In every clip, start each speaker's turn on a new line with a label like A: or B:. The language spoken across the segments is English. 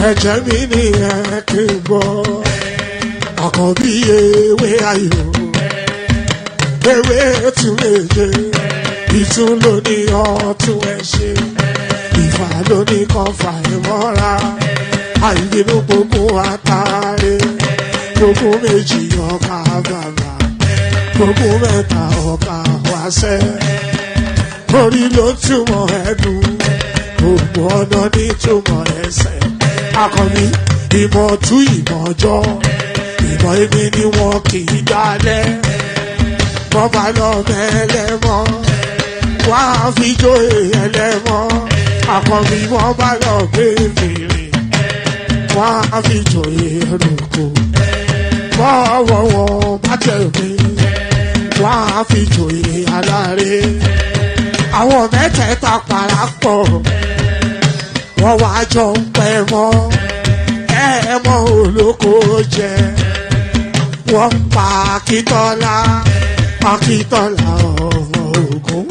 A: ẹ̀jẹ̀ mi ní ẹ̀kẹ́ bọ́ àkọ́bí ewé ayò ewé tún léje ìtún ló ní ọtún ẹ̀ ṣe ìfà ló ní kan fà ẹ̀ mọ́ra àìbínú gbogbo àtàrẹ gbogbo méjì ọkà bàbà gbogbo mẹ́ta ọkà wáṣẹ́ orí ló túmọ̀ ẹ̀dùn gbogbo ọ̀nà ní túmọ̀ ẹsẹ̀ akọni ìmọ̀ tú ìmọ̀ ọjọ́ ìmọ̀ èmi ni wọn kì í dálẹ̀ bọ́bá lọ mẹ́lẹ́mọ́ wá fi jó ẹlẹ́mọ́ akọni wọn bá lọ gbé fèrè wá fi jó ẹlòkó bọ́wọ́ wọn bá tẹ̀lé wá fi jó aláre àwọn mẹ́tẹ̀ẹ̀ta parapọ̀ wọ́n wá jọ ń pẹ́ mọ́ ẹ̀ẹ́mọ́ olóko jẹ wọ́n ń pa Akíntọ́lá ọmọ Ògún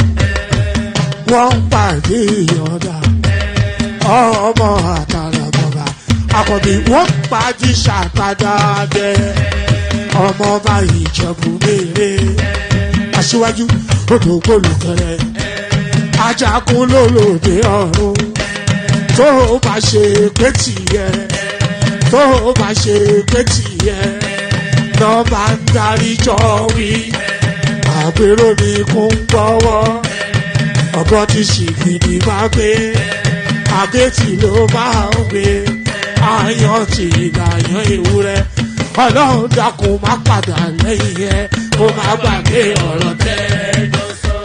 A: wọ́n ń pàdé Ìyọ̀dà ọmọ Àtàràbọ̀bà Àkànbí wọ́n ń pàdé Ṣàtàdàdẹ ọmọ ọba Ìjẹ̀bú Mèrè Aṣíwájú odò gbólùkẹrẹ ajagun lólòdì ọ̀run tó bá ṣe pé tìyẹ tó bá ṣe pé tìyẹ náà bá ń darí jọ wí àpérò mi kún gbọ́wọ́ ọ̀gọ́ ti ṣìgìdì máa gbé àbẹ́tì ló máa ń gbé àyàn ti ìdàyàn ewúrẹ́ Ọlọ́run dákun má padà lẹ́yìn ẹ kó má gbàgbé ọ̀rọ̀ tẹ́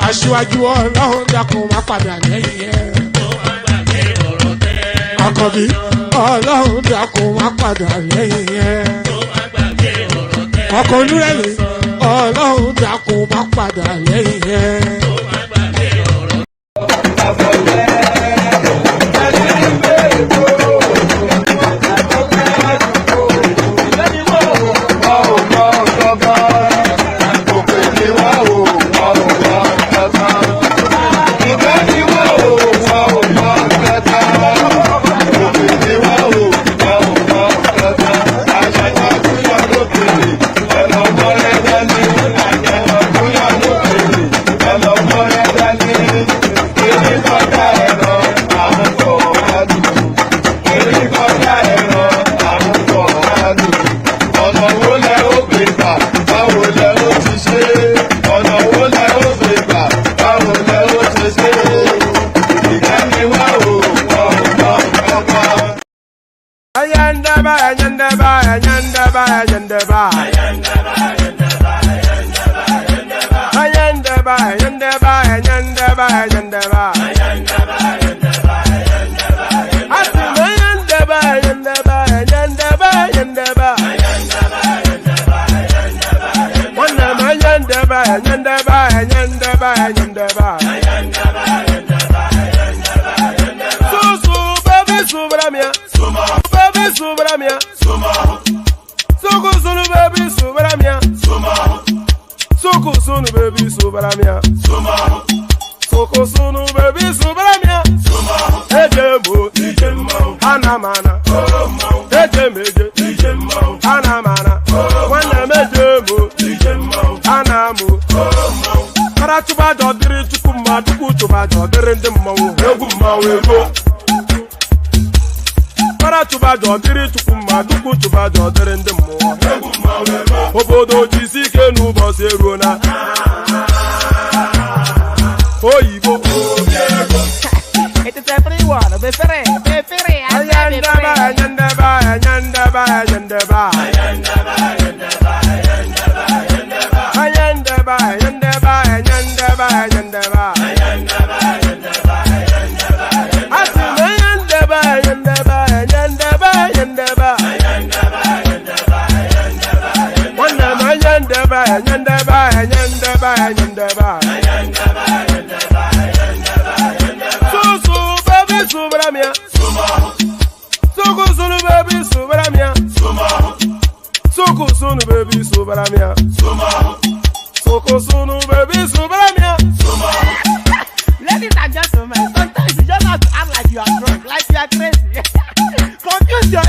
A: Aṣíwájú Ọlọ́run dákun má padà lẹ́yìn ẹ Àkànbí Ọlọ́run dákun má padà lẹ́yìn ẹ ọkọ̀ olúrẹ̀lẹ̀ Ọlọ́run dákun má padà lẹ́yìn ẹ.
B: Obodo jisike n'ụbọchị eruona oyibo
C: it is everyone befere
B: ayandaba
C: Ladies and gentlemen, sometimes you just have to act like you are drunk, like you are crazy. Confuse your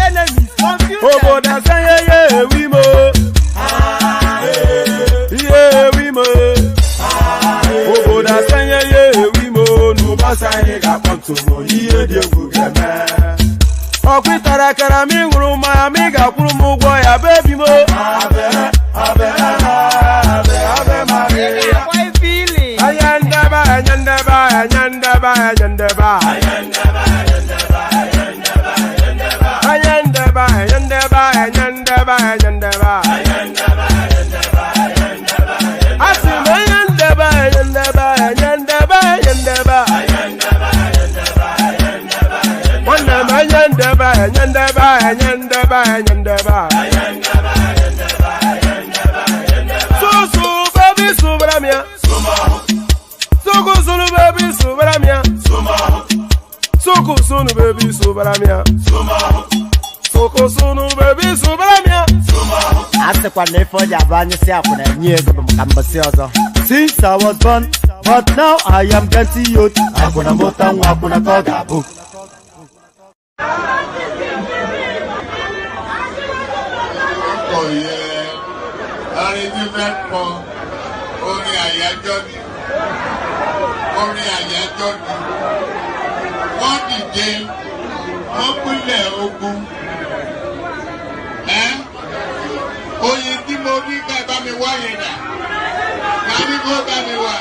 B: somo ihe dị egwu ga-eme. Ọkwa tara kara mi ṅụrụ mmanya mi ga-akwụrụ m ụgwọ ya bebi mo. Abe Maria. Ayandaba. Sunu baby subaramia. Soko sunu baby subaramia.
C: Ase kwa nefo jabani si akuna nyego bamkambasi ozo. Since I was born, but now I am getting youth. Akuna mota nwa akuna koga book.
D: Oh yeah, arrangement for only àyájọ́ ni. Orin àyájọ́ ni. Wọ́n dìde, wọ́n pínlẹ̀ ogun. Oyin tí mo ní ká bá mi wá yẹn dà. Ká ní kó bá mi wá.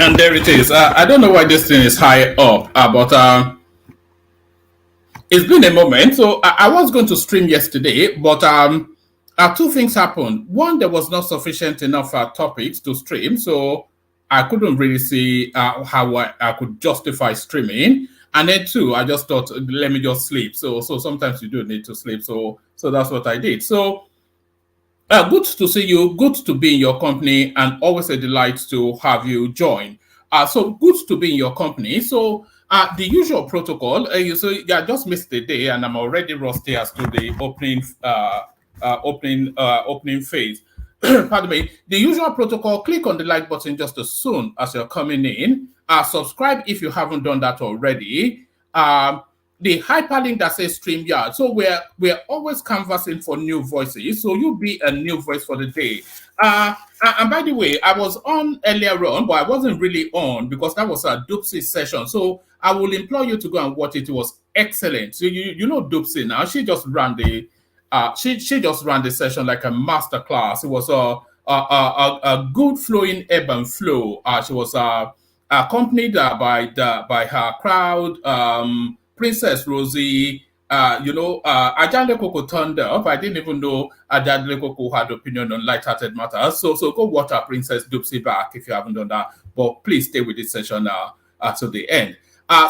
E: And there it is. I don't know why this thing is high up, but it's been a moment. So I was going to stream yesterday, but two things happened. One, there was not sufficient enough topics to stream, so I couldn't really see how I could justify streaming. And then two, I just thought, let me just sleep. So sometimes you do need to sleep. So that's what I did. So good to see you. Good to be in your company, and always a delight to have you join. So good to be in your company. So the usual protocol. I just missed the day, and I'm already rusty as to the opening phase. Pardon me. The usual protocol: click on the like button just as soon as you're coming in. Subscribe if you haven't done that already. The hyperlink that says StreamYard. So we're always canvassing for new voices. So you'll be a new voice for the day. And by the way, I was on earlier on, but I wasn't really on because that was a Doopsy session. So I will implore you to go and watch it. It was excellent. So you know Doopsy now. She just ran the she just ran the session like a master class. It was a good flowing ebb and flow. She was accompanied by her crowd. Princess Rosie, Ajale Koko turned up. I didn't even know Ajale Koko had opinion on light-hearted matters. So go watch our Princess Doopsy back if you haven't done that. But please stay with this session to the end.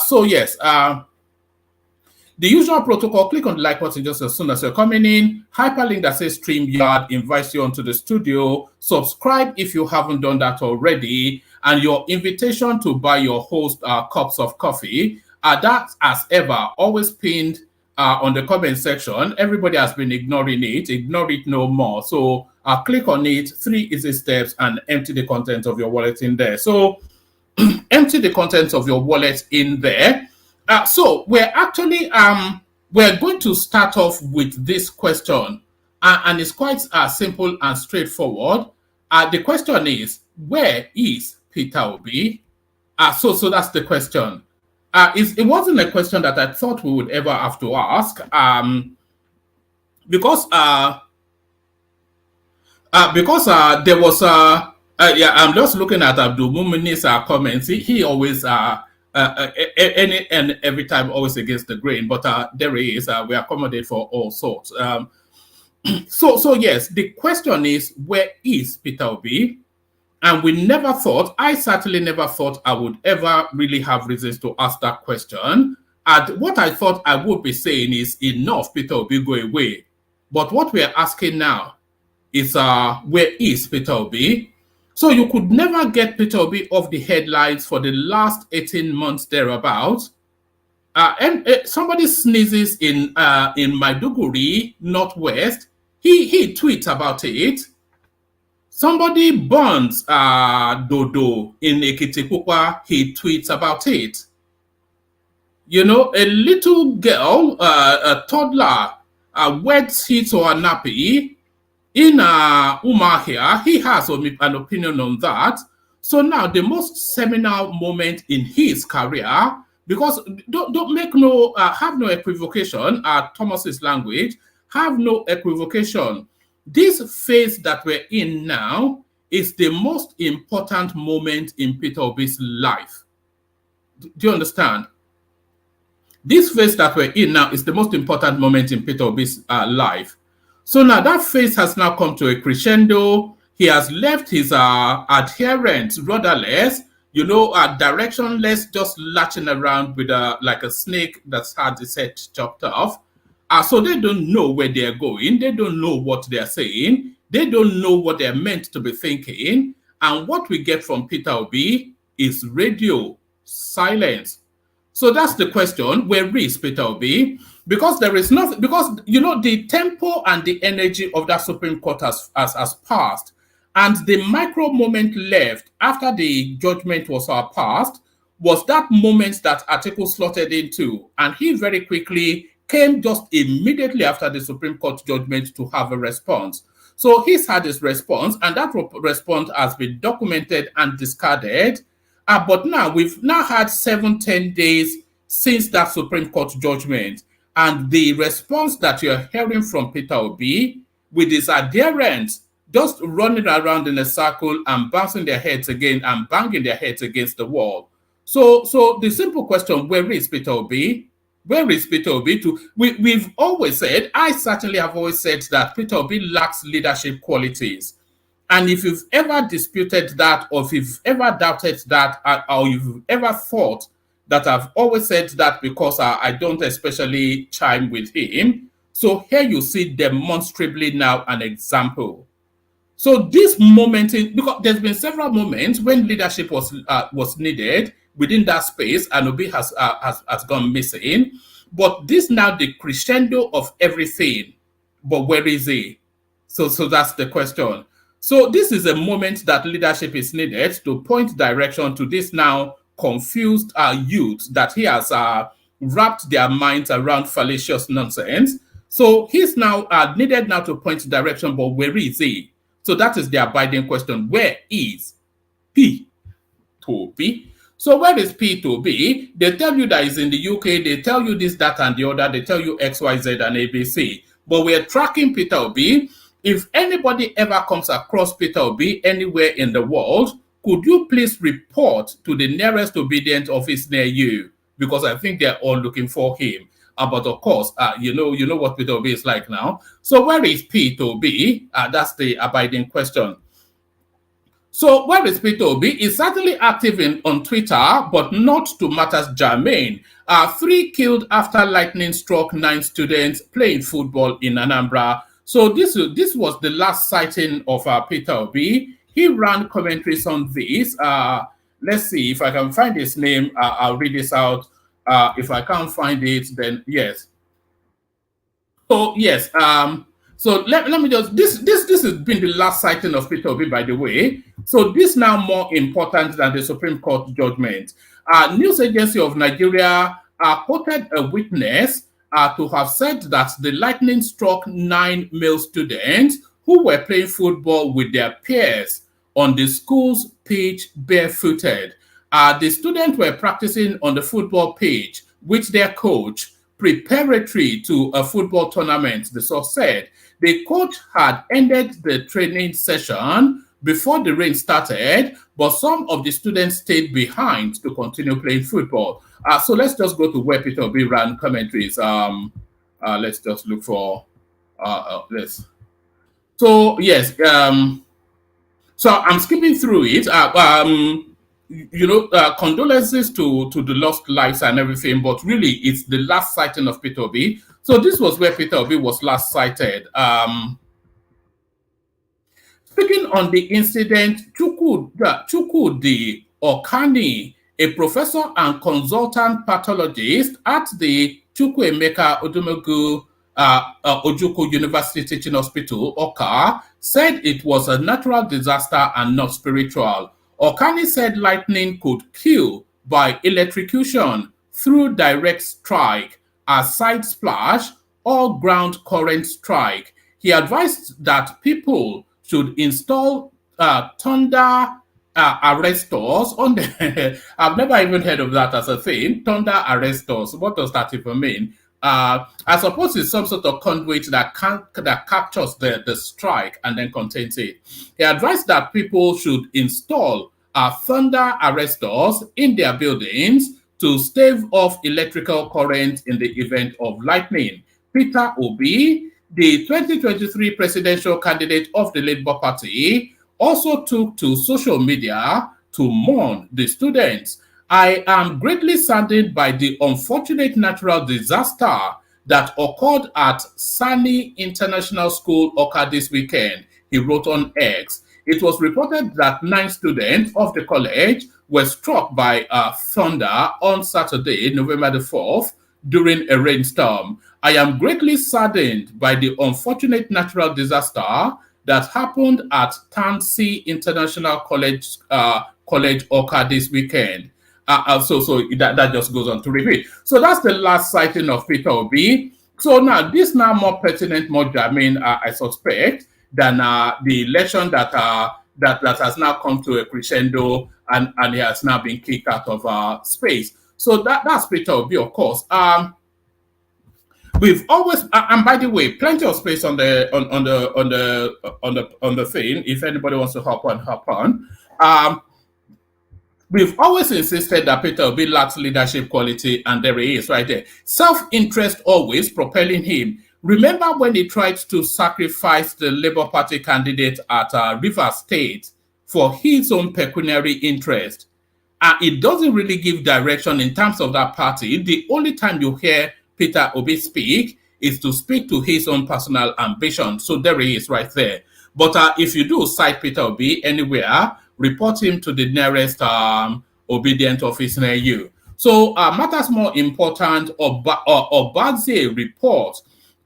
E: So yes, the usual protocol: click on the like button just as soon as you're coming in. Hyperlink that says StreamYard invites you onto the studio. Subscribe if you haven't done that already. And your invitation to buy your host cups of coffee. That, as ever, always pinned on the comment section. Everybody has been ignoring it. Ignore it no more. So click on it, 3 easy steps, and empty the contents of your wallet in there. So empty the contents of your wallet in there. So we're actually, we're going to start off with this question. And it's quite simple and straightforward. The question is, where is Peter Obi? So that's the question. It wasn't a question that I thought we would ever have to ask, because there was Yeah, I'm just looking at Abdul Mumin's comments. He always any and every time always against the grain, but there he is. We accommodate for all sorts. So yes, the question is, where is Peter Obi? And we never thought, I certainly never thought I would ever really have reasons to ask that question. And what I thought I would be saying is, enough, Peter Obi, go away. But what we are asking now is, where is Peter Obi? So you could never get Peter Obi off the headlines for the last 18 months thereabouts. And somebody sneezes in Maiduguri, Northwest. He tweets about it. Somebody burns Dodo in Ekitikupa, he tweets about it. You know, a little girl, a toddler, wets his or nappy in Umahia. He has an opinion on that. So now the most seminal moment in his career, because don't make no, have no equivocation, Thomas's language, have no equivocation. This phase that we're in now is the most important moment in Peter Obi's life. Do you understand? This phase that we're in now is the most important moment in Peter Obi's life. So now that phase has now come to a crescendo. He has left his adherents rudderless, you know, directionless, just latching around with like a snake that's had its head chopped off. So they don't know where they're going. They don't know what they're saying. They don't know what they're meant to be thinking. And what we get from Peter Obi is radio silence. So that's the question. Where is Peter Obi? Because there is nothing, because, you know, the tempo and the energy of that Supreme Court has passed. And the micro moment left after the judgment was passed was that moment that Atiku slotted into. And he very quickly came just immediately after the Supreme Court judgment to have a response. So he's had his response, and that response has been documented and discarded. But now we've now had 7-10 days since that Supreme Court judgment. And the response that you're hearing from Peter Obi with his adherents just running around in a circle and bouncing their heads again and banging their heads against the wall. So the simple question, where is Peter Obi? Where is Peter Obi? We've always said, I certainly have always said that Peter Obi lacks leadership qualities. And if you've ever disputed that, or if you've ever doubted that, or you've ever thought that I've always said that because I don't especially chime with him, so here you see demonstrably now an example. So this moment, because there's been several moments when leadership was needed within that space, and Obi has gone missing. But this now the crescendo of everything. But where is he? So that's the question. So this is a moment that leadership is needed to point direction to this now confused youth that he has wrapped their minds around fallacious nonsense. So he's now needed now to point direction, but where is he? So that is the abiding question. Where is P to B? So where is P to B? They tell you that it's in the UK. They tell you this, that, and the other. They tell you X, Y, Z, and ABC. But we're tracking Peter Obi. If anybody ever comes across Peter Obi anywhere in the world, could you please report to the nearest obedient office near you? Because I think they're all looking for him. But of course, you know what Peter Obi is like now. So where is P to B? That's the abiding question. So where is Peter Obi? He's certainly active on Twitter, but not to matters germane. 3 killed after lightning struck 9 students playing football in Anambra. So this was the last sighting of Peter Obi. He ran commentaries on this. Let's see if I can find his name. I'll read this out. If I can't find it, then yes. So yes. So let me just this has been the last sighting of Peter Obi, by the way. So this now more important than the Supreme Court judgment. News Agency of Nigeria quoted a witness to have said that the lightning struck 9 male students who were playing football with their peers on the school's pitch barefooted. The students were practicing on the football pitch with their coach preparatory to a football tournament, the source said. The coach had ended the training session before the rain started, but some of the students stayed behind to continue playing football. So let's just go to where Peter Obi ran commentaries. Let's just look for this. So yes, so I'm skipping through it. Condolences to the lost lives and everything, but really it's the last sighting of Peter Obi. So this was where Peter Obi was last sighted. Speaking on the incident, Chukwudi Okani, a professor and consultant pathologist at the Chukwuemeka Odumegu Ojukwu University Teaching Hospital, Oka, said it was a natural disaster and not spiritual. Okani said lightning could kill by electrocution through direct strike, a side splash, or ground current strike. He advised that people should install thunder arrestors on the. I've never even heard of that as a thing. Thunder arrestors. What does that even mean? I suppose it's some sort of conduit that captures the strike and then contains it. He advised that people should install thunder arrestors in their buildings to stave off electrical current in the event of lightning. Peter Obi, the 2023 presidential candidate of the Labour Party, also took to social media to mourn the students. I am greatly saddened by the unfortunate natural disaster that occurred at Sani International School, Oka, this weekend, he wrote on X. It was reported that 9 students of the college were struck by thunder on Saturday, November the 4th, during a rainstorm. I am greatly saddened by the unfortunate natural disaster that happened at Tansi International College, Oka, this weekend. So that just goes on to repeat. So that's the last sighting of Peter Obi. So now this now more pertinent, more germane, I suspect, than the election that has now come to a crescendo and he has now been kicked out of space. So that's Peter Obi, of course. We've always, and by the way, plenty of space on the thing. If anybody wants to hop on. We've always insisted that Peter Obi lacks leadership quality, and there he is right there. Self-interest always propelling him. Remember when he tried to sacrifice the Labour Party candidate at Rivers State for his own pecuniary interest? It doesn't really give direction in terms of that party. The only time you hear Peter Obi speak is to speak to his own personal ambition. So there he is right there. But if you do cite Peter Obi anywhere, report him to the nearest obedient office near you. So matters more important, Obadze report,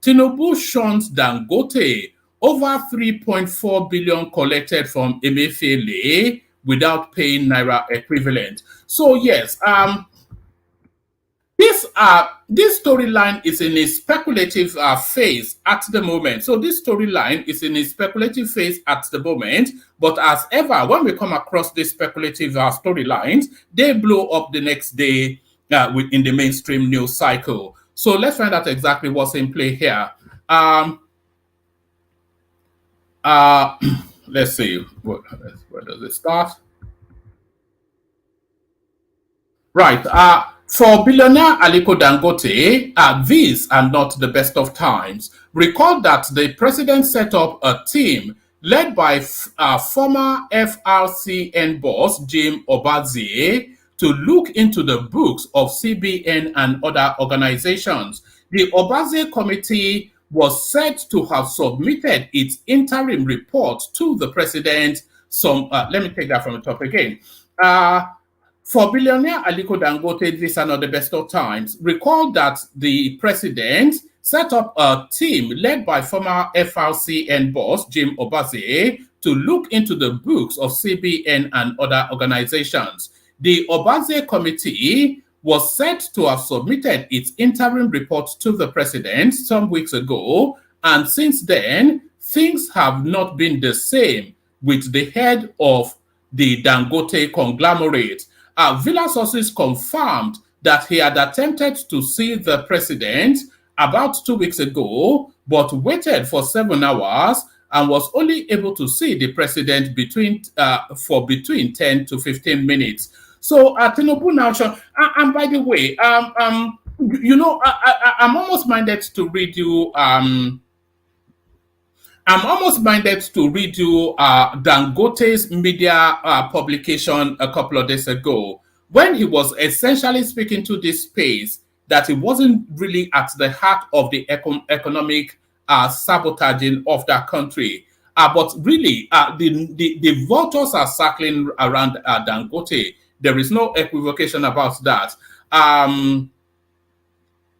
E: Tinubu shuns Dangote, over 3.4 billion collected from Emefiele without paying Naira equivalent. So yes, this storyline is in a speculative phase at the moment. So this storyline is in a speculative phase at the moment. But as ever, when we come across these speculative storylines, they blow up the next day in the mainstream news cycle. So let's find out exactly what's in play here. Let's see. Where does it start? Right. For billionaire Aliko Dangote, these are not the best of times. Recall that the president set up a team led by former FRCN boss Jim Obadze to look into the books of CBN and other organizations. The Obadze committee was said to have submitted its interim report to the president. Let me take that from the top again. For billionaire Aliko Dangote, these are not the best of times. Recall that the president set up a team led by former FRCN boss Jim Obadze to look into the books of CBN and other organizations. The Obadze committee was said to have submitted its interim report to the president some weeks ago, and since then, things have not been the same with the head of the Dangote conglomerate. Villa sources confirmed that he had attempted to see the president about 2 weeks ago, but waited for 7 hours and was only able to see the president for between 10 to 15 minutes. So Tinubu now, and by the way, I'm almost minded to read you. I'm almost minded to read you Dangote's media publication a couple of days ago, when he was essentially speaking to this space that he wasn't really at the heart of the economic sabotaging of that country. But really, the voters are circling around Dangote. There is no equivocation about that.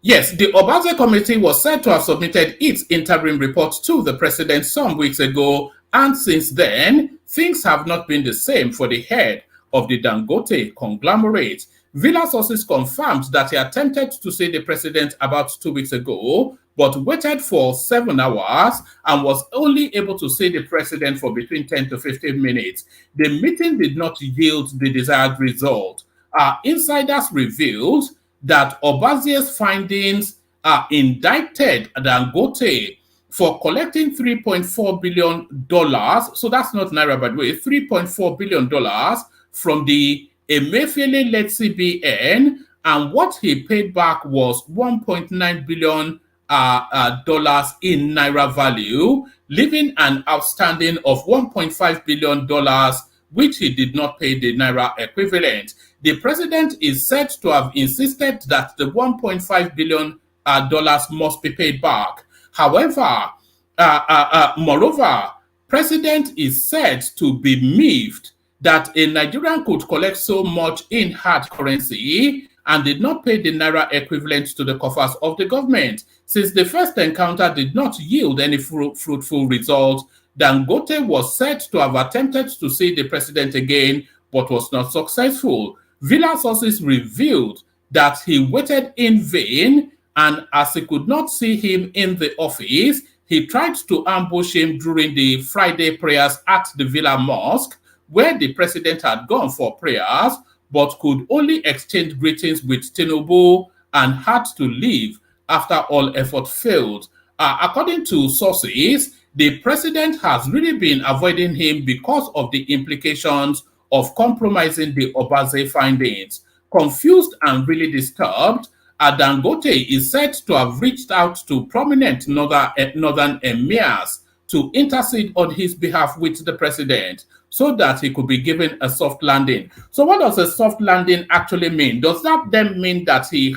E: Yes, the Obaze committee was said to have submitted its interim report to the president some weeks ago, and since then, things have not been the same for the head of the Dangote conglomerate. Villa sources confirmed that he attempted to see the president about 2 weeks ago, but waited for 7 hours and was only able to see the president for between 10 to 15 minutes. The meeting did not yield the desired result. Insiders revealed that Obaze's findings indicted Dangote for collecting $3.4 billion. So that's not Naira, by the way, $3.4 billion from the Emefiele-led CBN, and what he paid back was $1.9 billion in Naira value, leaving an outstanding of $1.5 billion, which he did not pay the Naira equivalent. The president is said to have insisted that the $1.5 billion must be paid back. However, moreover, president is said to be miffed that a Nigerian could collect so much in hard currency and did not pay the Naira equivalent to the coffers of the government. Since the first encounter did not yield any fruitful result, Dangote was said to have attempted to see the president again, but was not successful. Villa sources revealed that he waited in vain, and as he could not see him in the office, he tried to ambush him during the Friday prayers at the Villa Mosque, where the president had gone for prayers, but could only exchange greetings with Tinubu and had to leave after all effort failed. According to sources, the president has really been avoiding him because of the implications of compromising the Obaze findings. Confused and really disturbed, Dangote is said to have reached out to prominent northern emirs to intercede on his behalf with the president so that he could be given a soft landing. So what does a soft landing actually mean? Does that then mean that he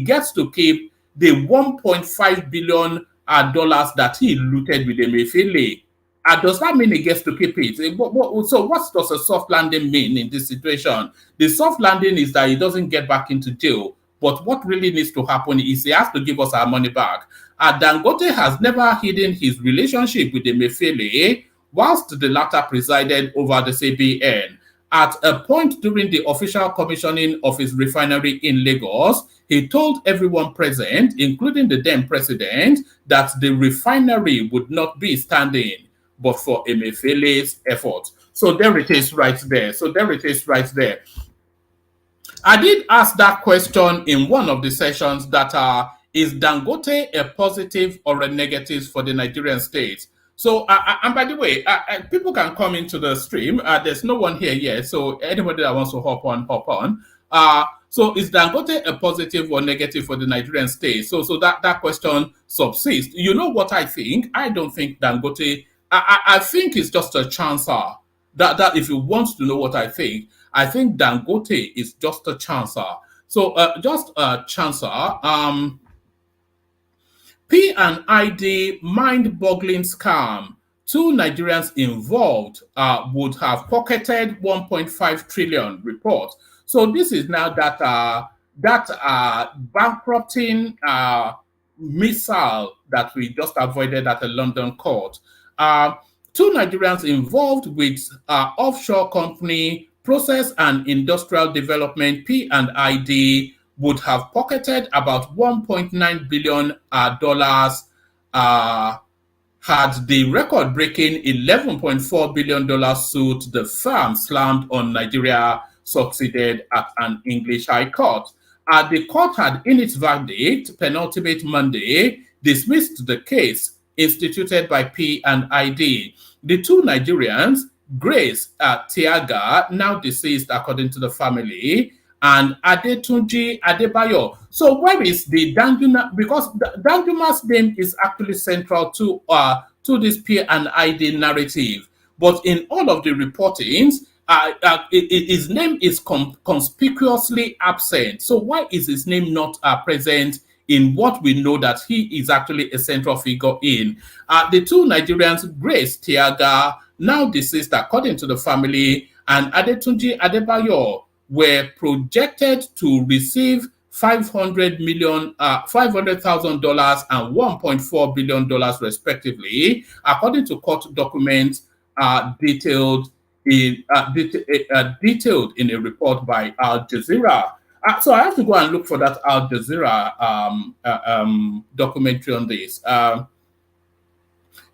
E: gets to keep the $1.5 billion that he looted with Emefiele? Does that mean he gets to keep it? So what does a soft landing mean in this situation? The soft landing is that he doesn't get back into jail. But what really needs to happen is he has to give us our money back. Dangote has never hidden his relationship with Emefiele, whilst the latter presided over the CBN. At a point during the official commissioning of his refinery in Lagos, he told everyone present, including the then president, that the refinery would not be standing but for Emefiele's efforts. So there it is right there. I did ask that question in one of the sessions that is Dangote a positive or a negative for the Nigerian state? So, and by the way, people can come into the stream. There's no one here yet, so anybody that wants to hop on. So is Dangote a positive or negative for the Nigerian state? So that question subsists. You know what I think? I don't think Dangote, I think it's just a chancer. That if you want to know what I think Dangote is just a chancer. So just a chancer. P&ID mind-boggling scam. 2 Nigerians involved would have pocketed 1.5 trillion report. So this is now that bankrupting missile that we just avoided at a London court. 2 Nigerians involved with offshore company Process and Industrial Development P&ID would have pocketed about $1.9 billion had the record-breaking $11.4 billion suit the firm slammed on Nigeria succeeded at an English High Court. The court had in its verdict, penultimate Monday, dismissed the case instituted by P&ID. The two Nigerians, Grace Tiaga, now deceased according to the family, and Adetunji Adebayo. So where is the Danjuma? Because Danjuma's name is actually central to this P&ID narrative. But in all of the reportings, his name is conspicuously absent. So why is his name not present in what we know that he is actually a central figure in? The two Nigerians, Grace Tiaga, now deceased according to the family, and Adetunji Adebayo were projected to receive $500,000 and $1.4 billion respectively, according to court documents detailed in a report by Al Jazeera. So I have to go and look for that Al Jazeera documentary on this.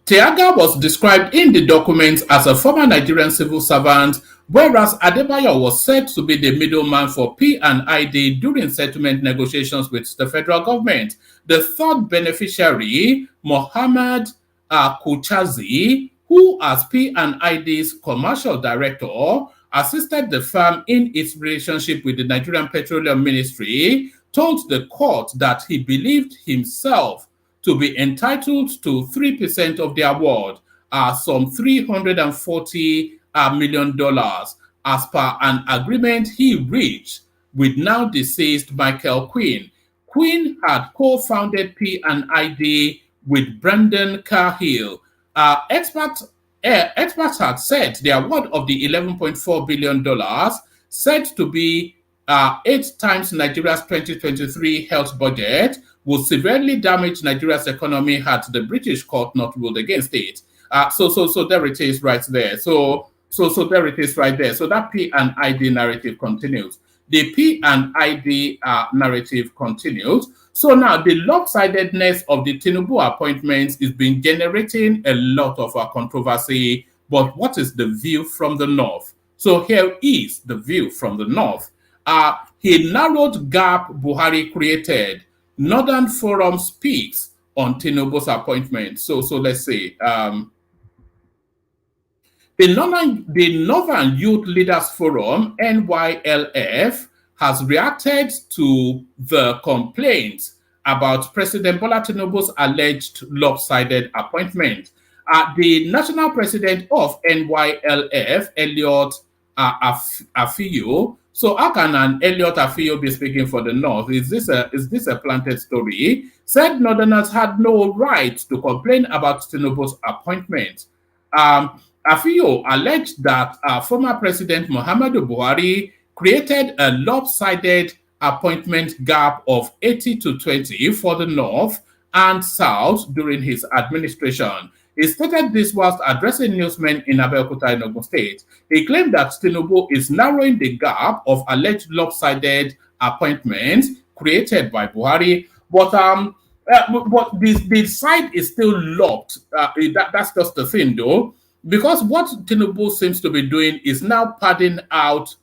E: Tiaga was described in the documents as a former Nigerian civil servant, whereas Adebayo was said to be the middleman for P&ID during settlement negotiations with the federal government. The third beneficiary, Mohammed Kuchazi, who as P&ID's commercial director assisted the firm in its relationship with the Nigerian Petroleum Ministry, told the court that he believed himself to be entitled to 3% of the award, some $340 million, as per an agreement he reached with now deceased Michael Quinn. Quinn had co-founded P&ID with Brendan Cahill. Experts had said the award of the $11.4 billion, said to be 8 times Nigeria's 2023 health budget, would severely damage Nigeria's economy had the British court not ruled against it. So there it is right there. So there it is right there. So that P&ID narrative continues. The P&ID narrative continues. So now the lopsidedness of the Tinubu appointments is been generating a lot of controversy. But what is the view from the north? So here is the view from the north. He narrowed gap Buhari created. Northern Forum speaks on Tinubu's appointment. So let's say the Northern Youth Leaders Forum, NYLF, has reacted to the complaints about President Bola Tinubu's alleged lopsided appointment. The national president of NYLF, Elliot Afio. So how can an Elliot Afio be speaking for the North? Is this a planted story? Said Northerners had no right to complain about Tinubu's appointment. Afio alleged that former President Muhammadu Buhari created a lopsided appointment gap of 80 to 20 for the North and South during his administration. He stated this whilst addressing newsmen in Abeokuta, Enugu State. He claimed that Tinubu is narrowing the gap of alleged lopsided appointments created by Buhari, but the side is still locked. That's just the thing, though, because what Tinubu seems to be doing is now padding out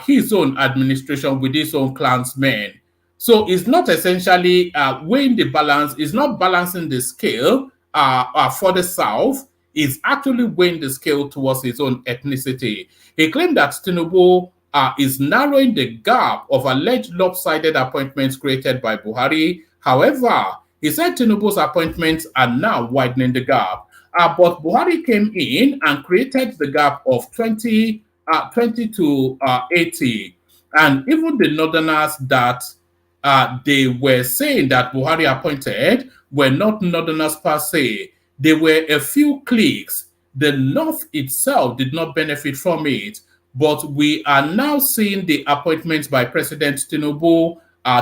E: his own administration with his own clansmen. So it's not essentially weighing the balance, it's not balancing the scale for the South, is actually weighing the scale towards his own ethnicity. He claimed that Tinubu is narrowing the gap of alleged lopsided appointments created by Buhari. However, he said Tinubu's appointments are now widening the gap. But Buhari came in and created the gap of 20 to 80. And even the Northerners that they were saying that Buhari appointed were not Northerners per se. They were a few cliques. The North itself did not benefit from it. But we are now seeing the appointments by President Tinubu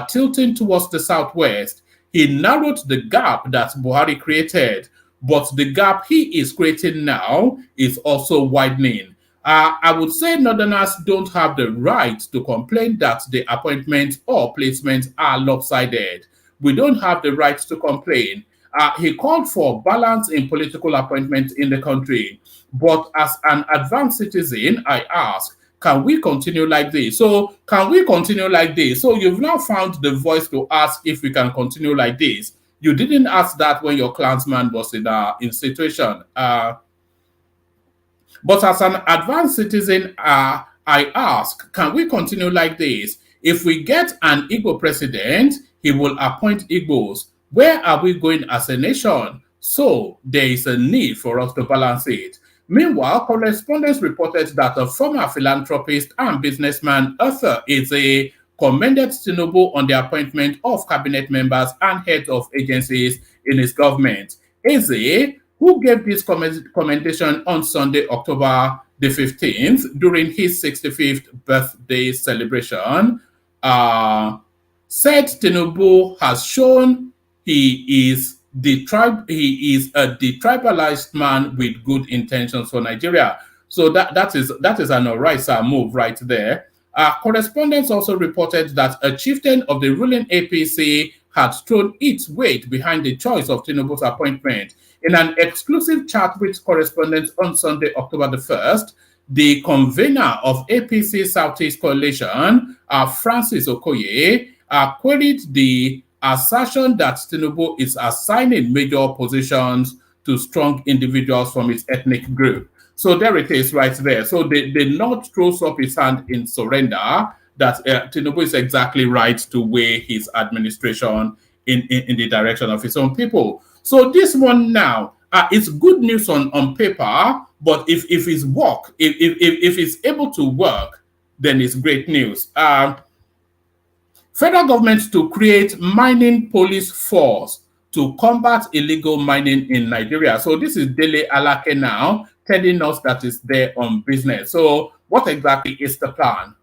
E: tilting towards the Southwest. He narrowed the gap that Buhari created, but the gap he is creating now is also widening. I would say Northerners don't have the right to complain that the appointments or placements are lopsided. We don't have the right to complain. He called for balance in political appointments in the country. But as an advanced citizen, I ask, can we continue like this? So can we continue like this? So you've now found the voice to ask if we can continue like this. You didn't ask that when your clansman was in situation. But as an advanced citizen, I ask, can we continue like this? If we get an Igbo president, he will appoint Igbos. Where are we going as a nation? So there is a need for us to balance it. Meanwhile, correspondents reported that a former philanthropist and businessman, Arthur Eze, commended Tinubu on the appointment of cabinet members and heads of agencies in his government. Eze, who gave this commendation on Sunday, October the 15th, during his 65th birthday celebration, said Tinubu has shown he is a detribalized man with good intentions for Nigeria. So that is an Oraisa move right there. Correspondents also reported that a chieftain of the ruling APC had thrown its weight behind the choice of Tinubu's appointment. In an exclusive chat with correspondents on Sunday, October the 1st, the convener of APC Southeast Coalition, Francis Okoye, queried the assertion that Tinubu is assigning major positions to strong individuals from his ethnic group. So there it is right there. So the North throws up his hand in surrender that Tinubu is exactly right to weigh his administration in the direction of his own people. So this one now, it's good news on paper, but if it's work, if it's able to work, then it's great news. Federal government to create mining police force to combat illegal mining in Nigeria. So this is Dele Alake now telling us that it's there on business. So what exactly is the plan?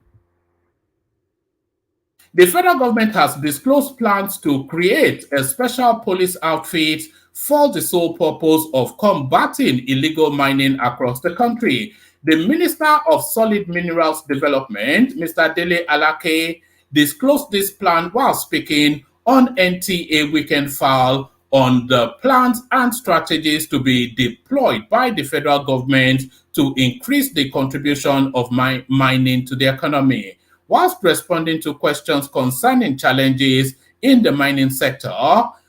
E: The federal government has disclosed plans to create a special police outfit for the sole purpose of combating illegal mining across the country. The Minister of Solid Minerals Development, Mr. Dele Alake, disclosed this plan while speaking on NTA Weekend File on the plans and strategies to be deployed by the federal government to increase the contribution of mining to the economy. Whilst responding to questions concerning challenges in the mining sector,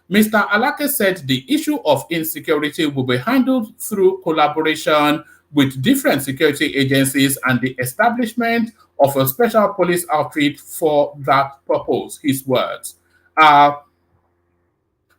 E: Mr. Alake said the issue of insecurity will be handled through collaboration with different security agencies and the establishment of a special police outfit for that purpose, his words.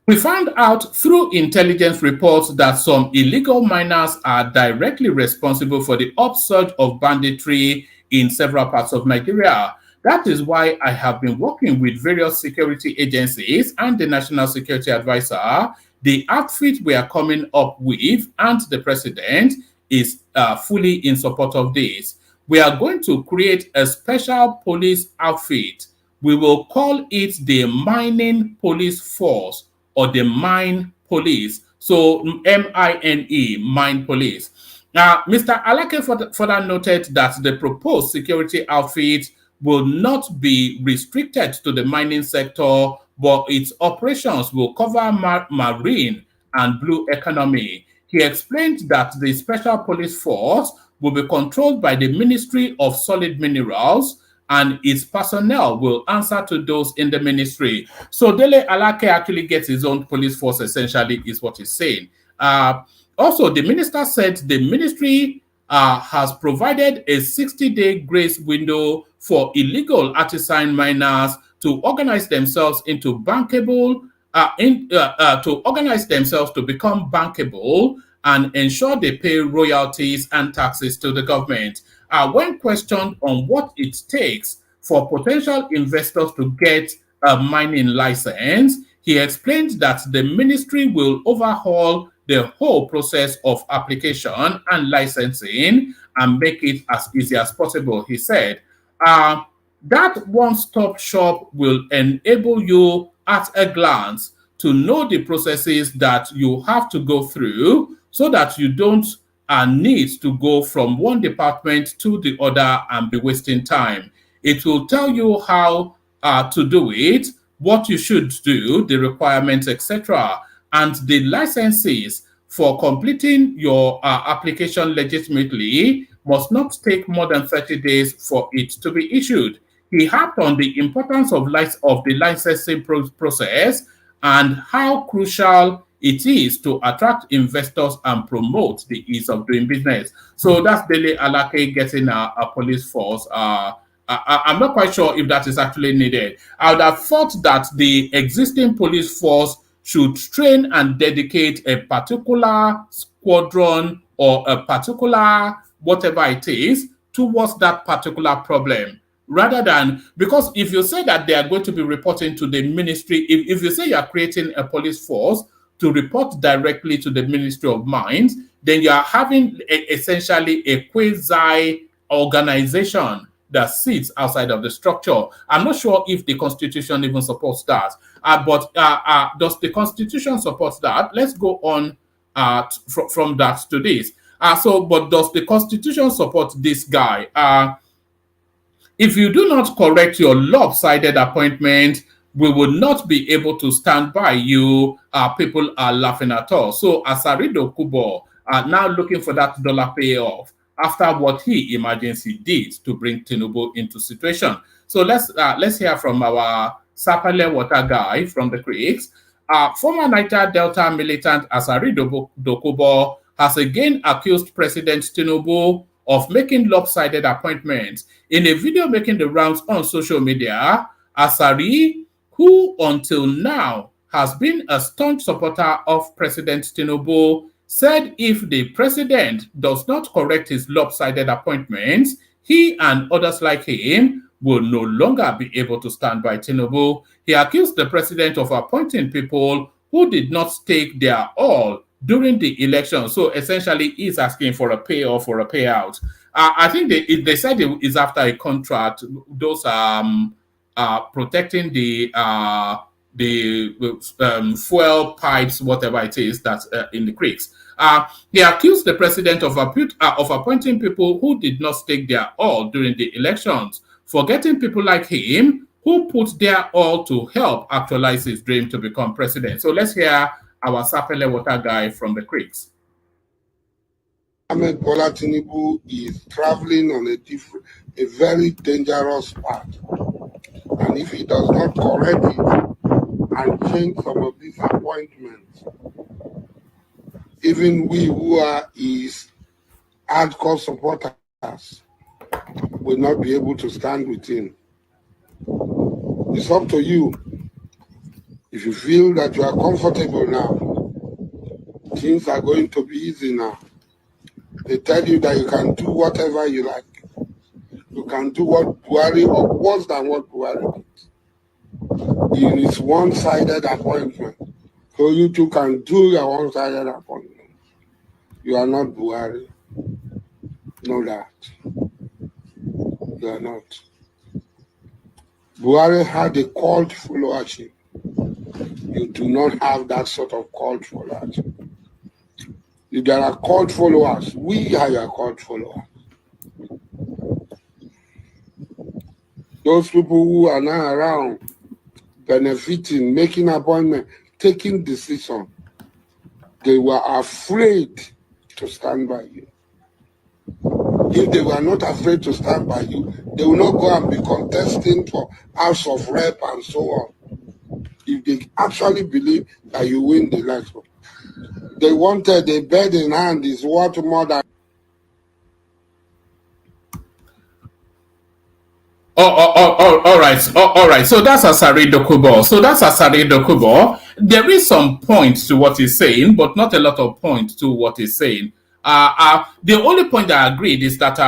E: We found out through intelligence reports that some illegal miners are directly responsible for the upsurge of banditry in several parts of Nigeria. That is why I have been working with various security agencies and the National Security Advisor. The outfit we are coming up with and the president is fully in support of this. We are going to create a special police outfit. We will call it the Mining Police Force or the Mine Police. So M-I-N-E, Mine Police. Now, Mr. Alake further noted that the proposed security outfit will not be restricted to the mining sector, but its operations will cover marine and blue economy. He explained that the special police force will be controlled by the Ministry of Solid Minerals, and its personnel will answer to those in the ministry. So Dele Alake actually gets his own police force, essentially, is what he's saying. Also, the minister said the ministry has provided a 60-day grace window for illegal artisan miners to organize themselves into bankable, to organize themselves to become bankable and ensure they pay royalties and taxes to the government. When questioned on what it takes for potential investors to get a mining license, he explained that the ministry will overhaul the whole process of application and licensing and make it as easy as possible. He said, that one-stop shop will enable you at a glance to know the processes that you have to go through so that you don't need to go from one department to the other and be wasting time. It will tell you how to do it, what you should do, the requirements, etc. And the licenses for completing your application legitimately must not take more than 30 days for it to be issued. He harped on the importance of the licensing process and how crucial it is to attract investors and promote the ease of doing business. So that's Dele Alake getting a police force. I'm not quite sure if that is actually needed. I would have thought that the existing police force should train and dedicate a particular squadron or a particular whatever it is towards that particular problem, rather than, because if you say that they are going to be reporting to the ministry, if you say you are creating a police force to report directly to the Ministry of Mines, then you are having essentially a quasi organization that sits outside of the structure. I'm not sure if the Constitution even supports that. But does the Constitution support that? Let's go on from that to this. But does the Constitution support this guy? If you do not correct your lopsided appointment, we will not be able to stand by you. People are laughing at us. So Asarido Kubo are now looking for that dollar payoff after what he imagines he did to bring Tinubu into situation. So let's hear from our Sapale Water guy from the Creeks. Former Niger Delta militant Asarido Dokubo has again accused President Tinubu of making lopsided appointments. In a video making the rounds on social media, Asari, who until now has been a staunch supporter of President Tinubu, said if the president does not correct his lopsided appointments, he and others like him will no longer be able to stand by Tinubu. He accused the president of appointing people who did not stake their all during the election. So essentially, he's asking for a payoff or a payout. I think they said it is after a contract. Those protecting the fuel pipes, whatever it is that's in the creeks. He accused the president of appointing people who did not stake their all during the elections, forgetting people like him who put their all to help actualize his dream to become president. So let's hear our Sapele Water guy from the creeks.
F: Ahmed Bola Tinubu is traveling on a very dangerous path. And if he does not correct it and change some of these appointments, even we who are his hardcore supporters will not be able to stand with him. It's up to you. If you feel that you are comfortable now, things are going to be easy now. They tell you that you can do whatever you like. You can do what Buhari or worse than what Buhari did. It is one-sided appointment. So you too can do your one-sided appointment. You are not Buhari. Know that. You are not. Buhari had a cult followership. You do not have that sort of cult followership. If there are cult followers, we are your cult followers. Those people who are now around, benefiting, making appointments, taking decisions, they were afraid to stand by you. If they were not afraid to stand by you, they will not go and be contesting for House of Rep and so on. If they actually believe that you win the election. They wanted a bird in hand is worth more than.
E: All right. So that's Asari Dokubo. There is some points to what he's saying, but not a lot of points to what he's saying. The only point that I agreed is that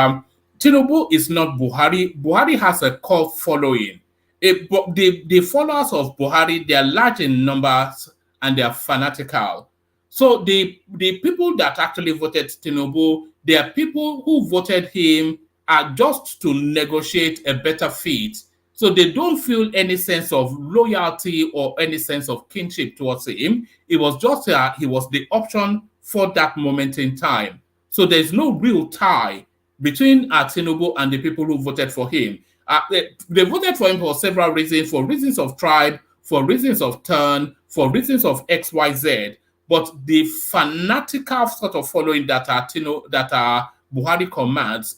E: Tinubu is not Buhari. Buhari has a cult following. The followers of Buhari, they are large in numbers and they are fanatical. So the people that actually voted Tinubu, they are people who voted him just to negotiate a better fit. So they don't feel any sense of loyalty or any sense of kinship towards him. It was just he was the option for that moment in time. So there's no real tie between Tinubu and the people who voted for him. They voted for him for several reasons, for reasons of tribe, for reasons of turn, for reasons of XYZ. But the fanatical sort of following that Buhari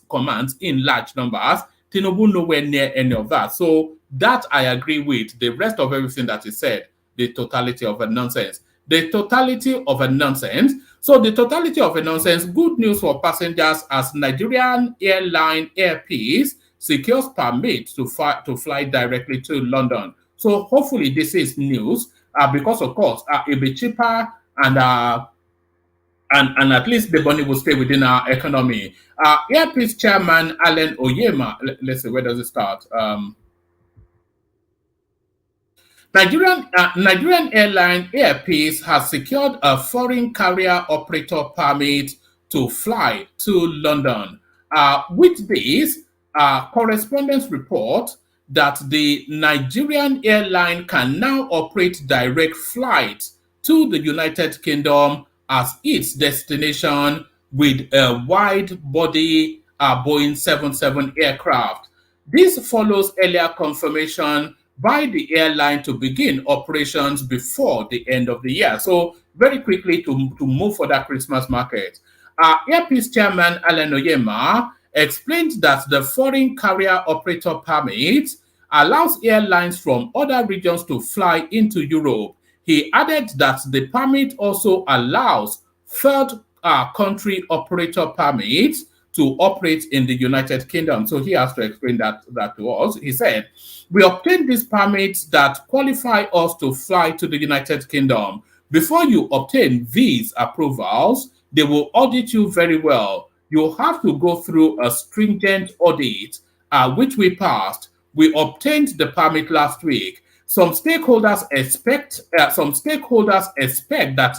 E: commands in large numbers, Tinubu nowhere near any of that. So that I agree with. The rest of everything that he said, the totality of a nonsense. The totality of a nonsense. So the totality of a nonsense, good news for passengers as Nigerian airline Air Peace secures permit to fly directly to London. So hopefully this is news because of course it'll be cheaper and at least the money will stay within our economy. Air Peace chairman Alan Oyema, let's see, where does it start? Nigerian airline Air Peace has secured a foreign carrier operator permit to fly to London. With this, correspondents report that the Nigerian airline can now operate direct flights to the United Kingdom as its destination with a wide-body Boeing 77 aircraft. This follows earlier confirmation by the airline to begin operations before the end of the year. So very quickly to move for that Christmas market. Air Peace chairman Alan Oyema explained that the foreign carrier operator permit allows airlines from other regions to fly into Europe. He added that the permit also allows third country operator permits to operate in the United Kingdom. So he has to explain that to us. He said, we obtained these permits that qualify us to fly to the United Kingdom. Before you obtain these approvals, they will audit you very well. You have to go through a stringent audit, which we passed. We obtained the permit last week. Some stakeholders expect that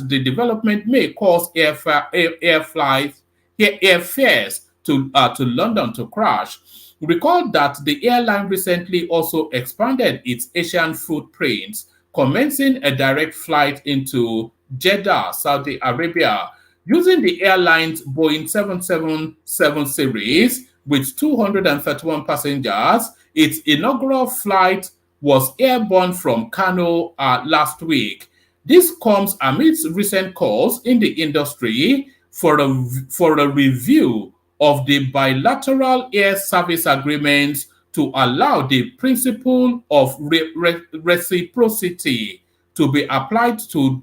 E: the development may cause airfares to London to crash. Recall that the airline recently also expanded its Asian footprint, commencing a direct flight into Jeddah, Saudi Arabia, using the airline's Boeing 777 series with 231 passengers. Its inaugural flight was airborne from Kano last week. This comes amidst recent calls in the industry for a review of the bilateral air service agreements to allow the principle of reciprocity to be applied to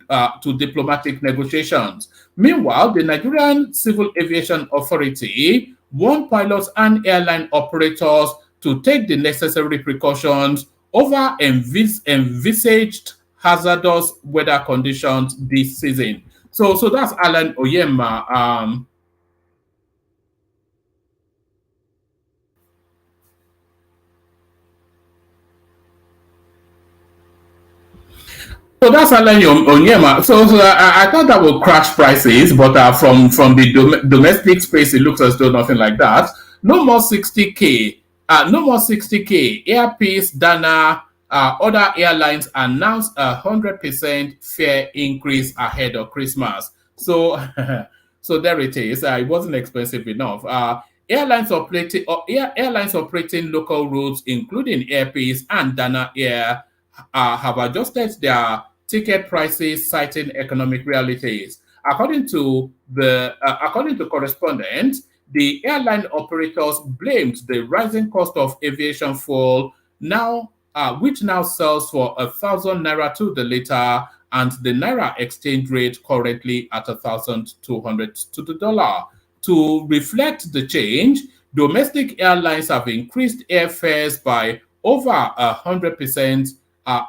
E: diplomatic negotiations. Meanwhile, the Nigerian Civil Aviation Authority warned pilots and airline operators to take the necessary precautions over envisaged hazardous weather conditions this season. So that's Alan Oyema. So that's Alan Oyema. So I thought that would crash prices, but from the domestic space, it looks as though nothing like that. No more 60K. No more 60K. Air Peace, Dana, other airlines announced 100% fare increase ahead of Christmas. So, so there it is. It wasn't expensive enough. Airlines operating local routes, including Air Peace and Dana Air, have adjusted their ticket prices, citing economic realities. According to correspondents, the airline operators blamed the rising cost of aviation fuel, which now sells for 1,000 naira to the liter, and the naira exchange rate currently at 1,200 to the dollar. To reflect the change, domestic airlines have increased airfares by over 100%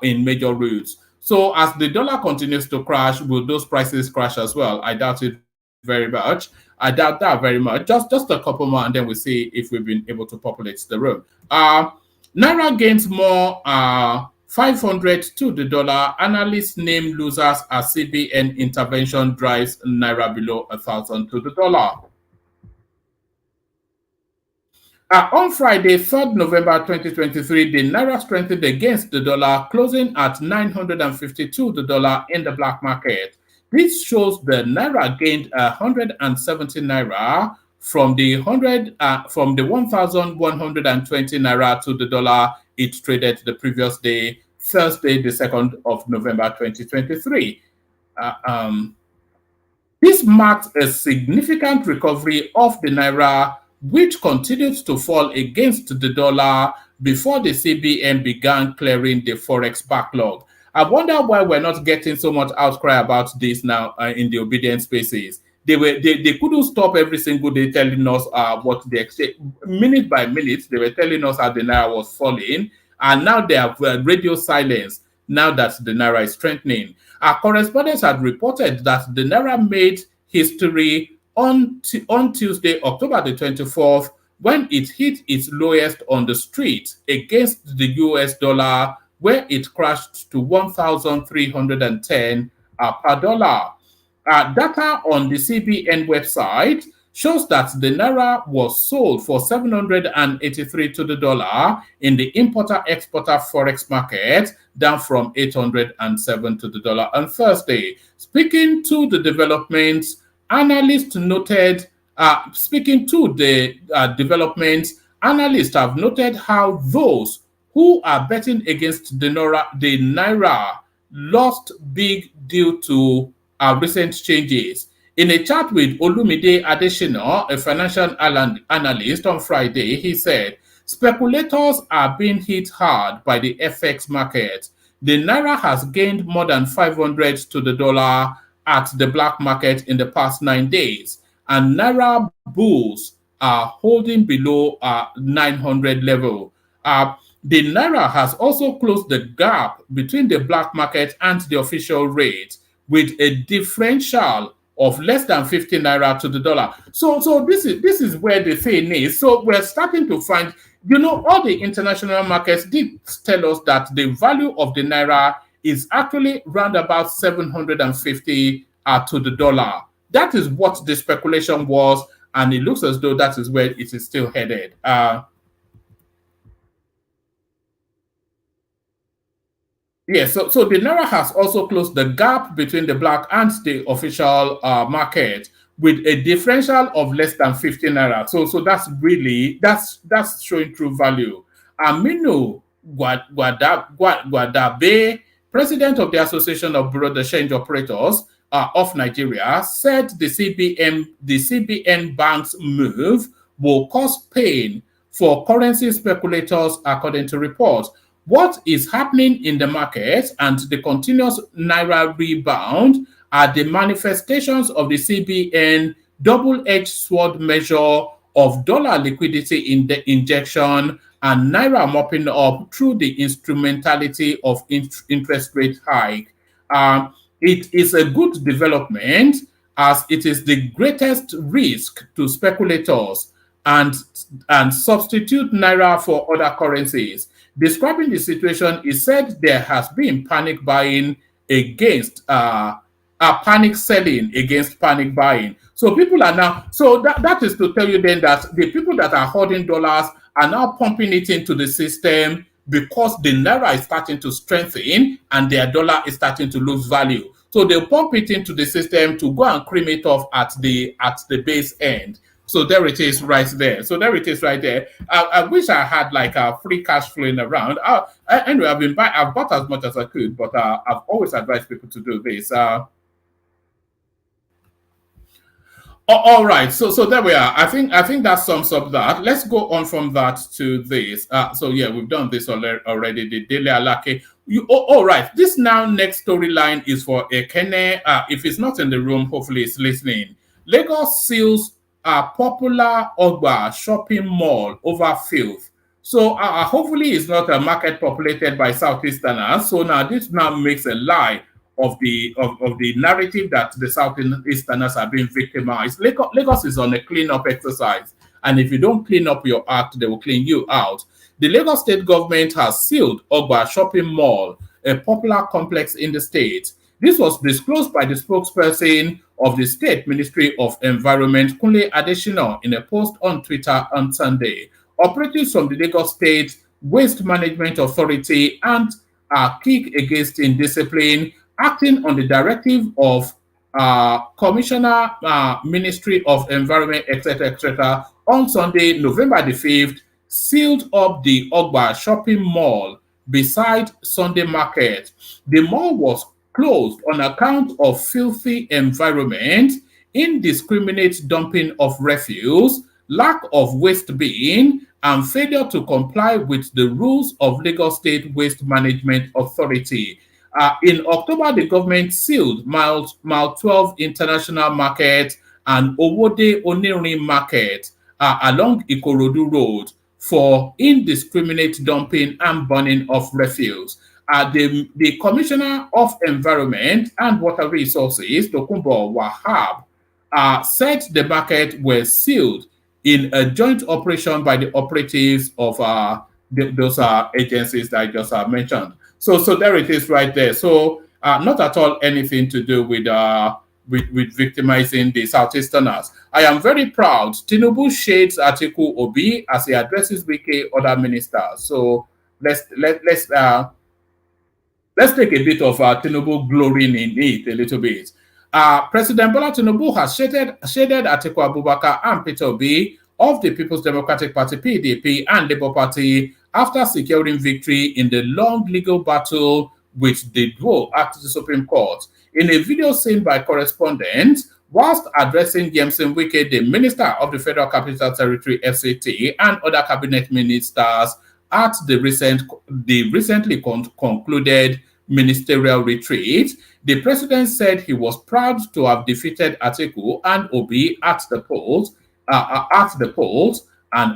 E: in major routes. So as the dollar continues to crash, will those prices crash as well? I doubt it very much. I doubt that very much. Just a couple more, and then we'll see if we've been able to populate the room. Naira gains more 500 to the dollar. Analysts name losers as CBN intervention drives Naira below 1,000 to the dollar. On Friday, 3rd November 2023, the Naira strengthened against the dollar, closing at 952 the dollar in the black market. This shows the Naira gained 170 Naira from the 1,120 Naira to the dollar it traded the previous day, Thursday, the 2nd of November 2023. This marks a significant recovery of the Naira, which continued to fall against the dollar before the CBN began clearing the forex backlog. I wonder why we're not getting so much outcry about this now in the obedient spaces. They couldn't stop every single day telling us what the exchange, minute by minute, they were telling us how the Naira was falling, and now they have radio silence now that the Naira is strengthening. Our correspondents had reported that the Naira made history on Tuesday, October the 24th, when it hit its lowest on the street against the US dollar, where it crashed to 1,310 per dollar. Data on the CBN website shows that the Naira was sold for 783 to the dollar in the importer-exporter forex market, down from 807 to the dollar on Thursday. Speaking to the developments, analysts noted, analysts have noted how those who are betting against the Naira lost big due to recent changes. In a chat with Olumide Adesina, a financial analyst, on Friday, he said, speculators are being hit hard by the FX market. The Naira has gained more than 500 to the dollar at the black market in the past 9 days, and Naira bulls are holding below 900 level. The Naira has also closed the gap between the black market and the official rate, with a differential of less than 50 Naira to the dollar. So this is where the thing is. So we're starting to find, all the international markets did tell us that the value of the Naira is actually round about 750 to the dollar. That is what the speculation was, and it looks as though that is where it is still headed. Yes, so the Naira has also closed the gap between the black and the official market with a differential of less than 50 Naira. So that's really, that's showing true value. Aminu Gwadabe, president of the Association of Bureau de Change Operators of Nigeria, said the CBN bank's move will cause pain for currency speculators, according to reports. What is happening in the market and the continuous Naira rebound are the manifestations of the CBN double-edged sword measure of dollar liquidity in the injection and Naira mopping up through the instrumentality of interest rate hike. It is a good development, as it is the greatest risk to speculators and substitute Naira for other currencies. Describing the situation, he said there has been panic buying against panic selling against panic buying. So people are now, so that is to tell you then that the people that are holding dollars are now pumping it into the system because the Naira is starting to strengthen and their dollar is starting to lose value. So they'll pump it into the system to go and cream it off at the base end. So there it is right there. So there it is right there. I wish I had like a free cash flowing around. Anyway, I've bought as much as I could, but I've always advised people to do this. All right, so there we are. I think that sums up that. Let's go on from that to this. So yeah, we've done this already. The Daily Alake. All right. This now next storyline is for Ekene. If it's not in the room, hopefully it's listening. Lagos seals a popular Ogba shopping mall over filth. So hopefully it's not a market populated by Southeasterners. So now this now makes a lie of the narrative that the Southeasterners are being victimized. Lagos is on a cleanup exercise, and if you don't clean up your act, they will clean you out. The Lagos state government has sealed Ogba shopping mall, a popular complex in the state. This was disclosed by the spokesperson of the State Ministry of Environment, Kunle Adesina, in a post on Twitter on Sunday. Operatives from the Lagos State Waste Management Authority and Kick Against Indiscipline, acting on the directive of Commissioner, Ministry of Environment, etc., on Sunday, November the 5th, sealed up the Ogba shopping mall beside Sunday Market. The mall was closed on account of filthy environment, indiscriminate dumping of refuse, lack of waste bin, and failure to comply with the rules of Lagos State Waste Management Authority. In October, the government sealed Mile 12 International Market and Owode Onirin Market along Ikorodu Road for indiscriminate dumping and burning of refuse. The Commissioner of Environment and Water Resources, Tokunbo Wahab, said the market was sealed in a joint operation by the operatives of those agencies that I just mentioned. So there it is right there. So not at all anything to do with victimizing the Southeasterners. I am very proud. Tinubu shades Atiku Obi as he addresses Wike other ministers. So let's take a bit of Tinubu glorying in it a little bit. President Bola Tinubu has shaded Atiku Abubakar and Peter Obi of the People's Democratic Party (PDP) and Labour Party after securing victory in the long legal battle with the duo at the Supreme Court. In a video seen by correspondents, whilst addressing Yemson Wike, the Minister of the Federal Capital Territory (FCT), and other cabinet ministers at the recently concluded ministerial retreat, the president said he was proud to have defeated Atiku and Obi at the polls and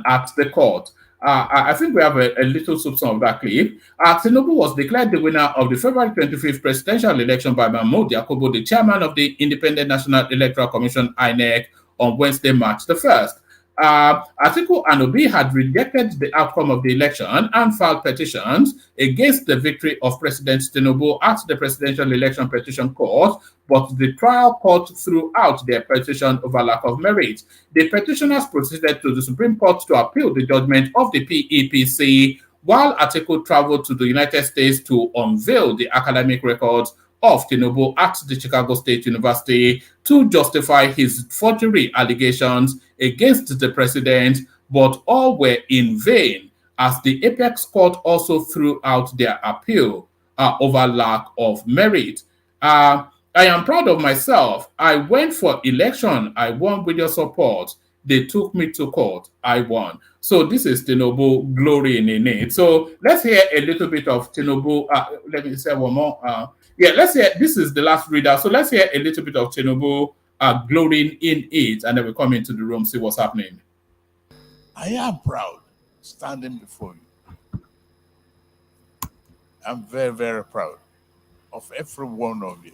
E: at the court. I think we have a little substance of that clip. Tinubu was declared the winner of the February 25th presidential election by Mahmoud Yakubu, the chairman of the Independent National Electoral Commission (INEC), on Wednesday, March the 1st. Atiku and Obi had rejected the outcome of the election and filed petitions against the victory of President Tinubu at the Presidential Election Petition Court, but the trial court threw out their petition over lack of merit. The petitioners proceeded to the Supreme Court to appeal the judgment of the PEPC, while Atiku traveled to the United States to unveil the academic records of Tinubu at the Chicago State University to justify his forgery allegations against the president, but all were in vain, as the Apex Court also threw out their appeal over lack of merit. I am proud of myself. I went for election. I won with your support. They took me to court. I won. So this is Tinubu glorying in it. So let's hear a little bit of Tinubu. Let me say one more. Let's hear. This is the last reader. So let's hear a little bit of Tinubu glorying in it, and then we come into the room, see what's happening.
G: I am proud standing before you. I'm very, very proud of every one of you.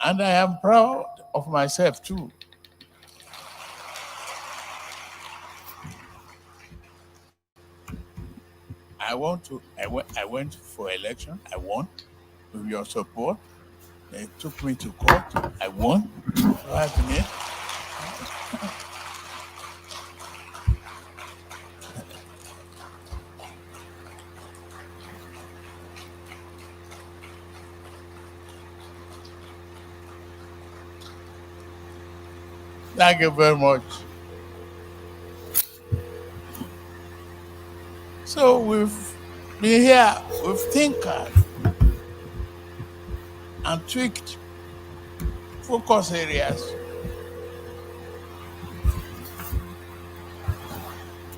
G: And I am proud of myself too. I went for election. I won with your support. They took me to court. I won. So happy. Thank you very much. So we've been here, we've tinkered and tweaked focus areas.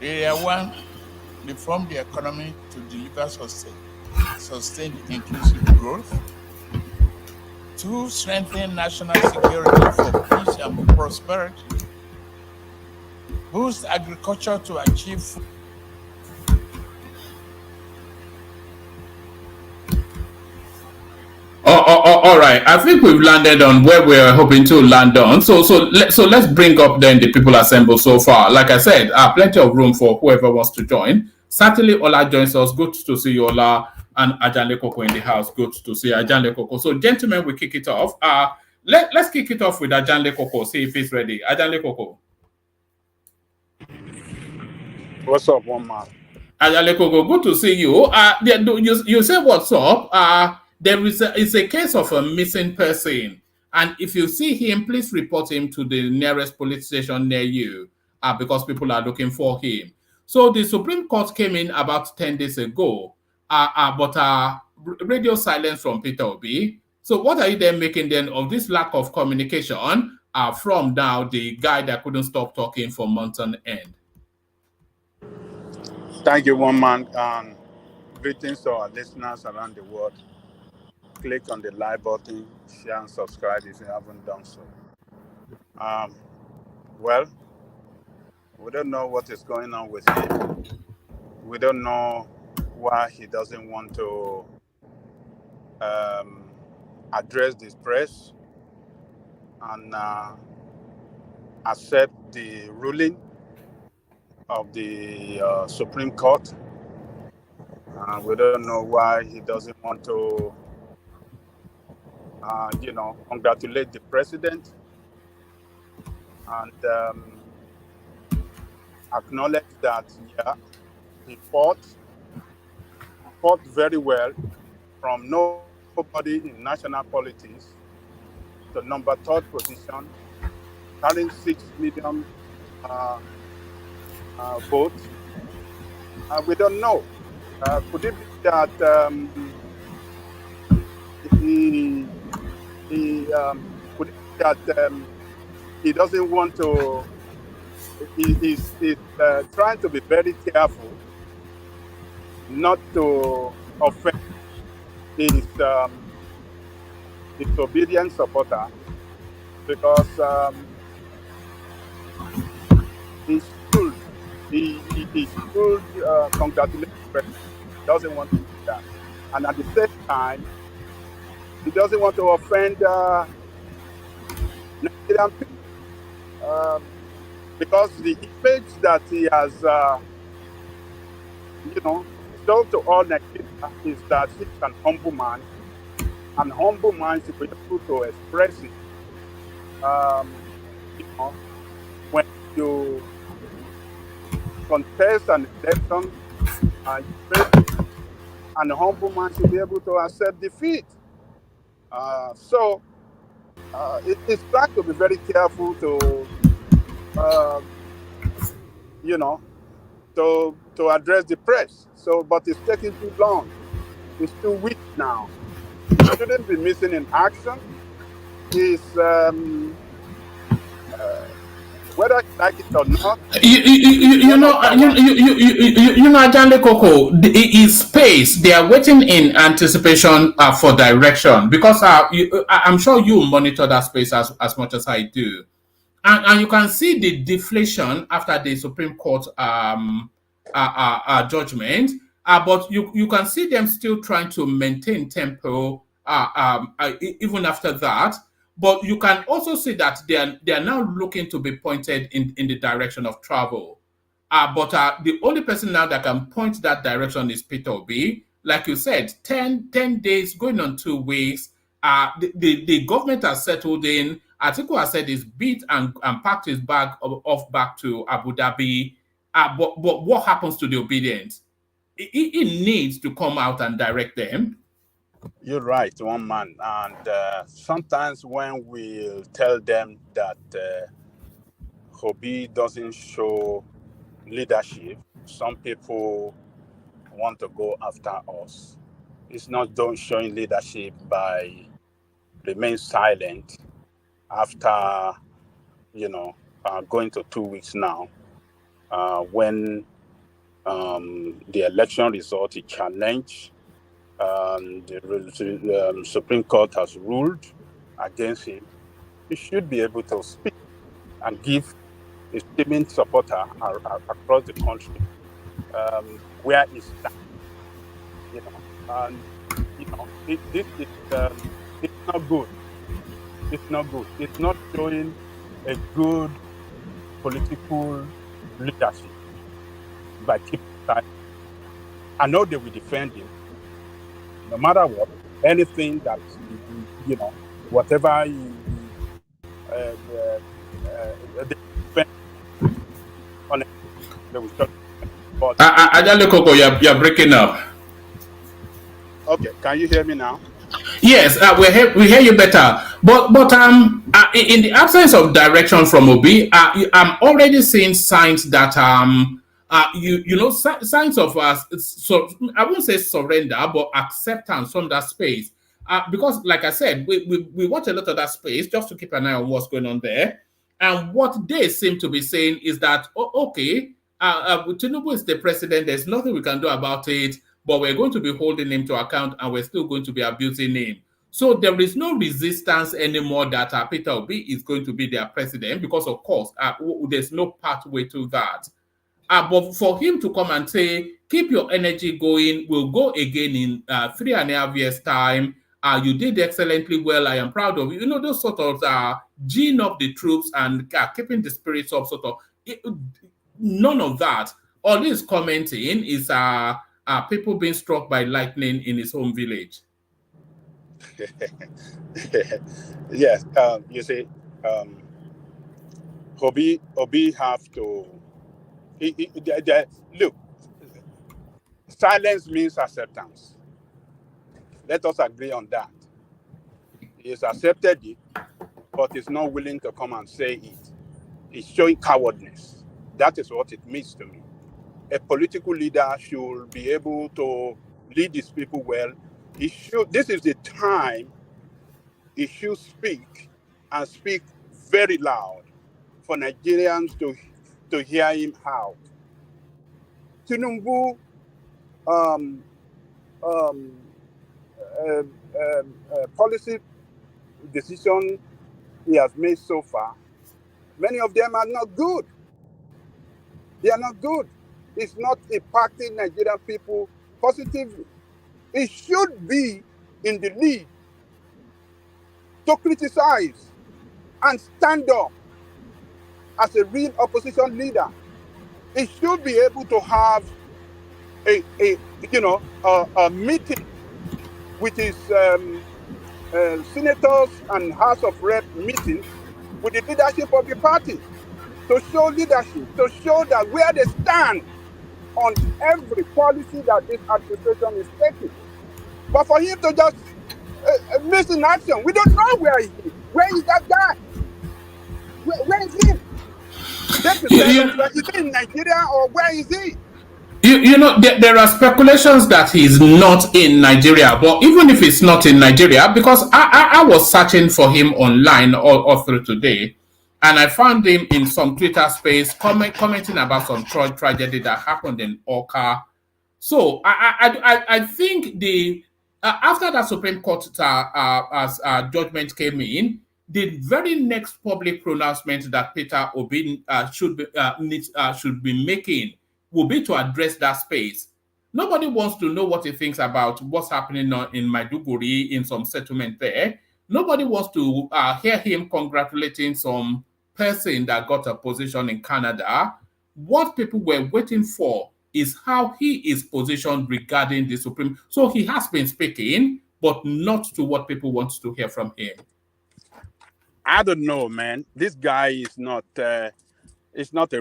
G: Area 1, reform the economy to deliver sustained inclusive growth. 2, strengthen national security for peace and prosperity. Boost agriculture to achieve
E: all right. I think we've landed on where we're hoping to land on. So let's bring up then the people assembled so far. Like I said, plenty of room for whoever wants to join. Certainly, Ola joins us. Good to see you, Ola, and Ajanle Koko in the house. Good to see Ajanle Koko. So, gentlemen, we kick it off. Let's kick it off with Ajanle Koko. See if he's ready. Ajanle Koko.
H: What's up, one man?
E: Ajanle Koko, good to see you. You say what's up. It's a case of a missing person, and if you see him, please report him to the nearest police station near you, because people are looking for him. So the Supreme Court came in about 10 days ago, but radio silence from Peter Obi. So what are you then making then of this lack of communication from now the guy that couldn't stop talking for months on end?
H: Thank you, one man. Greetings to our listeners around the world. Click on the like button, share and subscribe if you haven't done so. Um, well, we don't know what is going on with him. We don't know why he doesn't want to um, address this press and accept the ruling of the Supreme Court. We don't know why he doesn't want to, congratulate the president and acknowledge that, yeah, he fought very well from nobody in national politics to number third position, carrying 6 million uh, votes. We don't know. Could it be that he, could it be that he doesn't want to, he's trying to be very careful not to offend his disobedient supporter, because he should congratulate the president. He doesn't want to do that, and at the same time, he doesn't want to offend Nigerian people, because the image that he has, shown to all Nigerians is that he's an humble man, and humble man should be able to express it. When you contest an election and you fail, and a humble man should be able to accept defeat. So it's trying to be very careful to, to address the press. So, but it's taking too long. It's too weak now. He shouldn't be missing in action. He's whether you like it or not.
E: Janle Coco, is space. They are waiting in anticipation for direction, because I'm sure you monitor that space as much as I do, and you can see the deflation after the Supreme Court judgment. But you can see them still trying to maintain tempo even after that. But you can also see that they are now looking to be pointed in the direction of travel. But the only person now that can point that direction is Peter Obi. Like you said, 10 days, going on 2 weeks. The government has settled in. Atiku has said he's beat and packed his bag off back to Abu Dhabi. But what happens to the obedience? He needs to come out and direct them.
H: You're right, one man. And sometimes when we tell them that Obi doesn't show leadership, some people want to go after us. It's not showing leadership by remain silent after, going to 2 weeks now, when the election result is challenged. The Supreme Court has ruled against him. He should be able to speak and give his teaming supporter across the country where he stands. And this is it's not good. It's not good. It's not showing a good political leadership by keeping silent. I know they will defend him. No matter what, anything that, whatever they will talk. But
E: Ajale Coco, you're breaking up.
H: Okay, can you hear me now?
E: Yes, we hear you better. But in the absence of direction from Obi, I'm already seeing signs that signs of so I won't say surrender, but acceptance from that space. Because, like I said, we watch a lot of that space just to keep an eye on what's going on there. And what they seem to be saying is that, okay, Tinubu is the president. There's nothing we can do about it, but we're going to be holding him to account and we're still going to be abusing him. So there is no resistance anymore that Peter Obi is going to be their president because, of course, there's no pathway to that. But for him to come and say, keep your energy going, we'll go again in 3.5 years' time. You did excellently well. I am proud of you. You know, those sort of gene up the troops and keeping the spirits up, sort of. None of that. All this commenting is people being struck by lightning in his home village.
H: Yes, you see, Obi have to. Look, silence means acceptance. Let us agree on that. He's accepted it, but he's not willing to come and say it. He's showing cowardness. That is what it means to me. A political leader should be able to lead his people well. He should. This is the time he should speak, and speak very loud for Nigerians to hear him out. Tinubu policy decision he has made so far, many of them are not good. They are not good. It's not impacting Nigerian people positively. It should be in the lead to criticize and stand up as a real opposition leader. It should be able to have a meeting with his senators and House of Rep meetings with the leadership of the party to show leadership, to show that where they stand on every policy that this administration is taking. But for him to just miss in action, we don't know where he is. Where is that guy? Where is he? Is he in Nigeria or where is he?
E: You know, there are speculations that he's not in Nigeria, but even if he's not in Nigeria, because I was searching for him online all through today, and I found him in some Twitter space commenting about some tragedy that happened in Oka. So I think after that Supreme Court judgment came in, the very next public pronouncement that Peter Obi should be making will be to address that space. Nobody wants to know what he thinks about what's happening in Maiduguri, in some settlement there. Nobody wants to hear him congratulating some person that got a position in Canada. What people were waiting for is how he is positioned regarding the Supreme. So he has been speaking, but not to what people want to hear from him.
H: I don't know, man. This guy is not a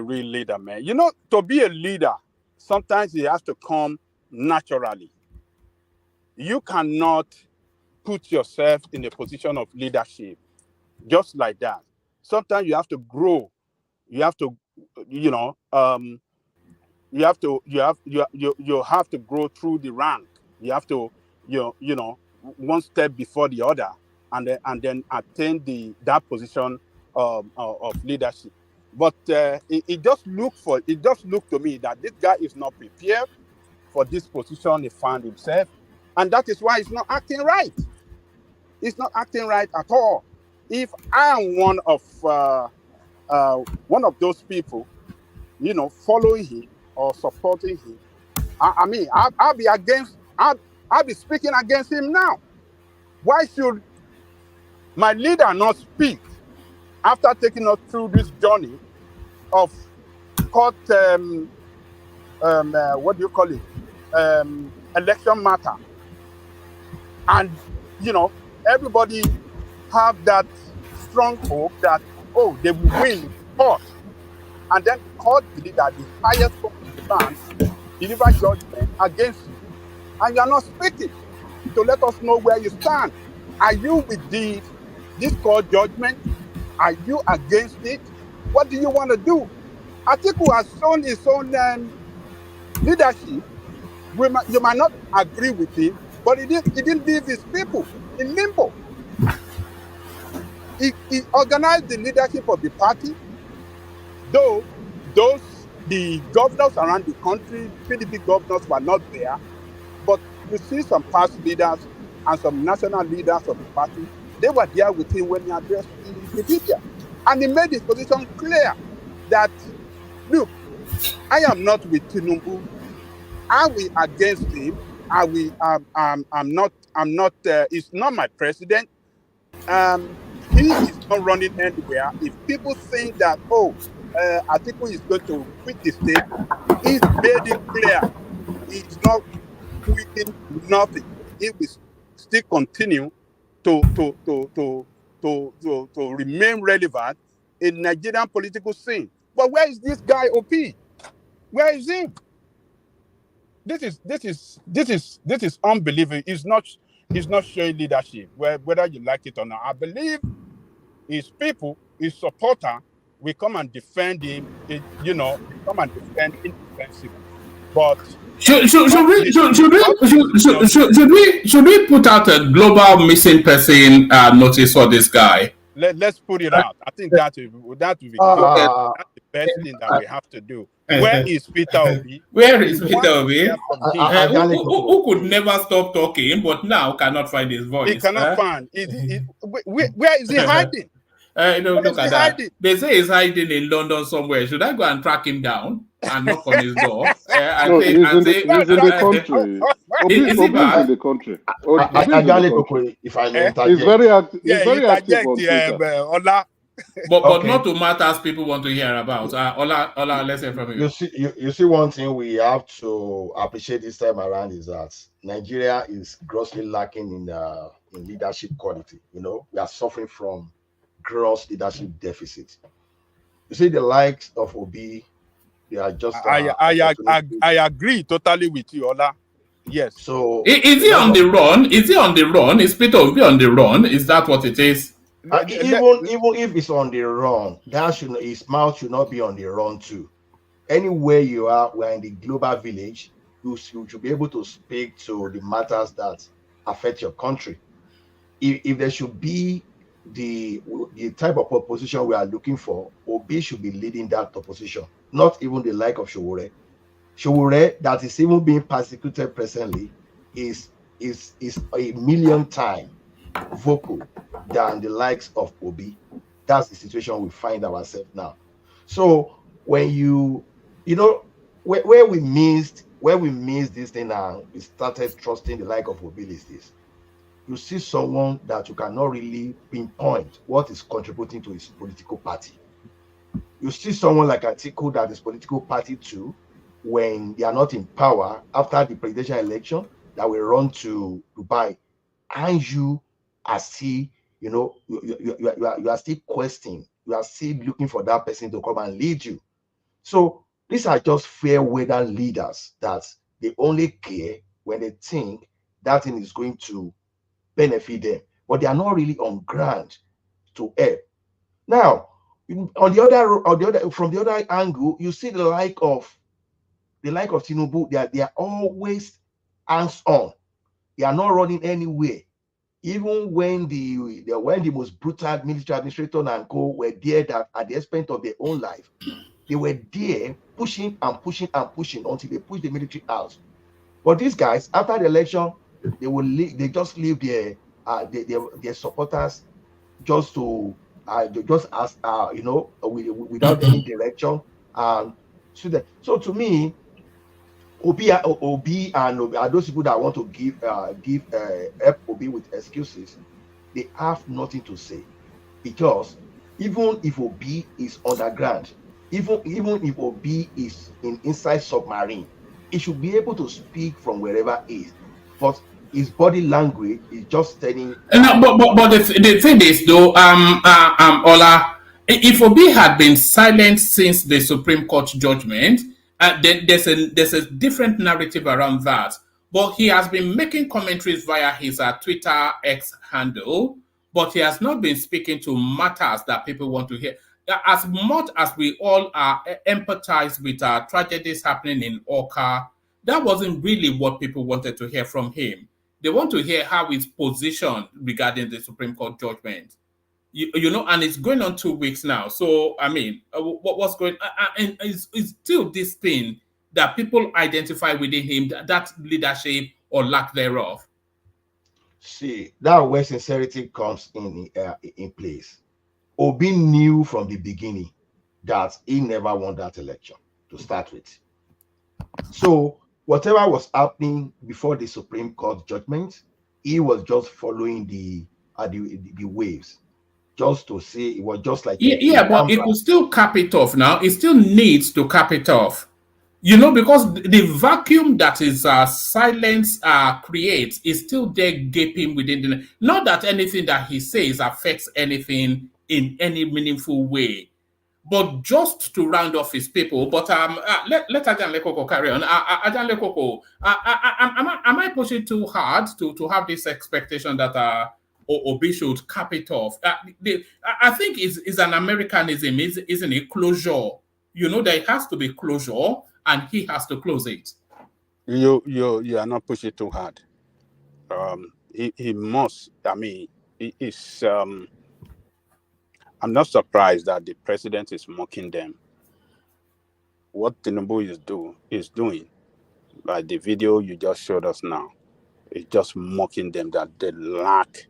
H: real leader, man. You know, to be a leader, sometimes he has to come naturally. You cannot put yourself in a position of leadership just like that. Sometimes you have to grow. You have to, you have to grow through the rank. You have to, one step before the other, and then attain that position of leadership. But it just looked to me that this guy is not prepared for this position he found himself, and that is why he's not acting right. He's not acting right at all. If I am one of those people, following him or supporting him, I'll be speaking against him now. Why should my leader not speak after taking us through this journey of court, election matter? And, everybody have that strong hope that, they will win court. And then court believe that the highest court in the land deliver judgment against you. And you are not speaking to let us know where you stand. Are you with this court judgment? Are you against it? What do you want to do? Atiku has shown his own leadership. You might not agree with him, but he didn't leave his people in limbo. He organized the leadership of the party, though those The governors around the country, PDP governors were not there, but you see some past leaders and some national leaders of the party, they were there with him when he addressed the media. And he made his position clear that, look, I am not with Tinubu. Are we against him? Are we? I'm not. He's not my president. He is not running anywhere. If people think that, Atiku is going to quit the state, he's made it clear he's not quitting nothing. He will still continue to remain relevant in Nigerian political scene. But where is this guy OP? Where is he? This is unbelievable. He's not showing leadership, whether you like it or not. I believe his people, his supporter, will come and defend him. Come and defend indefensible. But
E: should we put out a global missing person notice for this guy?
H: Let's put it out. I think that will be that's the best thing that we have to do. Where is Peter Obi?
E: Where is Peter Obi? Who could never stop talking, but now cannot find his voice?
H: He cannot find. Where is he hiding?
E: Look at that. They say he's hiding in London somewhere. Should I go and track him down and knock on his door?
I: He's in the country. Obi's in the country.
J: If I may
I: he's very active. He's very active on Twitter.
E: But not to matters people want to hear about. Ola, let's hear from you.
J: You see, one thing we have to appreciate this time around is that Nigeria is grossly lacking in leadership quality. We are suffering from gross leadership deficit. You see, the likes of Obi, they are just.
H: I agree totally with you, Ola. Yes.
E: So is he on the run? Is he on the run? Is Peter Obi on the run? Is that what it is?
J: Even if it's on the run, his mouth should not be on the run too. Anywhere you are, we're in the global village. You should be able to speak to the matters that affect your country. If there should be the type of opposition we are looking for, Obi should be leading that opposition, not even the like of Showore. Showore, that is even being persecuted presently, is a million times vocal than the likes of Obi. That's the situation we find ourselves now. So when where we missed this thing and we started trusting the like of Obi is this. You see someone that you cannot really pinpoint what is contributing to his political party. You see someone like Atiku that is political party too, when they are not in power after the presidential election, that will run to Dubai, and you are still, you are still questioning, you are still looking for that person to come and lead you. So these are just fair weather leaders that they only care when they think that thing is going to benefit them, but they are not really on ground to help. Now, from the other angle, you see the like of Tinubu. They are always hands on. They are not running anywhere. Even when the most brutal military administrator and co were there, that at the expense of their own life, they were there pushing and pushing and pushing until they pushed the military out. But these guys, after the election, they just leave their supporters just to without any direction. So to me, Obi and those people that want to help Obi with excuses, they have nothing to say, because even if Obi is underground, even if Obi is inside submarine, he should be able to speak from wherever he is. But his body language is just telling.
E: No, but the thing is though, Ola, if Obi had been silent since the Supreme Court judgment, then there's a different narrative around that. But he has been making commentaries via his Twitter X handle, but he has not been speaking to matters that people want to hear. As much as we all are empathized with tragedies happening in Oka, that wasn't really what people wanted to hear from him. They want to hear how he's positioned regarding the Supreme Court judgment. You know, and it's going on 2 weeks now. So, I mean, what's going and it's still this thing that people identify within him, that leadership or lack thereof.
J: See, that where sincerity comes in place. Obi knew from the beginning that he never won that election to start with. So whatever was happening before the Supreme Court judgment, he was just following the waves, just to say it was just like
E: But it could still cap it off now. It still needs to cap it off. You know, because the vacuum that is silence creates is still there gaping within the. Not that anything that he says affects anything in any meaningful way, but just to round off his people. But let Ajan Lekoko carry on. Ajan Lekoko, am I pushing too hard to have this expectation that Obi should cap it off? I think is an Americanism, isn't it? Closure. You know, there has to be closure, and he has to close it.
H: You are not pushing too hard. He must. I mean, it's. I'm not surprised that the president is mocking them. What Tinubu is doing, like the video you just showed us now, is just mocking them that they lack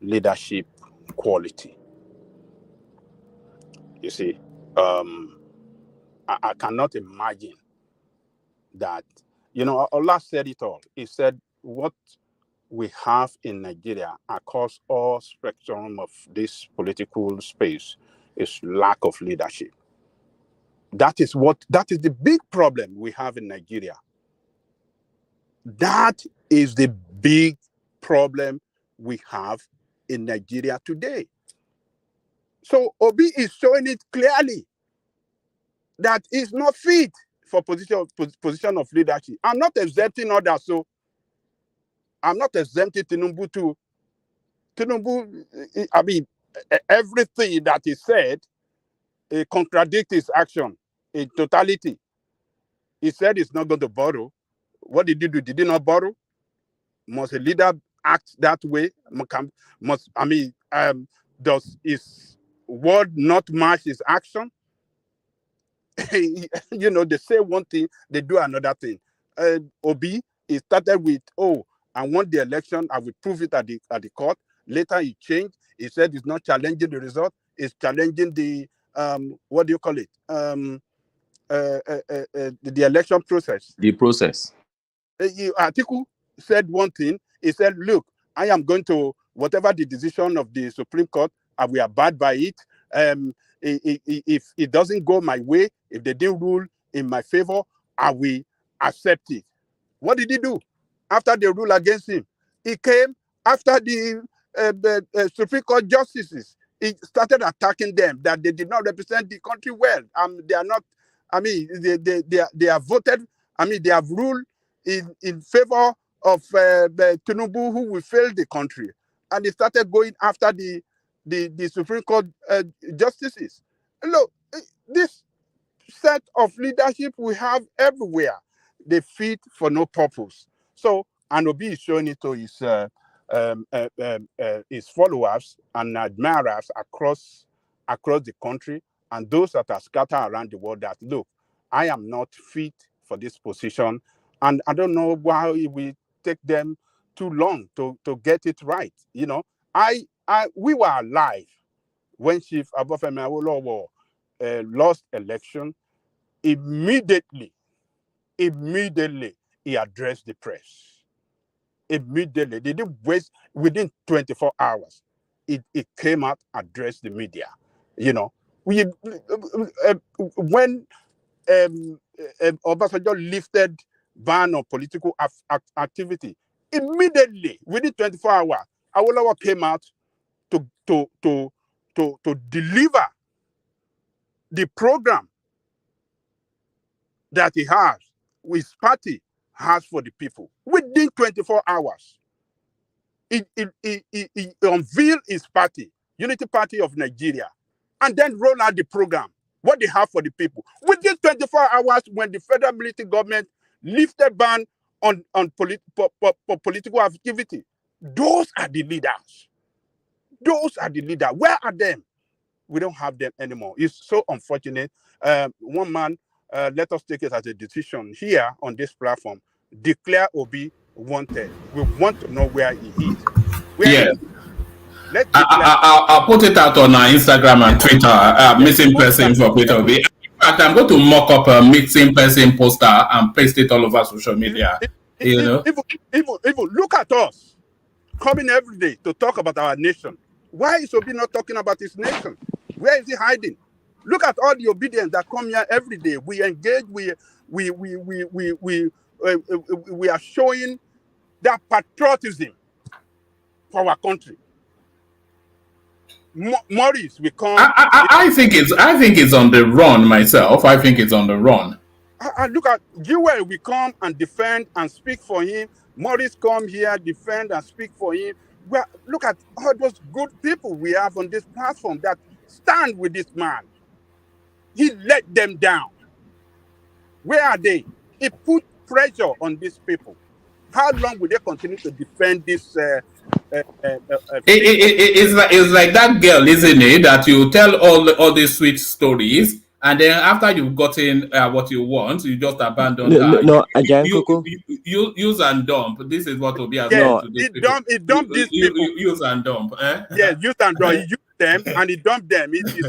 H: leadership quality. You see, I cannot imagine that. You know, Allah said it all. He said what we have in Nigeria across all spectrum of this political space is lack of leadership. That is the big problem we have in Nigeria. That is the big problem we have in Nigeria today. So Obi is showing it clearly that he's not fit for position of leadership. I'm not exempting others, so I'm not exempting Tinubu too. Tinubu, I mean, everything that he said contradicts his action in totality. He said he's not going to borrow. What did he do? Did he not borrow? Must a leader act that way? Does his word not match his action? You know, they say one thing, they do another thing. Obi, he started with, I won the election, I will prove it at the court. Later he changed. He said he's not challenging the result, he's challenging the what do you call it? The election process.
K: The process.
H: Atiku said one thing. He said, look, I am going to, whatever the decision of the Supreme Court, I will abide by it. If it doesn't go my way, if they didn't rule in my favor, I will accept it. What did he do? After they ruled against him, he came after the Supreme Court justices. He started attacking them, that they did not represent the country well. They are not, I mean, they have voted, I mean, they have ruled in favor of Tinubu, who will fail the country. And they started going after the Supreme Court justices. Look, this set of leadership we have everywhere, they fit for no purpose. So, and Obi is showing it to his followers and admirers across the country, and those that are scattered around the world, that look, I am not fit for this position, and I don't know why it will take them too long to get it right. You know, we were alive when Chief Obafemi Awolowo lost election. Immediately he addressed the press. Immediately, they didn't waste. Within 24 hours, it came out, addressed the media. You know, when Obasanjo lifted ban on political activity, immediately within 24 hours, Awolowo came out to deliver the program that he has, his party has for the people. Within 24 hours, he unveiled his party, Unity Party of Nigeria, and then roll out the program, what they have for the people. Within 24 hours, when the federal military government lifted ban on political activity, those are the leaders. Those are the leaders. Where are them? We don't have them anymore. It's so unfortunate. One man, let us take it as a decision here on this platform. Declare Obi wanted. We want to know where he is. Where
E: Yeah.
H: he is. Let's declare.
E: I'll put it out on our Instagram and Twitter. Missing person for Peter Obi. In fact, I'm going to mock up a missing person poster and paste it all over social media.
H: Even look at us coming every day to talk about our nation. Why is Obi not talking about his nation? Where is he hiding? Look at all the obedience that come here every day. We engage. We are showing that patriotism for our country. Maurice, we come.
E: I think it's on the run myself. I think it's on the run.
H: Look at Jewel. We come and defend and speak for him. Maurice come here, defend and speak for him. Well, look at all those good people we have on this platform that stand with this man. He let them down. Where are they? He put pressure on these people. How long will they continue to defend this?
E: It's like that girl, isn't it? That you tell all these sweet stories, and then after you've gotten what you want, you just abandon her. You use and dump. This is what Obi has done to these people.
H: He dumped these people.
E: Use and dump.
H: Yes, use and dump. He used them and he dumped them. He's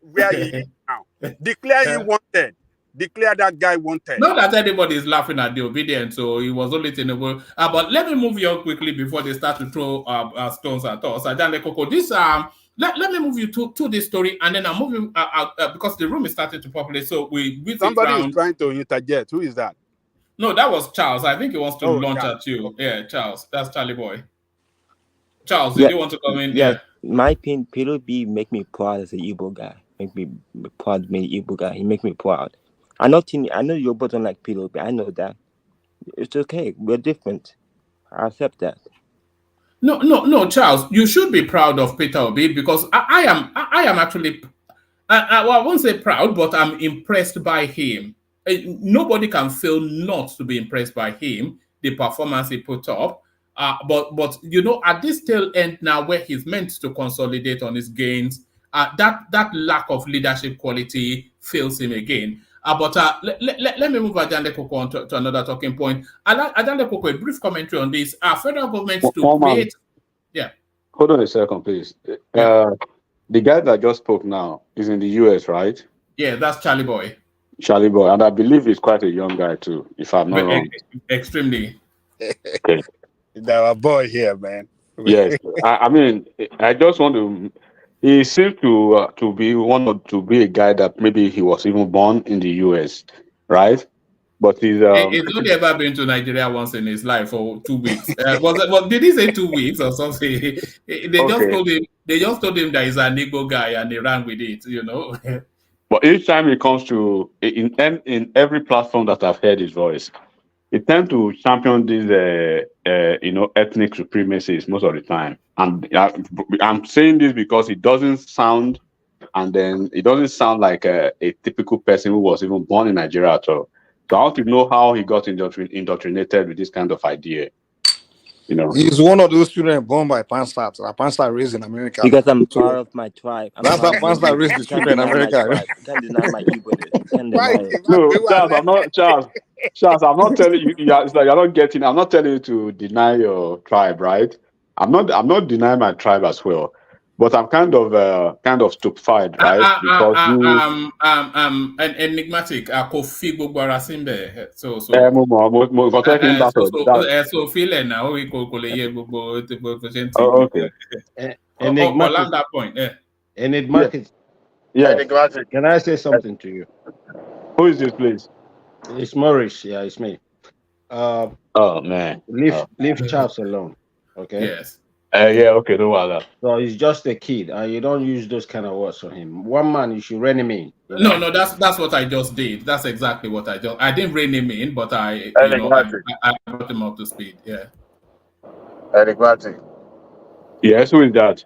H: where he is now. Declare he wanted. Declare that guy wanted.
E: Not that anybody is laughing at the obedience, so it was only tenable. But let me move you on quickly before they start to throw stones at us. This let me move you to this story, and then I'll move you because the room is starting to populate. So
H: somebody is trying to interject. Who is that?
E: No, that was Charles. I think he wants to launch at you. Okay. Yeah, Charles. That's Charlie Boy. Charles, did you want to come in?
K: Yeah. My opinion, Peter B make me proud as an Igbo guy. Make me proud to be an Igbo guy. He make me proud. I know you both don't like Peter B. I know that. It's okay. We're different. I accept that.
E: No, Charles. You should be proud of Peter Obi because I am actually. I won't say proud, but I'm impressed by him. Nobody can fail not to be impressed by him. The performance he put up. But at this tail end now, where he's meant to consolidate on his gains, that lack of leadership quality fails him again. But let me move Ajande Koko on to another talking point. Ajande Koko, a brief commentary on this. Federal government to create... Yeah.
I: Hold on a second, please. The guy that just spoke now is in the US, right?
E: Yeah, that's Charlie Boy.
I: Charlie Boy. And I believe he's quite a young guy too, if I'm not wrong.
E: Extremely.
I: Okay.
H: Our boy here, man.
I: Yes. I mean, I just want to... He seems to be a guy that maybe he was even born in the US, right? But he's
E: only ever been to Nigeria once in his life for 2 weeks. Did he say 2 weeks or something? They just told him that he's an Igbo guy and they ran with it,
I: But each time it comes to in every platform that I've heard his voice, he tends to champion these ethnic supremacies most of the time. And I'm saying this because it doesn't sound like a typical person who was even born in Nigeria at all. So I want to know how he got indoctrinated with this kind of idea.
L: He's one of those children born by Pansters. Pansters raised in America.
K: Because I'm part of my tribe.
L: That's how Pansters raised the children in America.
K: You can't deny my Igbo.
I: No, Charles, I'm not Charles. Charles, I'm not telling you. It's like you're not getting. I'm not telling you to deny your tribe, right? I'm not denying my tribe as well, but I'm kind of stupefied, right? Because
E: enigmatic. Kofi Gbogbara Simbe. So feeling now we
I: okay.
K: Enigmatic.
E: That point.
K: Enigmatic.
I: Yeah.
K: Enigmatic. Can I say something to you?
I: Who is this, please?
K: It's Maurice. Yeah, it's me.
I: Oh man.
K: Leave Charles alone. Okay.
E: Yes.
I: Yeah. Okay. Don't worry that.
K: So he's just a kid, and you don't use those kind of words on him. One man, you should rein him in.
E: No. That's what I just did. That's exactly what I did. I didn't rein him in, but I brought him up to speed. Yeah.
D: Enigmatic.
I: Yes. Who is that?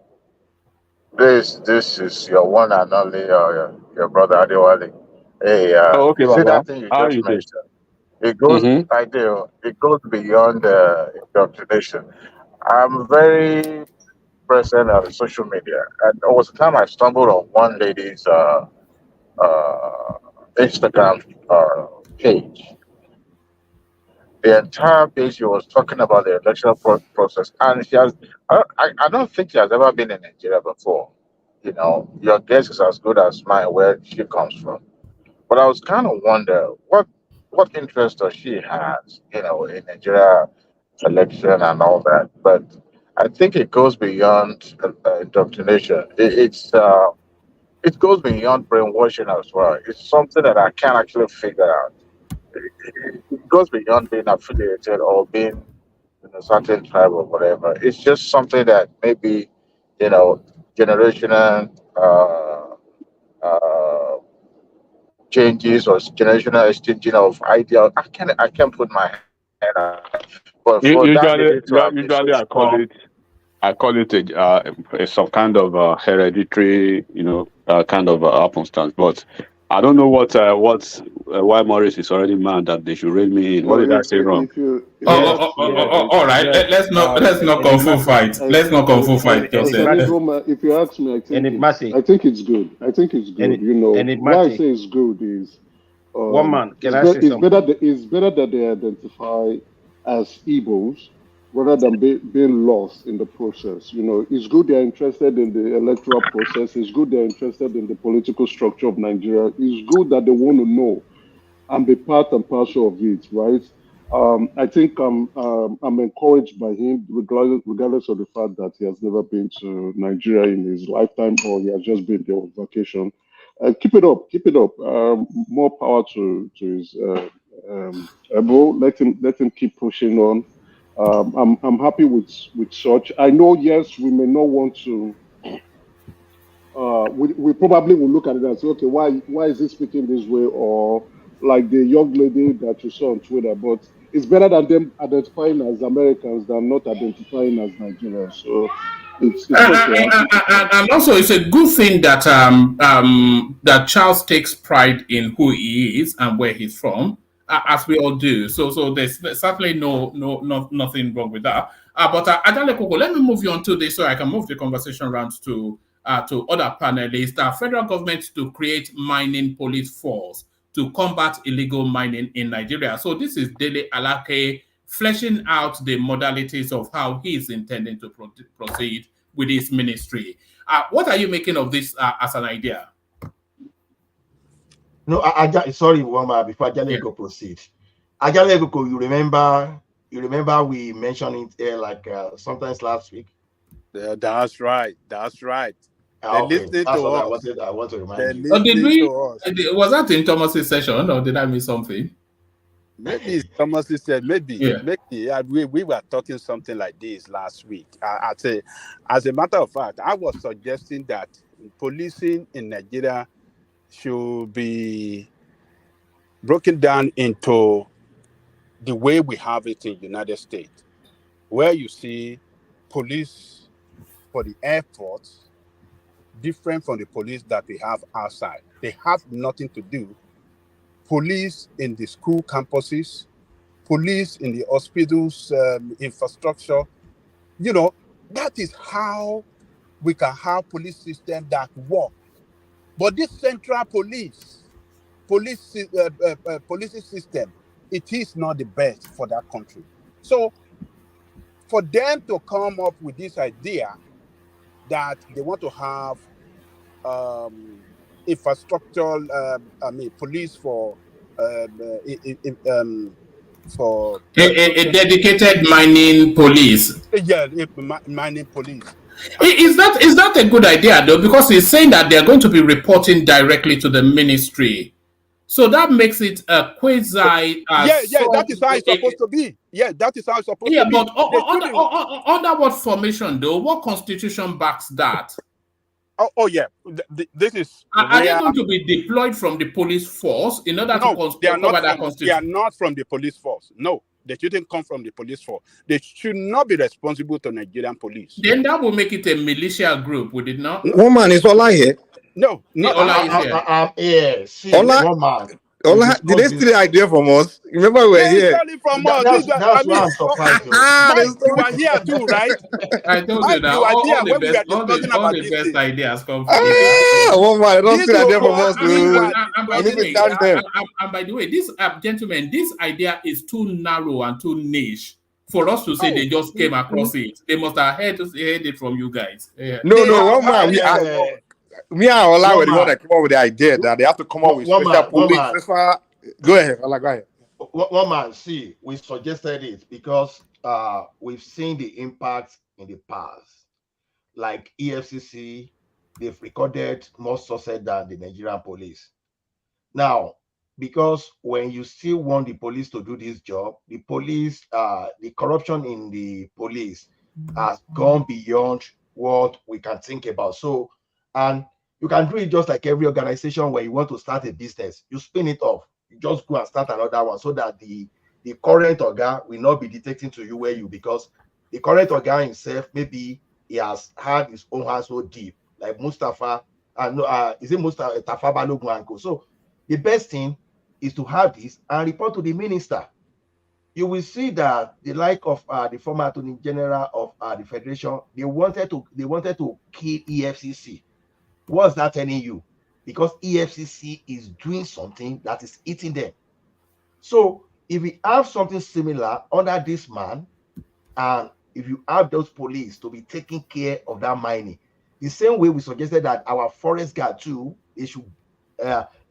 D: This is your one and only your brother Adewale. Hey.
I: Okay,
D: see that thing you just mentioned? It goes. It goes beyond indoctrination. I'm very
M: present on social media. And there was a time I stumbled on one lady's Instagram page. The entire page she was talking about the electoral process, and she has. I don't think she has ever been in Nigeria before. You know, your guess is as good as mine where she comes from. But I was kind of wonder what interest does she has, you know, in Nigeria election and all that. But I think it goes beyond indoctrination. It goes beyond brainwashing as well. It's something that I can't actually figure out. It goes beyond being affiliated or being in a certain tribe or whatever. It's just something that maybe, you know, generational uh, changes or generational exchanging of ideas. I can't put my head on. But for that lady to have been so
I: Usually,
M: strong,
I: I call it a some kind of hereditary, kind of happenstance. But I don't know why Morris is already mad that they should rein me in. What
N: No,
I: did I say wrong?
N: if you
E: Oh,
N: ask me,
E: all right. Let's not go full fight. Let's not go full fight.
N: as an Igbo, if you ask me, I think it's good. I think it's good. You know, why I say it's good is
J: one man. Can I say
N: it's
J: something?
N: it's better that they identify as Igbos rather than being lost in the process. You know, it's good they're interested in the electoral process. It's good they're interested in the political structure of Nigeria. It's good that they want to know and be part and parcel of it, right? I think I'm encouraged by him, regardless of the fact that he has never been to Nigeria in his lifetime or he has just been there on vacation. Keep it up, keep it up. More power to his elbow. Let him keep pushing on. I'm happy with such. I know, yes, we may not want to. We probably will look at it and say, okay, why is he speaking this way, or like the young lady that you saw on Twitter. But it's better than them identifying as Americans than not identifying as Nigerians. So it's okay.
E: And also, it's a good thing that that Charles takes pride in who he is and where he's from, as we all do. So there's certainly nothing wrong with that. But Adale Koko, let me move you on to this so I can move the conversation around to other panelists. Federal government to create mining police force to combat illegal mining in Nigeria. So this is Dele Alake fleshing out the modalities of how he is intending to proceed with his ministry. What are you making of this as an idea?
J: No, sorry, Wama, before Ajalego proceed. Ajalego, you remember we mentioned it like sometimes last week.
H: That's right. That's right.
J: Okay.
H: Listening
J: That's
H: to
J: what
H: us.
J: I want to remind you.
E: Was that in Thomas's session or did I miss something?
H: Maybe Thomas said maybe
E: yeah.
H: we were talking something like this last week. I'd say, as a matter of fact, I was suggesting that policing in Nigeria should be broken down into the way we have it in the United States, where you see police for the airports different from the police that we have outside. They have nothing to do. Police in the school campuses, police in the hospitals, infrastructure. You know, that is how we can have police system that work. But this central police system, it is not the best for that country. So for them to come up with this idea that they want to have infrastructure, police for
E: a dedicated mining police.
H: Yeah, mining police.
E: Is that a good idea though? Because he's saying that they're going to be reporting directly to the ministry. So that makes it a quasi.
H: That is how it's supposed to be. Yeah, that is how it's supposed to be.
E: Yeah, but under what formation though? What constitution backs that?
H: Oh yeah, this is.
E: Are they going to be deployed from the police force in order to cover that constitution?
H: They are not from the police force. No, they shouldn't come from the police force. They should not be responsible to Nigerian police.
E: Then that will make it a militia group, would it not?
L: Woman, is Ola here?
H: No,
J: not
H: Ola is
J: here.
L: Ola,
J: one man.
L: Did they steal the idea from us? Remember we were
H: They
L: here.
H: stole it from us.
J: That's why I'm surprised.
H: Mike, you were here too, right?
E: I told you
H: Mike,
E: now,
H: you were there
E: all the
H: when we were
E: best,
H: discussing
E: all
H: about
E: the
H: this
E: best
H: thing.
E: ideas come from here.
L: One man, don't
H: This
L: steal the idea from
H: was
L: us.
H: we were
E: And by
L: We
E: the
L: need to
E: way,
L: catch them.
E: and by the way, this gentlemen, this idea is too narrow and too niche for us to say they just came across it. They must have heard it from you guys. Yeah.
L: No,
H: They have
L: one man.
H: heard
L: Me and Ola were the one
J: man.
L: that came up with the idea that they have to come up with
J: One
L: special
J: man, one
L: police.
J: man.
L: Go ahead, Ola, go ahead.
J: One man, see, we suggested it because we've seen the impact in the past. Like EFCC, they've recorded more success than the Nigerian police. Now, because when you still want the police to do this job, the police, the corruption in the police has gone beyond what we can think about. So, and you can do it just like every organization where you want to start a business. You spin it off. You just go and start another one so that the current Oga will not be dictating to you where you, because the current Oga himself, maybe he has had his own household deep, like Mustafa, is it Mustafa Tafa Balogun and co. So the best thing is to have this and report to the minister. You will see that the like of the former Attorney General of the Federation, they wanted to kill EFCC. What's that telling you? Because EFCC is doing something that is eating them. So if we have something similar under this man, and if you have those police to be taking care of that mining, the same way we suggested that our forest guard too, they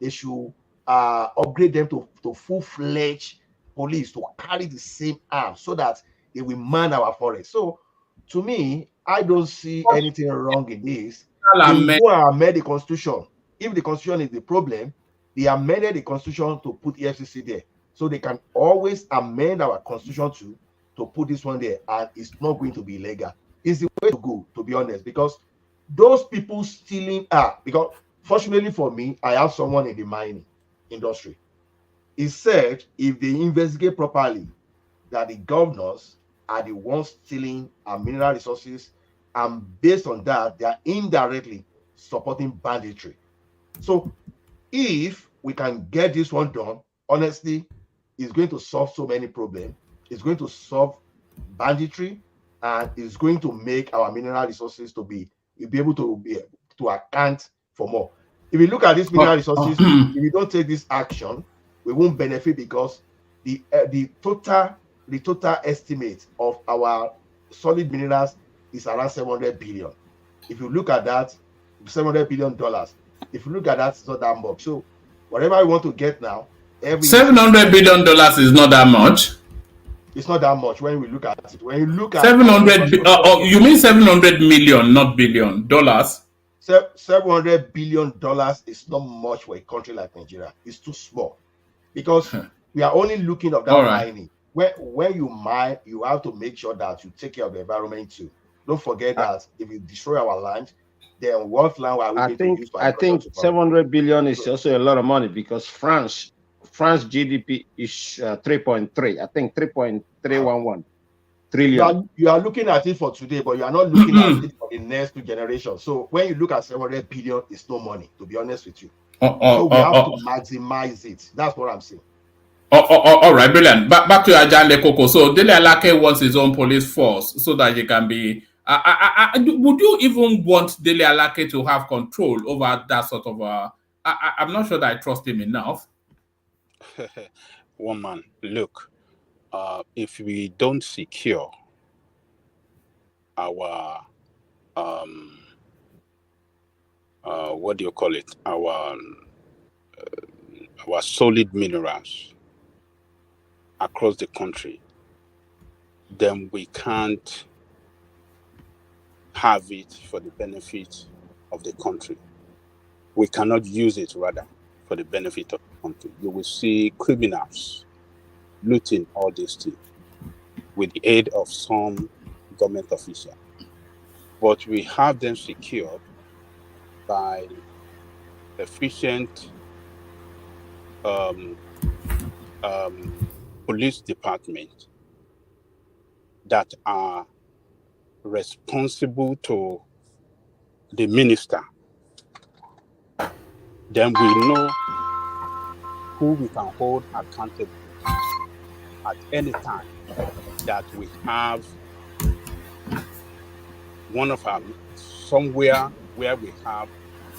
J: should upgrade them to full-fledged police to carry the same arms so that they will man our forest. So to me, I don't see anything wrong in this. They will go and amend the constitution. If the constitution is the problem, they amended the constitution to put EFCC there. So they can always amend our constitution to put this one there, and it's not going to be illegal. It's the way to go, to be honest, because those people stealing because fortunately for me, I have someone in the mining industry. He said if they investigate properly, that the governors are the ones stealing our mineral resources, and based on that, they are indirectly supporting banditry. So if we can get this one done, honestly, it's going to solve so many problems. It's going to solve banditry, and it's going to make our mineral resources to be able to account for more. If you look at these mineral resources, if we don't take this action, we won't benefit, because the total estimate of our solid minerals is around 700 billion. If you look at that, $700 billion. If you look at that, it's not that much. So whatever we want to get now,
E: $700 billion is not that much.
J: It's not that much when we look at it. When you look at
E: 700, you mean 700 million, not billion dollars?
J: $700 billion is not much for a country like Nigeria. It's too small, because we are only looking at that mining. When you mine, you have to make sure that you take care of the environment too. Don't forget that if you destroy our land, then what land are we going to use?
O: I think 700 billion is also a lot of money, because France GDP is 3.3. I think 3.311 trillion.
J: You are looking at it for today, but you are not looking at it for the next 2 generations. So when you look at 700 billion, it's no money, to be honest with you. So we have to maximize it. That's what I'm saying.
E: All right, brilliant. Back to Ajale Koko. So Dele Alake wants his own police force so that he can be. Would you even want Dele Alake to have control over that sort of? I'm not sure that I trust him enough.
H: One man, look, if we don't secure our what do you call it? Our solid minerals across the country, then we can't have it for the benefit of the country. We cannot use it, rather, for the benefit of the country. You will see criminals looting all these things with the aid of some government official. But we have them secured by efficient police department that are responsible to the minister. Then we know who we can hold accountable at any time that we have somewhere where we have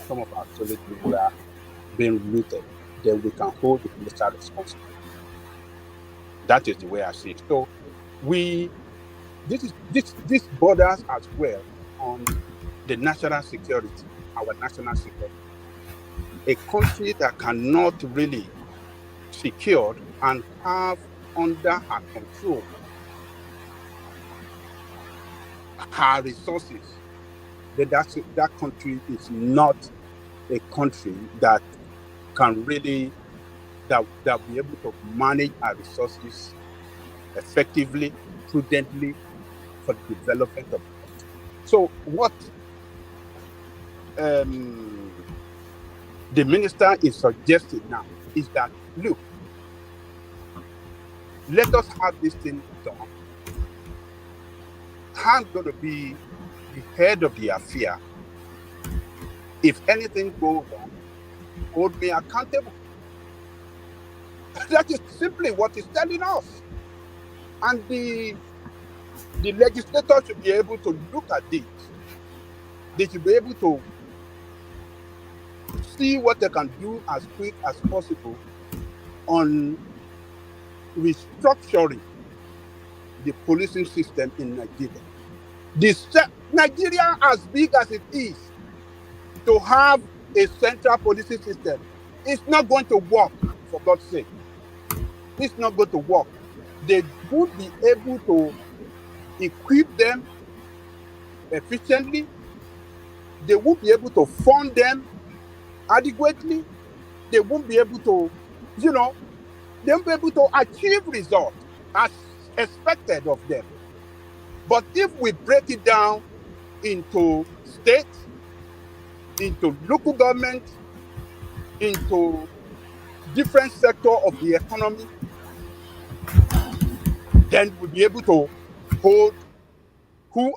H: some of our solid mineral being looted, then we can hold the minister responsible. That is the way I see it. So this borders as well on the national security, our national security. A country that cannot really secure and have under her control her resources, then that country is not a country that can really that be able to manage our resources effectively, prudently for the development of the country. So what the minister is suggesting now is that, look, let us have this thing done. I'm going to be the head of the affair. If anything goes wrong, hold me accountable. That is simply what he's telling us. And the legislator should be able to look at this. They should be able to see what they can do as quick as possible on restructuring the policing system in Nigeria. Nigeria, as big as it is, to have a central policing system, it's not going to work, for God's sake. It's not going to work. They would be able to equip them efficiently. They won't be able to fund them adequately. They won't be able to, they won't be able to achieve results as expected of them. But if we break it down into states, into local government, into different sectors of the economy, then we'll be able to hold who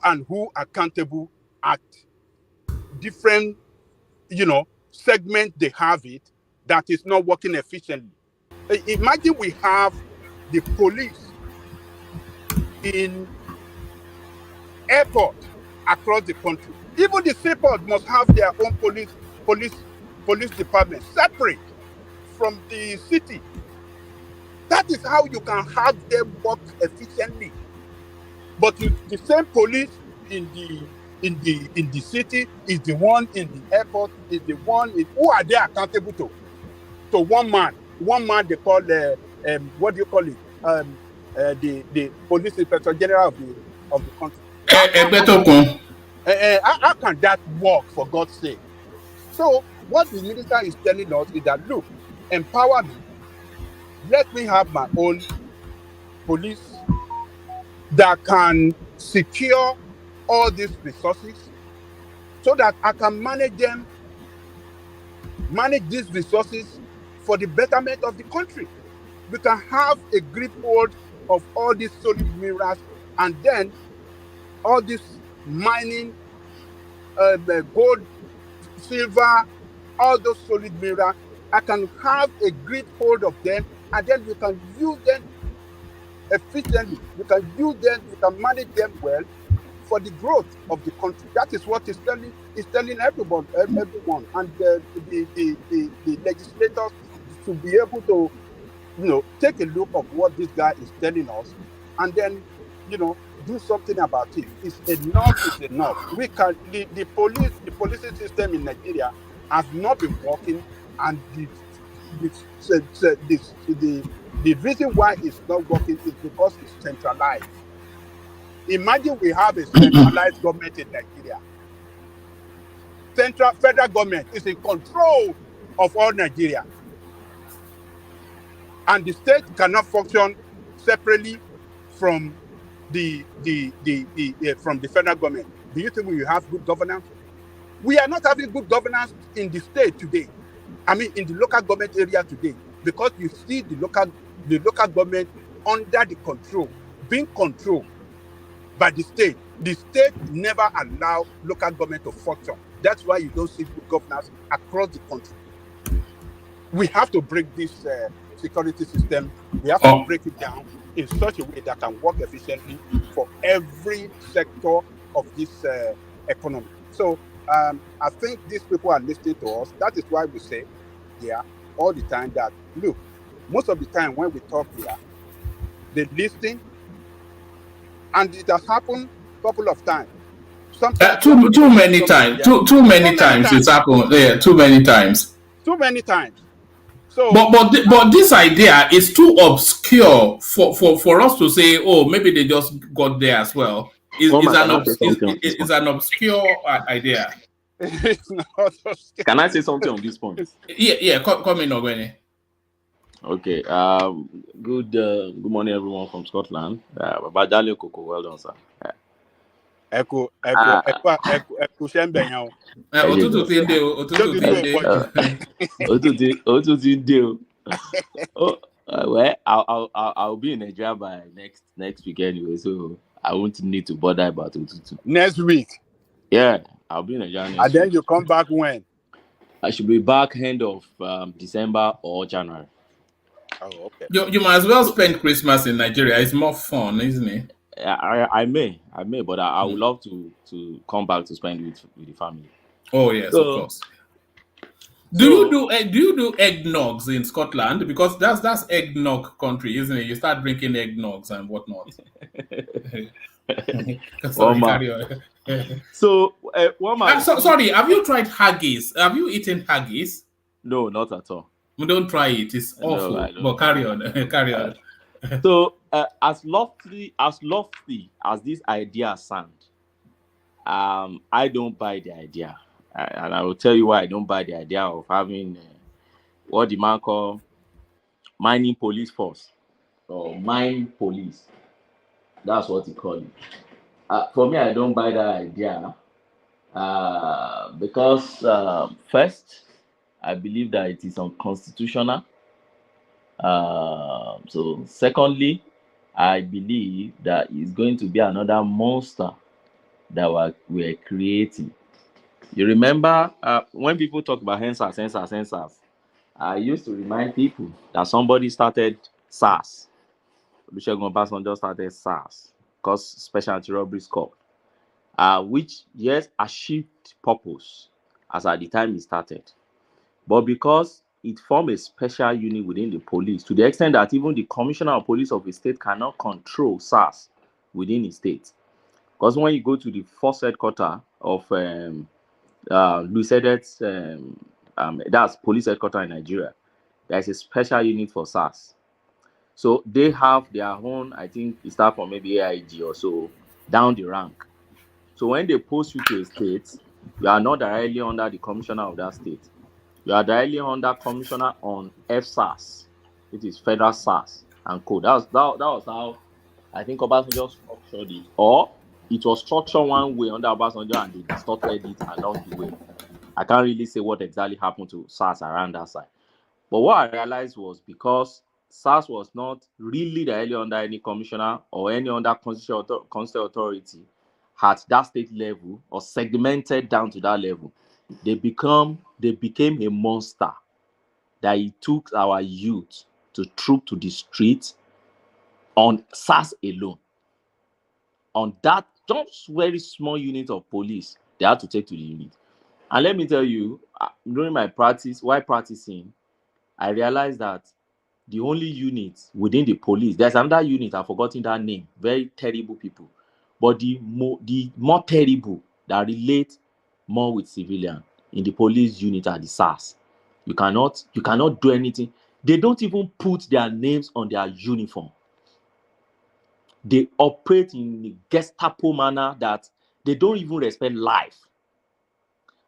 H: accountable at different, segment they have it that is not working efficiently. Imagine we have the police in airport across the country. Even the seaport must have their own police department separate from the city. That is how you can have them work efficiently. But the same police in the city is the one in the airport, is the one who are they accountable to? So one man they call what do you call it? The police inspector general of the country. How can that work, for God's sake? So what the minister is telling us is that, look, empower me. Let me have my own police that can secure all these resources so that I can manage these resources for the betterment of the country. We can have a grip hold of all these solid minerals, and then all this mining, gold, silver, all those solid minerals, I can have a grip hold of them, and then we can use them efficiently. We can use them, we can manage them well for the growth of the country. That is what he's telling everyone. And the legislators should be able to, take a look of what this guy is telling us, and then, do something about it. It's enough. We can the policing system in Nigeria has not been working, and the reason why it's not working is because it's centralized. Imagine we have a centralized government in Nigeria. Federal government is in control of all Nigeria, and the state cannot function separately from the federal government. Do you think we will have good governance? We are not having good governance in the state today. I mean, in the local government area today, because you see the local government under the control, being controlled by the state. The state never allow local government to function. That's why you don't see good governance across the country. we have to break this security system. We have to break it down in such a way that can work efficiently for every sector of this economy. So I think these people are listening to us. That is why we say here all the time that, look, most of the time when we talk here, they listen, and it has happened a couple of times. Sometimes
E: Too many times. Too many times it's happened. Yeah, too many times.
H: Too many times. So,
E: but this idea is too obscure for us to say, oh, maybe they just got there as well. It's an obscure idea.
P: Can I say something on this point?
E: Yeah. Come in, Ogweni.
P: Okay. Good morning, everyone from Scotland. Babajale Koko, well done, sir.
H: Echo Shembenyao.
P: Well, I'll be in Nigeria by next week anyway, so I won't need to bother about Otutu.
H: Next week?
P: Yeah, I'll be in Nigeria next week.
H: And then you come back when?
P: I should be back end of December or January.
H: Oh, okay.
E: You might as well spend Christmas in Nigeria. It's more fun, isn't it?
P: I may, but I would love to come back to spend with the family.
E: Oh yes, of course. Do you do eggnogs in Scotland? Because that's eggnog country, isn't it? You start drinking eggnogs and whatnot. Sorry, have you tried haggis? Have you eaten haggis?
P: No, not at all.
E: Don't try it. It's awful. But carry on.
P: So, as lofty as this idea sounds, I don't buy the idea. And I will tell you why I don't buy the idea of having what the man call mining police force or mine police. That's what he call it. For me, I don't buy that idea because first, I believe that it is unconstitutional. So secondly, I believe that it's going to be another monster that we're creating. You remember when people talk about sensors, I used to remind people that somebody started SARS. Olusegun Obasanjo started SARS, because Special Anti-Robbery Squad, which, yes, achieved purpose as at the time it started. But because it formed a special unit within the police, to the extent that even the commissioner of police of a state cannot control SARS within a state. Because when you go to the first headquarters of Louis Sedet's, that's police headquarters in Nigeria, there's a special unit for SARS. So they have their own, I think it starts from maybe AIG or so, down the rank. So when they post you to a state, you are not directly under the commissioner of that state. You are directly under commissioner on FSARS, it is Federal SARS and Co. That was how I think Obasanjo structured it. Or it was structured one way under Obasanjo and they distorted it along the way. I can't really say what exactly happened to SARS around that side. But what I realized was because SARS was not really directly under any commissioner or any other constitutional authority at that state level or segmented down to that level, they became a monster that it took our youth to troop to the streets on SARS alone. On that just very small unit of police, they had to take to the unit. And let me tell you, during my practice, while practicing, I realized that the only unit within the police, there's another unit, I've forgotten that name, very terrible people. But the more terrible that relate more with civilian in the police unit are the SARS. You cannot do anything. They don't even put their names on their uniform. They operate in a Gestapo manner that they don't even respect life.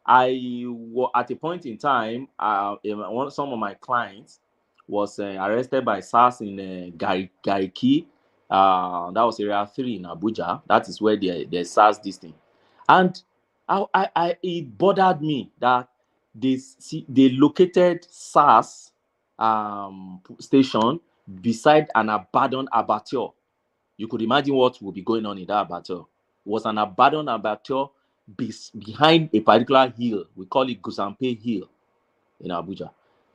P: At a point in time, some of my clients was arrested by SARS in Gariki. That was Area 3 in Abuja. That is where the SARS this thing. And it bothered me that they located SARS station beside an abandoned abattoir. You could imagine what would be going on in that abattoir. It was an abandoned abattoir behind a particular hill. We call it Guzampe Hill in Abuja.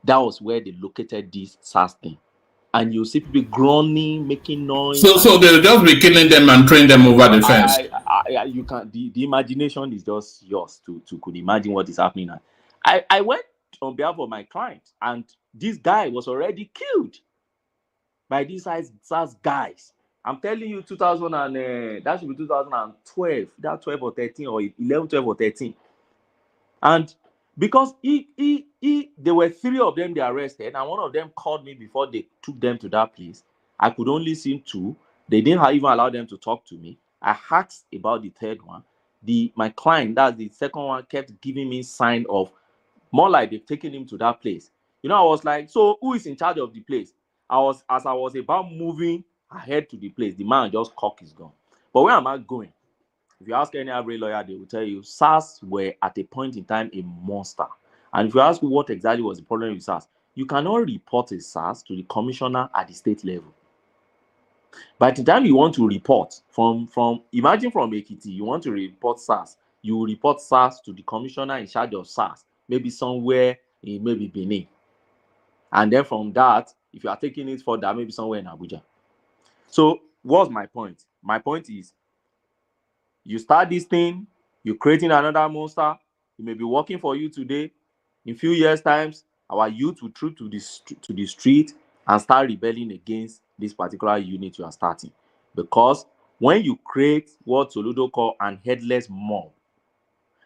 P: That was where they located this SARS thing. And you see people groaning, making noise.
E: So they'll just be killing them and throwing them over the fence.
P: You can't. The imagination is just yours to could imagine what is happening. I went on behalf of my client, and this guy was already killed by these SARS guys. I'm telling you, that should be 2012, that 12 or 13 or 11, 12 or 13. And because there were 3 of them they arrested, and one of them called me before they took them to that place. I could only see 2. They didn't even allow them to talk to me. I asked about the 3rd one. My client, that's the 2nd one, kept giving me sign of more like they've taken him to that place. You know, I was like, so who is in charge of the place? As I was about moving ahead to the place, the man just cocked his gun. But where am I going? If you ask any average lawyer, they will tell you SARS were at a point in time a monster. And if you ask me what exactly was the problem with SARS, you cannot report a SARS to the commissioner at the state level. By the time you want to report imagine from Ekiti, you want to report SARS, you will report SARS to the commissioner in charge of SARS, maybe somewhere in maybe Benin. And then from that, if you are taking it further, maybe somewhere in Abuja. So what's my point? My point is, you start this thing, you're creating another monster. It may be working for you today. In a few years' times, our youth will troop to the street and start rebelling against this particular unit you are starting. Because when you create what Soludo call an headless mob,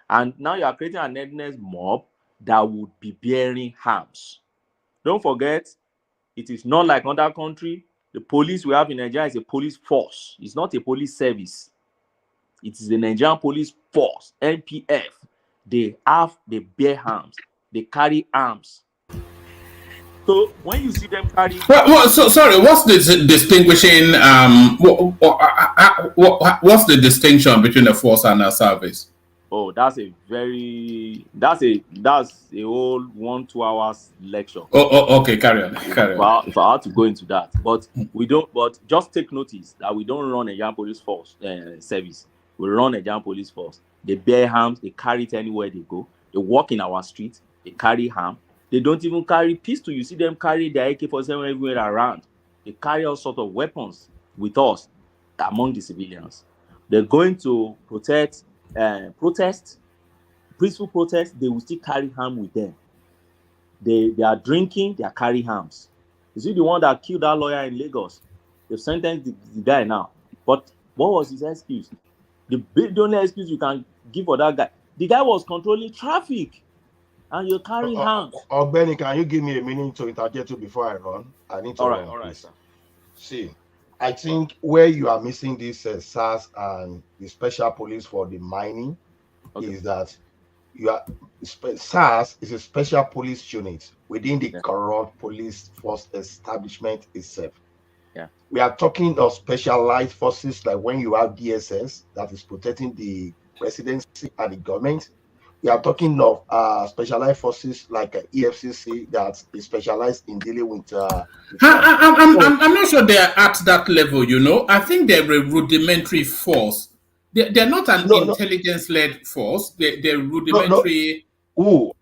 P: and now you are creating an headless mob that would be bearing arms. Don't forget, it is not like other country. The police we have in Nigeria is a police force. It's not a police service. It is the Nigerian police force, NPF. They bear arms. They carry arms. So when you see them carry,
E: sorry, what's the distinguishing? What's the distinction between a force and a service?
P: Oh, that's a whole 1-2 hours lecture.
E: Okay, carry on.
P: If I had to go into that, but we don't. But just take notice that we don't run a Nigerian police force service. We run a Nigerian police force. They bear arms. They carry it anywhere they go. They walk in our streets. They carry arms. They don't even carry pistol. You see them carry their AK-47 everywhere around. They carry all sorts of weapons with us among the civilians. They're going to protest, peaceful protest. They will still carry arms with them. They are drinking. They are carrying arms. You see the one that killed that lawyer in Lagos? They've sentenced the guy now. But what was his excuse? The only excuse you can give for that guy. The guy was controlling traffic. And you carry hands.
J: Benny, can you give me a minute to interject you before I run? I need to run. All right, sir. See, I think where you are missing this SARS and the special police for the mining is that SARS is a special police unit within the corrupt police force establishment itself.
P: Yeah.
J: We are talking of specialized forces like when you have DSS that is protecting the presidency and the government. We are talking of specialized forces like EFCC that is specialized in dealing with.
E: I'm not sure they're at that level. You know, I think they're a rudimentary force. They're not an intelligence-led force. They're rudimentary. The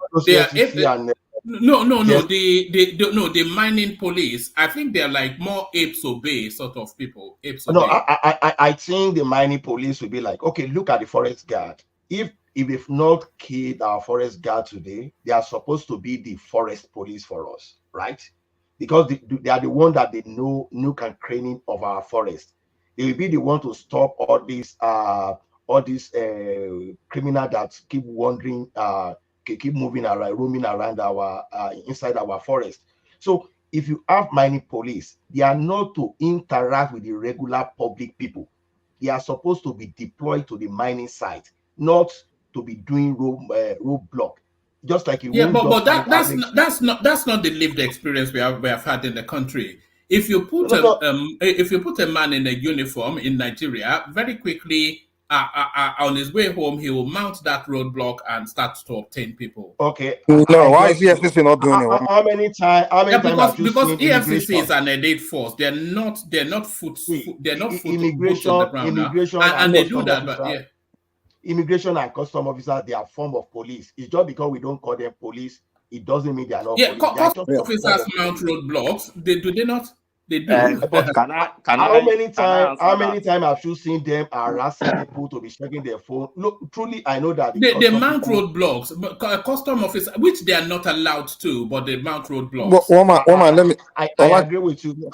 E: mining police. I think they're like more apes obey sort of people.
J: I think the mining police will be like, okay, look at the forest guard. If we've not killed our forest guard today, they are supposed to be the forest police for us, right? Because they are the one that they know nook and cranny of our forest. They will be the one to stop all these criminals that keep wandering, keep moving around, roaming around our inside our forest. So if you have mining police, they are not to interact with the regular public people. They are supposed to be deployed to the mining site, not to be doing roadblock. Just like you.
E: Yeah, but that's not the lived experience we have had in the country. If you put a man in a uniform in Nigeria, very quickly on his way home, he will mount that roadblock and start to obtain people.
J: Okay.
L: No, why is EFCC not doing it?
J: How many times?
E: Because EFCC is an elite force. They're not foot on the ground and they do that. But yeah.
J: Immigration and custom officers, they are a form of police. It's just because we don't call them police it doesn't mean they are not
E: Yeah,
J: police. They are
E: custom
J: just
E: officers mount roadblocks. Do they not? They do.
P: But can I
J: how many
P: answer
J: times
P: that?
J: have you seen them harassing people to be checking their phone? Look, truly, I know that the
E: They
J: custom
E: mount
J: people.
E: roadblocks, but custom officer, which they are not allowed to, but they mount
L: But
E: roadblocks.
L: Woman, let me.
J: I
L: Ola,
J: agree with you,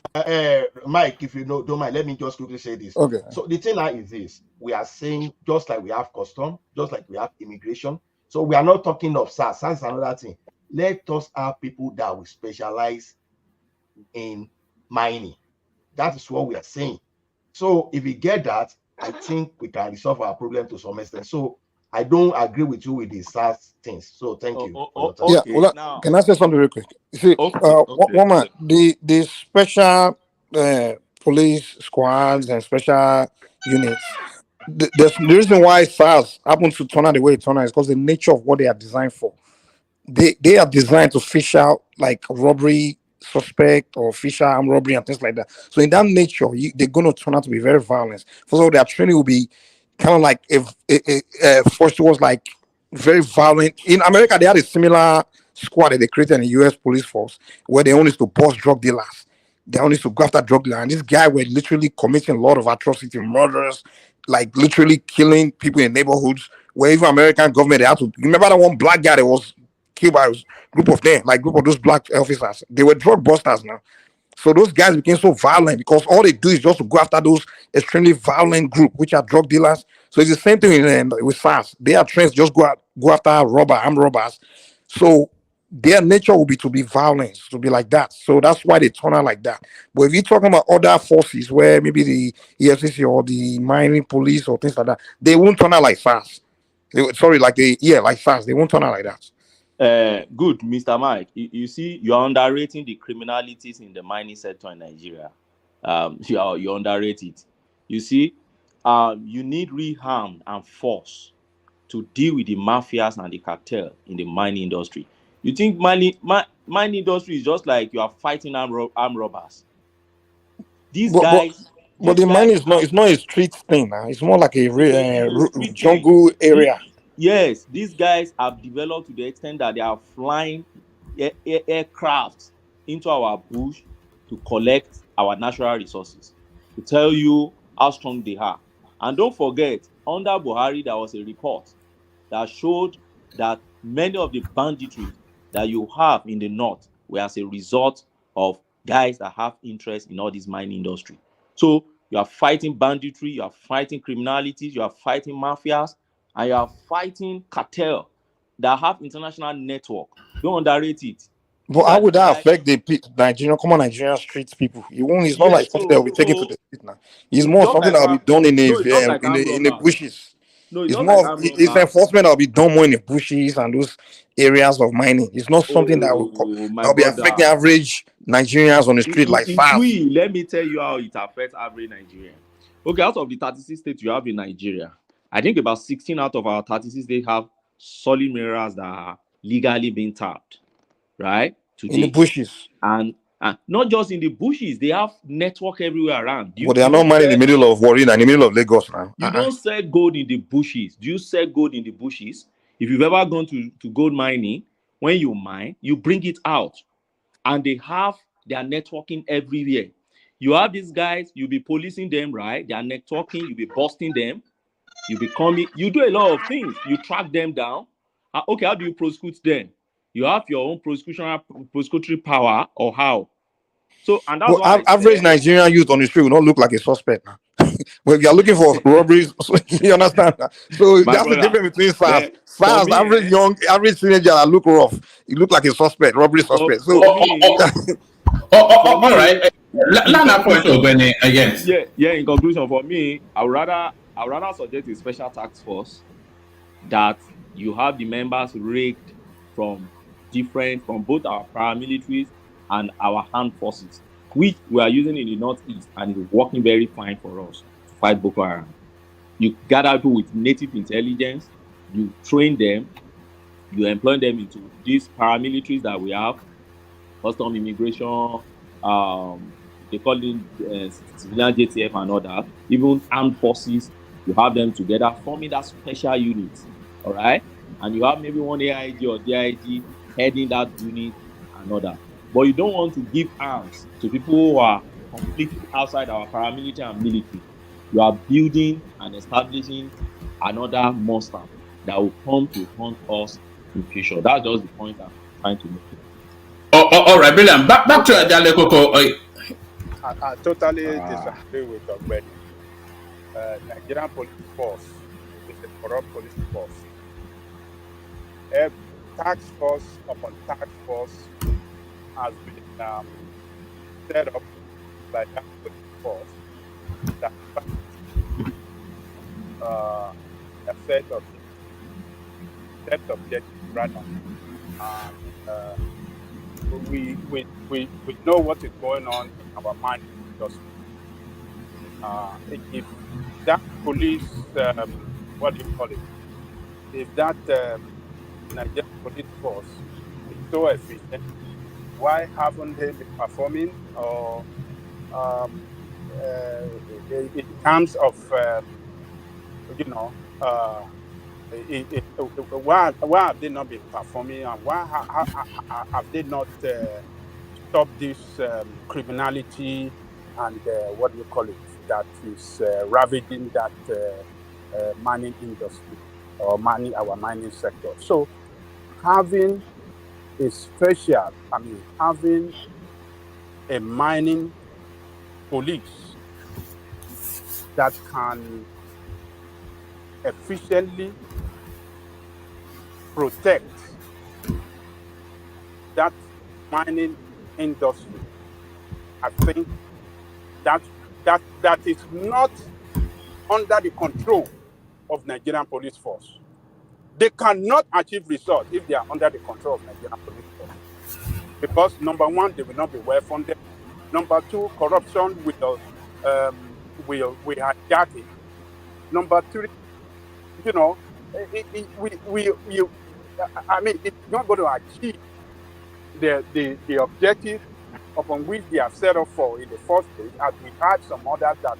J: Mike. If you don't mind, let me just quickly say this.
L: okay.
J: So the thing now is this: we are saying just like we have custom, just like we have immigration. So we are not talking of SARS. SARS is another thing. Let us have people that will specialize in mining. That is what we are saying. So if we get that, I think we can resolve our problem to some extent. So I don't agree with you with the SARS things. So thank you.
L: Yeah,
P: Okay,
L: Ola,
P: now.
L: can I say something real quick? You see, woman, the special police squads and special units. The reason why SARS happens to turn out the way it turned out is because the nature of what they are designed for. They are designed to fish out like robbery suspect or fish out armed robbery and things like that. So in that nature, they're going to turn out to be very violent. First of all, their training will be kind of like if first was like very violent. In America, they had a similar squad that they created in the U.S. police force where they only used to bust drug dealers. They only used to go after drug dealers. And this guy were literally committing a lot of atrocity, murders, like literally killing people in neighborhoods. Where even American government they had to remember that one black guy that was killed by a group of them, like group of those black officers. They were drug busters now. So those guys became so violent because all they do is just to go after those extremely violent group, which are drug dealers. So it's the same thing with SARS. They are trained to just go after armed robbers. So their nature will be to be violent, to be like that. So that's why they turn out like that. But if you're talking about other forces where maybe the EFCC or the mining police or things like that, they won't turn out like SARS. Like SARS, they won't turn out like that.
P: Good, Mr. Mike. You see, you are underrating the criminalities in the mining sector in Nigeria. You underrate it. You see, you need rearm and force to deal with the mafias and the cartel in the mining industry. You think mining industry is just like you are fighting armed robbers? These guys.
L: But the mine is not. It's not a street thing now. It's more like a jungle area.
P: Yes, these guys have developed to the extent that they are flying aircraft into our bush to collect our natural resources, to tell you how strong they are. And don't forget, under Buhari, there was a report that showed that many of the banditry that you have in the north were as a result of guys that have interest in all this mining industry. So you are fighting banditry, you are fighting criminalities, you are fighting mafias, and you are fighting cartel that have international network. Don't underrate it.
L: But how would that affect the common Nigerian street people? It's not like something that will be taken to the street now. It's more something that will be done in the bushes. It's more it's enforcement that will be done more in the bushes and those areas of mining. It's not something that will be affecting average Nigerians on the street like SARS.
P: Let me tell you how it affects average Nigerian. Okay, out of the 36 states you have in Nigeria, I think about 16 out of our 36 states have solid minerals that are legally being tapped, right?
L: In the bushes.
P: And not just in the bushes, they have network everywhere around.
L: But they are not mining in the middle of Warri, in the middle of Lagos now.
P: You don't sell gold in the bushes. Do you sell gold in the bushes? If you've ever gone to gold mining, when you mine, you bring it out. And they have their networking everywhere. You have these guys, you'll be policing them, right? They are networking, you'll be busting them. You do a lot of things. You track them down. Okay, how do you prosecute them? You have your own prosecutory power, or how? So, and that's why
L: average Nigerian youth on the street will not look like a suspect now. But if you are looking for robberies, you understand that? So that's the difference between SARS. SARS, average teenager that look rough, you look like a suspect, robbery suspect. So
E: all right. Yes.
P: Yeah, in conclusion, for me, I would rather suggest a special task force that you have the members rigged from both our paramilitaries and our armed forces, which we are using in the northeast and is working very fine for us to fight Boko Haram. You gather people with native intelligence, you train them, you employ them into these paramilitaries that we have, custom immigration, they call it civilian JTF and all that, even armed forces, you have them together forming that special unit, all right? And you have maybe one AIG or DIG heading that unit and other. But you don't want to give arms to people who are completely outside our paramilitary and military. You are building and establishing another monster that will come to hunt us in future. That's just the point I'm trying to make.
E: All right, brilliant. Back to Adale Koko.
H: I totally disagree with Ogbeni. Nigerian police force is a corrupt police force. Task force upon task force has been set up by that police force that a set objective rather, and we know what is going on in our mining industry. If that police, what do you call it? If that Nigerian police force is so efficient, why haven't they been performing? Or in terms of why have they not been performing, and why have they not stopped this criminality and what do you call it, that is ravaging that mining industry or our mining sector? So having having a mining police that can efficiently protect that mining industry, I think that is not under the control of Nigerian police force. They cannot achieve results if they are under the control of Nigerian police force. Because number one, they will not be well funded. Number two, corruption will hijack it. Number three, it's not going to achieve the objective upon which they are set up for in the first place, as we had some others that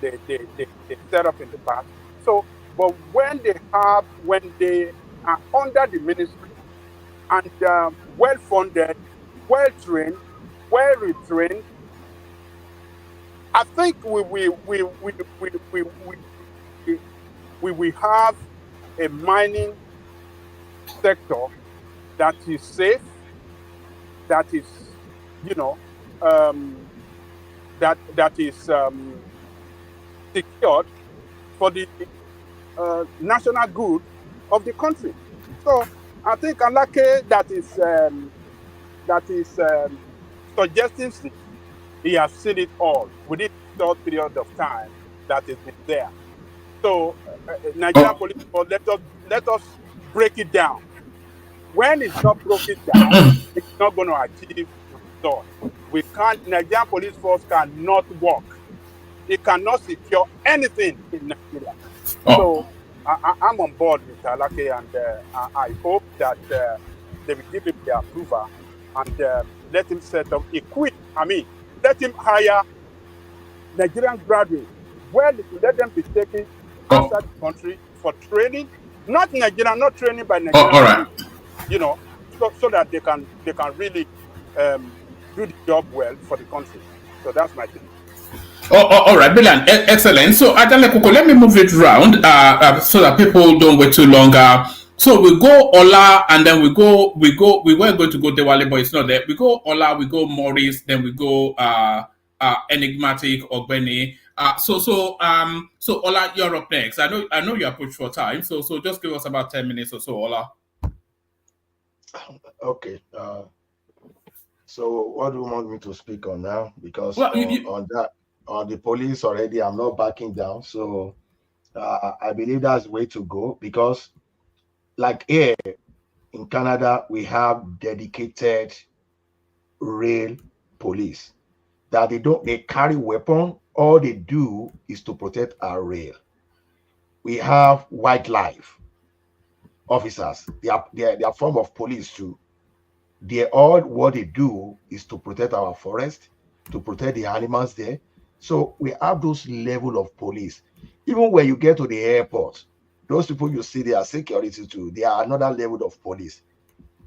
H: they set up in the past. So, but when they are under the ministry and well funded, well trained, well retrained, I think we will have a mining sector that is safe, that is, that is secured for the national good of the country. So I think Alake that is suggesting this, he has seen it all within a short period of time that has been there. So Nigerian police force, let us break it down. When it's not broken down, it's not going to achieve results. Nigerian police force cannot work. It cannot secure anything in Nigeria. So I'm on board with Alake, and I hope that they will give him the approval and let him set up let him hire Nigerian graduates. Well, let them be taken outside the country for training, not training by Nigerian police, so that they can really do the job well for the country. So that's my thing.
E: All right, brilliant, excellent. So Adale Koko, let me move it round so that people don't wait too long. So we go Ola, and then we were going to go Dewale, but it's not there. We go Ola, we go Maurice, then we go Enigmatic, Ogbeni. So Ola, you're up next. I know you are pushed for time, so just give us about 10 minutes or so, Ola.
J: Okay. So what do you want me to speak on now? Because on the police already, I'm not backing down. So I believe that's the way to go, because like here in Canada, we have dedicated rail police that they carry weapon. All they do is to protect our rail. We have wildlife officers. They are a form of police too. What they do is to protect our forest, to protect the animals there. So we have those level of police. Even when you get to the airport, those people you see, they are security too. They are another level of police.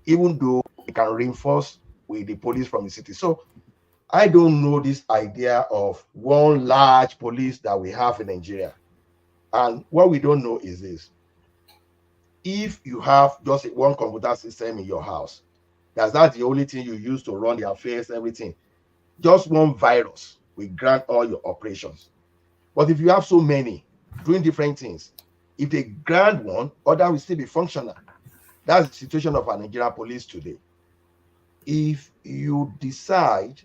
J: even though they can reinforce with the police from the city. So I don't know this idea of one large police that we have in Nigeria. And what we don't know is this. If you have just one computer system in your house, that's the only thing you use to run the affairs, everything. Just one virus will grant all your operations. But if you have so many doing different things, if they grant one, other will still be functional. That's the situation of our Nigerian police today. If you decide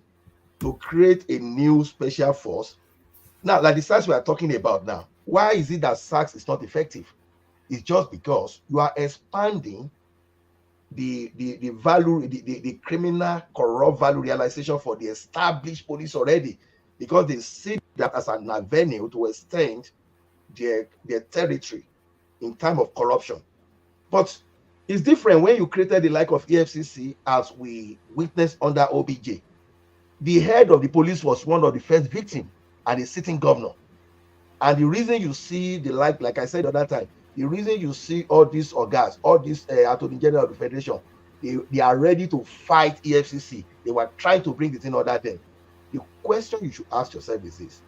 J: to create a new special force, now, like the SARS we are talking about now, why is it that SARS is not effective? It's just because you are expanding the value, the criminal corrupt value realization for the established police already, because they see that as an avenue to extend their territory in time of corruption. But it's different when you created the like of EFCC, as we witnessed under OBJ. The head of the police was one of the first victims and a sitting governor. And the reason you see the like I said the other time, the reason you see all these organs, all these Attorney General of the Federation, they are ready to fight EFCC. They were trying to bring it in order then. The question you should ask yourself is this: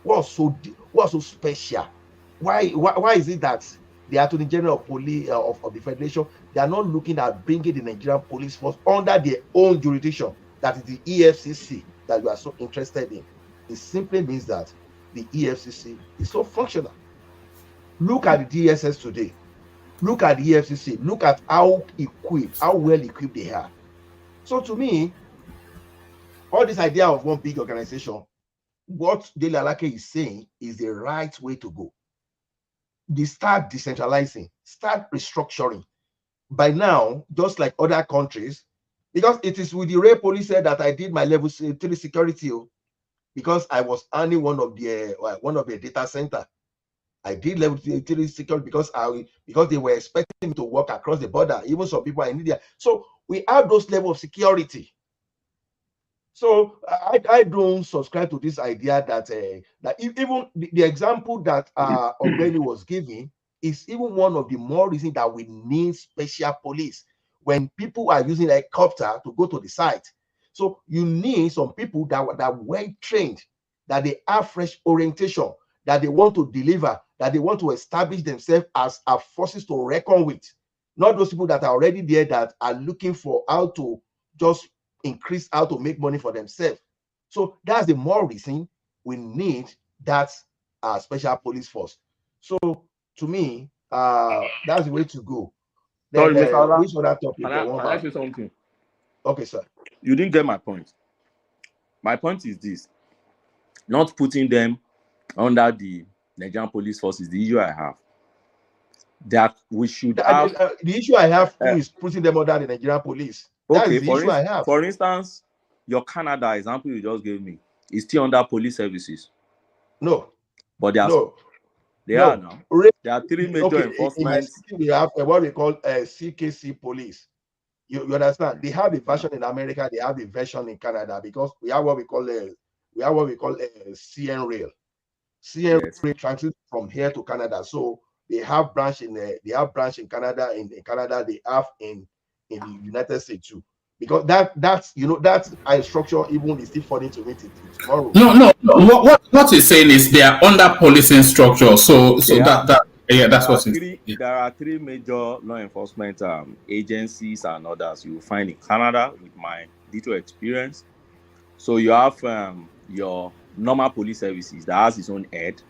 J: what's so special? Why is it that the Attorney General of Police of the Federation, they are not looking at bringing the Nigerian police force under their own jurisdiction, that is the EFCC, that you are so interested in? It simply means that the EFCC is so functional. Look at the DSS today. Look at the EFCC. Look at how well equipped they are. So to me, all this idea of one big organization, what Dele Alake is saying is the right way to go. They start decentralizing, start restructuring. By now, just like other countries, because it is with the Ray police that I did my level 3 security, because I was earning one of the data center. I did level 3 security because they were expecting me to work across the border. Even some people in India. So we have those level of security. So I don't subscribe to this idea that even the example that Ogbeni was giving is even one of the more reasons that we need special police when people are using a helicopter to go to the site. So you need some people that are well trained, that they have fresh orientation, that they want to deliver, that they want to establish themselves as forces to reckon with. Not those people that are already there that are looking for how to just increase, how to make money for themselves. So that's the more reason we need that special police force. So to me, that's the way to go. Then which other topic?
P: Can I ask you something?
J: Okay, sir.
P: You didn't get my point. My point is this: not putting them under the Nigerian police force is the issue I have. That we should have.
J: The issue I have is putting them under the Nigerian police. That is the issue I have.
P: For instance, your Canada example you just gave me is still under police services.
J: No.
P: But they are.
J: No.
P: They are now. There are 3 major enforcement.
J: We have what we call CKC police. You understand? They have a version in America. They have a version in Canada, because we have what we call CN Rail. CN Rail transits from here to Canada. So they have branch in Canada. In Canada, they have in the United States too. Because that's a structure even is still falling to meet it tomorrow.
E: No. What he's saying is they are under policing structure. So that's what
P: there are 3 major law enforcement agencies and others you will find in Canada, with my little experience. So you have your normal police services that has its own head.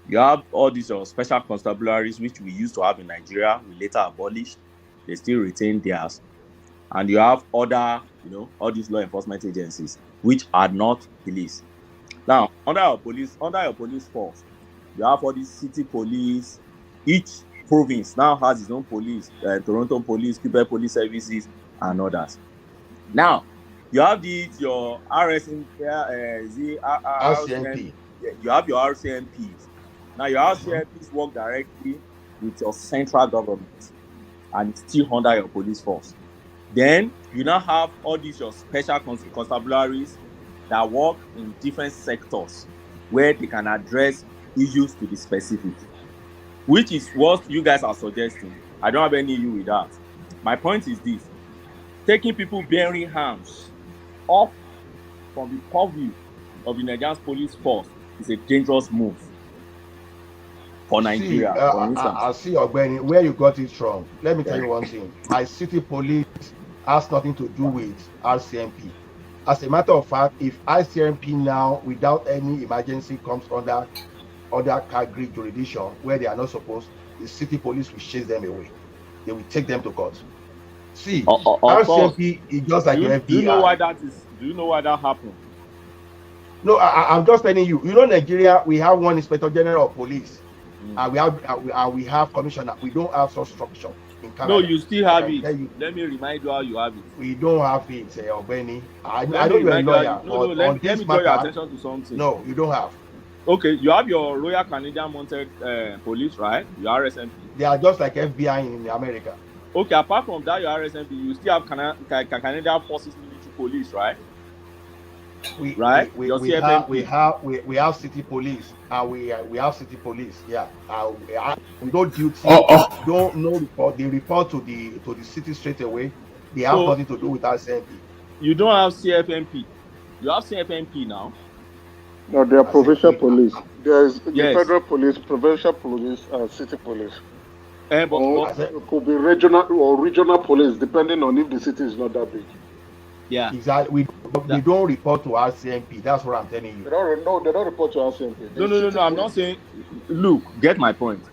P: You have all these special constabularies, which we used to have in Nigeria. We later abolished. They still retain theirs. And you have other, all these law enforcement agencies, which are not police. Now, under your police force, you have all these city police. Each province now has its own police, Toronto Police, Quebec Police Services, and others. Now, you have your RCMP. You have your RCMPs. Now, your RCMPs work directly with your central government, and it's still under your police force. Then you now have all these your special constabularies that work in different sectors where they can address issues to be specific, which is what you guys are suggesting. I don't have any issue with that. My point is this: taking people bearing arms off from the purview of the Nigerian police force is a dangerous move for
J: See,
P: Nigeria, for instance.
J: I see, Ogbeni, where you got it from. Let me tell you one thing. My city police has nothing to do with RCMP. As a matter of fact, if RCMP now, without any emergency, comes under category jurisdiction where they are not supposed, the city police will chase them away. They will take them to court. See,
P: Of course.
J: RCMP is just like your FBI.
P: Do you know why that is? Do you know why that happened?
J: No, I'm just telling you. You know, Nigeria, we have one Inspector General of Police, and we have commissioner. We don't have such structure in Canada.
P: No, you still have it. Let me remind you how you have it.
J: We don't have it, Ogbeni. I know you're a lawyer, but on this
P: draw your
J: matter,
P: attention to something.
J: no, you don't have.
P: Okay, you have your Royal Canadian Mounted Police, right? Your RSMP.
J: They are just like FBI in America.
P: Okay, apart from that, your RSMP, you still have Canadian Forces Military Police, right?
J: We have city police, and we have city police. Yeah, we don't duty. Don't no report. They report to the city straight away. They have nothing to do with RCMP.
P: You don't have CFMP. You have CFMP now.
N: No, they are provincial police. There is the federal police, provincial police, and city police. It could be regional police, depending on if the city is not that big.
P: Yeah,
J: exactly. We don't report to RCMP. That's what I'm telling you.
N: They don't report to RCMP.
P: No. I'm not saying. Look, get my point.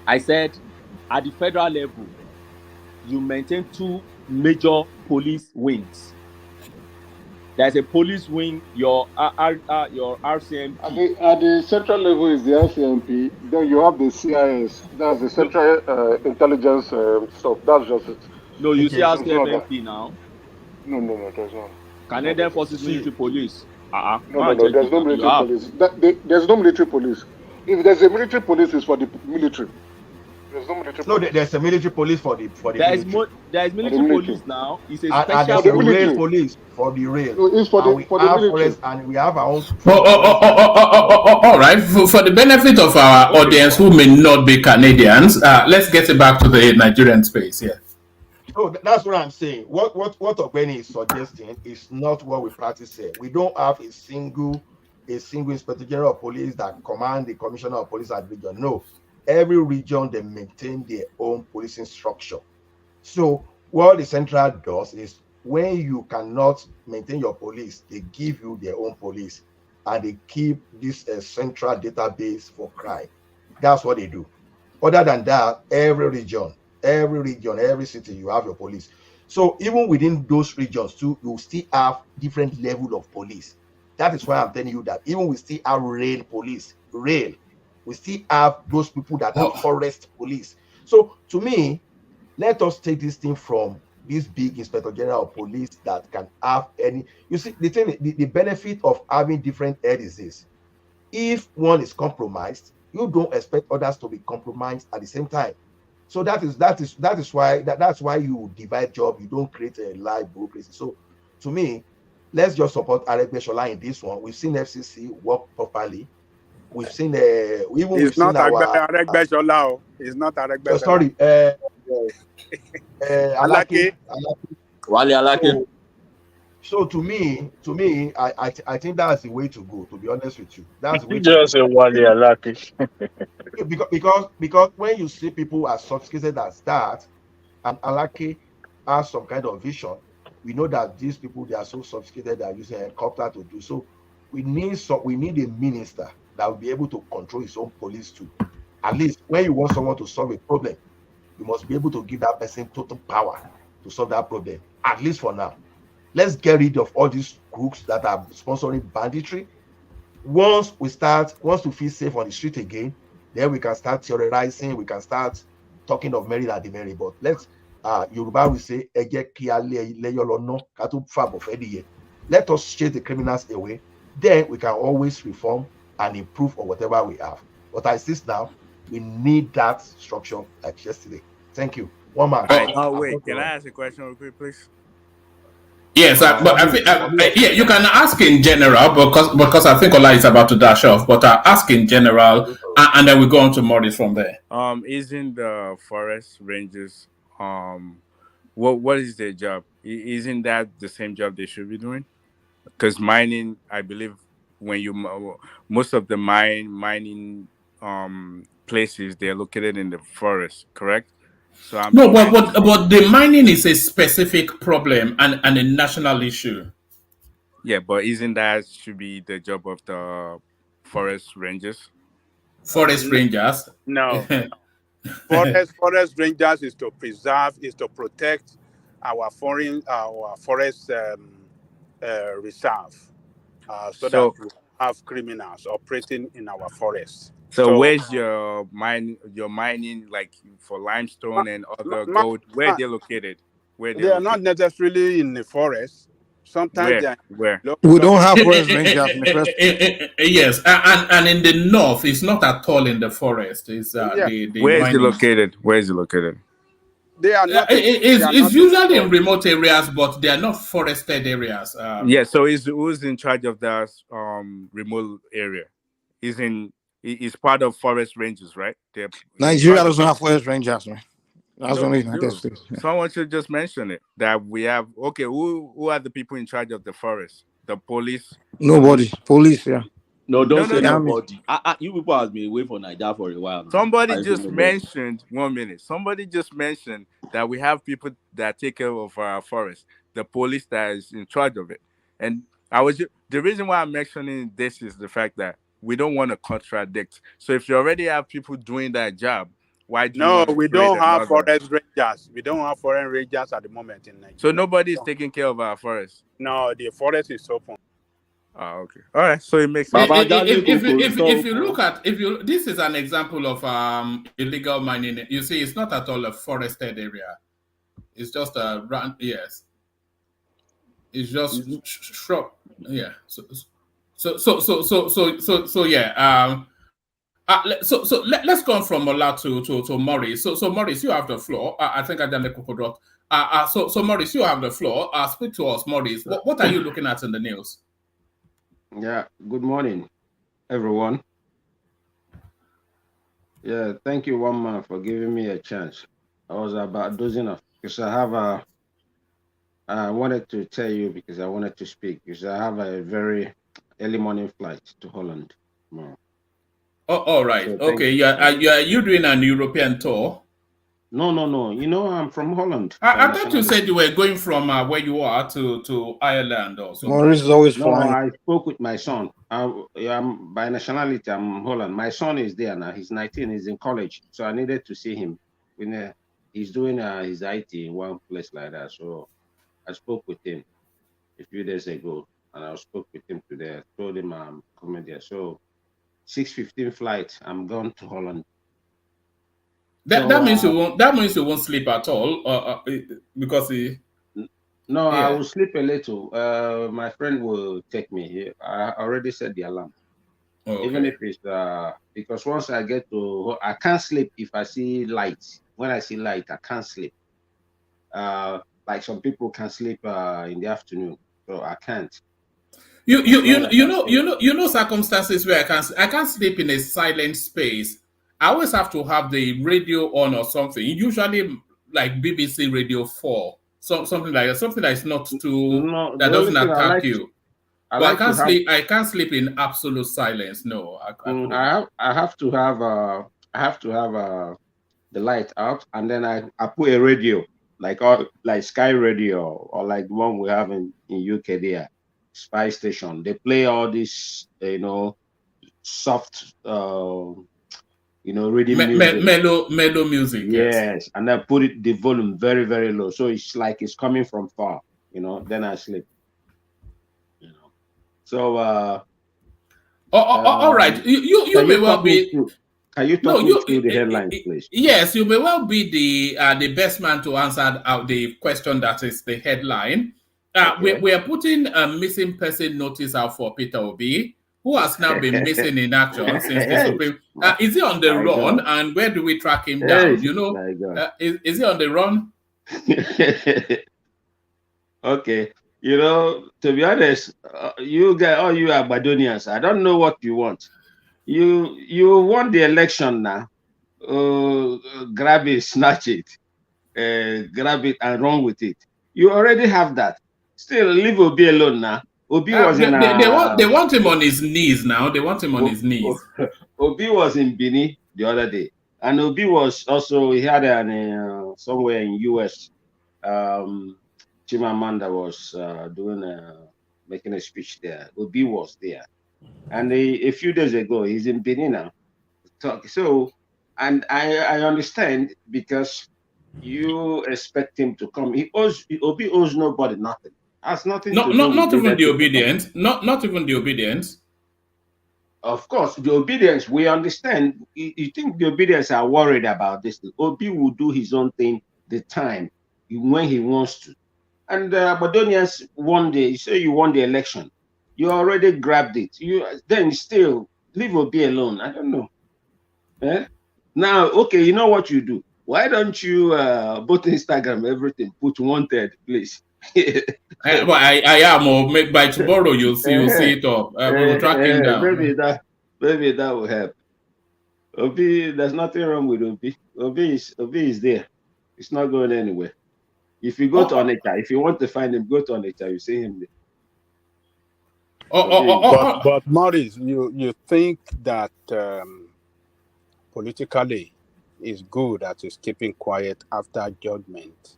P: I said, at the federal level, you maintain two major police wings. There's a police wing, your RCMP.
N: At the central level is the RCMP. Then you have the CIS. That's the Central Intelligence stuff. That's just it.
P: No, you see RCMP now.
N: No, there's not.
P: Canadian Forces Military Police.
N: No, there's no military police. There's no military police. If there's a military police, it's for the military. There's no military police.
J: No, there's a military police for the military.
P: There is military police now. It's a special
J: and there's a rail police for the rail.
N: No, it's for the military.
J: And we have our own.
E: All right. For the benefit of our audience who may not be Canadians, let's get it back to the Nigerian space. Yeah.
J: No, that's what I'm saying. What Ogbeni is suggesting is not what we practice here. We don't have a single Inspector General of Police that command the Commissioner of Police at region. No, every region they maintain their own policing structure. So what the central does is when you cannot maintain your police, they give you their own police, and they keep this central database for crime. That's what they do. Other than that, every region, every city, you have your police. So even within those regions too, you still have different level of police. That is why I'm telling you that even we still have rail police, we still have those people that are forest police. So to me, let us take this thing from this big Inspector General of Police that can have any. You see, the benefit of having different heads is this: if one is compromised, you don't expect others to be compromised at the same time. So that's why you divide job. You don't create a live bureaucracy. So to me, let's just support Aregbesola in this one. We've seen FCC work properly. We've seen
H: it's not Aregbesola. It's not Aregbesola.
J: Sorry,
H: Alake.
P: Wale Alake.
J: So to me, I think that's the way to go. To be honest with you, that's the way.
M: Just a Wale Alake.
J: because when you see people as sophisticated as that, and Alake has some kind of vision, we know that these people, they are so sophisticated, they are using a helicopter to do so. We need a minister that will be able to control his own police too. At least when you want someone to solve a problem, you must be able to give that person total power to solve that problem. At least for now. Let's get rid of all these groups that are sponsoring banditry. Once we feel safe on the street again, then we can start theorizing, we can start talking of merit and demerit. But let's Yoruba will say, let us chase the criminals away. Then we can always reform and improve on whatever we have. But as this now, we need that structure like yesterday. Thank you. One man.
H: Wait, can I ask a question real quick, please?
E: Yes, but I think you can ask in general because I think Ola is about to dash off. But ask in general, and then we go on to Maurice from there.
H: Isn't the forest rangers what is their job?
Q: Isn't that the same job they should be doing? Because mining, I believe, when you most of the mining places, they're located in the forest, correct? So I'm
E: No,
Q: trying to see.
E: but the mining is a specific problem and a national issue.
Q: Yeah, but isn't that should be the job of the forest rangers?
E: Forest rangers.
H: No. Forest rangers is to preserve, is to protect our forest reserve, so that
Q: So,
H: we have criminals operating in our forests.
Q: so
H: So,
Q: where's your mining like for limestone and other
H: ma-
Q: gold? Where
H: ma-
Q: they're located? Where
H: they
Q: they're
H: are not
Q: located?
H: necessarily in the forest. Sometimes they are
Q: Where?
L: We don't have forest rangers in the first place.
E: Yes, and in the north, it's not at all in the forest. It's
H: yeah,
E: the
Q: Where is it
E: mining.
Q: located? Where is it located?
H: they are not. They are
E: It's
H: not in the
E: usually in
H: forest.
E: remote areas, but they are not forested areas.
Q: Yeah. So who's in charge of that remote area? Is part of forest ranges, right? They're in
L: Nigeria
Q: charge of
L: doesn't
Q: that.
L: have forest rangers, man. That's
Q: No,
L: only
Q: we
L: United
Q: do.
L: States. Yeah.
Q: Someone should just mention it that we have. Okay, who are the people in charge of the forest? The police.
L: Nobody. Police, yeah.
P: No, don't
Q: No,
P: say
Q: no,
L: The
Q: no.
L: army.
P: nobody. You people have been away from Nigeria for a while now.
Q: Somebody
P: I say
Q: just
P: nobody.
Q: mentioned 1 minute. Somebody just mentioned that we have people that take care of our forest. The police that is in charge of it. And the reason why I'm mentioning this is the fact that we don't want to contradict. So if you already have people doing that job, why do you
H: No,
Q: want to
H: we
Q: create
H: don't have
Q: another?
H: forest rangers. We don't have forest rangers at the moment in
Q: So
H: Nigeria.
Q: nobody is taking care of our forest.
H: No, the forest is open.
Q: Oh, okay. All right. So it makes sense.
P: Baba Jale
E: If you look at this is an example of illegal mining. You see, it's not at all a forested area. It's just a yes. It's just shrub. Yeah. So yeah. Let's go on from Ola to Maurice. So Maurice, you have the floor. I think I done the cocoa. So Maurice, you have the floor. Speak to us, Maurice. What are you looking at in the news?
O: Yeah, good morning, everyone. Yeah, thank you, one man, for giving me a chance. I was about dozing off because I wanted to tell you because I wanted to speak because I have a very early morning flight to Holland tomorrow.
E: Oh, all right.
O: So
E: Okay. Yeah. You doing an European tour?
O: No. You know, I'm from Holland.
E: I thought you said you were going from where you are to Ireland or something.
L: Maurice is always
O: No,
L: flying.
O: I spoke with my son. I'm by nationality, I'm Holland. My son is there now. He's 19. He's in college. So I needed to see him. He's doing his IT in one place like that. So I spoke with him a few days ago, and I spoke with him today. I told him I'm coming there. So 6:15 flight. I'm going to Holland.
E: That means you won't. That means you won't sleep at all, because
O: No,
E: yeah.
O: I will sleep a little. My friend will take me here. I already set the alarm.
E: Okay.
O: Even if it's because once I get to, I can't sleep if I see light. When I see light, I can't sleep. Like some people can sleep in the afternoon, so I can't.
E: You know circumstances where I can't sleep in a silent space. I always have to have the radio on or something. Usually like BBC Radio 4, something like that, something that is not too
O: No,
E: that
O: the only
E: doesn't
O: thing
E: attack you.
O: I
E: But
O: like to have.
E: I can't sleep in absolute silence. No, I couldn't.
O: I have to have the light out, and then I put a radio like Sky Radio or like the one we have in UK there, Spy Station. They play all this soft reading music.
E: Mellow music.
O: Yes, and I put the volume very, very low, so it's like it's coming from far. Then I sleep. So
E: all right. You may well be.
O: Can you talk me through the headlines, please?
E: Yes, you may well be the best man to answer the question that is the headline.
O: Okay.
E: We are putting a missing person notice out for Peter Obi, who has now been missing in action since the Supreme. Is he on the run? God. And where do we track him down? Is he on the run?
O: Okay. To be honest, you guys, all you Abadonians, I don't know what you want. You won the election now. Grab it, snatch it, grab it and run with it. You already have that. Still, leave Obi alone now. Obi was in
E: they want him on his knees now. They want him on his knees.
O: Obi was in Benin the other day, and Obi was also, he had an somewhere in US. Chimamanda was making a speech there. Obi was there, and a few days ago he's in Benin now. So, and I understand, because you expect him to come. Obi owes nobody nothing. Has nothing to do with
E: not even the obedience. Not even the obedience.
O: Of course, the obedience, we understand. You think the obedience are worried about this? Obi will do his own thing the time when he wants to. And Badonians won you say you won the election. You already grabbed it. Then still leave Obi alone. I don't know. Now, okay, you know what you do? Why don't you both Instagram everything, put wanted, please?
E: Well, I am, or maybe by tomorrow you'll see it up. We'll track him down.
O: Maybe that will help. Obi, there's nothing wrong with Obi. Obi is there. It's not going anywhere. If you go to Onitsha, if you want to find him, go to Onitsha, you see him there.
H: But Maurice, you think that politically is good that he's keeping quiet after judgment,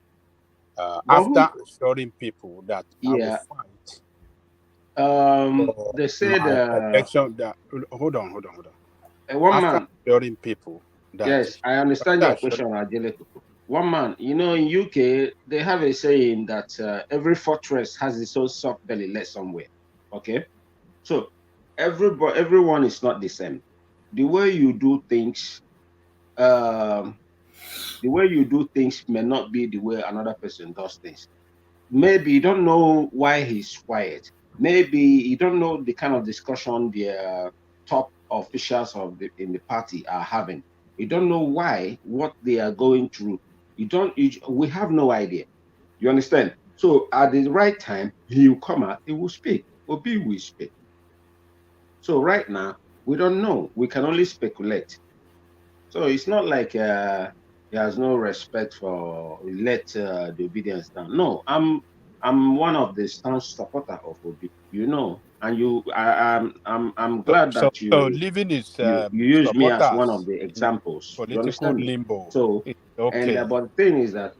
H: after assuring people that I will fight.
O: They said
H: election. Hold on.
O: One man
H: assuring people that,
O: yes, I understand your question, Angelico. One man, in UK, they have a saying that every fortress has its own soft belly left somewhere. Okay, so everyone is not the same. The way you do things, may not be the way another person does things. Maybe you don't know why he's quiet. Maybe you don't know the kind of discussion the top officials in the party are having. You don't know what they are going through. We have no idea. You understand? So at the right time, he will come out, he will speak. Obi will speak. So right now, we don't know. We can only speculate. So it's not like he has no respect for the obedience down. No, I'm one of the staunch supporter of Obi. And I'm glad that you
H: leaving his
O: you use me as one of the examples.
H: Political limbo.
O: So
H: okay.
O: And but the thing is that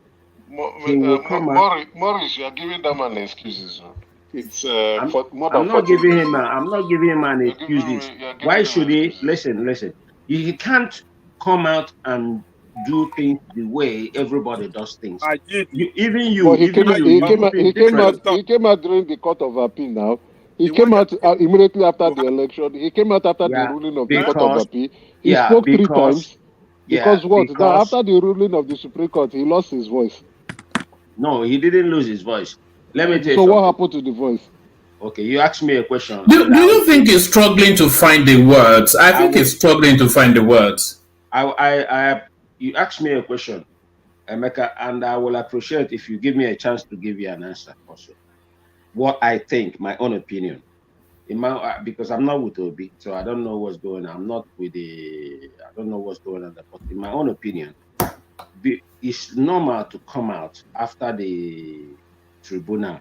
O: he will come out.
F: Maurice, you are giving them an excuses. It's
O: I'm not giving him an excuses. Why should he listen? He can't come out and do things the way everybody does things.
N: He came out during the court of appeal now. He came out immediately after the election. He came out after the ruling of the court of appeal. He spoke 3 times. Because now after the ruling of the Supreme Court, he lost his voice.
O: No, he didn't lose his voice. Let me tell you.
N: So what happened to the voice?
O: Okay, you asked me a question.
E: Do you think he's struggling to find the words? I think he's struggling to find the words.
O: You asked me a question, Emeka, and I will appreciate if you give me a chance to give you an answer also. What I think, my own opinion. Because I'm not with Obi, so I don't know what's going on. I don't know what's going on there. But in my own opinion, it's normal to come out after the tribunal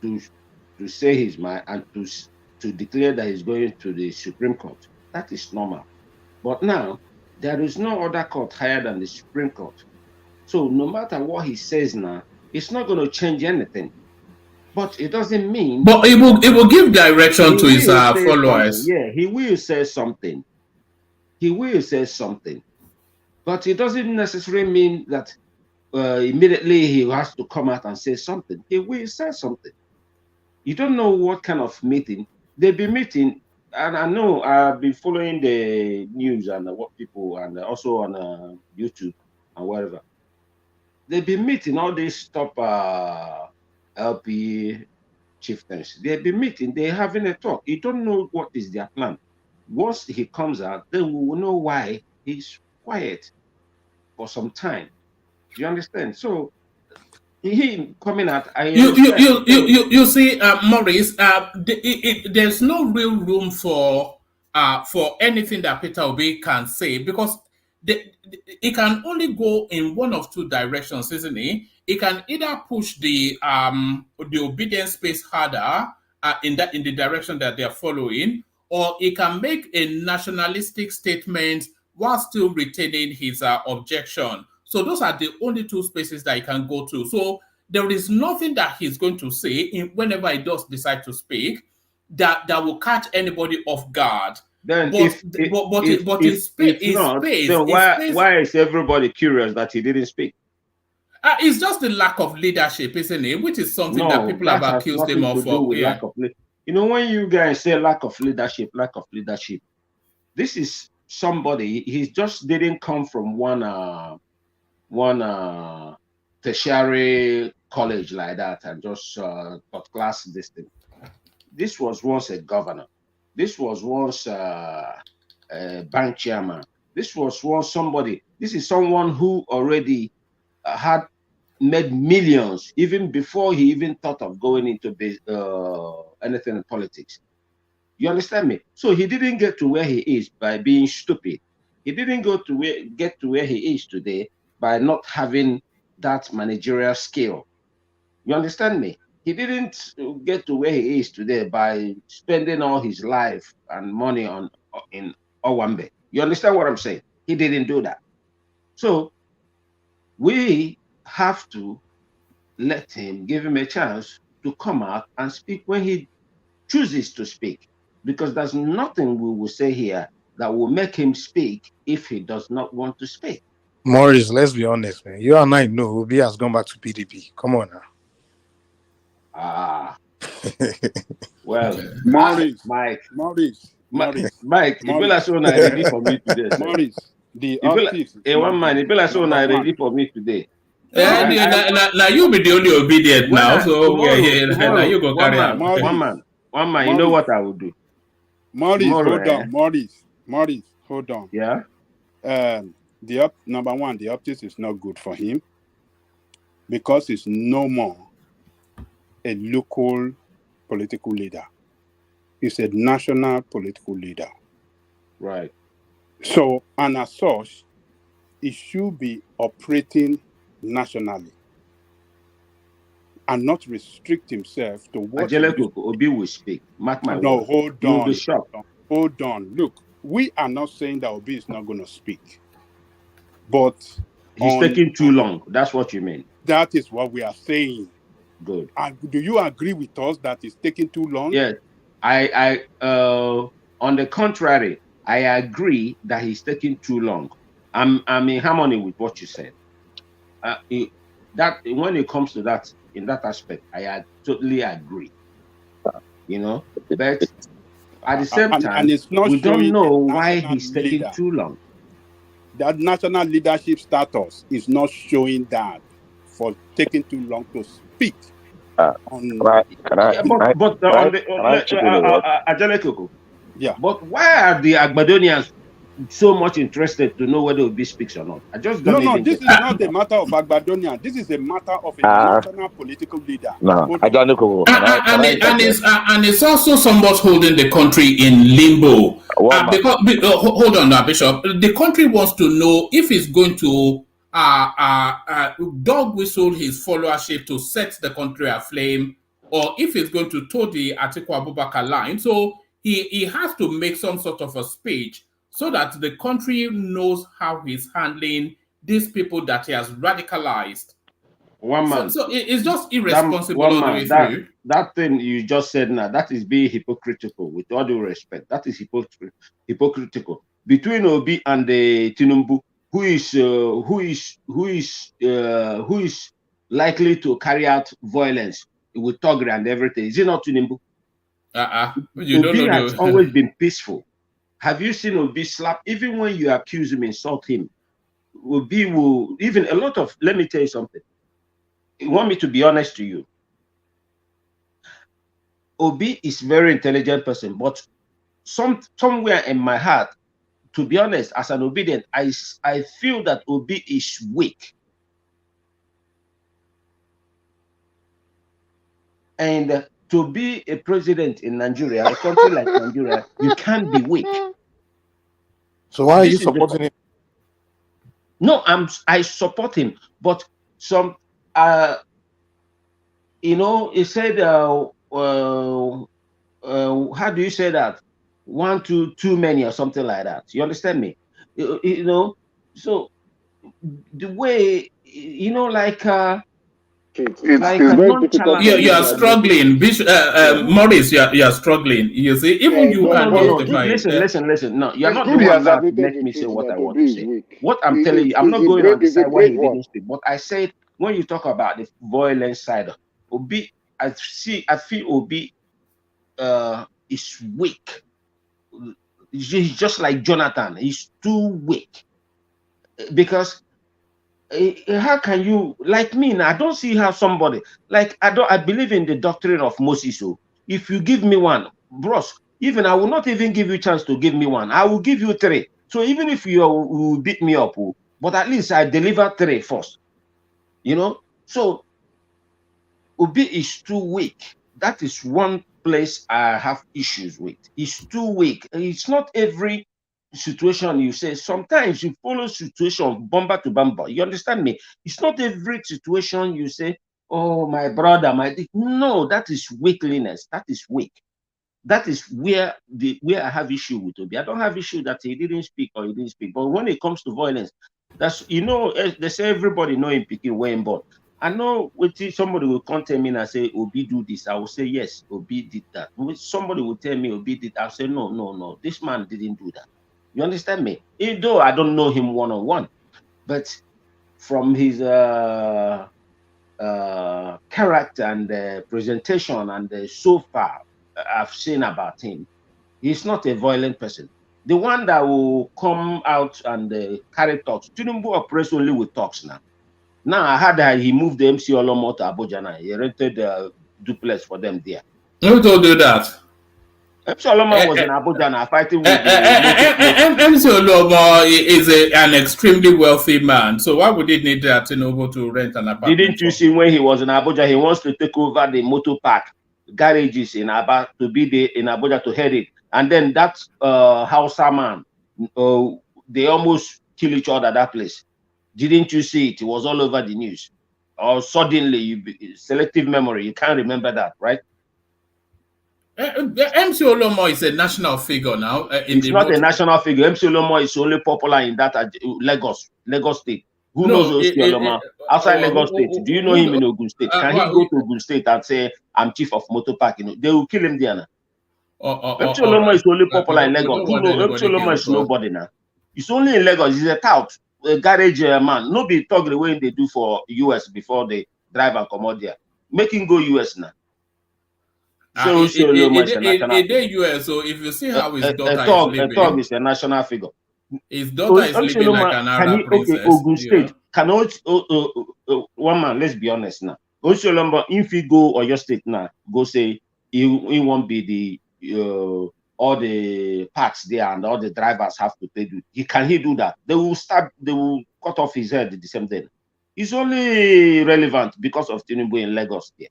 O: to say his mind and to declare that he's going to the Supreme Court. That is normal. But now, there is no other court higher than the Supreme Court. So no matter what he says now, it's not going to change anything. But it doesn't mean...
E: But it will give direction to his followers.
O: Yeah, he will say something. But it doesn't necessarily mean that immediately he has to come out and say something. He will say something. You don't know what kind of meeting. They'll be meeting, and I know I've been following the news and what people, and also on YouTube and whatever. They'll be meeting all these top LP chieftains. They'll be meeting, they're having a talk. You don't know what is their plan. Once he comes out, then we will know why he's quiet for some time. You understand? So he coming out.
E: You see, Maurice. There's no real room for anything that Peter Obi can say, because it can only go in one of two directions, isn't it? It can either push the obedience space harder in the direction that they are following, or it can make a nationalistic statement while still retaining his objection. So those are the only two spaces that he can go to. So there is nothing that he's going to say whenever he does decide to speak that will catch anybody off guard.
O: Then
E: But
O: if not, then why is everybody curious that he didn't speak?
E: It's just the lack of leadership, isn't it? Which is something that people have accused him of.
O: Lack of you know, when you guys say lack of leadership, this is somebody. He just didn't come from one tertiary college like that and just taught class this thing. This was once a governor. This was once a bank chairman. This was once somebody. This is someone who already had made millions even before he even thought of going into anything in politics. You understand me? So he didn't get to where he is by being stupid. He didn't get to where he is today by not having that managerial skill. You understand me? He didn't get to where he is today by spending all his life and money in Owambe. You understand what I'm saying? He didn't do that. So we have to give him a chance to come out and speak when he chooses to speak, because there's nothing we will say here that will make him speak if he does not want to speak.
L: Maurice, let's be honest, man. You and I know Obi has gone back to PDP. Come on now.
O: Well,
N: Maurice,
O: Mike,
N: you
O: feel like so ready for me today.
N: Maurice, the artist.
O: One man, you feel like so ready for me today.
E: Now you be the only obedient now, so now you go carry out.
O: One man, you know what I will do.
N: Maurice, hold on. Maurice, hold on.
O: Yeah.
N: Number one, the optics is not good for him because he's no more a local political leader. He's a national political leader.
O: Right.
N: So, and as such, he should be operating nationally and not restrict himself to what
O: Obi will speak. Mark my
N: no,
O: word.
N: hold
O: You'll
N: on.
O: be shocked.
N: Hold on. Look, we are not saying that Obi is not going to speak. But
O: he's taking too long. That's what you mean.
N: That is what we are saying.
O: Good.
N: And do you agree with us that it's taking too long?
O: Yes. I on the contrary, I agree that he's taking too long. I'm in harmony with what you said. That when it comes to that, in that aspect, I totally agree. You know, but at the same time,
N: and it's not
O: we don't know why he's taking too long.
N: That national leadership status is not showing that for taking too long to speak.
O: But why are the Agbadonians so much interested to know whether Obi speaks or not? I just don't
N: No, this is not a matter of Agbadonian. This is a matter of a national political leader.
E: And it's also somewhat holding the country in limbo. Hold on now, Bishop. The country wants to know if it's going to dog whistle his followership to set the country aflame, or if it's going to toe the Atiku Abubakar line. So he has to make some sort of a speech so that the country knows how he's handling these people that he has radicalized.
O: One man.
E: So it's just irresponsible all the way through.
O: That thing you just said now, that is being hypocritical, with all due respect. That is hypocritical. Between Obi and the Tinubu, who is likely to carry out violence with Togri and everything? Is it not Tinubu? Obi has always been peaceful. Have you seen Obi slap? Even when you accuse him, insult him, Obi will even a lot of. Let me tell you something. You want me to be honest to you? Obi is a very intelligent person, but somewhere in my heart, to be honest, as an obedient, I feel that Obi is weak. And to be a president in Nigeria, a country like Nigeria, you can't be weak.
L: So why are you supporting him?
O: No, I support him, but some you know, he said how do you say that? One too many or something like that. You understand me? You know, so the way, you know, like
N: It's very difficult
O: nonchalant.
N: for
E: You
N: you
E: are
N: to admit.
E: struggling, Bishop,
N: Yeah.
E: Maurice. You are struggling. You see, even you
N: No,
E: can
O: No.
N: but
E: justify it.
O: Listen. No, you're
N: it's
O: not the
N: good he
O: one
N: has
O: now to
N: admitted
O: make
N: the
O: me say
N: truth
O: what I
N: that
O: want
N: Obi
O: to
N: is
O: say.
N: weak.
O: What I'm telling you, I'm not going on the
N: It's a
O: side why
N: brave
O: he
N: one.
O: didn't speak. But I said when you talk about the violent side, Obi, I feel Obi is weak. He's just like Jonathan. He's too weak because how can you, like me now? I don't see how somebody, like, I believe in the doctrine of Moses. So if you give me one, bros, even I will not even give you a chance to give me one. I will give you three. So even if you will beat me up, but at least I deliver three first. You know. So Obi is too weak. That is one place I have issues with. He's too weak. It's not every situation you say. Sometimes you follow situation bumper to bumper. You understand me? It's not every situation you say, oh, my brother, no, that is weakliness. That is weak. That is where I have issue with Obi. I don't have issue that he didn't speak or he didn't speak. But when it comes to violence, that's, you know, they say everybody know him picking when born. I know somebody will come tell me and say Obi do this. I will say yes, Obi did that. Somebody will tell me Obi did. I'll say no. This man didn't do that. You understand me? Even though I don't know him one-on-one, but from his character and presentation and so far I've seen about him, he's not a violent person. The one that will come out and carry talks. Tinubu operates only with talks now. Now I heard that he moved the MC Olomo to Abuja now. He rented a duplex for them there.
E: Who told you that?
O: MC Olomo was in Abuja now fighting with the motor.
E: MC Olomo is an extremely wealthy man. So why would he need that Tinubu to rent an apartment?
O: Didn't you see when he was in Abuja, he wants to take over the motor park garages in Aba to be there in Abuja to head it. And then that Hausa man, they almost kill each other at that place. Didn't you see it? It was all over the news. Or suddenly, selective memory, you can't remember that, right?
E: MC Olomo is a national figure now.
O: It's not a national figure. MC Olomo is only popular in that Lagos State. Who knows MC Olomo outside Lagos State? Do you know him in Ogun State? Can he go to Ogun State and say, I'm chief of motor park? You know, they will kill him there now. MC Olomo is only popular in Lagos. Who knows? MC Olomo is nobody now. It's only in Lagos. He's a tout, a garage man. No be talk the way they do for US before they drive and come out there. Make him go US now. So
E: US. So if you see how his daughter is living,
O: a thug is a national figure.
E: His daughter is living like an Arab princess.
O: Okay, Ogun State can one man. Let's be honest now. Oshiolombo, if he go or your state now, go say he won't be the all the parks there and all the drivers have to pay. Can he do that? They will cut off his head the same day. It's only relevant because of Tinubu in Lagos there.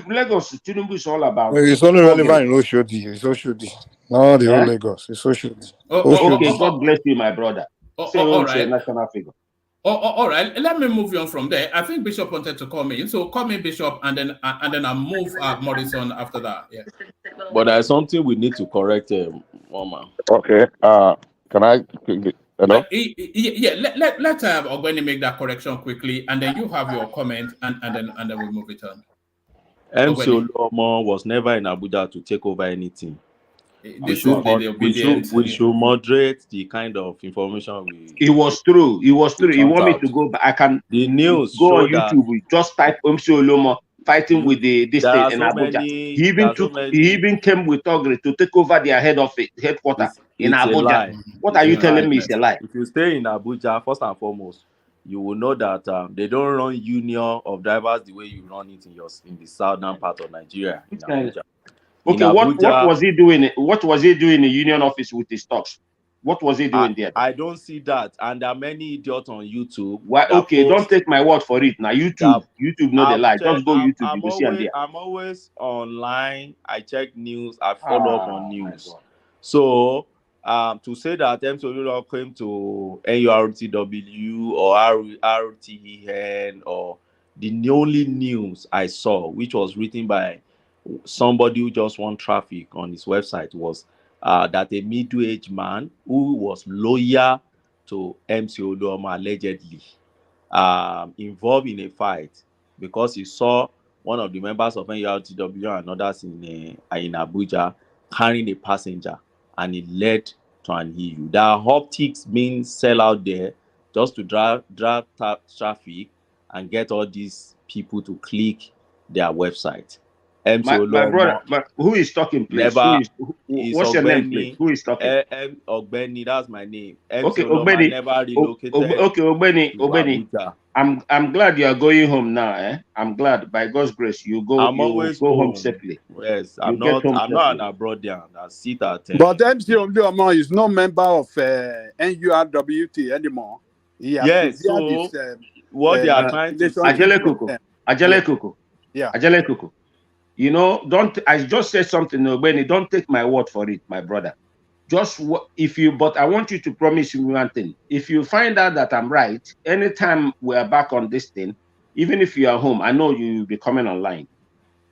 O: Lagos, Tinubu is all about.
L: It's only relevant in Oshodi. It's Oshodi. No, the whole Lagos. It's Oshodi.
O: Okay, God bless you, my brother.
E: All right.
O: National figure.
E: All right. Let me move on from there. I think Bishop wanted to come in, so come in, Bishop, and then I'll move Morrison after that. Yeah.
P: But there's something we need to correct, Mama.
M: Okay. Can I? Hello.
E: Yeah. Let's have Ogweni make that correction quickly, and then you have your comment, and then we move it on.
P: MC Olomo was never in Abuja to take over anything. We should moderate the kind of information we.
O: It was true. He want me to go, but I can.
P: The news
O: go on YouTube. We just type MC Olomo fighting with this state in Abuja. He even came with Togri to take over their headquarters in Abuja. What are you telling me? It's a lie.
P: If you stay in Abuja, first and foremost, you will know that they don't run union of drivers the way you run it in the southern part of Nigeria. In Abuja.
O: Okay, what was he doing? What was he doing in the union office with his stocks? What was he doing there?
P: I don't see that, and there are many idiots on YouTube.
O: Why? Okay, don't take my word for it. Now YouTube know the lie. Just go YouTube. You will see them there.
P: I'm always online. I check news. I follow up on news. So To say that MC Olulomo came to NURTW or RTEN or the only news I saw, which was written by somebody who just won traffic on his website, was that a middle-aged man who was loyal to MC Olulomo allegedly involved in a fight because he saw one of the members of NURTW and others in Abuja carrying a passenger, and it led to an issue. There are optics being sell out there just to drive traffic and get all these people to click their website. MC
O: My brother,
P: Olulomo
O: who is talking, please?
P: never
O: What's your name, please? Who is talking?
P: Ogbeni, that's my name. MC
O: Okay,
P: Olulomo never relocated
O: okay, Ogbeni,
P: to Abuja.
O: I'm glad you are going home now. I'm glad, by God's grace, you go
P: always
O: home safely.
P: Yes, I'm
O: get home
P: not
O: safely.
P: an abroad there. I sit at
R: But MC Olulomo is no member of NURWT anymore. He has
P: yes,
R: severed
P: so
R: his
P: what they are trying to say,
O: Ajele Kuku.
R: Yeah.
O: Ajele Kuku. You know, I just said something, Ogbeni, don't take my word for it, my brother. But I want you to promise me one thing. If you find out that I'm right, anytime we're back on this thing, even if you are home, I know you'll be coming online.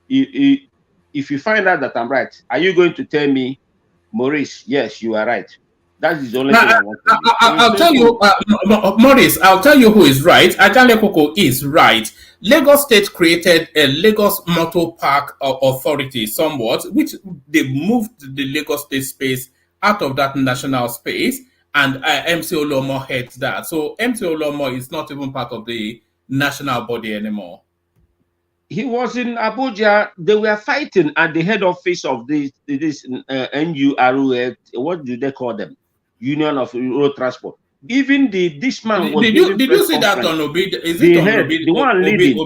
O: If you find out that I'm right, are you going to tell me, Maurice, yes, you are right? That is the only thing I want from you.
E: I'll tell you, Maurice, I'll tell you who is right. Ajale Koko is right. Lagos State created a Lagos Motor Park Authority somewhat, which they moved the Lagos State space out of that national space, and MC Olulomo heads that. So MC Olulomo is not even part of the national body anymore.
O: He was in Abuja. They were fighting at the head office of this NURU. What do they call them? Union of Road Transport. Even this man was.
E: Did you see that on Obi? Is it on Obi?
O: The one leading.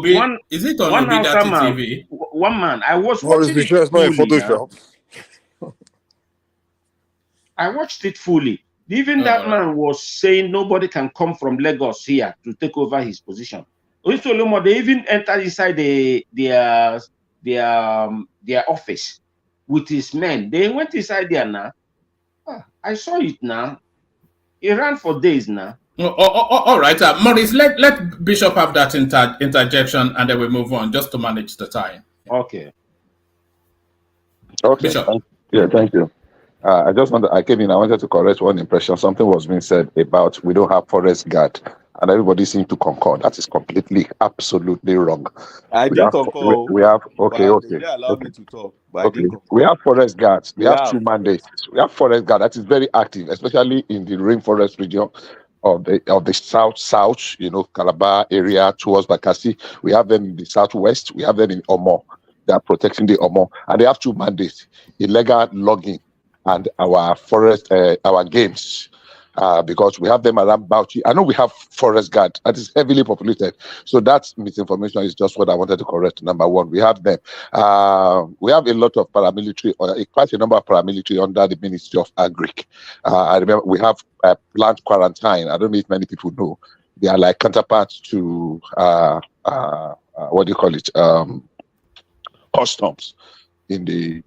E: Is it on Obi that TV?
O: One man. I was
L: watching it fully.
O: I watched it fully. Even that man was saying nobody can come from Lagos here to take over his position. They even entered inside their office with his men. They went inside there now. I saw it now. It ran for days now.
E: All right, Maurice, let Bishop have that interjection, and then we move on just to manage the time.
O: Okay.
M: Okay.
E: Bishop.
M: Thank you. I came in, I wanted to correct one impression. Something was being said about we don't have forest guard, and everybody seemed to concur. That is completely, absolutely wrong.
P: I didn't concur.
M: We have,
P: They allow me to talk, but I didn't concur.
M: We have forest guards. We have 2 mandates. We have forest guard that is very active, especially in the rainforest region of the south, Calabar area towards Bakassi. We have them in the southwest. We have them in Omo. They are protecting the Omo, and they have 2 mandates: illegal logging and our forest, our games, because we have them around Bauchi. I know we have forest guard that is heavily populated, so that misinformation is just what I wanted to correct. Number one, we have them. We have a lot of paramilitary, quite a number of paramilitary under the Ministry of Agric. I remember we have plant quarantine. I don't know if many people know. They are like counterparts to what do you call it? Customs. They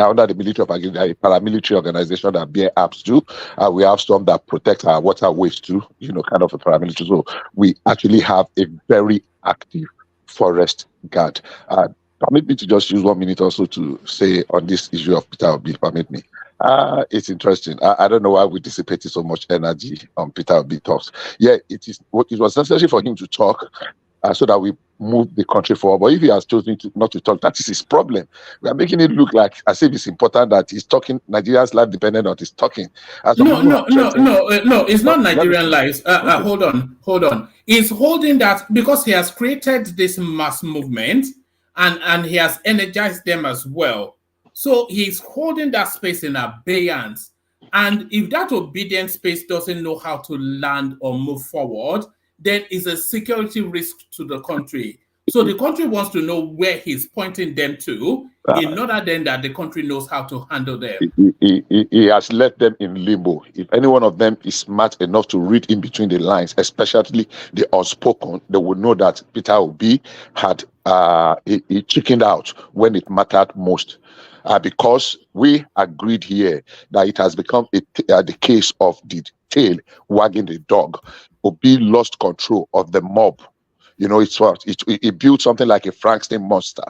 M: are under the military of Agric, a paramilitary organization that bear arms too. We have some that protect our waterways too, kind of a paramilitary. So we actually have a very active forest guard. Permit me to just use 1 minute also to say on this issue of Peter Obi. Permit me. It's interesting. I don't know why we dissipated so much energy on Peter Obi talks. Yeah, it was necessary for him to talk so that we move the country forward. But if he has chosen not to talk, that is his problem. We are making it look like as if it's important that he's talking. Nigeria's life dependent on his talking.
E: No, it's not Nigerian lives. Hold on. He's holding that because he has created this mass movement and he has energized them as well. So he's holding that space in abeyance. And if that obedient space doesn't know how to land or move forward, then it's a security risk to the country. So the country wants to know where he's pointing them to, in order then that the country knows how to handle them.
M: He has left them in limbo. If any one of them is smart enough to read in between the lines, especially the unspoken, they will know that Peter Obi had he chickened out when it mattered most. because we agreed here that it has become the case of the tail wagging the dog. Obi lost control of the mob. It's what it built something like a Frankenstein monster,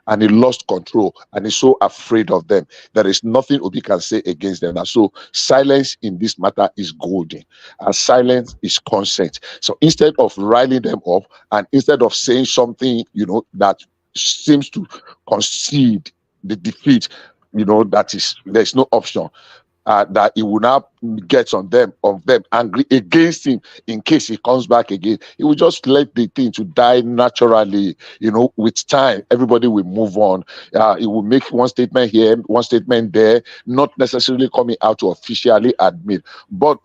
M: and he lost control, and he's so afraid of them. There is nothing Obi can say against them. And so silence in this matter is golden, and silence is consent. So instead of riling them up, and instead of saying something, that seems to concede the defeat, there's no option. That he will now get on them angry against him in case he comes back again. He will just let the thing to die naturally. With time, everybody will move on. He will make one statement here, one statement there, not necessarily coming out to officially admit. But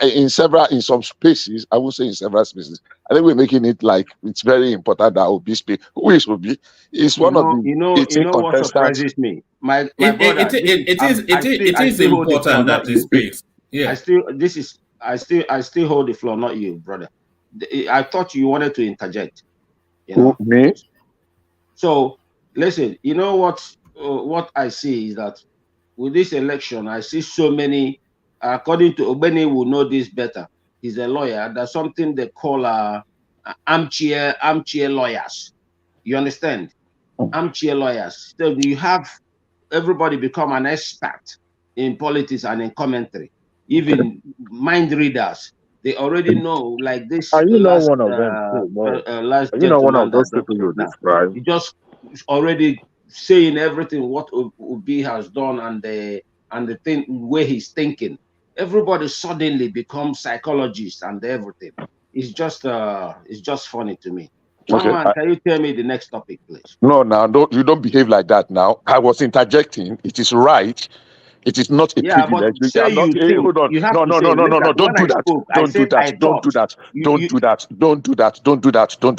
M: in some spaces, I would say in several spaces, I think we're making it like it's very important that Obi speak. Who is Obi? He's one of the 18
O: what
M: contestants.
O: surprises me. My brother,
E: it is important that he speaks. Yeah.
O: I still hold the floor, not you, brother. I thought you wanted to interject.
M: Me?
O: So listen, what I see is that with this election, I see so many. According to Obeni, will know this better. He's a lawyer. There's something they call armchair lawyers. You understand? Armchair lawyers. So you have everybody become an expert in politics and in commentary. Even mind readers. They already know, like this.
M: Are you not one of them?
O: Last
M: Are you not one of those people you describe?
O: He just already saying everything what Obi has done and the thing where he's thinking. Everybody suddenly becomes psychologists and everything. It's just funny to me. Man, can you tell me the next topic, please?
M: No, now you don't behave like that. Now I was interjecting. It is right. It is not a privilege.
O: But say you think,
M: hold on. No. Don't do that. Don't do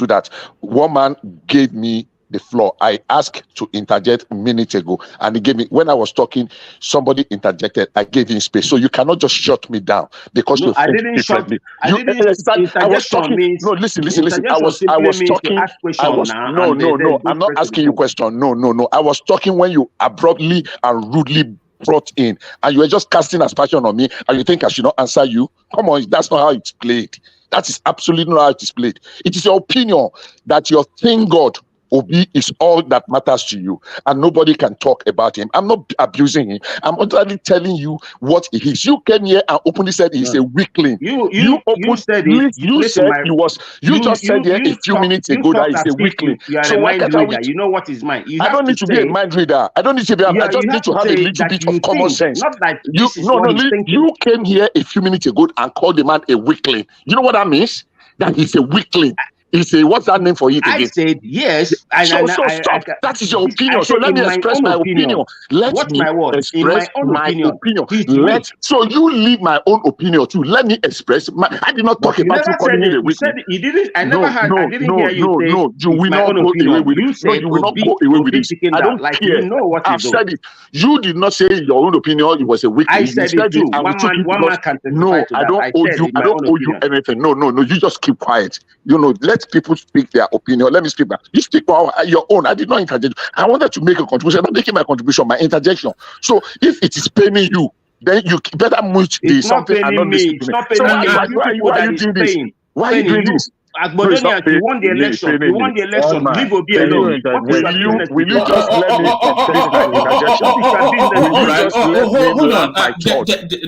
M: that. One man gave me the floor. I asked to interject a minute ago, and he gave me, when I was talking, somebody interjected. I gave him space. So you cannot just shut me down because you think differently. I was talking. No, listen. I was talking. I'm not asking you a question. No. I was talking when you abruptly and rudely brought in, and you were just casting aspersion on me, and you think I should not answer you. Come on, that's not how it's played. That is absolutely not how it is played. It is your opinion that your thing God Obi is all that matters to you, and nobody can talk about him. I'm not abusing him. I'm only telling you what he is. You came here and openly said he's a weakling. You said he was. You just said here a few minutes ago that he's a weakling.
O: So why can't we? You know what is mine.
M: I don't need to be a mind reader. I don't need to be. I just need to have a little bit of common sense.
O: Not like
M: you came here a few minutes ago and called the man a weakling. You know what that means? That he's a weakling. What's that name for it again?
O: I said yes.
M: Stop. That is your opinion. So let me express my opinion. Let me express my opinion. So you leave my own opinion too. Let me express my. I did not talk about you calling me a weakling.
O: You didn't. I never heard. I didn't hear you say.
M: No. You will not go away with it. No, you will not go away with it. I don't care.
O: You know what
M: I've said it. You did not say your own opinion. It was a weakling.
O: I said it too. One man can testify to that.
M: I don't owe you. I don't owe you anything. No. You just keep quiet. Let people speak their opinion. Let me speak back. You speak your own. I did not interject. I wanted to make a contribution. I'm making my contribution, my interjection. So if it is paining you, then you better mute the something and not listen to me. So why are you doing this? Why are you doing this?
O: Agbodonia, you won the election. You won the election. Leave Obi alone.
M: Will you just let me complete my interjection?
E: Hold on.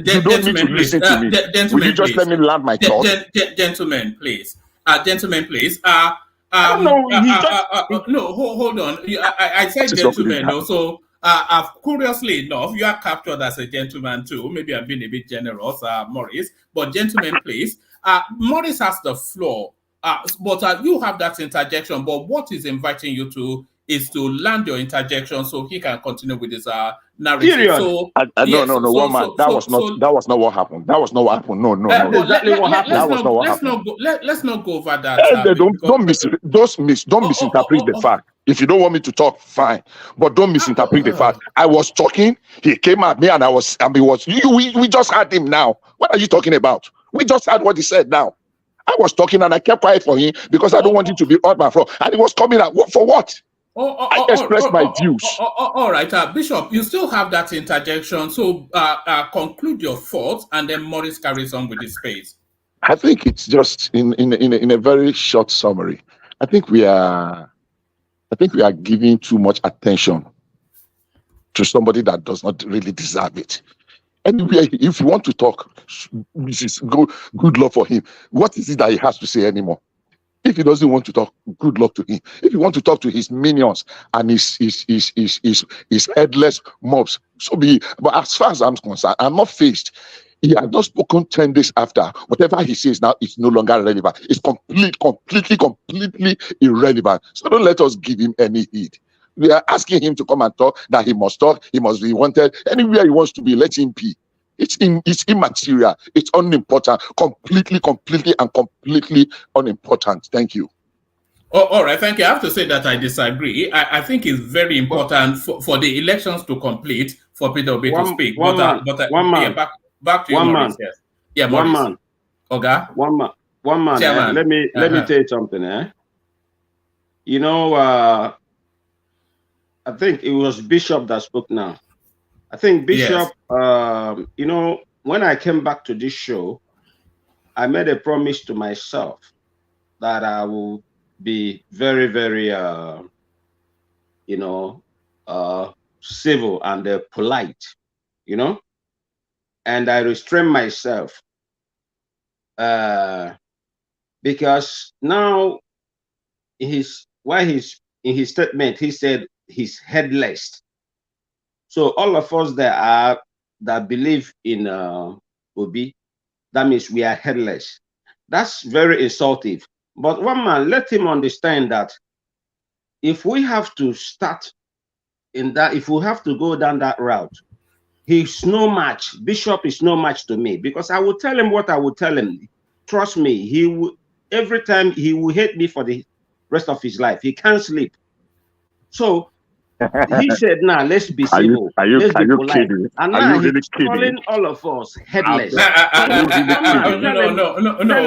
M: You don't need to listen to me. Will you just let me land my thought?
E: Gentlemen, please. Gentlemen, please.
O: No,
E: hold on. I said gentlemen. Also, curiously enough, you are captured as a gentleman too. Maybe I'm being a bit generous, Morris. But gentlemen, please. Morris has the floor. But you have that interjection. But what is inviting you to is to land your interjection so he can continue with his narrative.
O: Period.
E: So
M: no, one man. That was not what happened. That was not what happened. No.
O: Exactly what happened.
M: That was not what happened.
E: Let's not go over that.
M: Don't misinterpret the fact. If you don't want me to talk, fine. But don't misinterpret the fact. I was talking. He came at me, and we just heard him now. What are you talking about? We just heard what he said now. I was talking and I kept quiet for him because I don't want him to be on my floor. And he was coming out. For what? I express my views.
E: All right, Bishop, you still have that interjection. So conclude your thoughts, and then Morris carries on with his space.
M: I think it's just in a very short summary. I think we are giving too much attention to somebody that does not really deserve it. Anyway, if you want to talk, this is good luck for him. What is it that he has to say anymore? If he doesn't want to talk, good luck to him. If you want to talk to his minions and his headless mobs, so be it. But as far as I'm concerned, I'm not faced. He had not spoken 10 days after. Whatever he says now is no longer relevant. It's completely irrelevant. So don't let us give him any heed. We are asking him to come and talk, that he must talk, he must be wanted. Anywhere he wants to be, let him be. It's immaterial. It's unimportant. Completely unimportant. Thank you.
E: Oh, all right, thank you. I have to say that I disagree. I think it's very important for the elections to complete for Peter Obi to speak.
O: One man.
E: Yeah, back to you, Morris. Yes. Yeah, Morris.
O: One man.
E: Okay.
O: One man. Let me tell you something. You know, I think it was Bishop that spoke now. I think Bishop, yes. You know, when I came back to this show, I made a promise to myself that I will be very, very, you know, civil and polite, you know, and I restrain myself because now in his statement, he said he's headless. So all of us that believe in Obi, that means we are headless. That's very insulting. But one man, let him understand that if we have to start in that, if we have to go down that route, he's no match. Bishop is no match to me, because I will tell him what I will tell him. Trust me, he will, every time he will hate me for the rest of his life. He can't sleep. So he said, "Nah, let's be civil. Let's be polite." And now he's calling all of us headless.
E: No,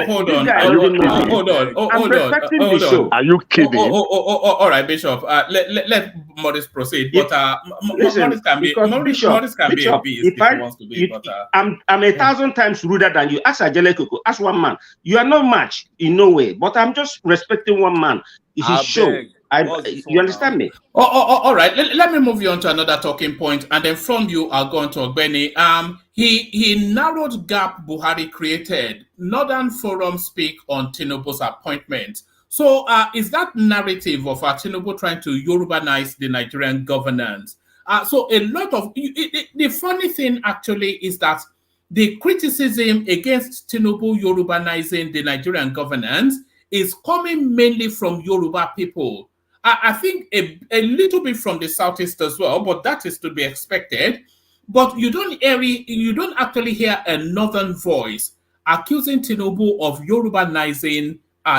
E: hold on.
M: Are you kidding?
E: All right, Bishop. Let Morris proceed. But Morris can be a beast if he wants to be. But
O: I'm 1,000 times ruder than you. Ask Ajelekuku. Ask one man. You are no match in no way. But I'm just respecting one man. It's his show. You understand me?
E: All right. Let me move you on to another talking point, and then from you, I'll go on to Ogbeni. He narrowed gap Buhari created. Northern Forum speak on Tinubu's appointment. So, is that narrative of Tinubu trying to Yorubanize the Nigerian governance? So, a lot of the funny thing actually is that the criticism against Tinubu Yorubanizing the Nigerian governance is coming mainly from Yoruba people. I think a little bit from the Southeast as well, but that is to be expected. But you don't actually hear a Northern voice accusing Tinubu of Yorubanizing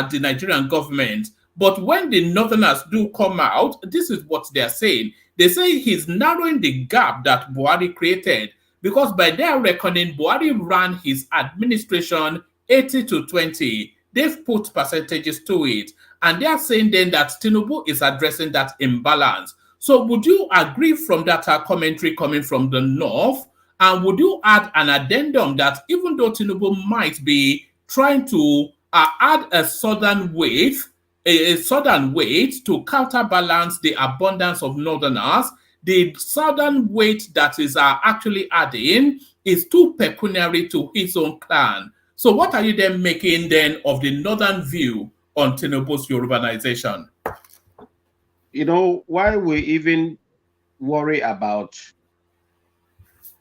E: the Nigerian government. But when the Northerners do come out, this is what they're saying. They say he's narrowing the gap that Buhari created, because by their reckoning, Buhari ran his administration 80-20. They've put percentages to it. And they are saying then that Tinubu is addressing that imbalance. So would you agree from that commentary coming from the North? And would you add an addendum that even though Tinubu might be trying to add a southern weight to counterbalance the abundance of Northerners, the southern weight that is actually adding is too pecuniary to his own clan? So what are you then making then of the Northern view on Tinubu's Yorubanization?
O: You know, why we even worry about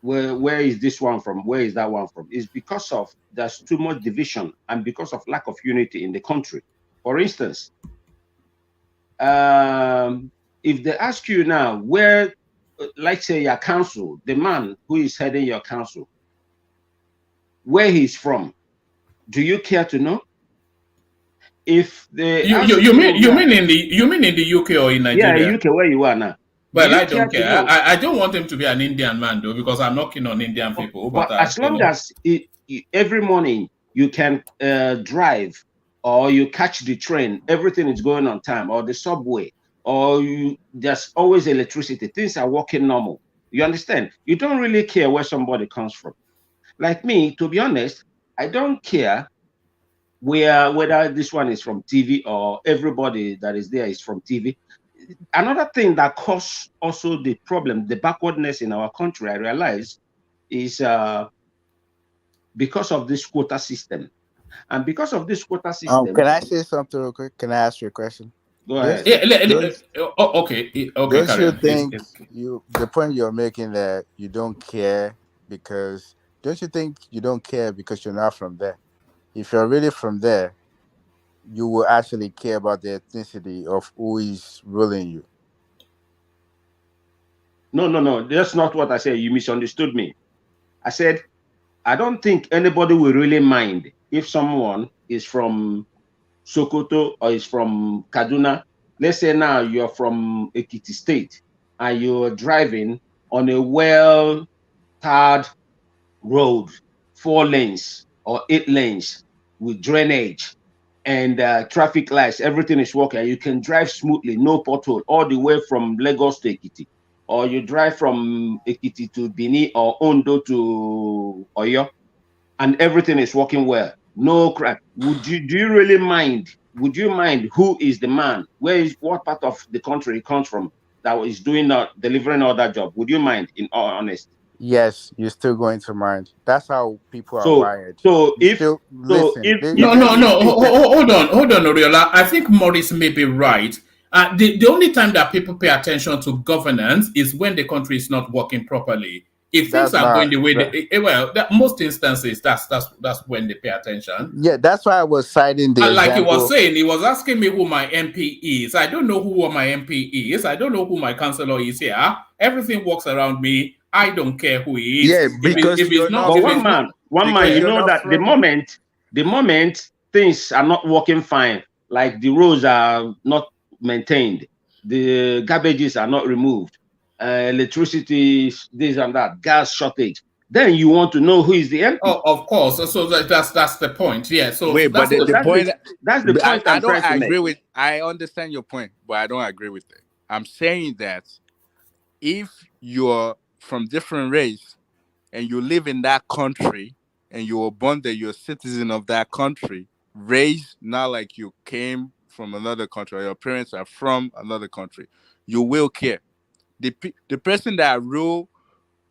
O: where is this one from, where is that one from, is because of there's too much division and because of lack of unity in the country. For instance, if they ask you now where, like say your council, the man who is heading your council, where he's from, do you care to know? If they
E: you mean in the UK or in Nigeria?
O: Yeah, UK, where you are now.
E: Well, I don't care. I don't want him to be an Indian man though, because I'm not keen on Indian people.
O: But as long as every morning you can drive or you catch the train, everything is going on time, or the subway, or there's always electricity. Things are working normal. You understand? You don't really care where somebody comes from. Like me, to be honest, I don't care whether this one is from TV or everybody that is there is from TV. Another thing that caused also the problem, the backwardness in our country, I realize, is because of this quota system. And because of this quota system,
Q: Can I say something real quick? Can I ask you a question?
O: go ahead.
E: Okay,
Q: Don't
E: carry
Q: you
E: on.
Q: think the point you're making that you don't care because don't you think you don't care because you're not from there? If you're really from there, you will actually care about the ethnicity of who is ruling you.
O: No. That's not what I said. You misunderstood me. I said, I don't think anybody will really mind if someone is from Sokoto or is from Kaduna. Let's say now you're from Ekiti State and you're driving on a well-tarred road, 4 lanes or 8 lanes with drainage and traffic lights. Everything is working. You can drive smoothly, no pothole, all the way from Lagos to Ekiti. Or you drive from Ekiti to Bini or Ondo to Oyo, and everything is working well. No crap. Do you really mind? Would you mind who is the man? What part of the country he comes from that is delivering all that job? Would you mind, in all honesty?
Q: Yes, you're still going to mind. That's how people are
O: So
Q: wired.
O: so
Q: You
O: if
Q: still
O: so
Q: listen.
O: if
E: No,
O: if
E: hold on, Oriola. I think Maurice may be right. The only time that people pay attention to governance is when the country is not working properly. If things
Q: That's
E: are going
Q: not
E: the way
Q: that,
E: most instances, that's when they pay attention.
Q: yeah, that's why I was citing the
E: And like he was
Q: example.
E: saying, he was asking me who my MP is. I don't know who my MP is. I don't know who my councillor is here. Everything works around me. I don't care who he is.
Q: Yeah, because
E: If it's
Q: you're
E: not,
Q: not
O: but
E: if
O: one
E: it's
Q: from
E: not,
O: man,
Q: because
O: you
Q: you're
O: know
Q: not
O: that
Q: from
O: the moment things are not working fine, like the roads are not maintained, the garbages are not removed, electricity, this and that, gas shortage, then you want to know who is the MP.
E: oh, of course. So that's the point. Yeah. So
Q: Wait, but
E: that's
Q: the point
O: That's the point
Q: I
O: I'm
Q: don't
O: trying to make.
Q: agree with. I understand your point, but I don't agree with it. I'm saying that if you're from different race and you live in that country and you were born there, you're a citizen of that country, raised not like you came from another country or your parents are from another country, you will care. The person that rule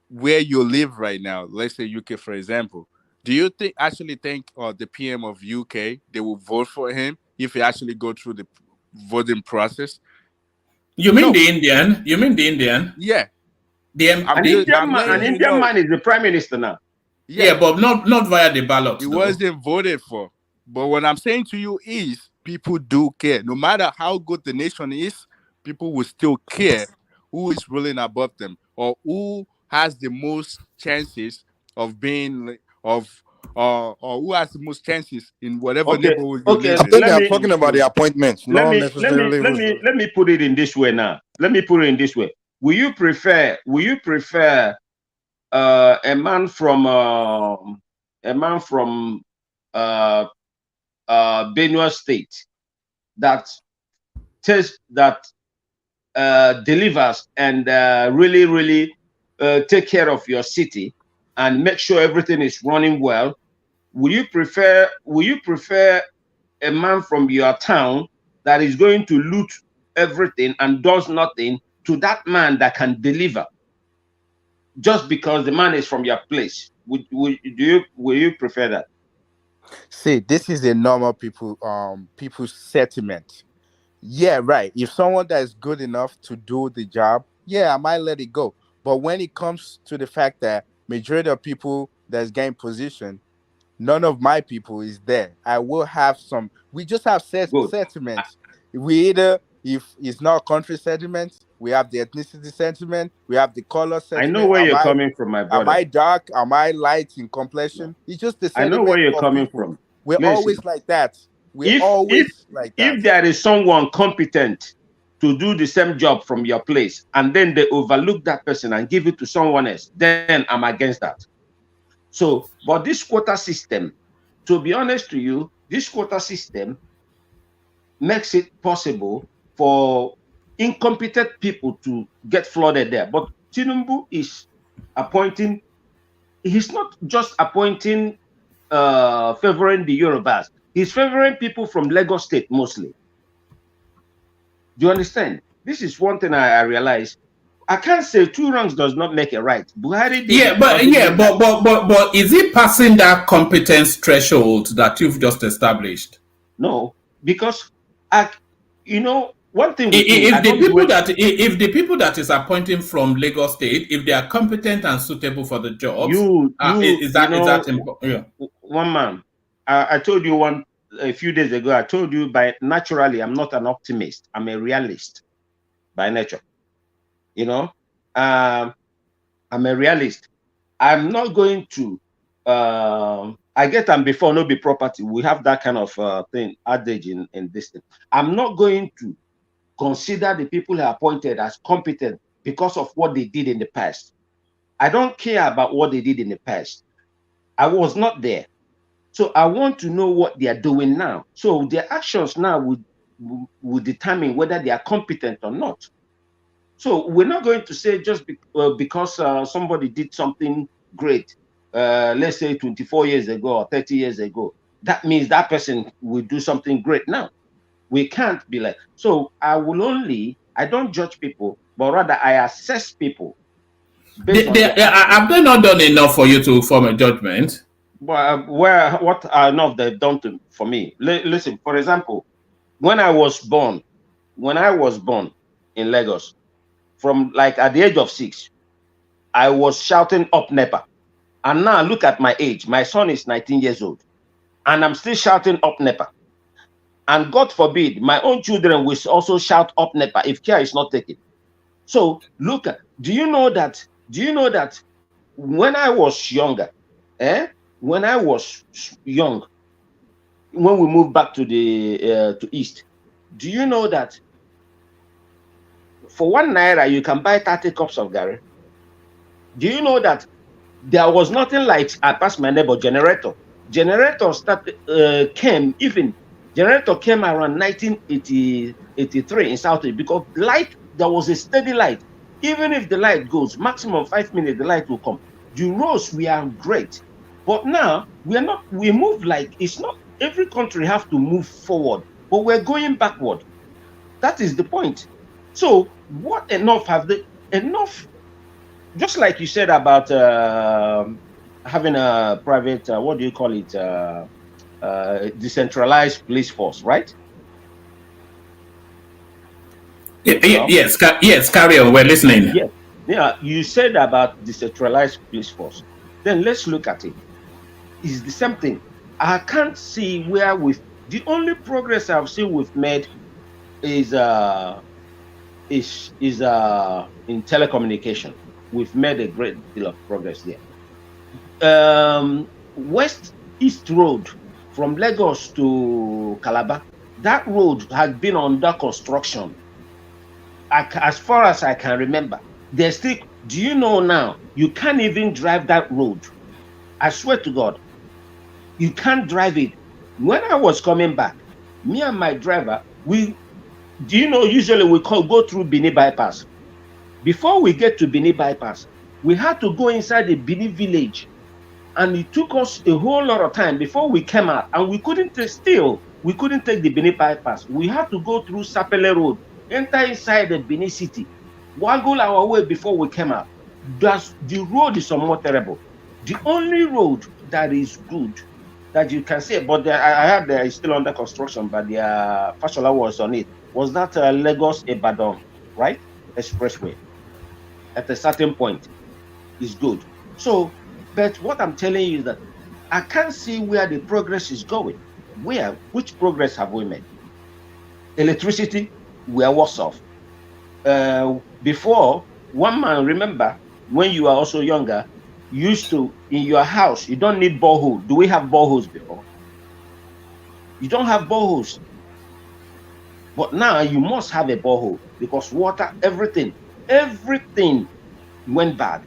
Q: where you live right now, let's say UK for example, do you think the PM of UK they will vote for him if he actually go through the voting process?
E: you mean
Q: No.
E: the Indian? You mean the Indian?
Q: Yeah.
E: The
Q: I'm letting
O: An
Q: you
O: Indian
Q: know.
O: man is the prime minister now.
Q: Yeah.
E: Yeah, but not via the ballot
Q: It
E: though.
Q: wasn't voted for. But what I'm saying to you is people do care. No matter how good the nation is, people will still care who is ruling above them or who has the most chances of being or who has the most chances in whatever neighborhood you
O: Okay.
Q: live
L: I
Q: in.
L: think
O: Let
L: they're
O: me
L: talking about the appointments, not necessarily who's ruling.
O: let me put it in this way now. Let me put it in this way. Will you prefer a man from uh, Benue State that delivers and really take care of your city and make sure everything is running well? Will you prefer a man from your town that is going to loot everything and does nothing to that man that can deliver just because the man is from your place? Will you prefer that?
Q: See, this is a normal people's sentiment. Yeah, right. If someone that is good enough to do the job, yeah, I might let it go. But when it comes to the fact that majority of people that's getting position, none of my people is there. I will have some. We just have
O: Good.
Q: sentiments. We either, if it's not country sentiment, we have the ethnicity sentiment, we have the color
O: I know
Q: sentiment.
O: where you're coming from, my
Q: Am
O: brother.
Q: I dark? Am I light in complexion? It's just the
O: I know where
Q: sentiment
O: you're
Q: of
O: coming
Q: people.
O: from.
Q: We're
O: Listen,
Q: always like that. We're
O: if
Q: always like that.
O: there is someone competent to do the same job from your place and then they overlook that person and give it to someone else, then I'm against that. So, but this quota system, to be honest to you, this quota system makes it possible for incompetent people to get flooded there. But Tinubu is appointing, he's not just appointing favoring the Yorubas, he's favoring people from Lagos State mostly. Do you understand? This is one thing I realize. I can't say two wrongs does not make a right. Buhari did it.
E: But is it passing that competence threshold that you've just established?
O: No, because one thing
E: if the people that is appointing from Lagos State, if they are competent and suitable for the jobs, is that important? Yeah.
O: One man, I told you a few days ago. I told you naturally, I'm not an optimist. I'm a realist by nature. I'm a realist. I'm not going to. I get them before no be property. We have that kind of thing adage in this thing. I'm not going to consider the people who are appointed as competent because of what they did in the past. I don't care about what they did in the past. I was not there. So I want to know what they are doing now. So their actions now would determine whether they are competent or not. So we're not going to say just because somebody did something great, let's say 24 years ago or 30 years ago, that means that person will do something great now. We can't be like, so I don't judge people, but rather I assess people.
E: Have they not done enough for you to form a judgment?
O: But what enough they've done for me? Listen, for example, when I was born in Lagos, from like at the age of 6, I was shouting up NEPA. And now look at my age. My son is 19 years old. And I'm still shouting up NEPA. And God forbid, my own children will also shout up NEPA if care is not taken. So look, do you know that when I was younger, when I was young, when we moved back to the East, do you know that for 1 naira, you can buy 30 cups of Gary? Do you know that there was nothing like I passed my neighbor generator? Generator came around 1983 in South East because light, there was a steady light. Even if the light goes, maximum 5 minutes, the light will come. The roads were great. But now we move like it's not every country have to move forward, but we're going backward. That is the point. So what enough have they just like you said about having a private what do you call it, decentralized police force, right?
E: Yes, carry on, we're listening.
O: Yeah, you said about decentralized police force. Then let's look at it. It's the same thing. I can't see where the only progress I've seen we've made is in telecommunication. We've made a great deal of progress there. West-East Road from Lagos to Calabar, that road has been under construction. As far as I can remember, there's still, do you know now, you can't even drive that road. I swear to God, you can't drive it. When I was coming back, me and my driver, usually we go through Bini bypass. Before we get to Bini bypass, we had to go inside the Bini village. And it took us a whole lot of time before we came out. And we couldn't take the Bini bypass. We had to go through Sapele Road, enter inside the Bini city, waggle our way before we came out. The road is somewhat terrible. The only road that is good that you can say, but I heard there is still under construction, but the Fashola was on it, was that Lagos-Ibadan, right? Expressway. At a certain point is good. So, but what I'm telling you is that I can't see where the progress is going. Which progress have we made? Electricity, we are worse off. Before, one man, remember, when you are also younger, used to, in your house, you don't need borehole. Do we have boreholes before? You don't have boreholes. But now you must have a borehole because water, everything went bad.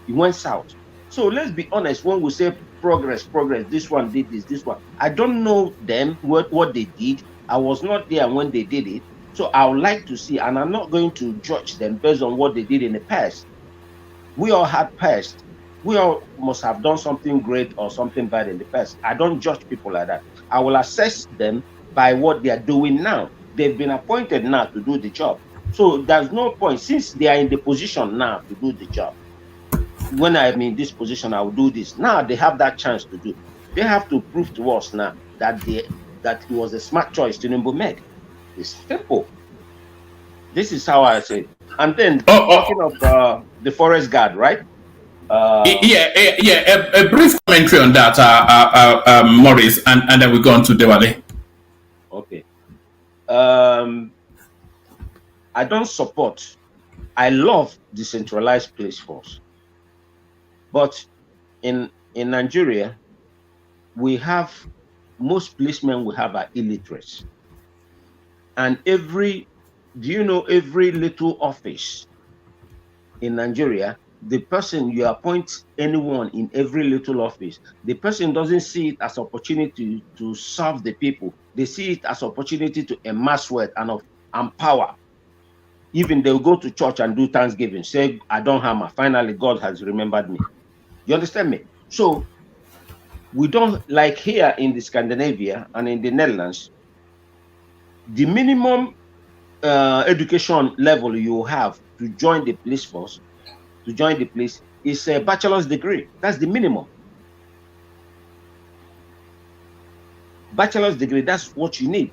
O: It went south. So let's be honest, when we say progress, this one did this one. I don't know them, what they did. I was not there when they did it. So I would like to see, and I'm not going to judge them based on what they did in the past. We all had past. We all must have done something great or something bad in the past. I don't judge people like that. I will assess them by what they are doing now. They've been appointed now to do the job. So there's no point, since they are in the position now to do the job. When I'm in this position, I will do this. Now they have that chance to do. They have to prove to us now that it was a smart choice Tinubu made. It's simple. This is how I say it. And then talking of the forest guard, right?
E: A brief commentary on that, Maurice, and then we go on to Dewale.
O: Okay. I don't support. I love decentralized police force, but in Nigeria, we have most policemen we have are illiterates, and every little office in Nigeria, the person you appoint anyone in every little office, the person doesn't see it as opportunity to serve the people. They see it as opportunity to amass wealth and power. Even they'll go to church and do Thanksgiving, say, I don't hammer. Finally, God has remembered me. You understand me? So we don't, like here in the Scandinavia and in the Netherlands, the minimum education level you have to join the police force, to join the police, is a bachelor's degree. That's the minimum. Bachelor's degree, that's what you need.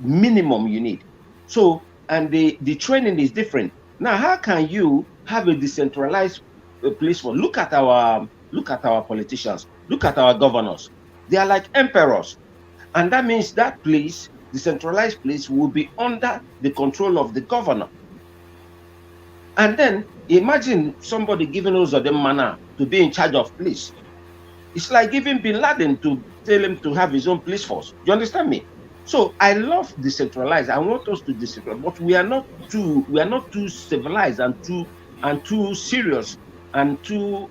O: Minimum you need. So, and the training is different. Now, how can you have a decentralized police force? Look at our politicians. Look at our governors. They are like emperors. And that means that police, decentralized police, will be under the control of the governor. And then imagine somebody giving us the manner to be in charge of police. It's like giving Bin Laden to tell him to have his own police force. Do you understand me? So I love decentralized. I want us to decentralize, but we are not too civilized and too serious and too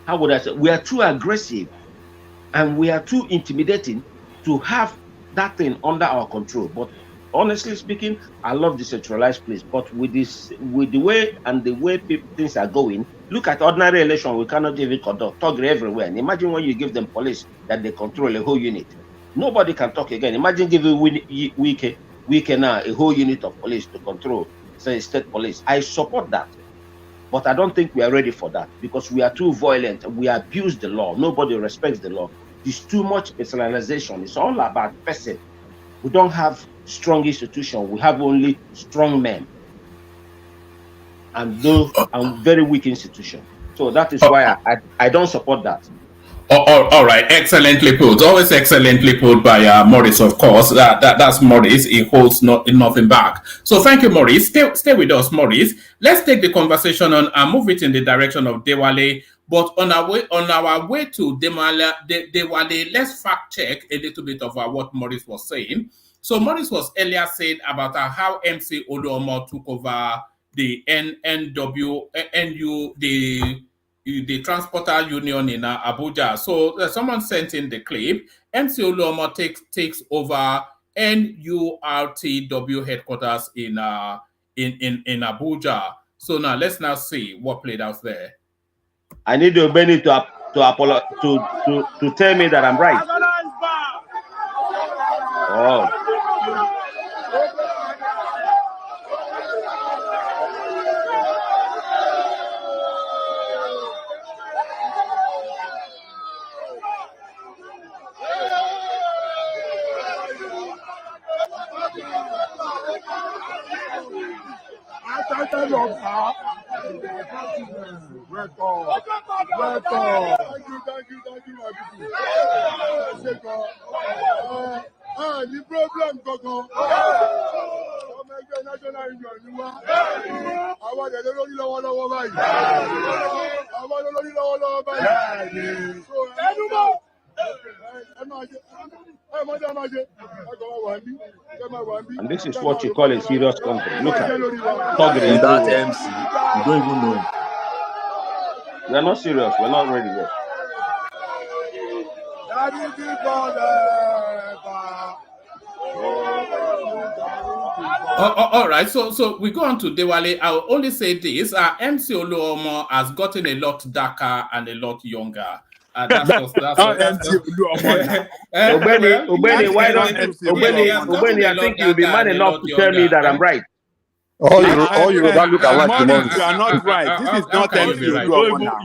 O: how would I say? We are too aggressive and we are too intimidating to have that thing under our control. But honestly speaking, I love decentralized police. But with the way things are going, look at ordinary election. We cannot even conduct thuggery everywhere. And imagine when you give them police that they control a whole unit. Nobody can talk again. Imagine giving Wike now a whole unit of police to control, say, state police. I support that. But I don't think we are ready for that because we are too violent. We abuse the law. Nobody respects the law. There's too much personalization. It's all about person. We don't have strong institutions. We have only strong men and very weak institutions. So that is why I don't support that.
E: All right, excellently put. Always excellently put by Maurice, of course. That's Maurice. He holds nothing back. So thank you, Maurice. Stay with us, Maurice. Let's take the conversation on and move it in the direction of Dewale. But on our way to Dewale, let's fact check a little bit of what Maurice was saying. So Maurice was earlier saying about how MC Oluomo took over the the transporter union in Abuja. So someone sent in the clip. MC Oluomo takes over NURTW headquarters in Abuja. So now let's now see what played out there.
O: I need Obeni to tell me that I'm right. Oh.
S: The problem kankan ọmọ ẹgbẹ́ national union ni wá àwọn ẹ̀dẹ̀ lórí lọ́wọ́lọ́wọ́ báyìí àwọn lórí lọ́wọ́lọ́wọ́ báyìí ẹnumọ́
O: and this is what you call a serious country. Look at
P: it. That MC, you don't even know.
O: We are not serious. We're not ready yet.
E: All right, so we go on to Dewale. I'll only say this: MC Oluomo has gotten a lot darker and a lot younger. That's just
R: MC Oluomo now.
T: Obeni, why don't Obeni? I think you'll be man enough to tell me that I'm right.
L: All Yoruba look alike.
R: Morris, you are not right. This is not MC Oluomo now.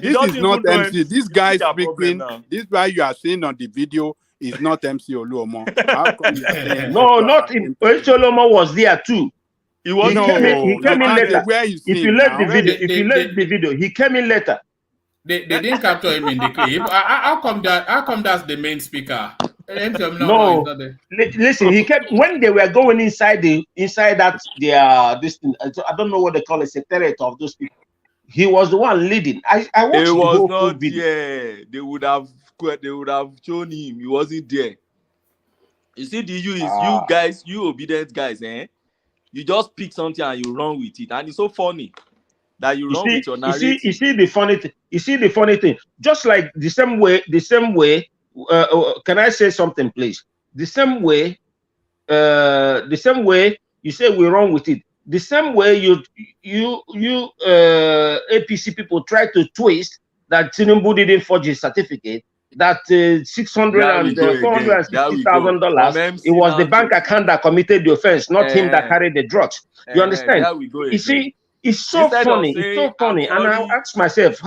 R: This is not MC. This guy speaking. This guy you are seeing on the video is not MC Oluomo.
T: No, not in. MC Oluomo was there too. He came in later. If you left the video, he came in later.
E: They didn't capture him in the clip. How come that's the main speaker?
T: No, listen. He kept when they were going inside that this thing. I don't know what they call it, secretariat of those people. He was the one leading. I watched the whole video.
P: Yeah, they would have shown him. He wasn't there. You see, the issue is you guys, you obedient guys, you just pick something and you run with it, and it's so funny that you run with your narrative.
T: You see the funny thing. You see the funny thing. Just like the same way. Can I say something, please? The same way you say we run with it. The same way you APC people try to twist that Tinubu didn't forge his certificate. That $600,000 and $460,000. It was the bank account that committed the offense, not him that carried the drugs. You understand? You see, it's so funny. It's so funny, and I ask myself,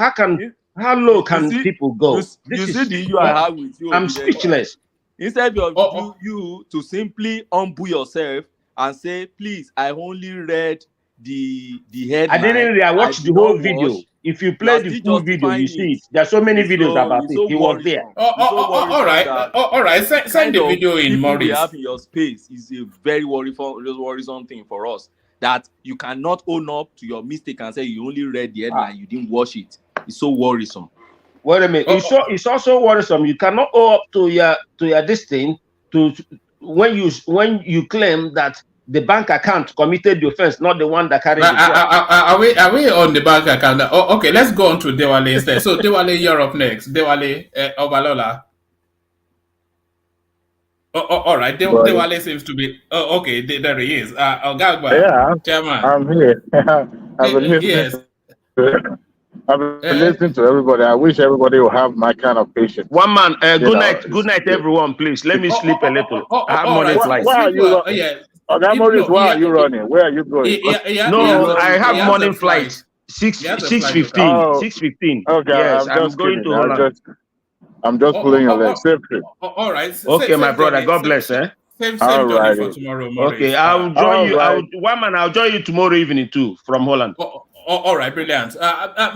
T: how low can people go?
P: You see the issue I have with you.
T: I'm speechless.
P: Instead of you to simply humble yourself and say, please, I only read the headline.
T: I didn't read. I watched the whole video. If you play the full video, you see it. There are so many videos about it. He was there.
E: All right. Send the video in, Maurice.
P: You have in your space is a very worrisome thing for us. That you cannot own up to your mistake and say you only read the headline, you didn't watch it. It's so worrisome.
T: Wait a minute. It's also worrisome. You cannot owe up to your this thing when you claim that the bank account committed the offense, not the one that carried the drugs.
E: Are we on the bank account? Okay, let's go on to Dewale instead. So Dewale, you're up next. Dewale Obalola. All right. Dewale seems to be. Okay, there he is. Ogagba, Chairman.
M: I'm here. I've been listening.
E: Yes.
M: I've been listening to everybody. I wish everybody will have my kind of patience.
T: One man. Good night, everyone. Please let me sleep a little. I have morning flight.
M: Why are you? Why are you running? Where are you going?
T: I have morning flight. 6:15. 6:15.
M: Okay,
T: yes, I'm going to Holland.
M: I'm just pulling your leg.
E: All right.
T: Okay, my brother. God bless.
E: Same journey for tomorrow, Maurice.
T: Okay, I'll join you. I'll join you tomorrow evening too from Holland.
E: All right, brilliant.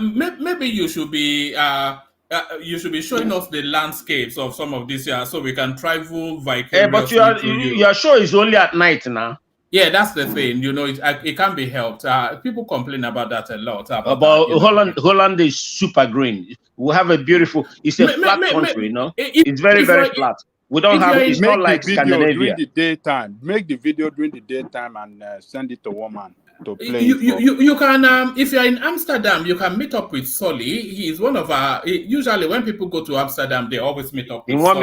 E: Maybe you should be showing us the landscapes of some of this year so we can travel vicariously.
T: But your show is only at night now.
E: Yeah, that's the thing. It can't be helped. People complain about that a lot.
T: About Holland is super green. We have a beautiful. It's a flat country, it's very flat. We don't have. It's not like Scandinavia.
R: During the daytime, make the video during the daytime and send it to woman to play.
E: You can if you're in Amsterdam, you can meet up with Solly. He is one of our. Usually, when people go to Amsterdam, they always meet up.
T: You want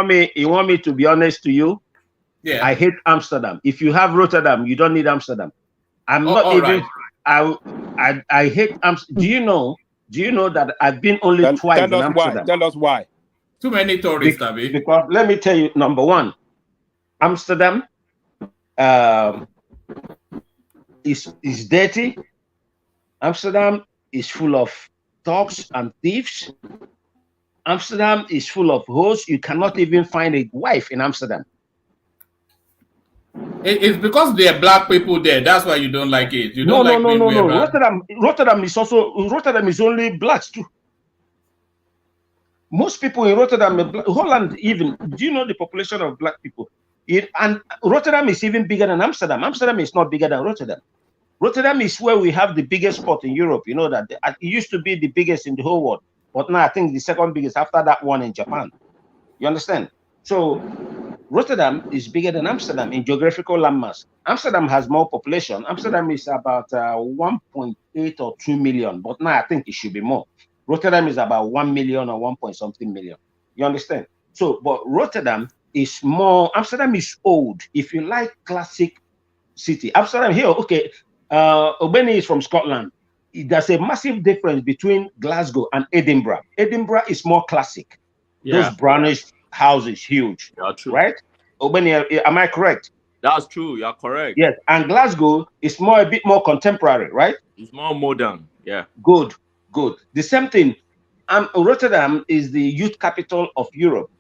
T: me to be honest to you?
E: Yeah.
T: I hate Amsterdam. If you have Rotterdam, you don't need Amsterdam. I'm not even. Right. I hate Amsterdam. Do you know that I've been only twice in Amsterdam?
R: Tell us why.
E: Too many tourists,
T: because let me tell you, number one, Amsterdam is dirty. Amsterdam is full of thugs and thieves. Amsterdam is full of hoes. You cannot even find a wife in Amsterdam.
E: It's because there are black people there. That's why you don't like it. You don't
T: No. Rotterdam is only blacks too. Most people in Rotterdam, Holland even, do you know the population of black people? And Rotterdam is even bigger than Amsterdam. Amsterdam is not bigger than Rotterdam. Rotterdam is where we have the biggest port in Europe. You know that it used to be the biggest in the whole world, but now I think the second biggest after that one in Japan. You understand? So Rotterdam is bigger than Amsterdam in geographical landmass. Amsterdam has more population. Amsterdam is about 1.8 or 2 million, but now I think it should be more. Rotterdam is about 1 million or 1 point something million. You understand? So, but Rotterdam is more. Amsterdam is old. If you like classic city, Amsterdam here, okay. Obeni is from Scotland. There's a massive difference between Glasgow and Edinburgh. Edinburgh is more classic. Those brownish houses, huge.
P: Yeah, true.
T: Right? Obeni, am I correct?
P: That's true. You're correct.
T: Yes. And Glasgow is a bit more contemporary, right?
P: It's more modern. Yeah.
T: Good. The same thing. Rotterdam is the youth capital of Europe.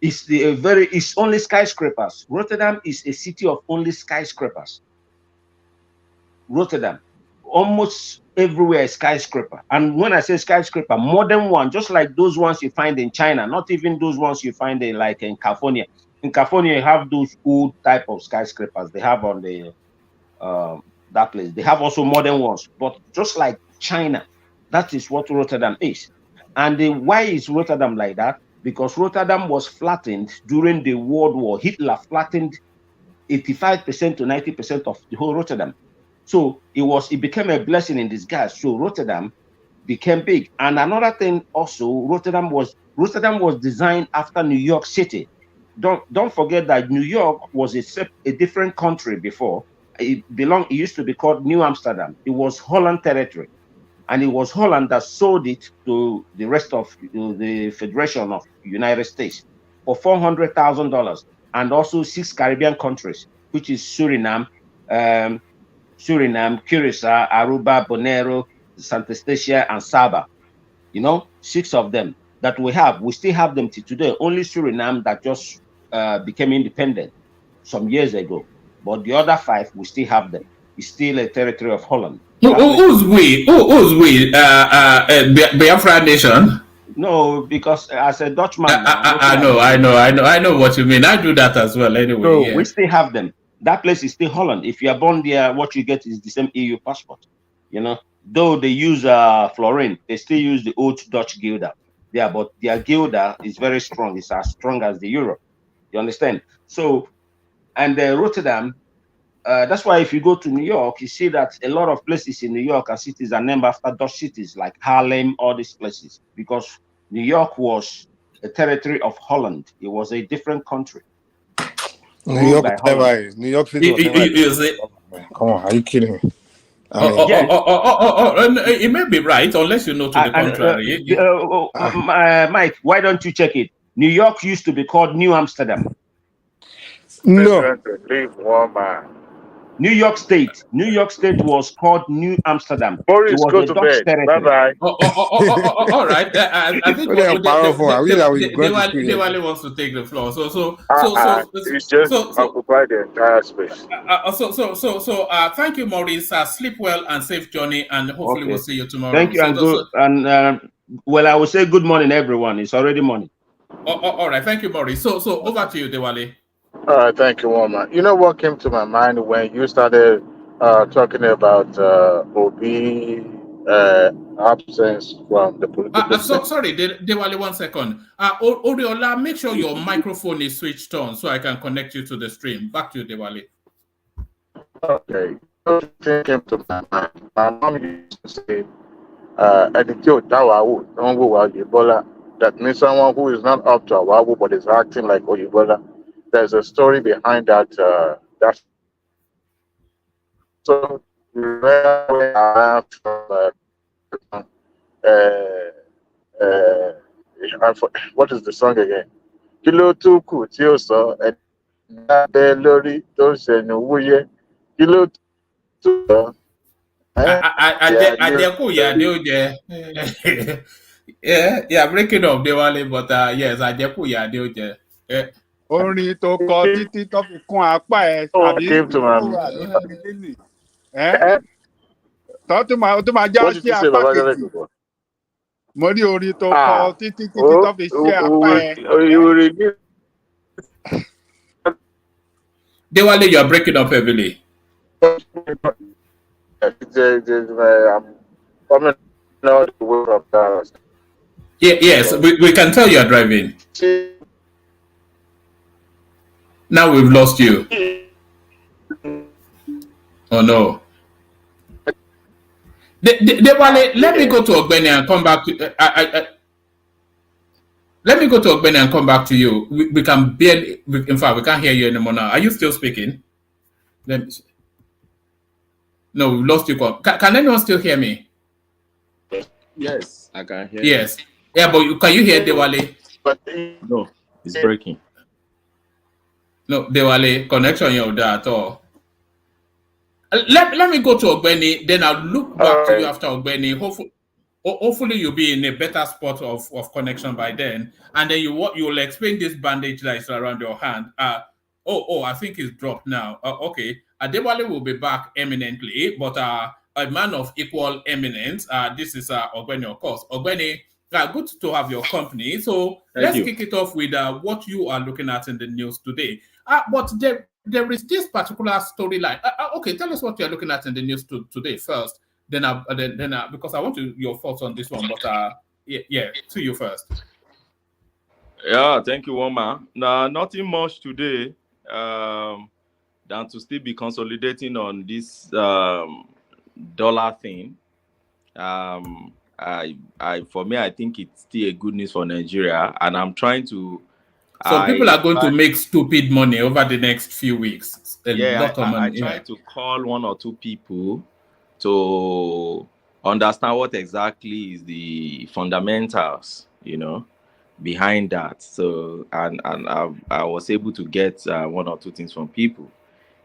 T: It's only skyscrapers. Rotterdam is a city of only skyscrapers. Rotterdam, almost everywhere is skyscraper. And when I say skyscraper, modern one, just like those ones you find in China, not even those ones you find in California. In California, you have those old type of skyscrapers they have on the that place. They have also modern ones, but just like China, that is what Rotterdam is. And why is Rotterdam like that? Because Rotterdam was flattened during the World War. Hitler flattened 85% to 90% of the whole Rotterdam. So it became a blessing in disguise. So Rotterdam became big. And another thing also, Rotterdam was designed after New York City. Don't forget that New York was a different country before. It used to be called New Amsterdam. It was Holland territory. And it was Holland that sold it to the rest of the Federation of United States for $400,000, and also 6 Caribbean countries, which is Suriname, Curacao, Aruba, Bonaire, Saint Lucia, and Saba. 6 of them that we have. We still have them till today. Only Suriname that just became independent some years ago. But the other 5, we still have them. It's still a territory of Holland.
E: Who's we? Who's we? Biafra nation?
T: No, because as a Dutchman,
E: I know what you mean. I do that as well. Anyway,
T: no, we still have them. That place is still Holland. If you are born there, what you get is the same EU passport. Though they use florin, they still use the old Dutch guilder. But their guilder is very strong. It's as strong as the euro. You understand? So, and Rotterdam. That's why if you go to New York, you see that a lot of places in New York and cities are named after Dutch cities like Harlem, all these places, because New York was a territory of Holland. It was a different country.
L: New York never is. New York City was never. Come on, are you kidding me?
E: It may be right, unless you know to the contrary.
T: Mike, why don't you check it? New York used to be called New Amsterdam.
L: No.
T: New York State was called New Amsterdam.
M: Boris,
T: it was
M: go to bed. Bye-bye.
E: All right. I think Dewale wants to take the floor. So
M: it's just occupy the entire space.
E: Thank you, Maurice. Sleep well and safe journey, and hopefully we'll see you tomorrow.
T: Thank you, well, I will say good morning, everyone. It's already morning.
E: All right. Thank you, Maurice. So over to you, Dewale.
M: All right, thank you, Woman. You know what came to my mind when you started talking about Obi absence from the political
E: sorry, Dewale, 1 second. Oriola, make sure your microphone is switched on so I can connect you to the stream. Back to you, Dewale.
M: Okay. Something came to my mind. My mom used to say, that means someone who is not up to Awawu but is acting like Oyibola. There's a story behind that. So where I am from, what is the song again? Kilo tuku tioso lori to se nuwuye. Kilo tuku.
E: Yeah, breaking up Dewale, but yes, Ajeku Yadeoje.
R: Orin tó kọ títí tó fi kún apá ẹ tàbí tó máa já sí apá kejì. Mo rí orin tó kọ títí tó fi sí apá ẹ.
E: Dewale, you are breaking up heavily.
M: I'm coming out the way from Dallas.
E: Yes, we can tell you are driving. Now we've lost you. Oh no. Dewale, let me go to Ogbeni and come back to Let me go to Ogbeni and come back to you. We can barely, in fact, we can't hear you anymore now. Are you still speaking? Let me see. No, we lost you. Can anyone still hear me?
P: Yes, I can hear
E: Yes. Yeah, but can you hear Dewale?
P: you. No, it's breaking.
E: No, Dewale, connection you there at all. Let me go to Ogbeni, then I'll look back to you after Ogbeni. Hopefully you'll be in a better spot of connection by then, and then you'll explain this bandage that is around your hand. I think it's dropped now. Okay, Adewale will be back eminently, but a man of equal eminence. This is Ogbeni, of course. Ogbeni, good to have your company. So let's kick it off with what you are looking at in the news today. But there is this particular storyline. Okay, tell us what you're looking at in the news today first. Then because I want your thoughts on this one, but to you first.
P: Yeah, thank you, Woma. Nah, nothing much today than to still be consolidating on this dollar thing. For me, I think it's still a good news for Nigeria, and I'm trying to.
E: So people are going to make stupid money over the next few weeks. A lot of money.
P: I try to call one or two people to understand what exactly is the fundamentals, behind that. So and I was able to get one or two things from people.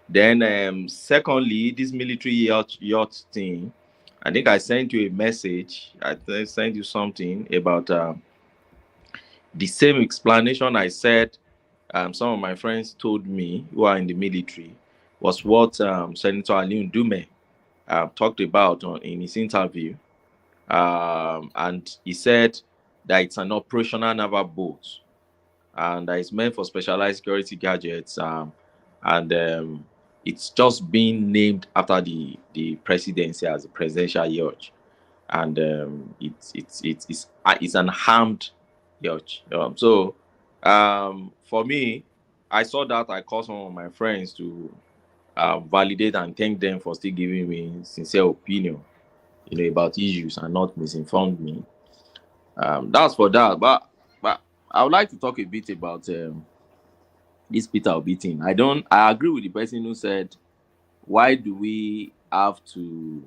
P: Then secondly, this military yacht thing, I think I sent you a message. I sent you something about the same explanation I said some of my friends told me who are in the military was what Senator Ali Ndume talked about in his interview. And he said that it's an operational naval boat and that it's meant for specialized security gadgets. And it's just being named after the presidency as a presidential yacht. And it's an armed yacht. For me, I saw that. I called some of my friends to validate and thank them for still giving me sincere opinion, about issues and not misinformed me. That's for that. But I would like to talk a bit about this Peter Obi thing. I agree with the person who said, why do we have to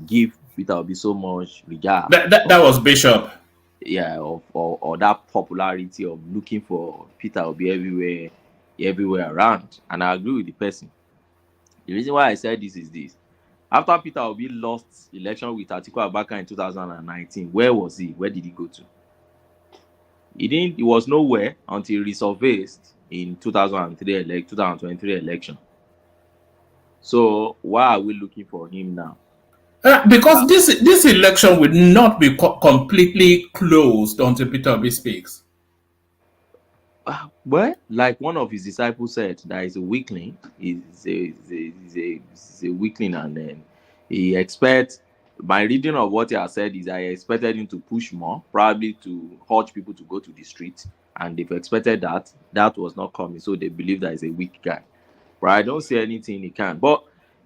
P: give Peter Obi so much regard?
E: That was Bishop.
P: Yeah, or that popularity of looking for Peter Obi everywhere around. And I agree with the person. The reason why I said this is this. After Peter Obi lost election with Atiku Abubakar in 2019, where was he? Where did he go to? He was nowhere until he resurfaced in 2023 election. So why are we looking for him now?
E: Because this election will not be completely closed until Peter Obi speaks.
P: Well, like one of his disciples said, that is a weakling. He's a weakling, and then he expects. My reading of what he has said is I expected him to push more, probably to urge people to go to the street, and they've expected that was not coming, so they believe that he's a weak guy. But I don't see anything he can. But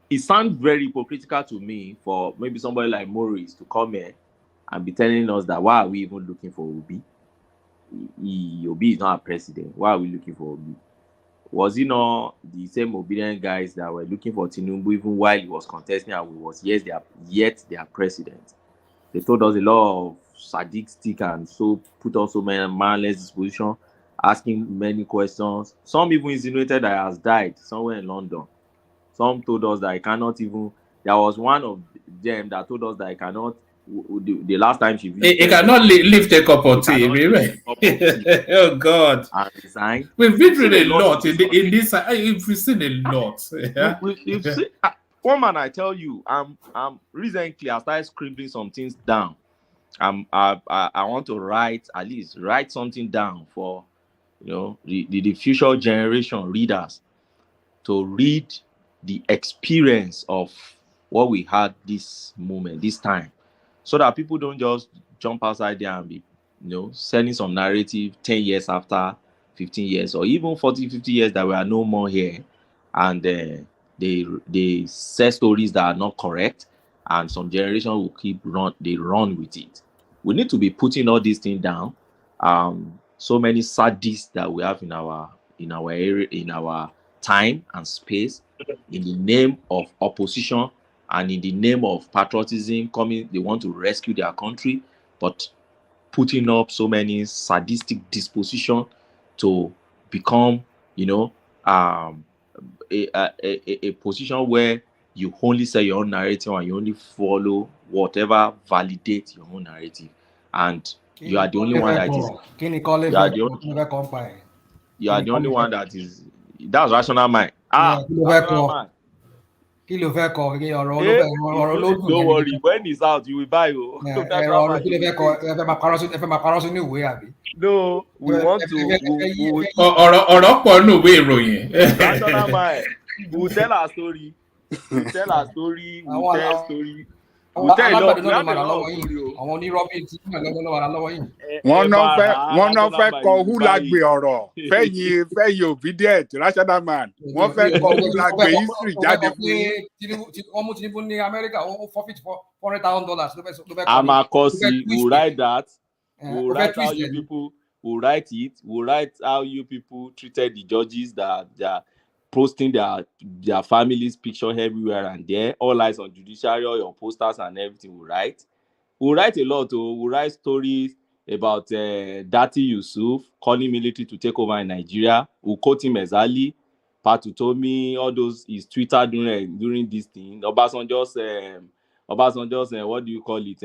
P: it sounds very hypocritical to me for maybe somebody like Maurice to come here and be telling us that why are we even looking for Obi? Obi is not a president. Why are we looking for Obi? Was he not the same obedient guys that were looking for Tinubu even while he was contesting and we was yet their president? They told us a lot of sadistic and so put us so many manless disposition, asking many questions. Some even insinuated that he has died somewhere in London. Some told us that he cannot even. There was one of them that told us that he cannot. The last time she visited,
E: he cannot lift a cup of tea. Oh God!
P: And resign.
E: We've been through a lot in this. We've seen a lot. Yeah?
P: We've seen, one man, I tell you, I'm recently I started scribbling some things down. I want to write something down for the future generation readers to read the experience of what we had this moment, this time, so that people don't just jump outside there and be, selling some narrative 10 years after, 15 years, or even 40, 50 years that we are no more here, and they say stories that are not correct, and some generation will run with it. We need to be putting all these things down so many sadists that we have in our area, in our time and space, in the name of opposition and in the name of patriotism, coming, they want to rescue their country, but putting up so many sadistic disposition to become, a position where you only say your own narrative and you only follow whatever validates your own narrative, and you are the only one that is. You are the only one that is. That's rational mind. Rational mind. Don't worry, when it's out, you will buy. No, we want to. Rational mind. We'll tell our story. We'll tell our story. We'll tell story. We'll tell enough. We have a lot of story.
R: Wọ́n náà fẹ́ kọ húlágbé ọ̀rọ̀ fẹ́yìn obedient rational man. Wọ́n fẹ́ kọ húlágbé history jáde fún yín.
U: Wọ́n mú Tinubu ní Amẹ́ríkà, wọ́n forfeit $400,000.
P: Amakosi, we'll write that. We'll write how you people. We'll write it. We'll write how you people treated the judges that they are posting their families' picture everywhere and there. All eyes on judiciary, all your posters and everything. We'll write. We'll write a lot. We'll write stories about Dati Yusuf calling military to take over in Nigeria. We'll quote him exactly. Patutomi, all those his Twitter during this thing. Obasanjo's what do you call it?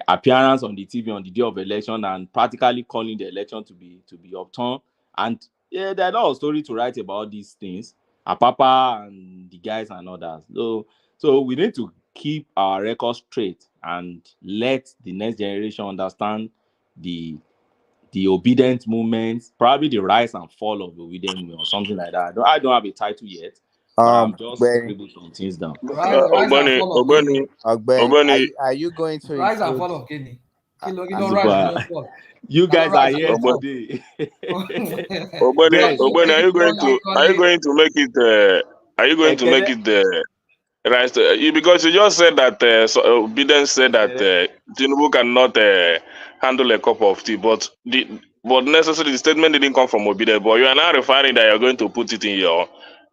P: Appearance on the TV on the day of election and practically calling the election to be upturned. And yeah, there are a lot of stories to write about these things. Apapa and the guys and others. So we need to keep our record straight and let the next generation understand the obedient movement, probably the rise and fall of the obedient movement or something like that. I don't have a title yet, but I'm just scribbling some things down.
U: Ogbeni,
V: are you going to
U: rise and fall of Guinea?
P: You guys are here today.
W: Ogbeni, are you going to make it? Are you going to make it right? Because you just said that Biden said that Tinubu cannot handle a cup of tea, but necessarily the statement didn't come from Obidient. But you are now referring that you're going to put it in your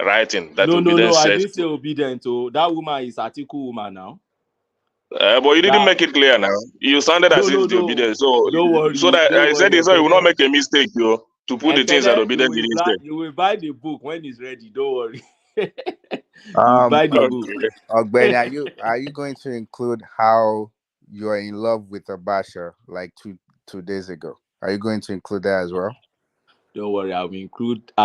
W: writing. That
P: no,
W: said.
P: I didn't say Obidient. That woman is Atiku woman now.
W: But you didn't make it clear now. You sounded as if the Obidient. So
P: don't worry.
W: So that I said it so you will not make a mistake, to put the things that Obidient didn't say.
P: You will buy the book when it's ready. Don't worry. Buy the book.
V: Ogbeni, are you going to include how you are in love with Abasha like two days ago? Are you going to include that as well?
P: Don't worry, I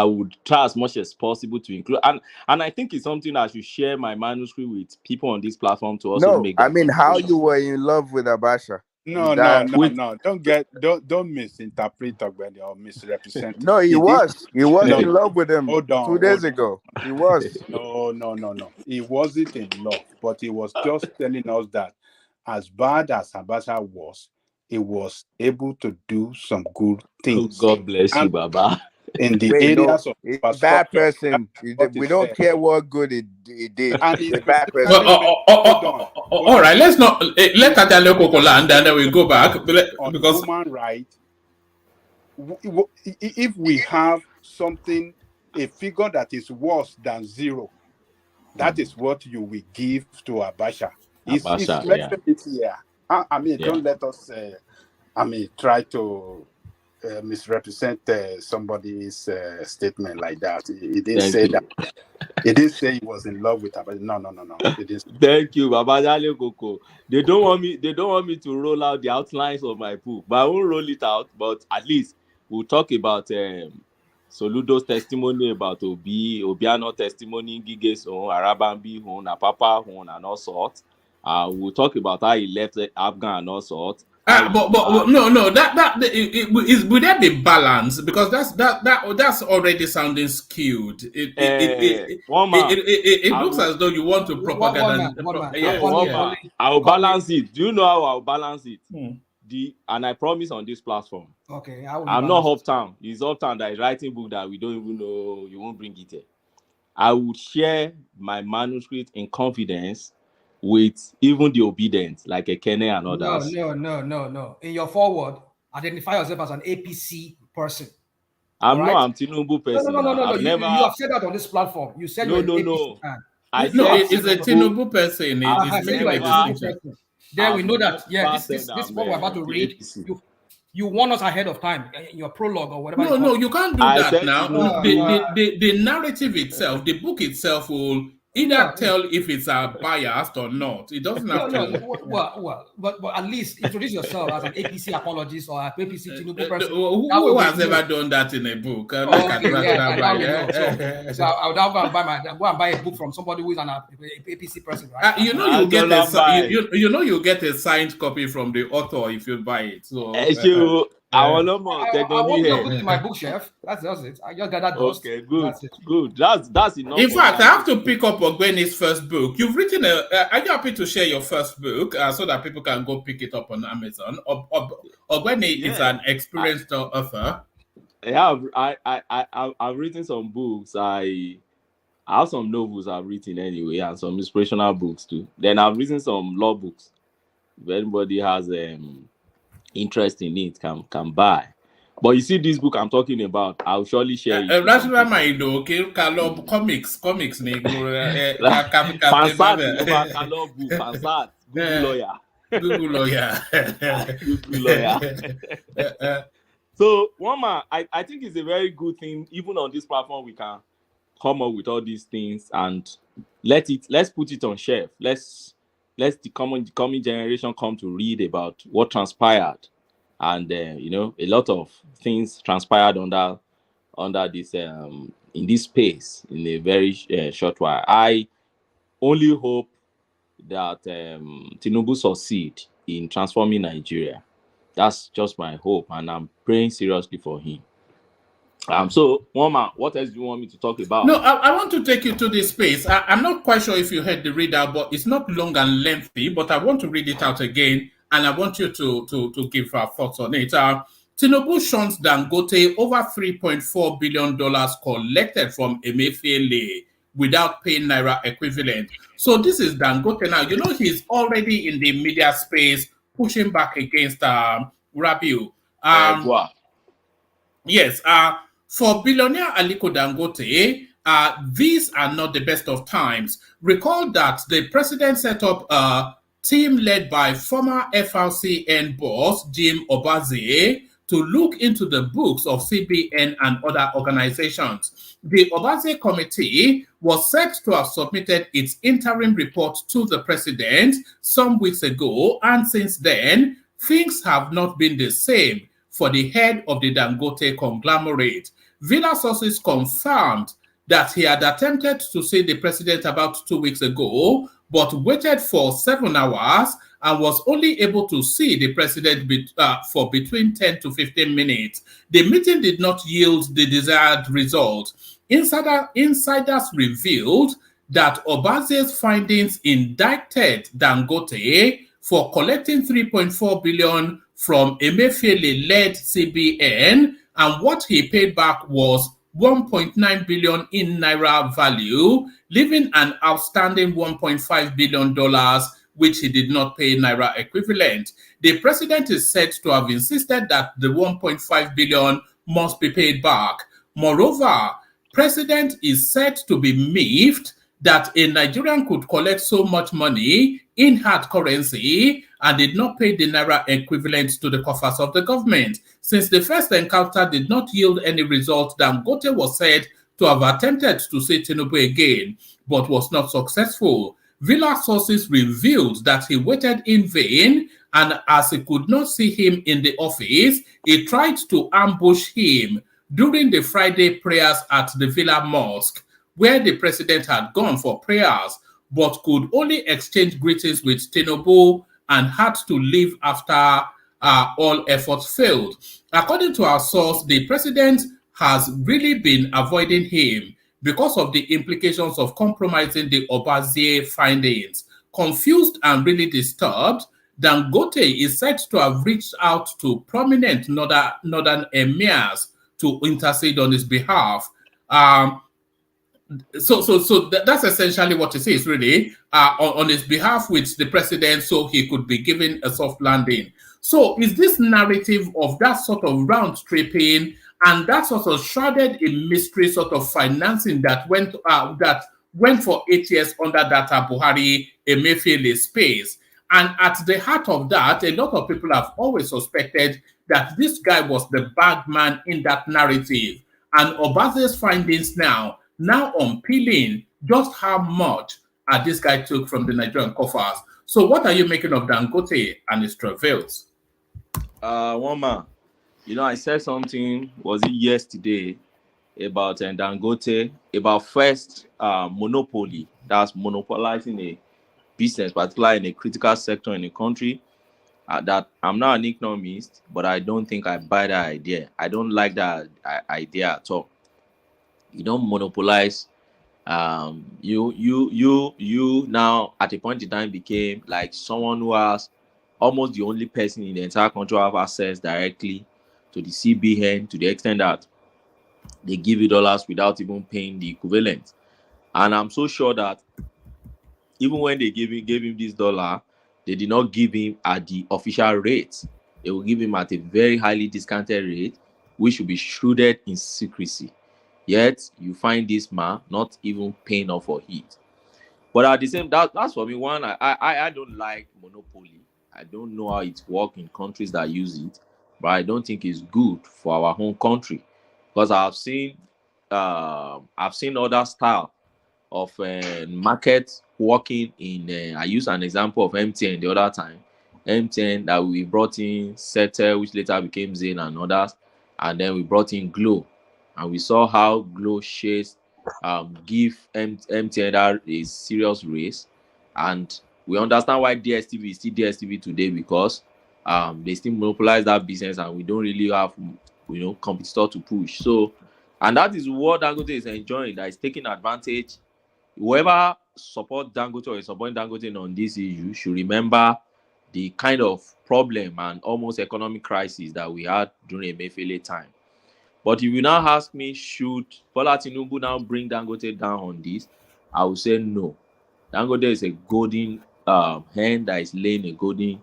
P: would try as much as possible to include, and I think it's something I should share my manuscript with people on this platform to also make.
V: I mean, how you were in love with Abasha.
R: No. Don't misinterpret Ogbeni or misrepresent.
V: No, he was in love with him 2 days ago. He was.
R: No. He wasn't in love, but he was just telling us that as bad as Abasha was, he was able to do some good things.
P: God bless you, Baba.
V: In the areas of bad person, we don't care what good he did. And he's a bad person.
E: All right, let's not let Katale Kokola and then we go back because
R: human rights. If we have something, a figure that is worse than zero, that is what you will give to Abasha. It's mentioned it here. I mean, don't let us. Try to misrepresent somebody's statement like that. He didn't say that. He didn't say he was in love with her. But no.
P: Thank you, Baba Dale Koko. They don't want me to roll out the outlines of my book, but I won't roll it out. But at least we'll talk about Soludo's testimony, about Obiano testimony, Gige's own, Arabambi own, Apapa own, and all sorts. We'll talk about how he left Afghan and all sorts.
E: But no, that is would that be balanced? Because that's already sounding skewed. It looks as though you want to propaganda.
P: I'll balance it. Do you know how I'll balance it? And I promise on this platform.
U: Okay,
P: I'm not Uptown. It's Uptown that is writing book that we don't even know. You won't bring it here. I would share my manuscript in confidence with even the obedient, like Ekene and others.
U: No. In your forward, identify yourself as an APC person.
P: I'm
U: right?
P: not. I'm Tinubu person.
U: No.
P: I've never.
U: You have said that on this platform. You said
P: no,
U: you're
P: no,
U: an
P: no.
U: APC fan.
P: I
U: You
P: said
U: have
E: it's a Tinubu person.
U: I
E: It's
U: said
E: making
U: you are
E: a
U: a Tinubu
E: distinction.
U: person. Then we know that, this is what we're about to read.
P: APC.
U: You warn us ahead of time in your prologue or whatever.
E: No, you can't do
P: I
E: that
P: said
E: now.
P: Tinubu.
E: The narrative itself, the book itself will either tell if it's biased or not. It doesn't have to.
U: Well, but at least introduce yourself as an APC apologist or an APC Tinubu person.
E: Who has ever done that in a book?
U: So I'll now go and buy a book from somebody who is an APC person, right?
E: You get a signed copy from the author if you buy it. So
U: I won't put it in my bookshelf. That's it. I just got that dust.
P: Okay, good.
U: That's it.
P: Good. That's enough.
E: In fact, I have to pick up Ogweni's first book. You've written are you happy to share your first book so that people can go pick it up on Amazon? Ogweni is an experienced author.
P: Yeah, I've written some books. I have some novels I've written anyway, and some inspirational books too. Then I've written some law books. If anybody has interest in it, can buy. But you see, this book I'm talking about, I'll surely share it.
E: Comics.
P: Fansat, Google lawyer. So, Wama, I think it's a very good thing. Even on this platform, we can come up with all these things and let's put it on shelf. Let's the coming generation come to read about what transpired, and a lot of things transpired under this in this space in a very short while. I only hope that Tinubu succeed in transforming Nigeria. That's just my hope, and I'm praying seriously for him. So, Woma, what else do you want me to talk about?
E: No, I want to take you to this space. I'm not quite sure if you heard the readout, but it's not long and lengthy, but I want to read it out again, and I want you to give our thoughts on it. Tinubu shuns Dangote over $3.4 billion collected from Emefiele without paying Naira equivalent. So this is Dangote now. He's already in the media space pushing back against Rabiu. Yes, for billionaire Aliko Dangote, these are not the best of times. Recall that the president set up a team led by former FRCN boss Jim Obaze to look into the books of CBN and other organizations. The Obaze committee was said to have submitted its interim report to the president some weeks ago, and since then, things have not been the same for the head of the Dangote conglomerate. Villa sources confirmed that he had attempted to see the president about 2 weeks ago, but waited for 7 hours and was only able to see the president for between 10 to 15 minutes. The meeting did not yield the desired result. Insiders revealed that Obaze's findings indicted Dangote for collecting $3.4 billion from Emefiele-led CBN, and what he paid back was $1.9 billion in Naira value, leaving an outstanding $1.5 billion, which he did not pay Naira equivalent. The president is said to have insisted that the $1.5 billion must be paid back. Moreover, president is said to be miffed that a Nigerian could collect so much money in hard currency and did not pay the Naira equivalent to the coffers of the government. Since the first encounter did not yield any result, Dangote was said to have attempted to see Tinubu again, but was not successful. Villa sources revealed that he waited in vain, and as he could not see him in the office, he tried to ambush him during the Friday prayers at the Villa Mosque, where the president had gone for prayers, but could only exchange greetings with Tinubu and had to leave after all efforts failed. According to our source, the president has really been avoiding him because of the implications of compromising the Obaze findings. Confused and really disturbed, Dangote is said to have reached out to prominent northern emirs to intercede on his behalf. That's essentially what it is, really, on his behalf with the president, so he could be given a soft landing. So is this narrative of that sort of round tripping and that sort of shrouded in mystery sort of financing that went for 8 years under that Buhari Emefiele space? And at the heart of that, a lot of people have always suspected that this guy was the bad man in that narrative. And Obaze's findings now unpeeling just how much this guy took from the Nigerian coffers. So what are you making of Dangote and his travails?
P: One man, I said something, was it yesterday, about Dangote, about first monopoly, that's monopolizing a business, particularly in a critical sector in the country. That I'm not an economist, but I don't think I buy that idea. I don't like that idea at all. You don't monopolize. You now at a point in time became like someone who has almost the only person in the entire country who have access directly to the CBN, to the extent that they give you dollars without even paying the equivalent. And I'm so sure that even when they gave him this dollar, they did not give him at the official rate. They will give him at a very highly discounted rate, which will be shrouded in secrecy. Yet you find this man not even paying off for it. But at the same time, that's for me. One, I don't like monopoly. I don't know how it works in countries that use it, but I don't think it's good for our home country, because I've seen other style of market working in. I use an example of MTN the other time. MTN that we brought in Settle, which later became Zain and others, and then we brought in Glow, and we saw how Glow shares give MTN a serious race, and we understand why DSTV is still DSTV today, because they still monopolize that business, and we don't really have competitor to push. So, and that is what Dangote is enjoying, that is taking advantage. Whoever support Dangote or is supporting Dangote on this issue should remember the kind of problem and almost economic crisis that we had during Emefiele time. But if you now ask me, should Bola Tinubu now bring Dangote down on this, I will say no. Dangote is a golden hen that is laying a golden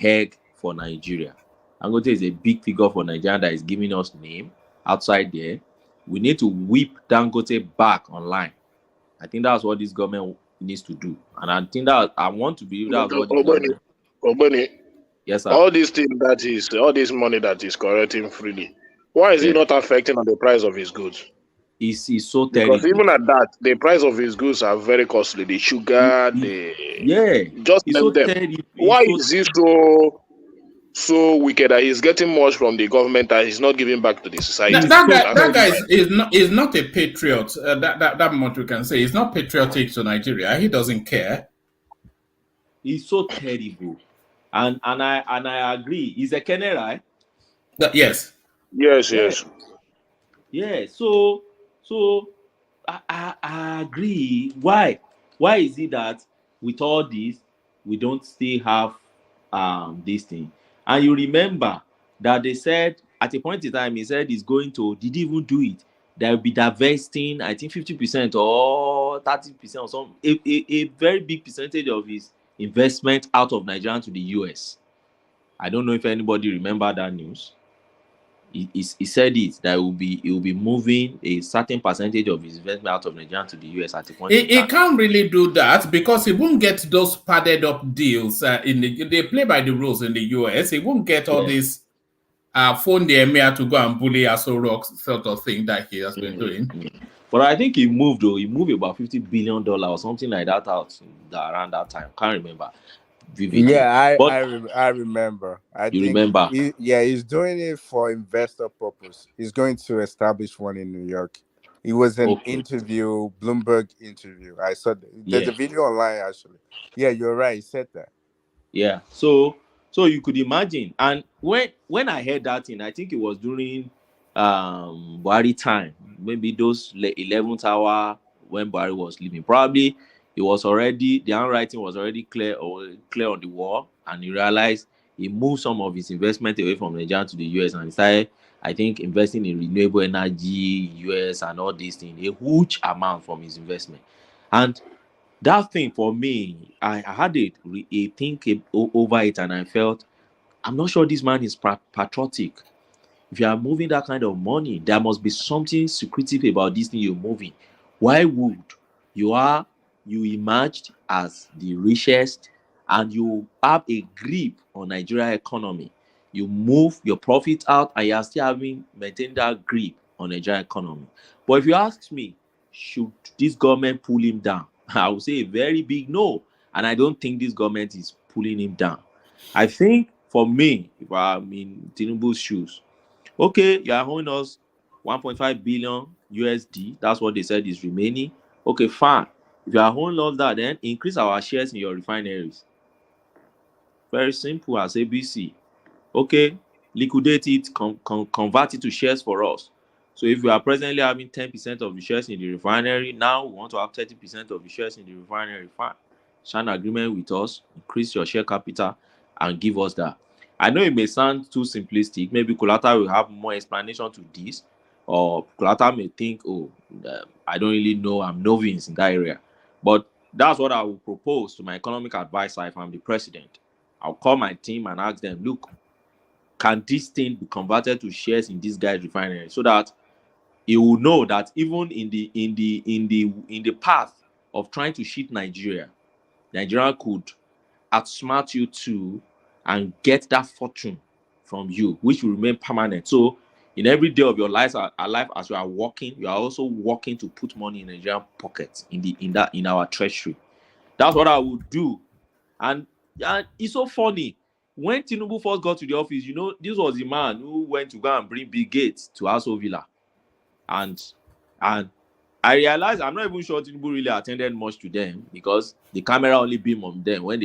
P: egg for Nigeria. Dangote is a big figure for Nigeria that is giving us name outside there. We need to whip Dangote back online. I think that's what this government needs to do. And I think that I want to believe that's what the government...
W: Obani,
P: yes, sir.
W: All this money that is collecting freely, why is it not affecting on the price of his goods?
P: It's so terrible.
W: Because even at that, the price of his goods are very costly. The sugar, just name them. Why is he so wicked that he's getting much from the government that he's not giving back to the society?
E: That guy is not a patriot. That much we can say. He's not patriotic to Nigeria. He doesn't care.
P: He's so terrible, and I agree. He's a Kenyan, right?
E: Yes.
W: Yes.
P: Yeah. So I agree. Why is it that with all this we don't still have this thing? And you remember that they said at a point in time, he said he's going to, did he even do it? There will be divesting, I think 50% or 30% or something, a very big percentage of his investment out of Nigeria to the US. I don't know if anybody remember that news. He said that it will be moving a certain percentage of his investment out of Nigeria to the US at a point.
E: He can't really do that because he won't get those padded up deals. They play by the rules in the US. He won't get all this phone the emir to go and bully Aso Rock sort of thing that he has been doing.
P: But I think he moved about $50 billion or something like that out around that time. Can't remember. Vividly.
V: Yeah, I remember.
P: Remember?
V: He's doing it for investor purpose. He's going to establish one in New York. It was an interview, Bloomberg interview. I saw there's a video online actually. Yeah, you're right. He said that.
P: Yeah. So you could imagine. And when I heard that thing, I think it was during Buhari time. Maybe those 11th hour when Buhari was leaving. Probably it was already, the handwriting was already clear on the wall, and he realized he moved some of his investment away from Nigeria to the US and he started, I think, investing in renewable energy, US and all these things, a huge amount from his investment. And that thing for me, I had a think over it, and I felt, I'm not sure this man is patriotic. If you are moving that kind of money, there must be something secretive about this thing you're moving. Why would you emerged as the richest and you have a grip on Nigeria economy? You move your profit out and you are still maintain that grip on Nigeria economy. But if you ask me, should this government pull him down? I would say a very big no. And I don't think this government is pulling him down. I think for me, if I'm in Tinubu's shoes, okay, you are owing us 1.5 billion USD. That's what they said is remaining. Okay, fine. If you are owing all that, then increase our shares in your refineries. Very simple as ABC. Okay, liquidate it, convert it to shares for us. So if we are presently having 10% of the shares in the refinery, now we want to have 30% of the shares in the refinery. Fine. Sign an agreement with us, increase your share capital, and give us that. I know it may sound too simplistic. Maybe Kolata will have more explanation to this, or Kolata may think, oh, I don't really know, I'm novice in that area. But that's what I will propose to my economic advisor if I'm the president. I'll call my team and ask them, look, can this thing be converted to shares in this guy's refinery, so that he will know that even in the path of trying to cheat Nigeria could outsmart you too and get that fortune from you, which will remain permanent. So in every day of your life as you are working, you are also working to put money in Nigerian pockets in our treasury. That's what I would do. And it's so funny. When Tinubu first got to the office, this was the man who went to go and bring Bill Gates to Aso Villa. And I realized I'm not even sure Tinubu really attended much to them, because the camera only beamed on them when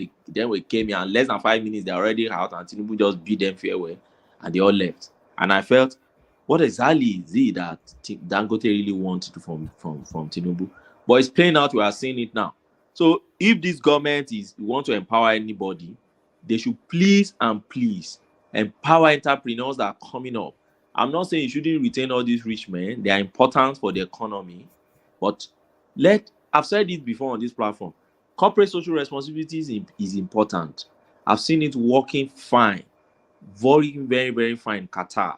P: we came here, and less than 5 minutes they're already out, and Tinubu just bid them farewell and they all left. And I felt, what exactly is it that Dangote really wanted from Tinubu? But it's playing out. We are seeing it now. So if this government want to empower anybody, they should please empower entrepreneurs that are coming up. I'm not saying you shouldn't retain all these rich men. They are important for the economy. But I've said it before on this platform. Corporate social responsibility is important. I've seen it working fine. Very, very, very fine in Qatar.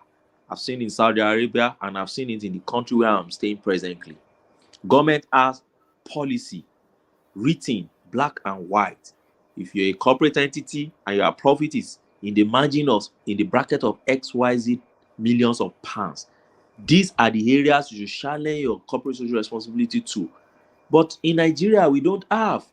P: I've seen it in Saudi Arabia, and I've seen it in the country where I'm staying presently. Government has policy written black and white. If you're a corporate entity and your profit is in the bracket of XYZ millions of pounds, these are the areas you should challenge your corporate social responsibility to. But in Nigeria, we don't have.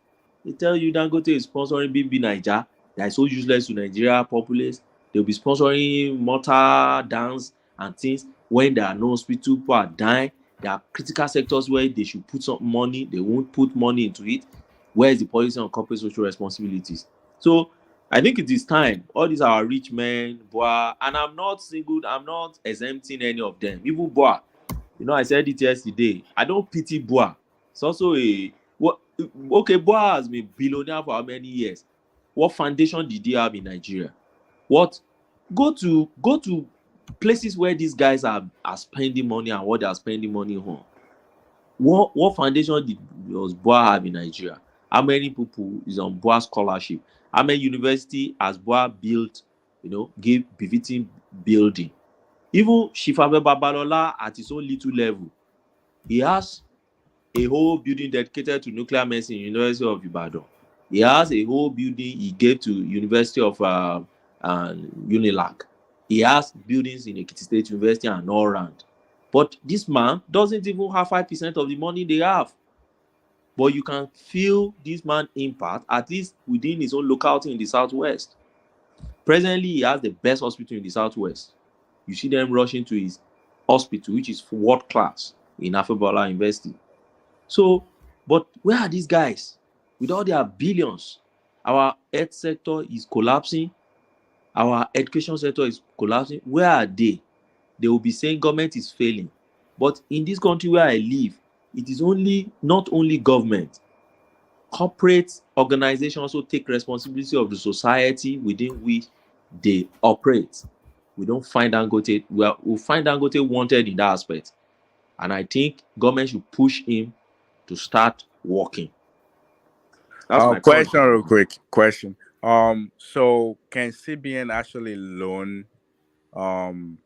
P: They tell you Dangote is sponsoring BB Niger. That is so useless to Nigeria populace. They'll be sponsoring mortar dance and things when there are no hospital, people are dying. There are critical sectors where they should put some money. They won't put money into it. Where is the policy on corporate social responsibilities? So I think it is time. All these are rich men, Boa, and I'm not exempting any of them. Even Boa, I said it yesterday. I don't pity Boa. It's also Boa has been billionaire for how many years? What foundation did he have in Nigeria? Go to places where these guys are spending money and what they are spending money on. What foundation does Boa have in Nigeria? How many people is on Boa scholarship? How many university has Boa built, give befitting building? Even Shifabe Babalola at his own little level, he has a whole building dedicated to nuclear medicine, University of Ibadan. He has a whole building he gave to University of Unilag. He has buildings in Ekiti State University and all around. But this man doesn't even have 5% of the money they have. But you can feel this man's impact, at least within his own locality in the Southwest. Presently, he has the best hospital in the Southwest. You see them rushing to his hospital, which is world class in Afebola University. So, but where are these guys? With all their billions, our health sector is collapsing. Our education sector is collapsing. Where are they? They will be saying government is failing. But in this country where I live, it is not only government. Corporate organizations also take responsibility of the society within which they operate. We don't find Dangote. We'll find Dangote wanted in that aspect. And I think government should push him to start working. That's my point.
Q: Question, real quick. Question. So can CBN actually loan Dangote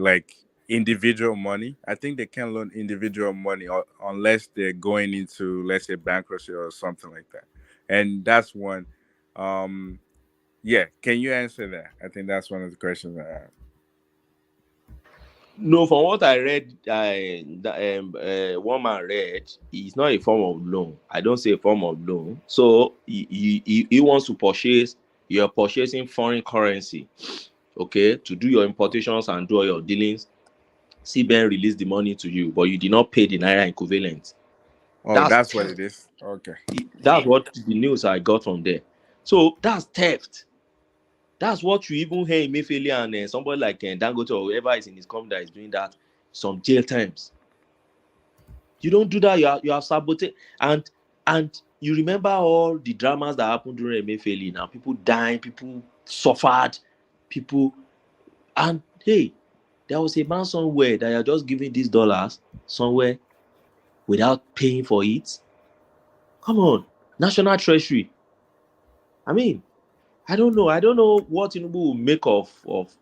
Q: like individual money? I think they can loan individual money unless they're going into, let's say, bankruptcy or something like that. And that's one. Yeah, can you answer that? I think that's one of the questions I have.
P: No, from what I read, one man read, it's not a form of loan. I don't say a form of loan. So he wants to purchase. You're purchasing foreign currency, okay, to do your importations and do all your dealings. CBN release the money to you, but you did not pay the naira equivalent.
Q: Oh, that's what it is. Okay.
P: That's what the news I got from there. So that's theft. That's what you even hear in Mayfield and somebody like Dangote or whoever is in his company that is doing that, some jail times. You don't do that, you have sabotaged. And you remember all the dramas that happened during Mayfield. Now people dying, people suffered, people. And hey, there was a man somewhere that you're just giving these dollars somewhere without paying for it. Come on, National Treasury. I mean, I don't know what Tinubu will make of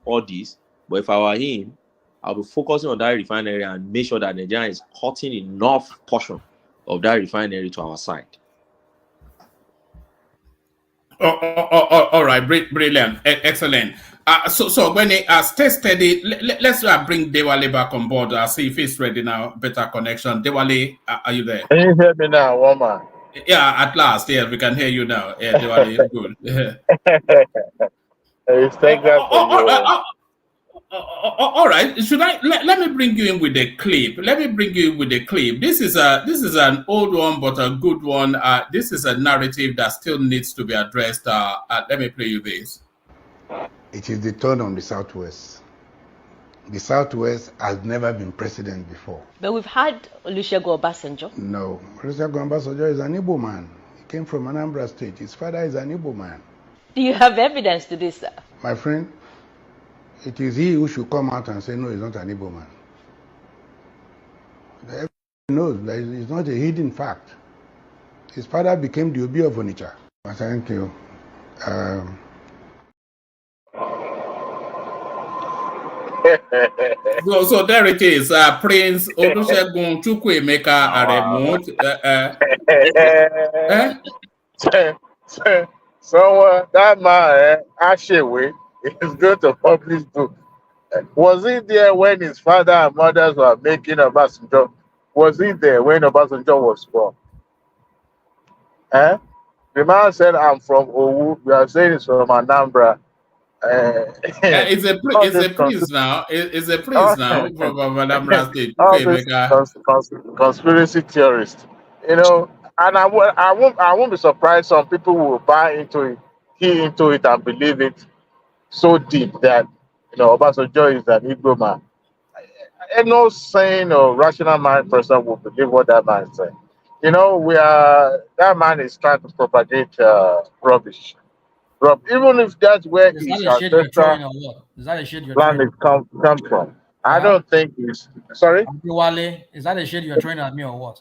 P: all this, but if I were him, I'll be focusing on that refinery and make sure that Nigeria is cutting enough portion of that refinery to our side.
E: All right, brilliant, excellent. So when it stay steady, let's bring Dewale back on board. See if he's ready now. Better connection. Dewale, are you there?
M: Can you hear me now, woman?
E: Yeah, at last. Yes, we can hear you now. Yeah, Dewale, good.
M: It's thank God for you.
E: All right. Should I let me bring you in with a clip? Let me bring you in with a clip. This is an old one, but a good one. This is a narrative that still needs to be addressed. Let me play you this.
A: It is the turn on the Southwest. The Southwest has never been president before.
B: But we've had Olusegun Obasanjo.
A: No, Olusegun Obasanjo is an Igbo man. He came from Anambra State. His father is an Igbo man.
B: Do you have evidence to this, sir?
A: My friend, it is he who should come out and say, no, he's not an Igbo man. Everybody knows that it's not a hidden fact. His father became the Obi of Onitsha. Thank you.
E: So there it is. Prince Olusegun Chukwuemeka Aremu.
M: Someone, that man, Ashewe, is going to publish book. Was he there when his father and mothers were making Obasanjo? Was he there when Obasanjo was born? The man said, I'm from Owu. You are saying it's from Anambra.
E: It's a priest now. It's a priest now from Anambra State.
M: Conspiracy theorist, and I won't be surprised some people will buy into it, key into it, and believe it so deep that Obasanjo is an Igbo man. And no sane or rational mind person will believe what that man said. That man is trying to propagate rubbish. Even if that's where his ancestral planet come from. I don't think it's sorry.
U: Wale, is that a shade you're throwing at me or what?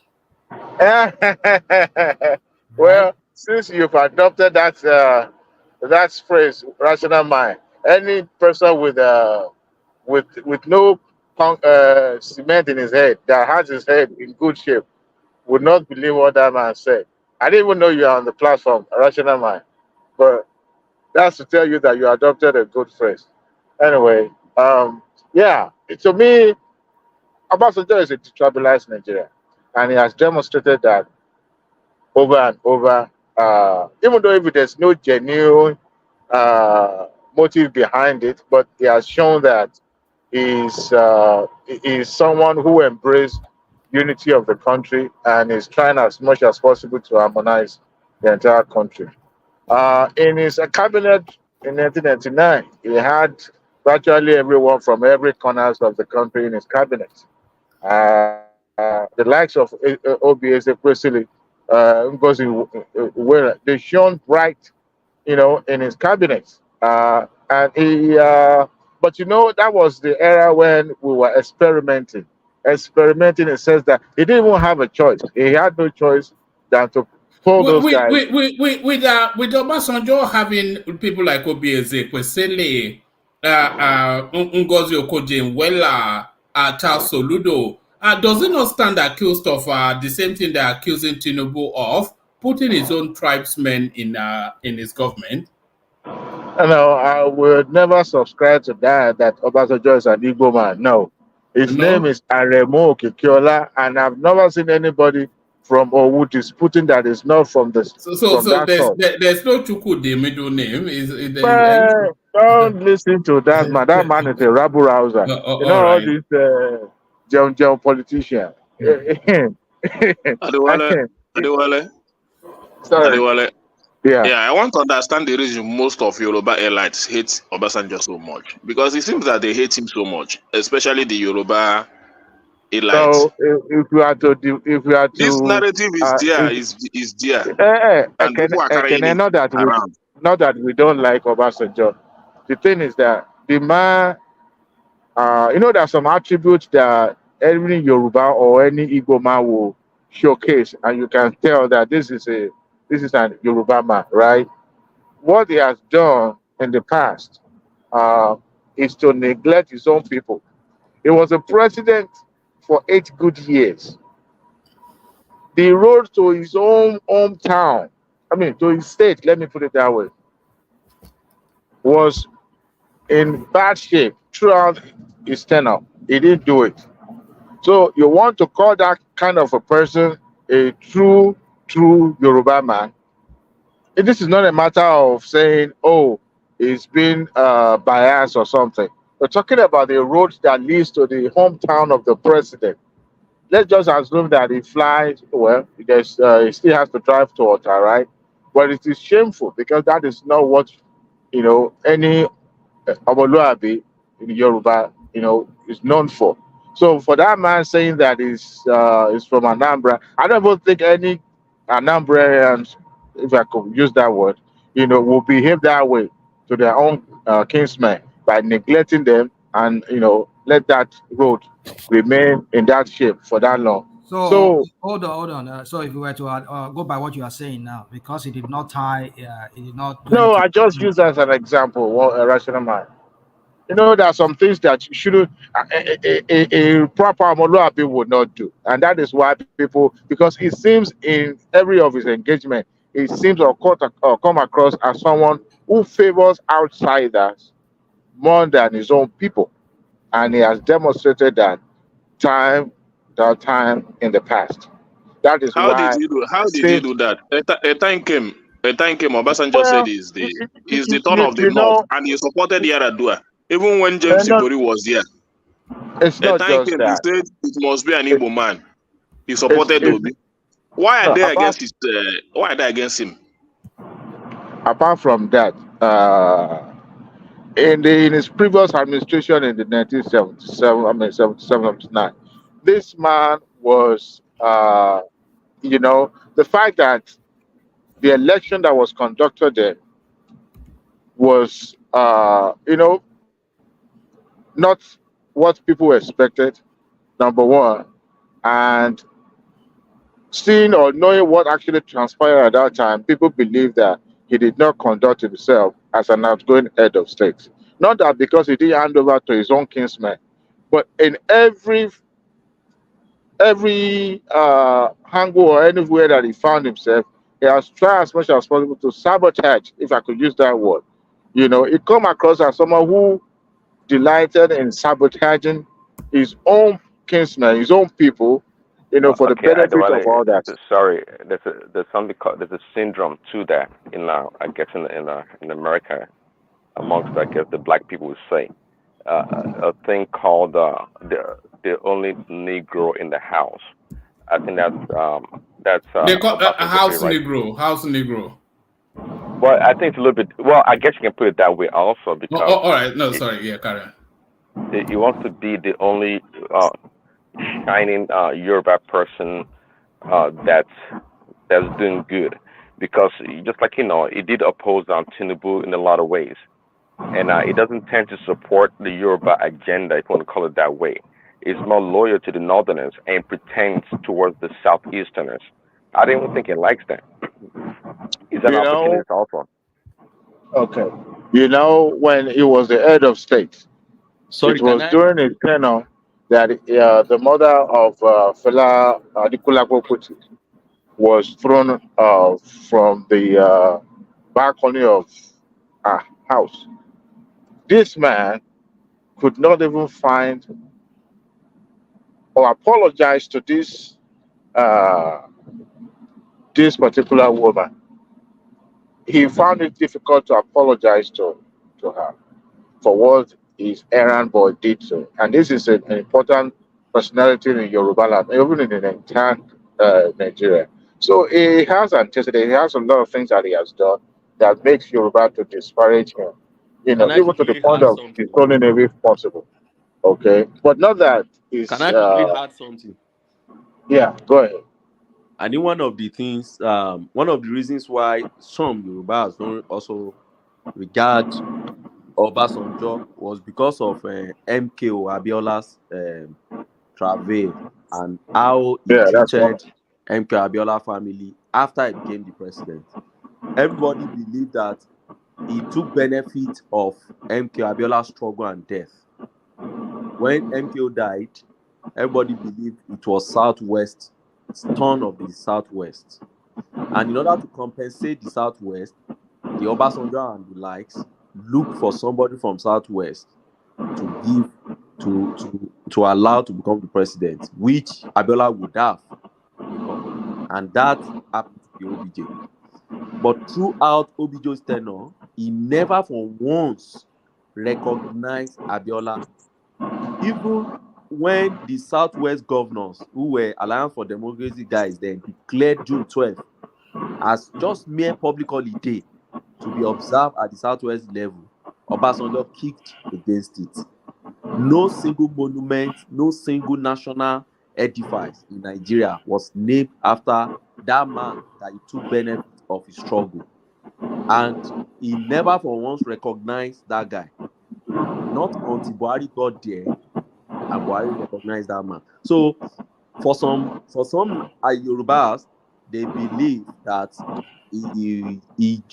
M: Well, since you've adopted that phrase, rational mind, any person with no cement in his head that has his head in good shape would not believe what that man said. I didn't even know you are on the platform, rational mind, but that's to tell you that you adopted a good phrase. Anyway, yeah, to me, Obasanjo is a destabilized Nigeria, and he has demonstrated that over and over. Even though if there's no genuine motive behind it, but he has shown that he's someone who embraced unity of the country and is trying as much as possible to harmonize the entire country. In his cabinet in 1999, he had virtually everyone from every corners of the country in his cabinet. The likes of Obi Silent10, Ngozi, they shone bright, in his cabinet. And he, but you know, that was the era when we were experimenting. Experimenting in the sense that he didn't even have a choice. He had no choice than to pull those guys.
E: With Obasanjo having people like Obi Ezekwesili, Ngozi Okonjo-Iweala, Charles Soludo, does it not stand accused of the same thing they're accusing Tinubu of, putting his own tribesmen in his government?
M: No, I would never subscribe to that Obasanjo is an Igbo man. No. His name is Aremu Okikiola, and I've never seen anybody from Owu disputing that is not from the
E: So
M: that source.
E: there's no Chuku, the middle name.
M: Well, don't listen to that man. That man is a rabble rouser. You know, all these politicians.
W: Adewale.
M: Sorry.
W: Yeah, I want to understand the reason most of Yoruba elites hate Obasanjo so much, because it seems that they hate him so much, especially the Yoruba elites.
M: So if we are to,
W: this narrative is there, and people are carrying it around.
M: Not that we don't like Obasanjo. The thing is that the man, you know, there's some attributes that any Yoruba or any Igbo man will showcase, and you can tell that this is a Yoruba man, right? What he has done in the past is to neglect his own people. He was a president for 8 good years. The road to his own hometown, to his state, let me put it that way, was in bad shape throughout his tenure. He didn't do it. So you want to call that kind of a person a true Yoruba man? And this is not a matter of saying, oh, he's been biased or something. We're talking about the road that leads to the hometown of the president. Let's just assume that he flies, well, he still has to drive to Ota, right? But it is shameful because that is not what, any Omoluabi in Yoruba, is known for. So for that man saying that he's from Anambra, I don't even think any Anambrans, if I could use that word, will behave that way to their own kinsmen by neglecting them and, let that road remain in that shape for that long.
C: So hold on. So if we were to go by what you are saying now, because he did not tie, he did not.
M: No, I just use as an example, a rational mind. There are some things that you shouldn't, a proper Omoluabi would not do. And that is why people, because it seems in every of his engagement, it seems or come across as someone who favors outsiders more than his own people. And he has demonstrated that time in the past. That is
W: How
M: why.
W: did he do that? A time came, Obasanjo said he's the turn of the north, and he supported Yaradua. Even when James Ibori was there,
M: it's not just that.
W: He said it must be an Igbo man. He supported Obi. Why are they against him?
M: Apart from that, in his previous administration in the 1977, 79, this man was, the fact that the election that was conducted there was, not what people expected, number one, and seeing or knowing what actually transpired at that time, people believe that he did not conduct himself as an outgoing head of state. Not that because he didn't hand over to his own kinsmen, but in every angle or anywhere that he found himself, he has tried as much as possible to sabotage, if I could use that word. It come across as someone who delighted in sabotaging his own kinsmen, his own people, for the benefit of all that.
G: Sorry, there's something called, there's a syndrome too that I guess in America, amongst the black people would say a thing called the only Negro in the house. I think that's
E: they call a house Negro. House Negro.
G: Well, I think it's a little bit. Well, I guess you can put it that way also because.
E: All right. No, sorry. Yeah, carry on.
G: He wants to be the only shining Yoruba person that's doing good, because just like he did oppose Tinubu in a lot of ways. and it doesn't tend to support the Yoruba agenda, if you want to call it that way. It's more loyal to the Northerners and pretends towards the Southeasterners. I don't even think he likes that. He's an
M: You know,
G: opportunist also.
M: okay. You know, when he was the head of state,
P: Sorry,
M: it
P: can
M: was
P: I?
M: during his tenure that the mother of Fela Anikulapo Kuti was thrown from the balcony of a house. This man could not even find or apologize to uh, this particular woman. He found it difficult to apologize to her for what his errand boy did to. And this is an important personality in Yoruba land, even in the entire Nigeria. So he has antecedent. He has a lot of things that he has done that makes Yoruba to disparage him. You know,
P: Can I
M: even to the
P: quickly
M: point
P: add
M: of
P: something?
M: disowning him if possible. Okay, but not that
P: Can
M: is.
P: I quickly add something?
M: Yeah, go ahead.
P: I think one of the things, one of the reasons why some Yorubas don't also regard Obasanjo was because of MKO Abiola's travail and how he
M: Yeah, that's one.
P: treated MKO Abiola family after he became the president. Everybody believed that he took benefit of MKO Abiola's struggle and death. When MKO died, everybody believed it was Southwest, turn of the Southwest. And in order to compensate the Southwest, the Obasanjo and the likes look for somebody from Southwest to give to allow to become the president, which Abiola would have become. And that happened to be OBJ. But throughout OBJ's tenure, he never for once recognized Abiola. Even when the Southwest governors, who were Alliance for Democracy guys, then declared June 12th as just mere public holiday to be observed at the Southwest level, Obasanjo kicked against it. No single monument, no single national edifice in Nigeria was named after that man that he took benefit of his struggle. And he never for once recognized that guy. Not until Buhari got there and Buhari recognized that man. So for some Yorubas, they believe that he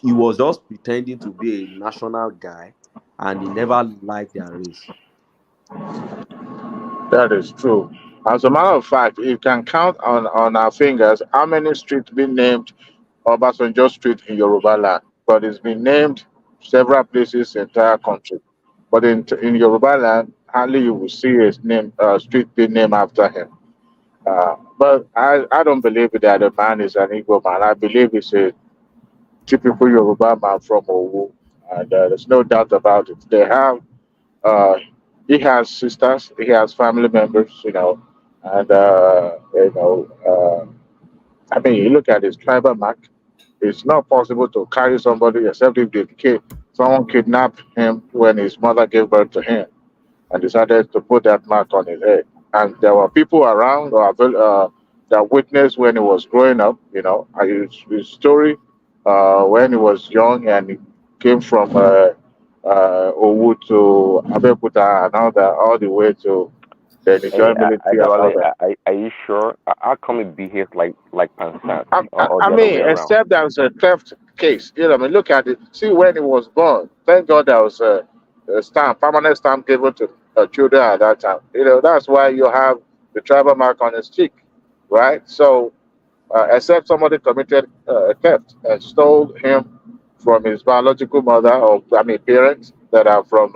P: was just pretending to be a national guy and he never liked their race.
M: That is true. As a matter of fact, you can count on our fingers how many streets been named Obasanjo Street in Yoruba land, but it's been named several places in the entire country. But in Yoruba land, hardly you will see a street being named after him. But I don't believe that the man is an Igbo man. I believe he's a typical Yoruba man from Owu, and there's no doubt about it. Uh, he has sisters, he has family members, and I mean, you look at his tribal mark. It's not possible to carry somebody except if someone kidnapped him when his mother gave birth to him and decided to put that mark on his head. And there were people around that witnessed when he was growing up. His story when he was young and he came from Owu to Abeokuta and all the way to then he
G: Hey,
M: joined military and all
G: Adewale,
M: that.
G: are you sure? How come it behaves like Pansat or
M: I
G: the other way
M: mean,
G: around?
M: except there's a theft case. I mean, look at it. See when he was born. Thank God there was a stamp, permanent stamp given to children at that time. That's why you have the tribal mark on his cheek, right? So, except somebody committed a theft and stole him from his biological mother or, I mean, parents that are from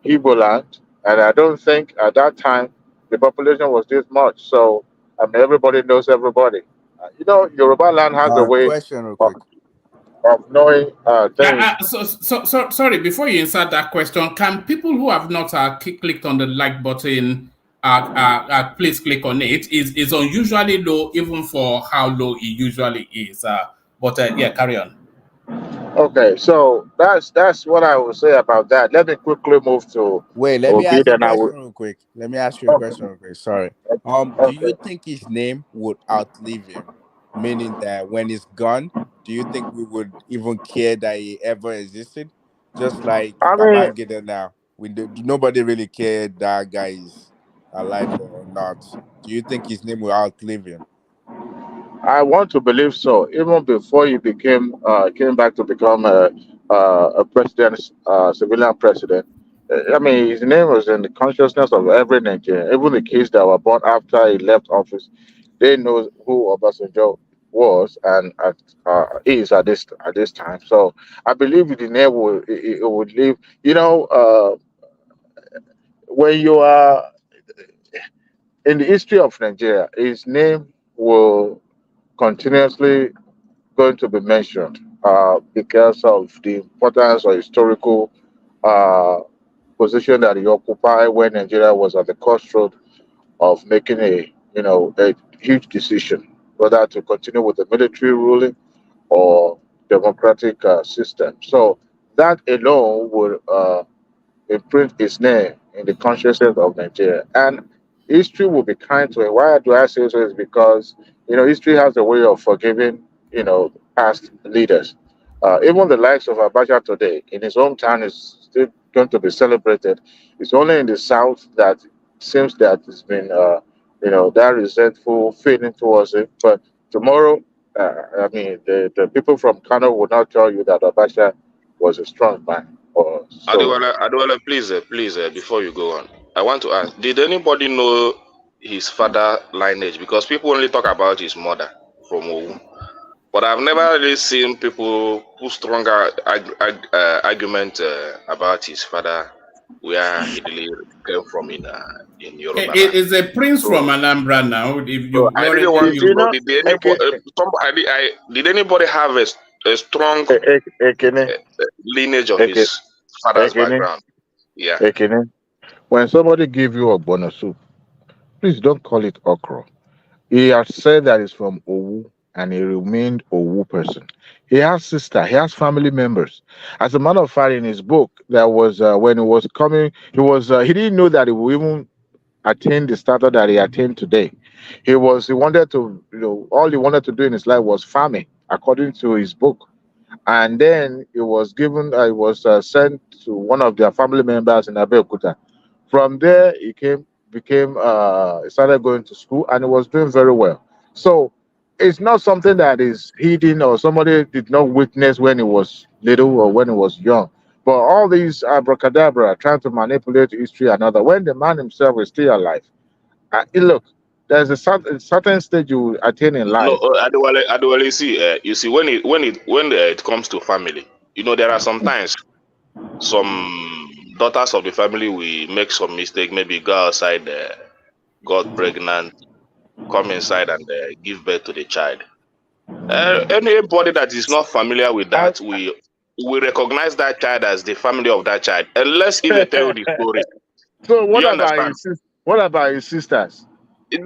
M: Igbo land. And I don't think at that time the population was this much. So, I mean, everybody knows everybody. Yoruba land has a way
V: Question real
M: of,
V: quick.
M: knowing things.
E: Sorry, before you insert that question, can people who have not clicked on the like button please click on it? It's unusually low even for how low it usually is. But yeah, carry on.
M: Okay, so that's what I will say about that. Let me quickly move to
V: Wait, let me
M: Obi,
V: ask you a
M: then I will.
V: question real quick. Let me ask you a
M: Okay,
V: question real quick. Sorry. Do you
M: okay.
V: think his name would outlive him? Meaning that when he's gone, do you think we would even care that he ever existed? just like
M: I mean,
V: Babangida now. Nobody really cared that guy is alive or not. Do you think his name will outlive him?
M: I want to believe so. Even before he came back to become a president, civilian president. I mean, his name was in the consciousness of every Nigerian. Even the kids that were born after he left office, they know who Obasanjo was and is at this time. So I believe the name it would live. You know, when you are in the history of Nigeria, his name will continuously going to be mentioned because of the importance or historical uh, position that he occupied when Nigeria was at the crossroad of making a huge decision whether to continue with the military ruling or democratic system. So that alone would imprint his name in the consciousness of Nigeria. And history will be kind to him. Why do I say so? Is because history has a way of forgiving past leaders. Even the likes of Abacha today in his hometown is still going to be celebrated. It's only in the south that seems that it's been that resentful feeling towards it. But tomorrow, I mean, the people from Kano will not tell you that Abacha was a strong man or so.
W: Adewale, please, before you go on, I want to ask: did anybody know his father lineage? Because people only talk about his mother from Owu, but I've never really seen people put stronger argument about his father, where he really came from in Yoruba land.
E: Is a prince from Anambra now. If
W: So
E: you
W: I
E: already
W: really want to
E: you
W: know: did anybody have a strong lineage of his father's
M: Ekene,
W: background? Yeah.
M: Ekene, when somebody give you ogbono soup, please don't call it okra. He has said that he's from Owu and he remained Owu person. He has sister, he has family members. As a matter of fact, in his book, there was when he was coming, he didn't know that he would even attain the status that he attained today. He wanted to, all he wanted to do in his life was farming, according to his book. And then he was sent to one of their family members in Abeokuta. From there, he started going to school and he was doing very well. So it's not something that is hidden or somebody did not witness when he was little or when he was young. But all these abracadabra trying to manipulate history and other, when the man himself is still alive, look, there's a certain stage you attain in
W: No,
M: life.
W: Adewale, you see, when it comes to family, there are sometimes some daughters of the family will make some mistake, maybe go outside, got pregnant, come inside and give birth to the child. Anybody that is not familiar with that, we recognize that child as the family of that child, unless if they tell you the story.
M: So
W: You understand?
M: what about his sisters?
W: They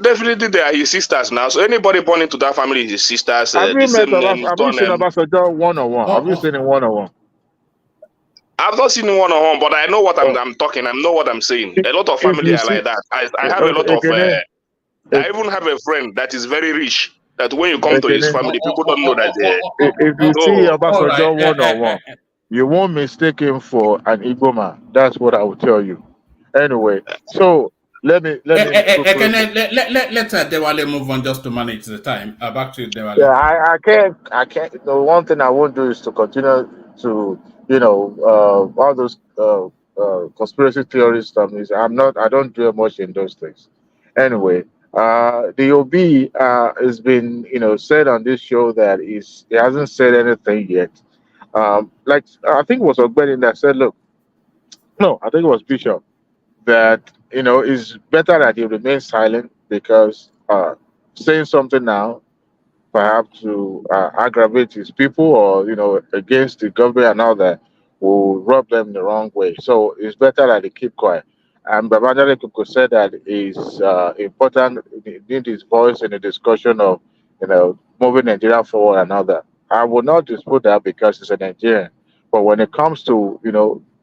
W: definitely they are his sisters now. So anybody born into that family is his sisters.
M: Have
W: The
M: you
W: same name,
M: have you seen
W: surname.
M: Obasanjo one-on-one? Have you seen him one-on-one?
W: I've not seen one on one, but I know what I'm talking. I know what I'm saying. A lot of
M: If
W: family
M: you
W: are
M: see,
W: like that. I have a lot of.
M: Ekene,
W: I even have a friend that is very rich. That when you come to his
M: Ekene,
W: family, people don't know that they.
M: if you see
W: No,
M: Obasanjo one-on-one, you won't mistake him for an Igbo man. That's what I will tell you. Anyway, so let me quickly.
E: Let Dewale move on just to manage the time. Back to
M: Yeah,
E: Dewale.
M: I can't. The one thing I won't do is to continue to, all those conspiracy theories stuff. I don't do much in those things. Anyway, the OB has been, said on this show that he hasn't said anything yet. Like I think it was Ogbeni that said, look, no, I think it was Bishop that it's better that he remains silent because saying something now perhaps to aggravate his people or against the government and all that will rub them the wrong way. So it's better that they keep quiet. And Babajare Kuku said that it's important he need his voice in the discussion of moving Nigeria forward and all that. I will not dispute that because he's a Nigerian. But when it comes to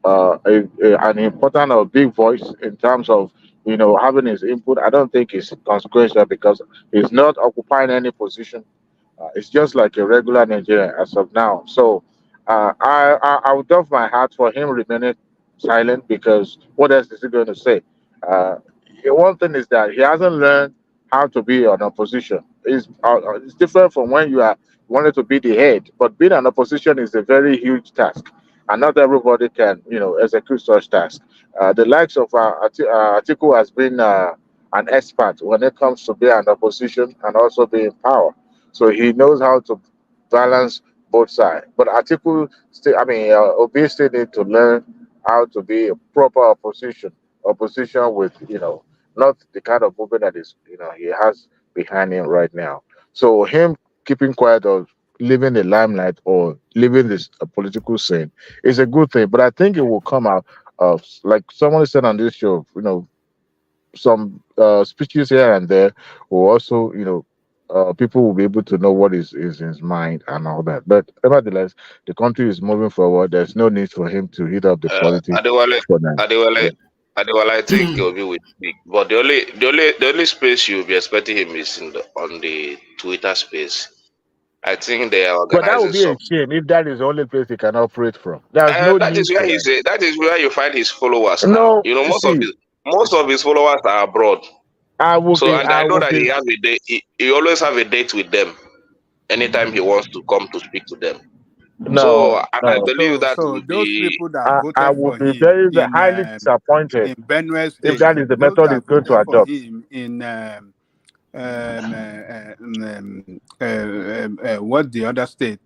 M: an important or big voice in terms of having his input, I don't think it's consequential because he's not occupying any position. It's just like a regular Nigerian as of now. So I would love my heart for him remaining silent, because what else is he going to say? Uh, One thing is that he hasn't learned how to be an opposition. It's different from when you are wanted to be the head, but being an opposition is a very huge task, and not everybody can, execute such task. The likes of Atiku has been an expert when it comes to be an opposition and also be in power, so he knows how to balance both sides. But Atiku still, Obi still need to learn how to be a proper opposition with, not the kind of movement that is, he has behind him right now. So him keeping quiet or leaving the limelight or leaving this political scene is a good thing. But I think it will come out of, like someone said on this show, some speeches here and there will also, people will be able to know what is in his mind and all that. But nevertheless, the country is moving forward. There's no need for him to heat up the politics
D: Adewale,
M: for now.
D: Adewale,
M: Yeah.
D: Adewale, I think Obi will speak, but the only space you'll be expecting him is on the Twitter space. I think they are
M: But that
D: organizing
M: would be a
D: some.
M: shame if that is the only place he can operate from. There's no
D: That
M: need
D: is where
M: for that.
D: that is where you find his followers now.
M: No, see,
D: Most of his followers are abroad. So, and I
M: I
D: know
M: will
D: that
M: be
D: he has a day. He always have a date with them anytime he wants to come to speak to them. So,
M: no,
D: and I
M: no.
D: believe that
R: So
D: will
R: those
D: be.
R: people that
M: I
R: voted
M: would
R: for
M: be
R: him
M: highly disappointed
R: in Benue
M: if
R: State,
M: that is the
R: those
M: method
R: that
M: he's going to
R: voted for
M: adopt.
R: him in what the other state,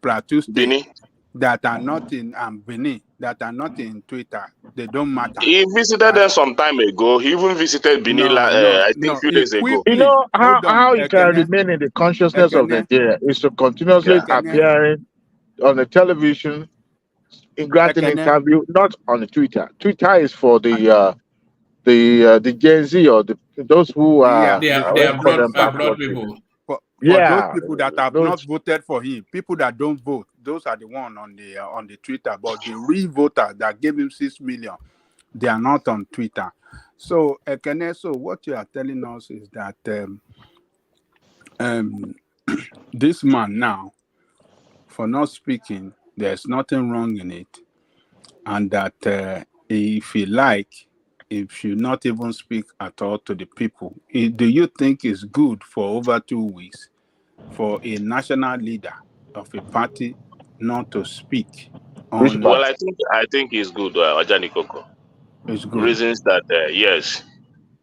R: Plateau State,
D: Bini.
R: that are not in Benin, that are not in Twitter, they don't matter.
D: He visited them some time ago. He even visited Bini, I think, a few days ago.
M: You know
R: Hold on,
M: how you can
R: Ekene,
M: remain in the consciousness of
R: Ekene,
M: Nigeria is to continuously
D: Yeah.
R: Ekene,
M: appearing on the television, in granting
R: Ekene.
M: interview, not on the Twitter. Twitter is for the Gen Z or those who
R: Yeah,
M: are
E: They are
M: what you call them
E: broad
M: backward.
E: people.
R: for those
M: Yeah,
R: people that have not
M: those.
R: voted for him, people that don't vote, those are the one on the Twitter. But the real voters that gave him 6 million, they are not on Twitter. So Ekene, so what you are telling us is that this man now, for not speaking, there's nothing wrong in it, and that if he like, he should not even speak at all to the people. Do you think it's good for over 2 weeks for a national leader of a party not to speak on?
D: Well, I think he's good, Ajani Koko.
R: It's good.
D: Reasons that yes,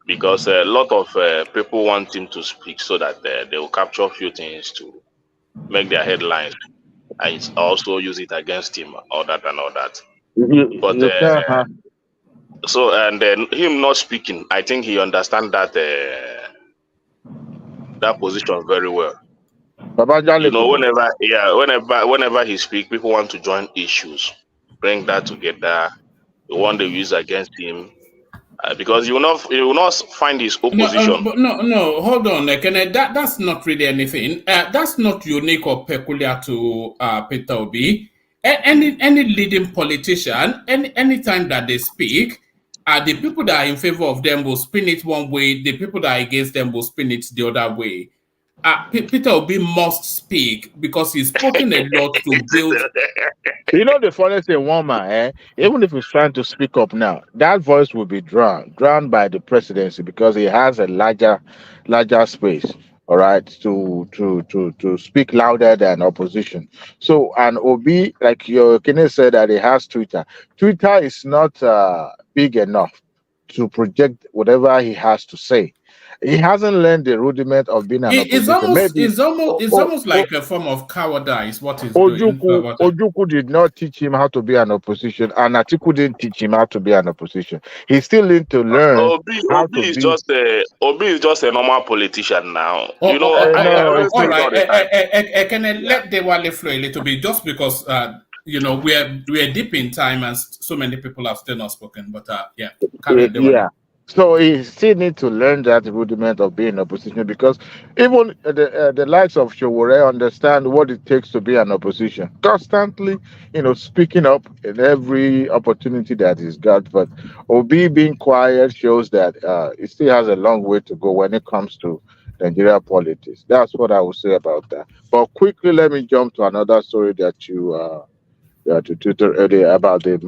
D: because a lot of people want him to speak so that they will capture a few things to make their headlines, and also use it against him, all that and all that. But
M: You can't have.
D: so, and then him not speaking, I think he understands that that position very well.
M: Babajale Koko.
D: Whenever he speaks, people want to join issues, bring that together. They want to use against him. Because you will not find his opposition.
E: No. Hold on, Ekene. That's not really anything. That's not unique or peculiar to Peter Obi. Any leading politician, anytime that they speak, the people that are in favor of them will spin it one way. The people that are against them will spin it the other way. Peter Obi must speak because he's spoken a lot to build.
M: You know the funny thing, woman, even if he's trying to speak up now, that voice will be drowned by the presidency because he has a larger space, all right, to speak louder than opposition. So, and Obi, like your Kenneth said, that he has Twitter. Twitter is not big enough to project whatever he has to say. He hasn't learned the rudiment of being an
E: It's
M: opposition.
E: almost like a form of cowardice. What he's doing.
M: Ojuku did not teach him how to be an opposition, and Atiku didn't teach him how to be an opposition. He still need to learn how to
D: Obi is
M: be.
D: just a normal politician now. I always
E: All
D: say
E: right.
D: all the time.
E: Can I let the Wale flow a little bit, just because we're deep in time and so many people have still not spoken. But carry on, Dewale.
M: Yeah. So he still need to learn that rudiment of being opposition, because even the likes of Showore understand what it takes to be an opposition. Constantly, speaking up in every opportunity that he's got. But Obi being quiet shows that he still has a long way to go when it comes to Nigeria politics. That's what I would say about that. But quickly, let me jump to another story that you about the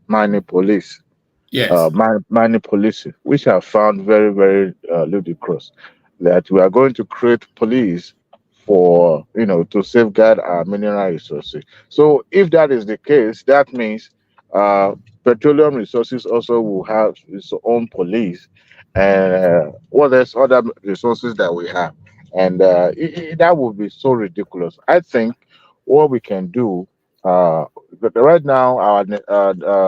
M: mining police.
E: Yes.
M: Mining police, which I found very, very ludicrous. That we are going to create police for, to safeguard our mineral resources. So if that is the case, that means uh, petroleum resources also will have its own police, and what else other resources that we have, and that would be so ridiculous. I think what we can do, but right now our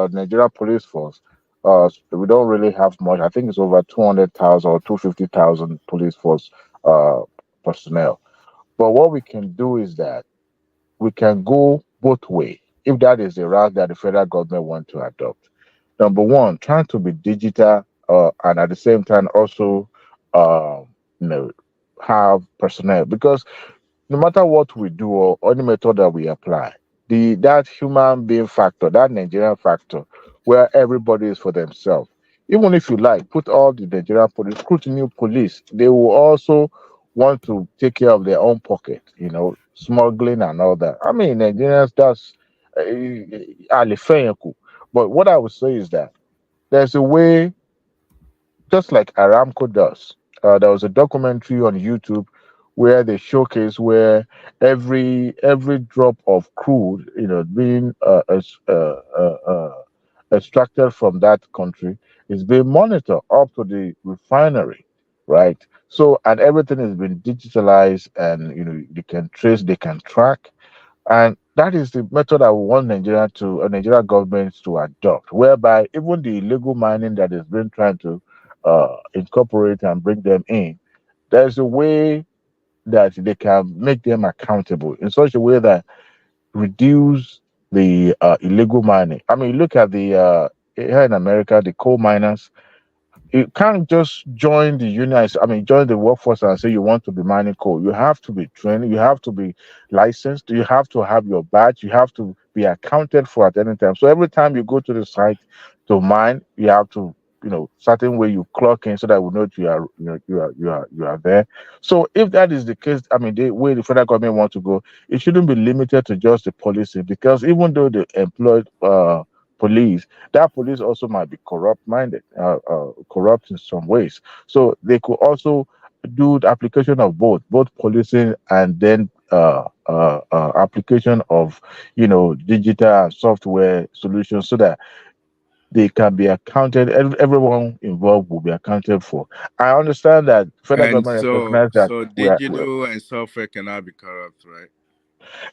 M: Nigeria police force, we don't really have much. I think it's over 200,000 or 250,000 police force uh, personnel. But what we can do is that we can go both way if that is the route that the federal government want to adopt. Number one, trying to be digital, and at the same time also, you know, have personnel, because no matter what we do or any method that we apply, that human being factor, that Nigerian factor, where everybody is for themselves. Even if you like, put all the Nigerian police, recruit new police, they will also want to take care of their own pocket, smuggling and all that. I mean, Nigerians, that's uh, but what I would say is that there's a way, just like Aramco does. There was a documentary on YouTube where they showcase where every drop of crude, being extracted from that country is being monitored up to the refinery, right? So, and everything has been digitalized, and they can trace, they can track, and that is the method I want Nigeria government to adopt, whereby even the illegal mining that is being trying to incorporate and bring them in, there's a way that they can make them accountable in such a way that reduce the illegal mining. I mean, look at the here in America, the coal miners, you can't just join the union. I mean, join the workforce and say you want to be mining coal. You have to be trained. You have to be licensed. You have to have your badge. You have to be accounted for at any time. So every time you go to the site to mine, you have to, certain way you clock in so that we know that you are there. So if that is the case, I mean, the way the federal government wants to go, it shouldn't be limited to just the policy, because even though they employed police, that police also might be corrupt in some ways. So they could also do the application of both policing and then application of digital and software solutions, so that they can be accounted. Everyone involved will be accounted for. I understand that federal
Q: And
M: government
Q: so,
M: recognize that
Q: digital and software cannot be corrupt, right?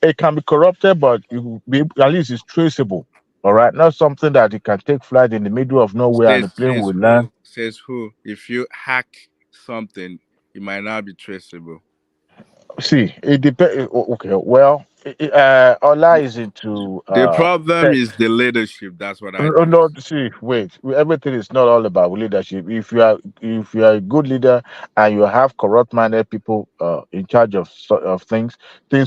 M: it can be corrupted, but at least it's traceable. All right, not something that you can take flight in the middle of nowhere and the plane
Q: Says
M: will land.
Q: who? Says who? If you hack something, it might not be traceable.
M: See, it depends. Okay, well, Allah is into
Q: The problem
M: tech.
Q: is the leadership. That's what I
M: No,
Q: think.
M: no, see, wait. Everything is not all about leadership. If you are a good leader and you have corrupt-minded people in charge of things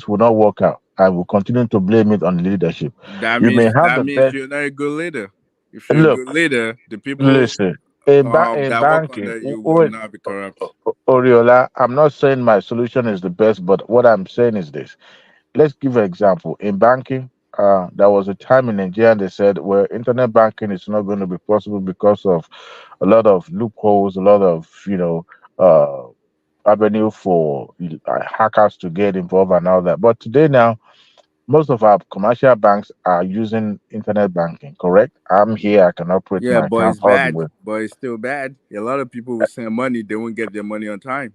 M: will not work out. I will continue to blame it on leadership.
Q: That
M: You may
Q: means
M: have
Q: that
M: the
Q: means
M: best.
Q: you're not a good leader. If you're a good
M: Look,
Q: leader, the people
M: listen. In
Q: that work
M: banking,
Q: under you will not be corrupt.
M: Oriola, I'm not saying my solution is the best, but what I'm saying is this. Let's give an example. In banking, there was a time in Nigeria they said, well, internet banking is not going to be possible because of a lot of loopholes, a lot of uh, avenue for hackers to get involved and all that. But today now, most of our commercial banks are using internet banking. Correct? I'm here. I can operate
Q: Yeah,
M: my
Q: but
M: account
Q: it's
M: all the
Q: bad.
M: way.
Q: But it's still bad. A lot of people will send money, they won't get their money on time.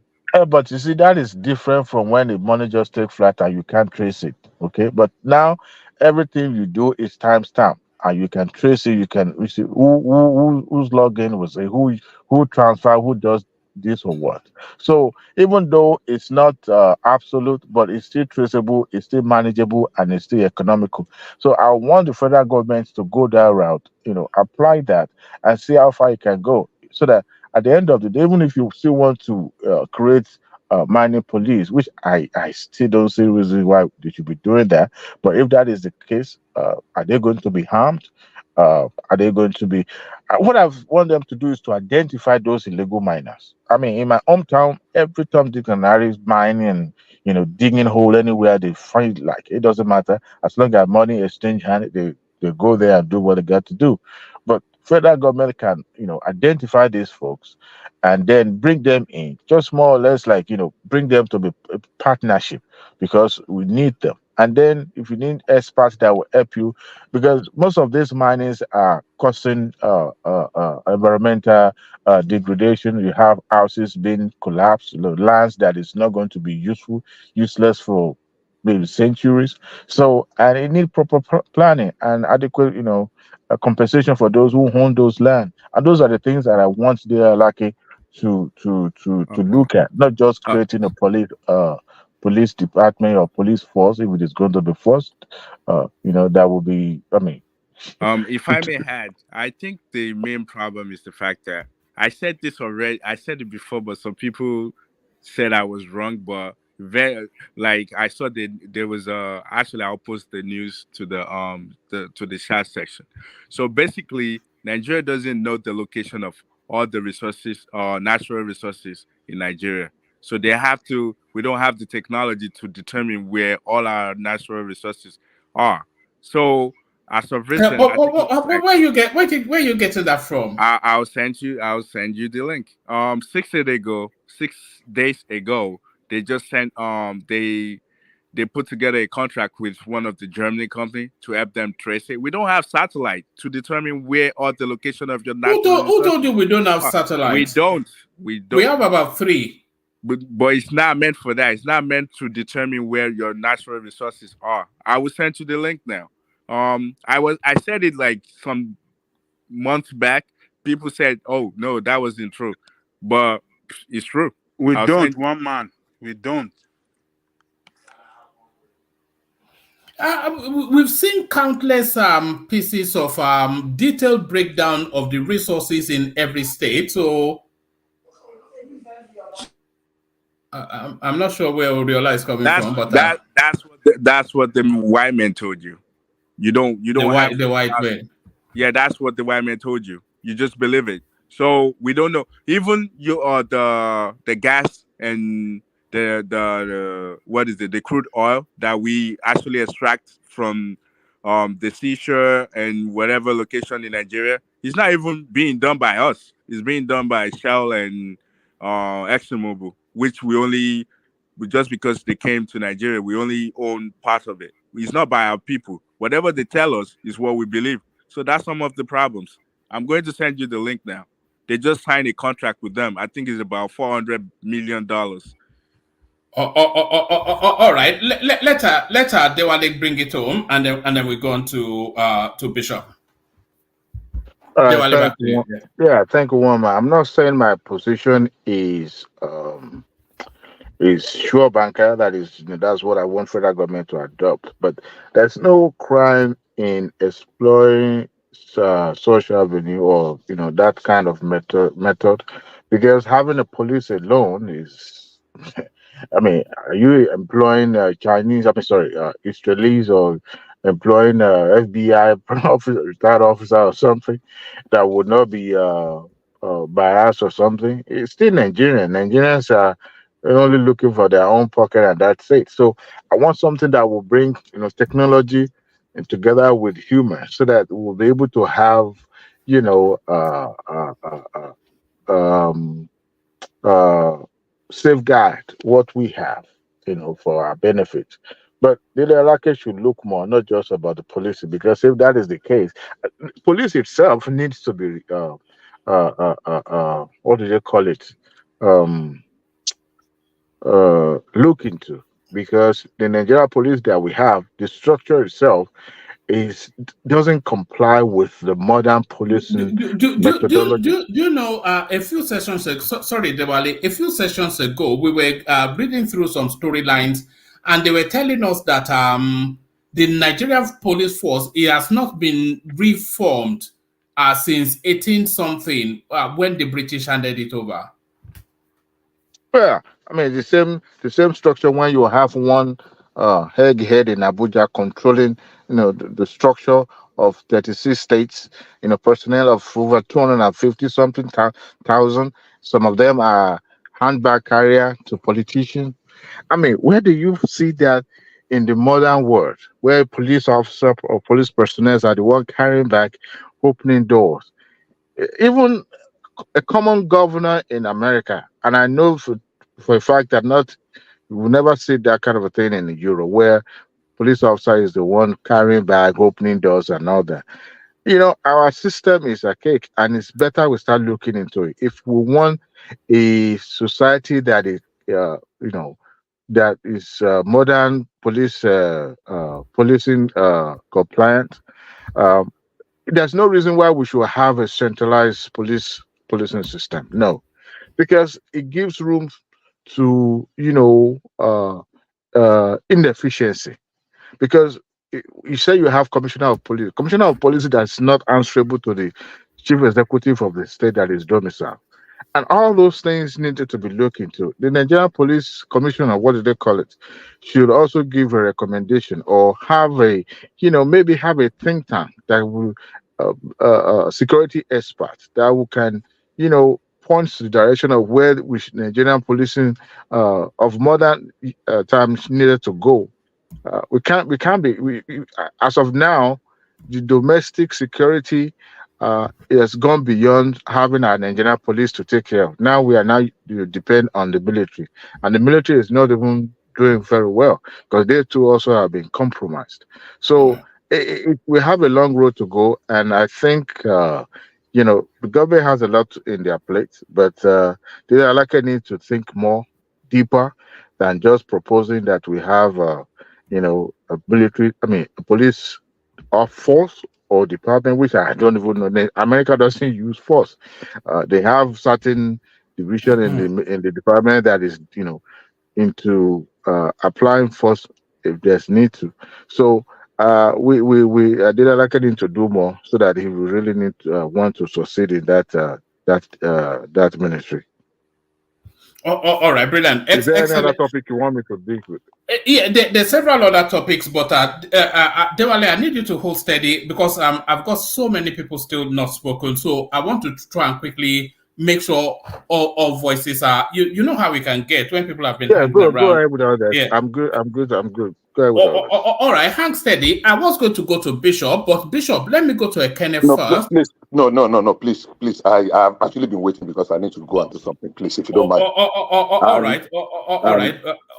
M: But you see, that is different from when the money just take flat and you can't trace it. Okay, but now everything you do is timestamp and you can trace it. You see who's login was it, who transfer, who does this or what. So even though it's not absolute, but it's still traceable, it's still manageable, and it's still economical. So I want the federal government to go that route. Apply that and see how far you can go, so that at the end of the day, even if you still want to create mining police, which I still don't see reason why they should be doing that. But if that is the case, are they going to be harmed? Are they going to be? What I want them to do is to identify those illegal miners. I mean, in my hometown, every Tom, Dick, and Harry is mining and digging hole anywhere they find. Like it doesn't matter as long as money exchange hand, they go there and do what they got to do. But federal government can identify these folks and then bring them in, just more or less like bring them to be a partnership because we need them. And then if you need experts that will help you, because most of these minings are causing environmental degradation. You have houses being collapsed, lands that is not going to be useless for maybe centuries. So, and it need proper planning and adequate, compensation for those who own those land. And those are the things that I want the lucky to look at, not just creating a police department or police force if it is going to be forced. That will be. I mean,
Q: If I may add, I think the main problem is the fact that I said this already. I said it before, but some people said I was wrong. But very like I saw that there was actually I'll post the news to the chat section. So basically, Nigeria doesn't know the location of all the resources natural resources in Nigeria. So they have to. We don't have the technology to determine where all our natural resources are. So as of recent,
E: where you getting that from?
Q: I'll send you the link. 6 days ago, they just sent they put together a contract with one of the Germany company to help them trace it. We don't have satellite to determine where all the location of your natural
E: Who told you we don't have satellite?
Q: We don't.
E: We have about 3.
Q: But it's not meant for that. It's not meant to determine where your natural resources are. I will send you the link now. I said it like some months back. People said, "Oh no, that wasn't true," but it's true.
H: We don't. One man. We don't.
E: We've seen countless pieces of detailed breakdown of the resources in every state. So I'm not sure where Oriola is coming from, but
Q: that's what the white man told you. You don't have
E: the white man.
Q: Yeah, that's what the white man told you. You just believe it. So we don't know. Even the gas and the what is it? The crude oil that we actually extract from the seashore and whatever location in Nigeria. It's not even being done by us. It's being done by Shell and ExxonMobil, which just because they came to Nigeria, we only own part of it. It's not by our people. Whatever they tell us is what we believe. So that's some of the problems. I'm going to send you the link now. They just signed a contract with them. I think it's about $400 million.
E: All right. Let Dewale bring it home, and then we go on to Bishop.
M: Thank you. Yeah, thank you, Wama. I'm not saying my position is sure banker. That is, that's what I want federal government to adopt. But there's no crime in exploring social avenue or that kind of method, because having a police alone is. I mean, are you employing Chinese? I mean, sorry, Israelis or employing FBI officer, retired officer or something that would not be biased or something? It's still Nigerian. Nigerians are only looking for their own pocket, and that's it. So I want something that will bring technology together with humor, so that we'll be able to have safeguard what we have, for our benefit. But the Iraqi should look more, not just about the police, because if that is the case, police itself needs to be, what do they call it? Look into, because the Nigeria police that we have, the structure itself doesn't comply with the modern policing methodology.
E: Do you know a few sessions ago, sorry, Dewale, a few sessions ago, we were reading through some storylines, and they were telling us that the Nigerian police force, it has not been reformed since 18-something when the British handed it over.
M: Yeah, I mean the same structure when you have one head in Abuja controlling, the structure of 36 states, personnel of over 250 something thousand. Some of them are handbag carrier to politicians. I mean, where do you see that in the modern world, where police officer or police personnel are the one carrying back, opening doors? Even a common governor in America, and I know for a fact that not you will never see that kind of a thing in Europe, where police officer is the one carrying bag, opening doors, and all that. Our system is archaic, and it's better we start looking into it. If we want a society that is, that is modern policing compliant, um, there's no reason why we should have a centralized policing system. No, because it gives room to inefficiency. Because you say you have commissioner of police that's not answerable to the chief executive of the state that is domiciled. And all those things needed to be looked into. The Nigerian Police Commissioner, what do they call it, should also give a recommendation or have maybe have a think tank that will, security experts that can, point to the direction of where Nigerian policing of modern times needed to go. We can't be, as of now, the domestic security has gone beyond having our Nigerian police to take care of. Now we are depend on the military, and the military is not even doing very well because they too also have been compromised. So we have a long road to go, and I think the government has a lot in their plate, but they are likely need to think more deeper than just proposing that we have a police or force or department, which I don't even know. America doesn't use force. They have certain division in the department that is, into applying force if there's need to. So we did like him to do more so that he will really need to, want to succeed in that ministry.
E: All right, brilliant.
M: Is there any other topic you want me to deal with?
E: Yeah, there's several other topics, but Dewale, I need you to hold steady because I've got so many people still not spoken. So I want to try and quickly make sure all voices are. You know how we can get when people have been hanging around.
M: Go ahead with all that.
E: Yeah.
M: I'm good. Go ahead with all that.
E: All right, hang steady. I was going to go to Bishop, but Bishop, let me go to Ekene first.
I: Please. I've actually been waiting because I need to go and do something. Please, if you don't mind.
E: All right.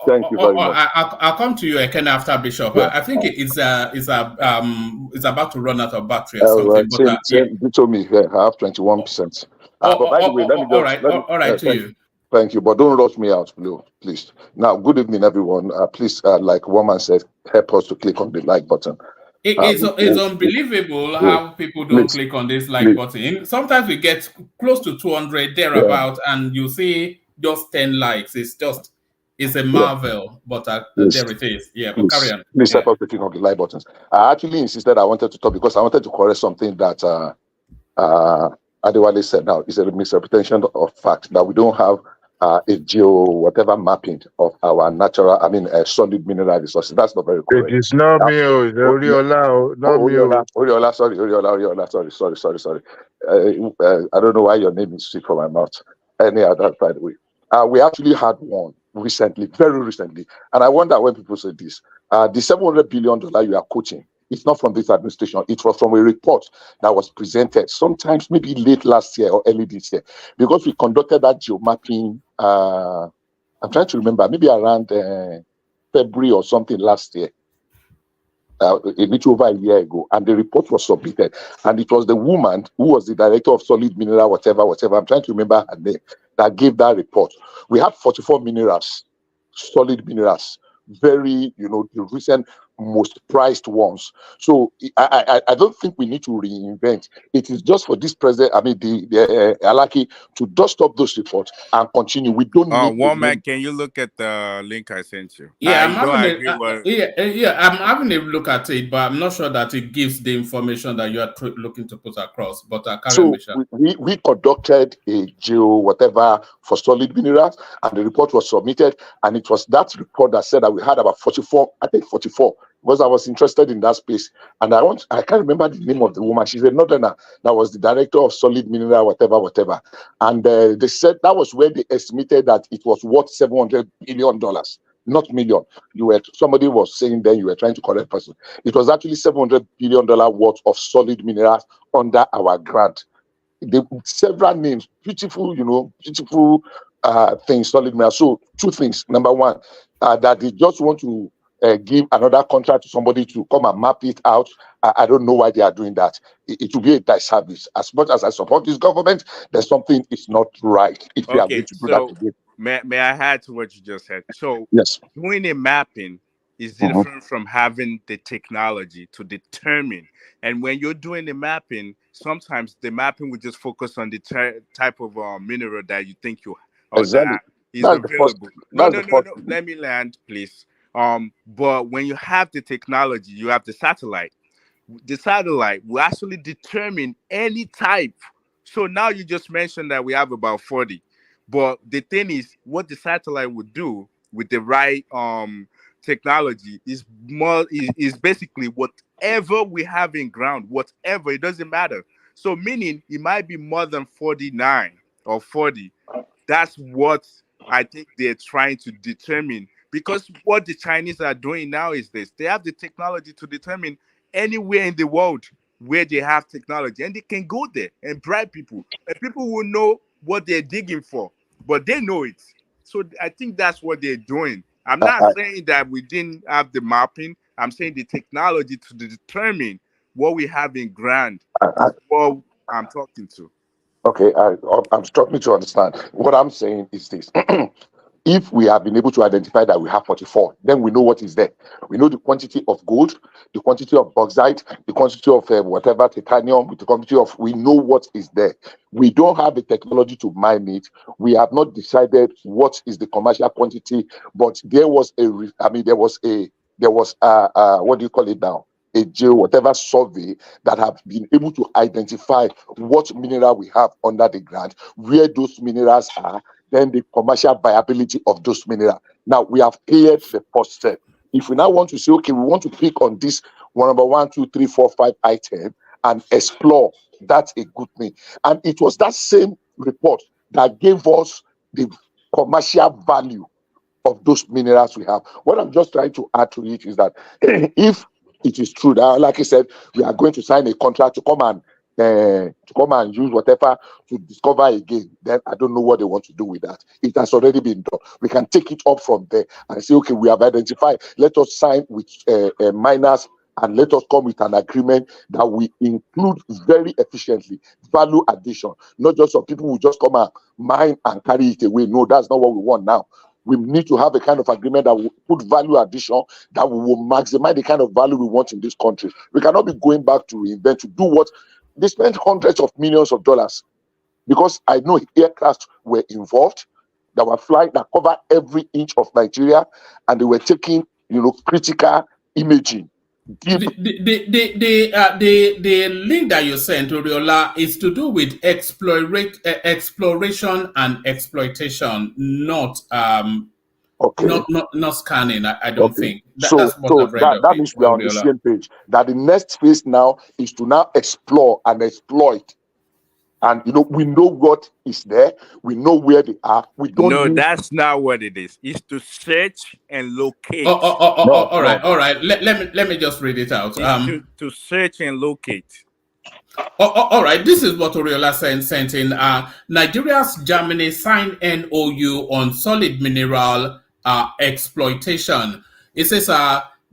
I: Thank you very much.
E: I'll come to you Ekene after Bishop.
I: Yeah.
E: I think it's about to run out of battery or something.
I: You told me I have 21%. But by the way, let me just.
E: All right, to you.
I: Thank you, but don't rush me out, please. Now, good evening, everyone. Please, like Woman said, help us to click on the like button.
E: It's unbelievable how people don't click on this like button. Sometimes we get close to 200 thereabout, and you see just 10 likes. It's a marvel, but there it is. Yeah, but carry on.
I: Please help us to click on the like buttons. I actually insisted I wanted to talk because I wanted to correct something that Adewale said. Now, it's a misrepresentation of fact that we don't have a whatever mapping of our natural, solid mineral resources. That's not very correct.
M: It is not me, it's Oriola.
I: Oriola, sorry. I don't know why your name is sweet from my mouth. Any other, by the way. We actually had one recently, very recently. And I wonder when people say this. The $700 billion you are quoting, it's not from this administration. It was from a report that was presented sometimes maybe late last year or early this year. Because we conducted that geomapping, I'm trying to remember, maybe around February or something last year. A little over a year ago, and the report was submitted, and it was the woman who was the director of solid mineral, whatever. I'm trying to remember her name, that gave that report. We had 44 minerals, solid minerals, very, the recent most prized ones. So I don't think we need to reinvent. It is just for this president, the Alaki, to dust up those reports and continue. We don't need.
Q: Woman, can you look at the link I sent you?
E: Yeah, I'm having a look at it, but I'm not sure that it gives the information that you are looking to put across. But
I: we conducted a whatever for solid minerals, and the report was submitted, and it was that report that said that we had about 44 because I was interested in that space. And I can't remember the name of the woman. She's a northerner that was the director of Solid Mineral, whatever. And they said that was where they estimated that it was worth $700 billion, not million. Somebody was saying then you were trying to correct person. It was actually $700 billion worth of solid minerals under our ground. Several names, beautiful things, solid minerals. So two things. Number one, that they just want to give another contract to somebody to come and map it out. I don't know why they are doing that. It will be a disservice. As much as I support this government, there's something is not right if they are going to do that again.
V: May I add to what you just said? So
I: yes,
V: doing a mapping is different from having the technology to determine. And when you're doing the mapping, sometimes the mapping will just focus on the type of mineral that you think
I: exactly.
V: is available. No. Let me land, please. But when you have the technology, you have the satellite. The satellite will actually determine any type. So now you just mentioned that we have about 40. But the thing is, what the satellite would do with the right technology is basically whatever we have in ground, whatever, it doesn't matter. So meaning it might be more than 49 or 40. That's what I think they're trying to determine. Because what the Chinese are doing now is this. They have the technology to determine anywhere in the world where they have technology, and they can go there and bribe people, and people will know what they're digging for, but they know it. So I think that's what they're doing. I'm not saying that we didn't have the mapping. I'm saying the technology to determine what we have in ground is what I'm talking to.
I: Okay, I'm struggling to understand. What I'm saying is this. If we have been able to identify that we have 44, then we know what is there. We know the quantity of gold, the quantity of bauxite, the quantity of whatever titanium, we know what is there. We don't have the technology to mine it. We have not decided what is the commercial quantity, but there was what do you call it now? Whatever survey that have been able to identify what mineral we have under the ground, where those minerals are, then the commercial viability of those minerals. Now we have cleared the first step. If we now want to say, okay, we want to pick on this number 1, 2, 3, 4, 5 item and explore, that's a good thing. And it was that same report that gave us the commercial value of those minerals we have. What I'm just trying to add to it is that if it is true that, like I said, we are going to sign a contract to come and use whatever to discover again, then I don't know what they want to do with that. It has already been done. We can take it up from there and say, okay, we have identified. Let us sign with miners and let us come with an agreement that we include very efficiently value addition. Not just some people who just come and mine and carry it away. No, that's not what we want now. We need to have a kind of agreement that will put value addition, that will maximize the kind of value we want in this country. We cannot be going back to reinvent, to do what they spent hundreds of millions of dollars. Because I know aircraft were involved that were flying, that covered every inch of Nigeria, and they were taking, critical imaging.
E: The link that you sent, Oriola, is to do with exploration and exploitation, not not scanning. I don't think that's what I've read.
I: That means we are on the same page. That the next phase now is to now explore and exploit. And we know what is there. We know where they are. We don't.
V: No, that's not what it is. It's to search and locate.
E: All right. Let me just read it out.
V: To search and locate.
E: All right. This is what Oriola sent in. Nigeria's Germany signed NOU on solid mineral exploitation. It says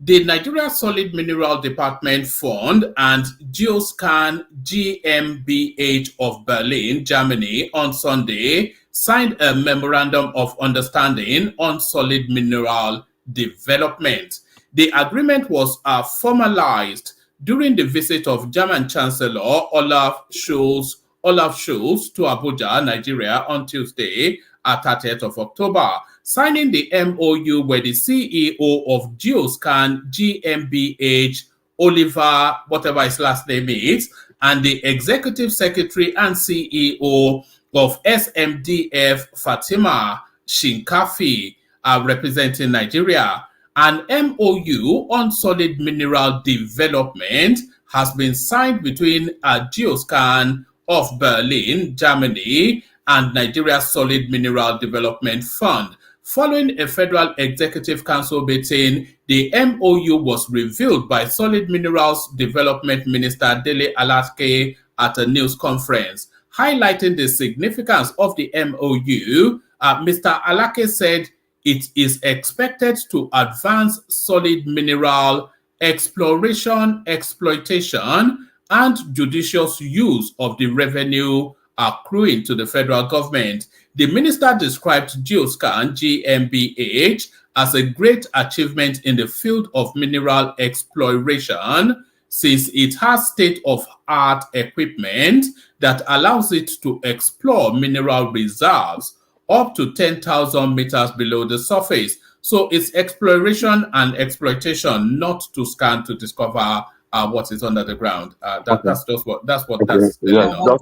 E: the Nigeria Solid Mineral Department Fund and Geoscan GmbH of Berlin, Germany, on Sunday signed a memorandum of understanding on solid mineral development. The agreement was formalized during the visit of German Chancellor Olaf Scholz to Abuja, Nigeria, on Tuesday, 30th of October. Signing the MOU were the CEO of Geoscan GmbH, Oliver, whatever his last name is, and the Executive Secretary and CEO of SMDF, Fatima Shinkafi, representing Nigeria. An MOU on solid mineral development has been signed between Geoscan of Berlin, Germany, and Nigeria's Solid Mineral Development Fund. Following a Federal Executive Council meeting, the MOU was revealed by Solid Minerals Development Minister Dele Alake at a news conference. Highlighting the significance of the MOU, Mr. Alake said it is expected to advance solid mineral exploration, exploitation, and judicious use of the revenue accruing to the federal government. The minister described Geoscan GmbH as a great achievement in the field of mineral exploration, since it has state-of-art equipment that allows it to explore mineral reserves up to 10,000 meters below the surface. So it's exploration and exploitation, not to scan to discover what is under the ground. That's just what that's
L: Okay.
E: that's
L: Yeah.
C: But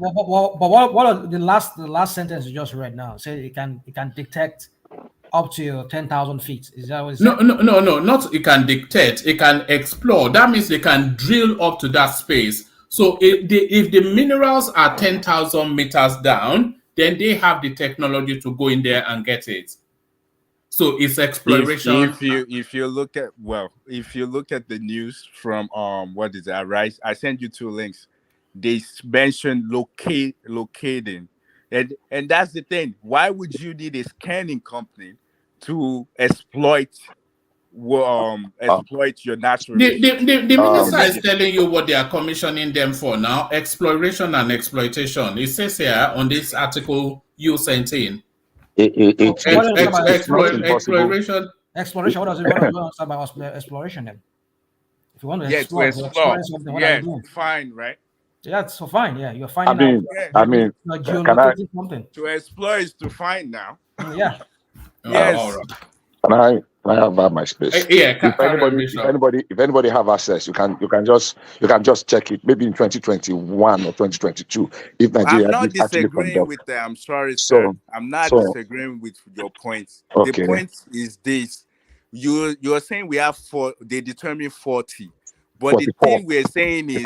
C: what are the last sentence you just read now? Say it can detect up to 10,000 feet. Is that what it said?
E: No, not it can dictate, it can explore. That means they can drill up to that space. So if the minerals are 10,000 meters down, then they have the technology to go in there and get it. So it's exploration.
V: If you look at the news from what is that? I sent you 2 links. They mentioned locating, and that's the thing. Why would you need a scanning company to exploit your natural resources?
E: The minister is telling you what they are commissioning them for now: exploration and exploitation. It says here on this article you sent in. Exploration.
C: Exploration. What does it understand about exploration then? If you want to explore something, what are you doing?
V: Fine, right?
C: Yeah, so fine. Yeah, you're finding geolocating something.
V: To explore is to find now.
C: Yeah.
V: Yes.
E: All right.
I: Can I have my space? If anybody have access, you can just check it. Maybe in 2021 or 2022, if Nigeria.
V: I'm not disagreeing with that. I'm sorry, sir. I'm not disagreeing with your points.
I: Okay.
V: The point is this: you're saying we have they determine 40, but 44. The thing we're saying is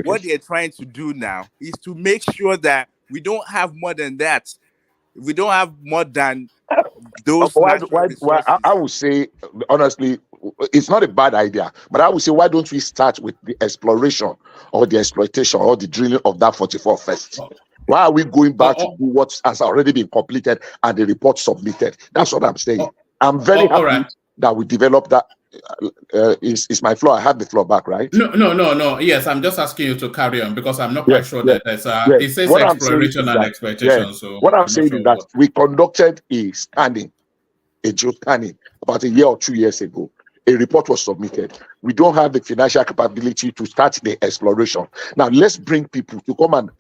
V: what they're trying to do now is to make sure that we don't have more than that. We don't have more than those.
I: Why, I would say, honestly, it's not a bad idea, but I would say, why don't we start with the exploration or the exploitation or the drilling of that 44 first? Why are we going back to do what has already been completed and the report submitted? That's what I'm saying. I'm very happy that we developed that. Is my floor? I have the floor back, right?
E: No. Yes, I'm just asking you to carry on because I'm not quite sure that there's it says what exploration and exploitation. So
I: what I'm saying is that we conducted a geoscanning about a year or 2 years ago. A report was submitted. We don't have the financial capability to start the exploration. Now let's bring people to come and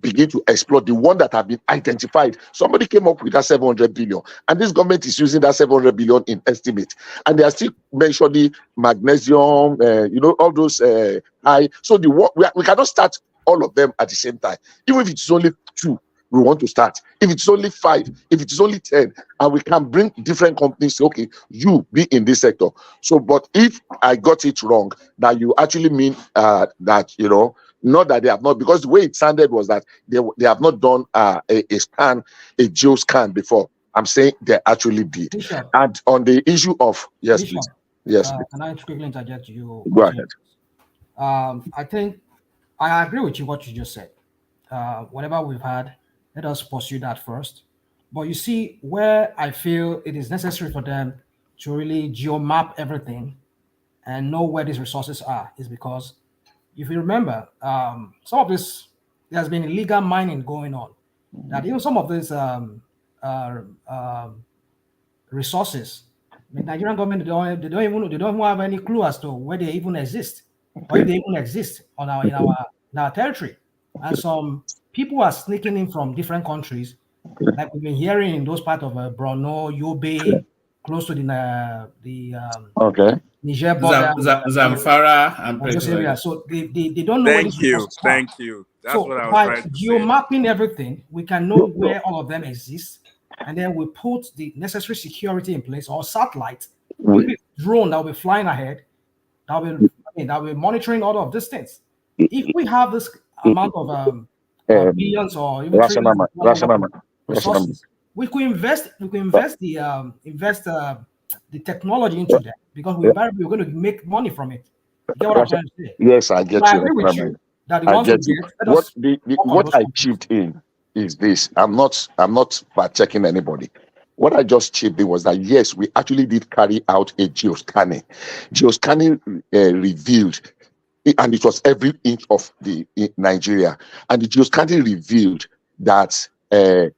I: begin to explore the one that have been identified. Somebody came up with that 700 billion, and this government is using that 700 billion in estimate, and they are still mentioning magnesium, all those high. So we cannot start all of them at the same time. Even if it's only 2, we want to start. If it's only 5, if it's only 10, and we can bring different companies. Okay, you be in this sector. So, but if I got it wrong, that you actually mean that not that they have not, because the way it sounded was that they have not done a geoscan before. I'm saying they actually did.
C: Bishop.
I: And on the issue of
C: Bishop,
I: please. Yes.
C: Can I quickly interject you?
I: Go ahead.
C: I think I agree with you what you just said. Whatever we've had, let us pursue that first. But you see, where I feel it is necessary for them to really geomap everything and know where these resources are is because if you remember, some of this, there's been illegal mining going on. That even some of these resources, the Nigerian government, they don't even have any clue as to where they even exist, or if they even exist in our territory. And some people are sneaking in from different countries, like we've been hearing in those parts of Borno, Yobe, close to the Niger border,
E: Zamfara, and
C: those areas. So they don't know.
V: Thank you. That's what I was
C: by
V: trying to
C: geomapping everything, we can know where all of them exist, and then we put the necessary security in place or satellite. drone that will be flying ahead, that will be monitoring all of these things. If we have this amount of billions or even trillions of resources, we could invest the technology into that, because we're going to make money from it. You get what I'm trying to say?
I: Yes, I get
C: I
I: you.
C: agree with you that the
I: I
C: ones we
I: get you.
C: get, let us
I: What I chipped in is this. I'm not fact checking anybody. What I just chipped in was that yes, we actually did carry out a geoscanning. Geoscanning revealed, and it was every inch of the Nigeria, and the geoscanning revealed that.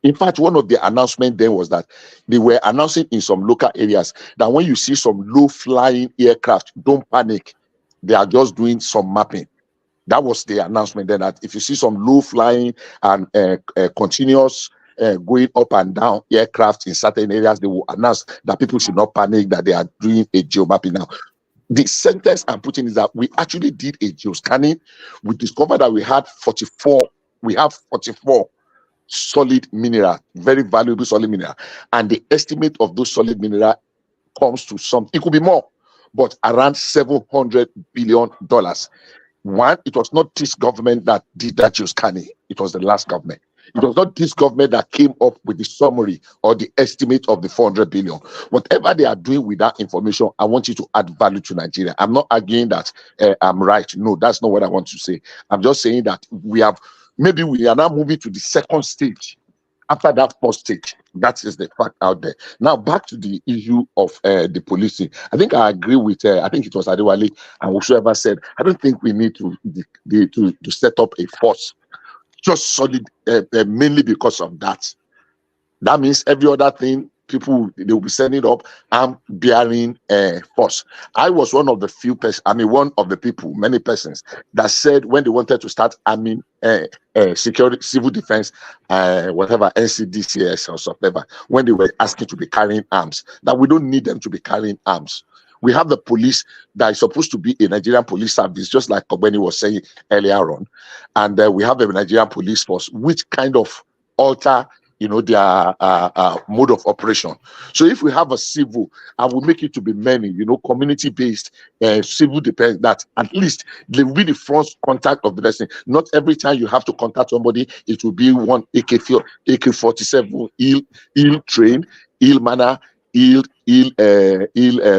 I: In fact, one of the announcements then was that they were announcing in some local areas that when you see some low-flying aircraft, don't panic. They are just doing some mapping. That was the announcement then, that if you see some low-flying and continuous going up and down aircraft in certain areas, they will announce that people should not panic, that they are doing a geomapping now. The sentence I'm putting is that we actually did a geoscanning. We discovered that we have 44 solid mineral, very valuable solid mineral, and the estimate of those solid mineral comes to it could be more, but around $700 billion. One, it was not this government that did that geoscanning, it was the last government. It was not this government that came up with the summary or the estimate of the 400 billion. Whatever they are doing with that information, I want you to add value to Nigeria. I'm not arguing that I'm right. No, that's not what I want to say. I'm just saying that we are now moving to the second stage. After that first stage, that is the fact out there. Now back to the issue of the policing. I think I agree with. I think it was Adewale and whoever said. I don't think we need to set up a force just solid, mainly because of that. That means every other thing, people, they will be sending up arm bearing force. I was one of the few one of the people, many persons that said when they wanted to start arming security, civil defense, whatever, NCDCS or something, when they were asking to be carrying arms, that we don't need them to be carrying arms. We have the police that is supposed to be a Nigerian police service, just like Kobeni was saying earlier on. And we have the Nigerian police force, which kind of alter their mode of operation. So if we have a civil, and we make it to be many, community-based civil defense, that at least they will be the first contact of the person. Not every time you have to contact somebody, it will be one AK-47, ill-trained, ill-manner,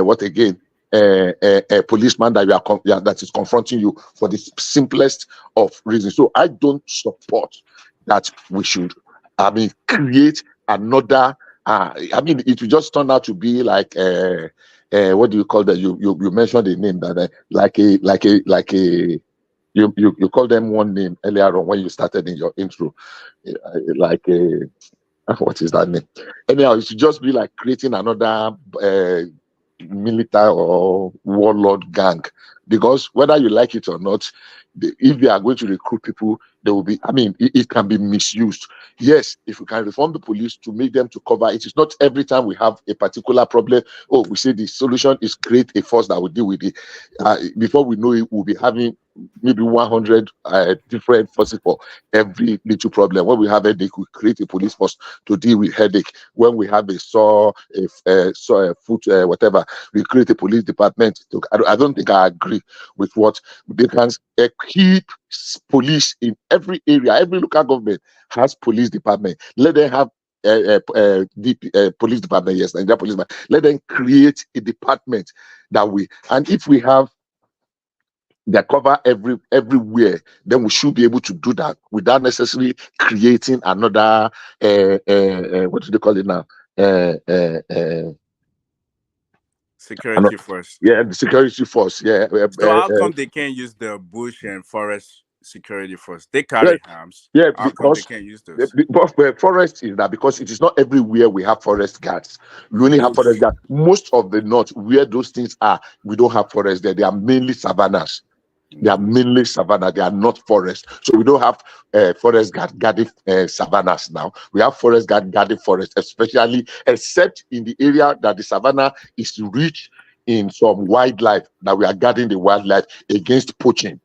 I: what again? A policeman that is confronting you for the simplest of reasons. So I don't support that we should create another. It will just turn out to be like what do you call that? You mentioned the name that you called them one name earlier on when you started in your intro, what is that name? Anyhow, it should just be like creating another military or warlord gang, because whether you like it or not, if they are going to recruit people, they will be, it can be misused. Yes, if we can reform the police to make them to cover, it is not every time we have a particular problem, we say the solution is create a force that will deal with it. Before we know it, we'll be having maybe 100 different forces for every little problem. When we have a headache, we create a police force to deal with headache. When we have a foot, whatever, we create a police department. I don't think I agree with what they can keep police in every area. Every local government has police department. Let them have the police department. Yes, Nigeria police. Let them create a department that way. And if we have they cover everywhere, then we should be able to do that without necessarily creating another what do they call it now?
Q: Security force.
I: Yeah, the security force. Yeah.
Q: So how come they can't use the bush and forest security force? They carry arms.
I: Yeah,
Q: how come they can't use those?
I: But forest is that because it is not everywhere we have forest guards. We only have forest guards. Most of the north, where those things are, we don't have forest there. They are mainly savannas. They are mainly savanna. They are not forest. So we don't have forest guarding savannas now. We have forest guarding forest, especially except in the area that the savanna is rich in some wildlife, that we are guarding the wildlife against poaching.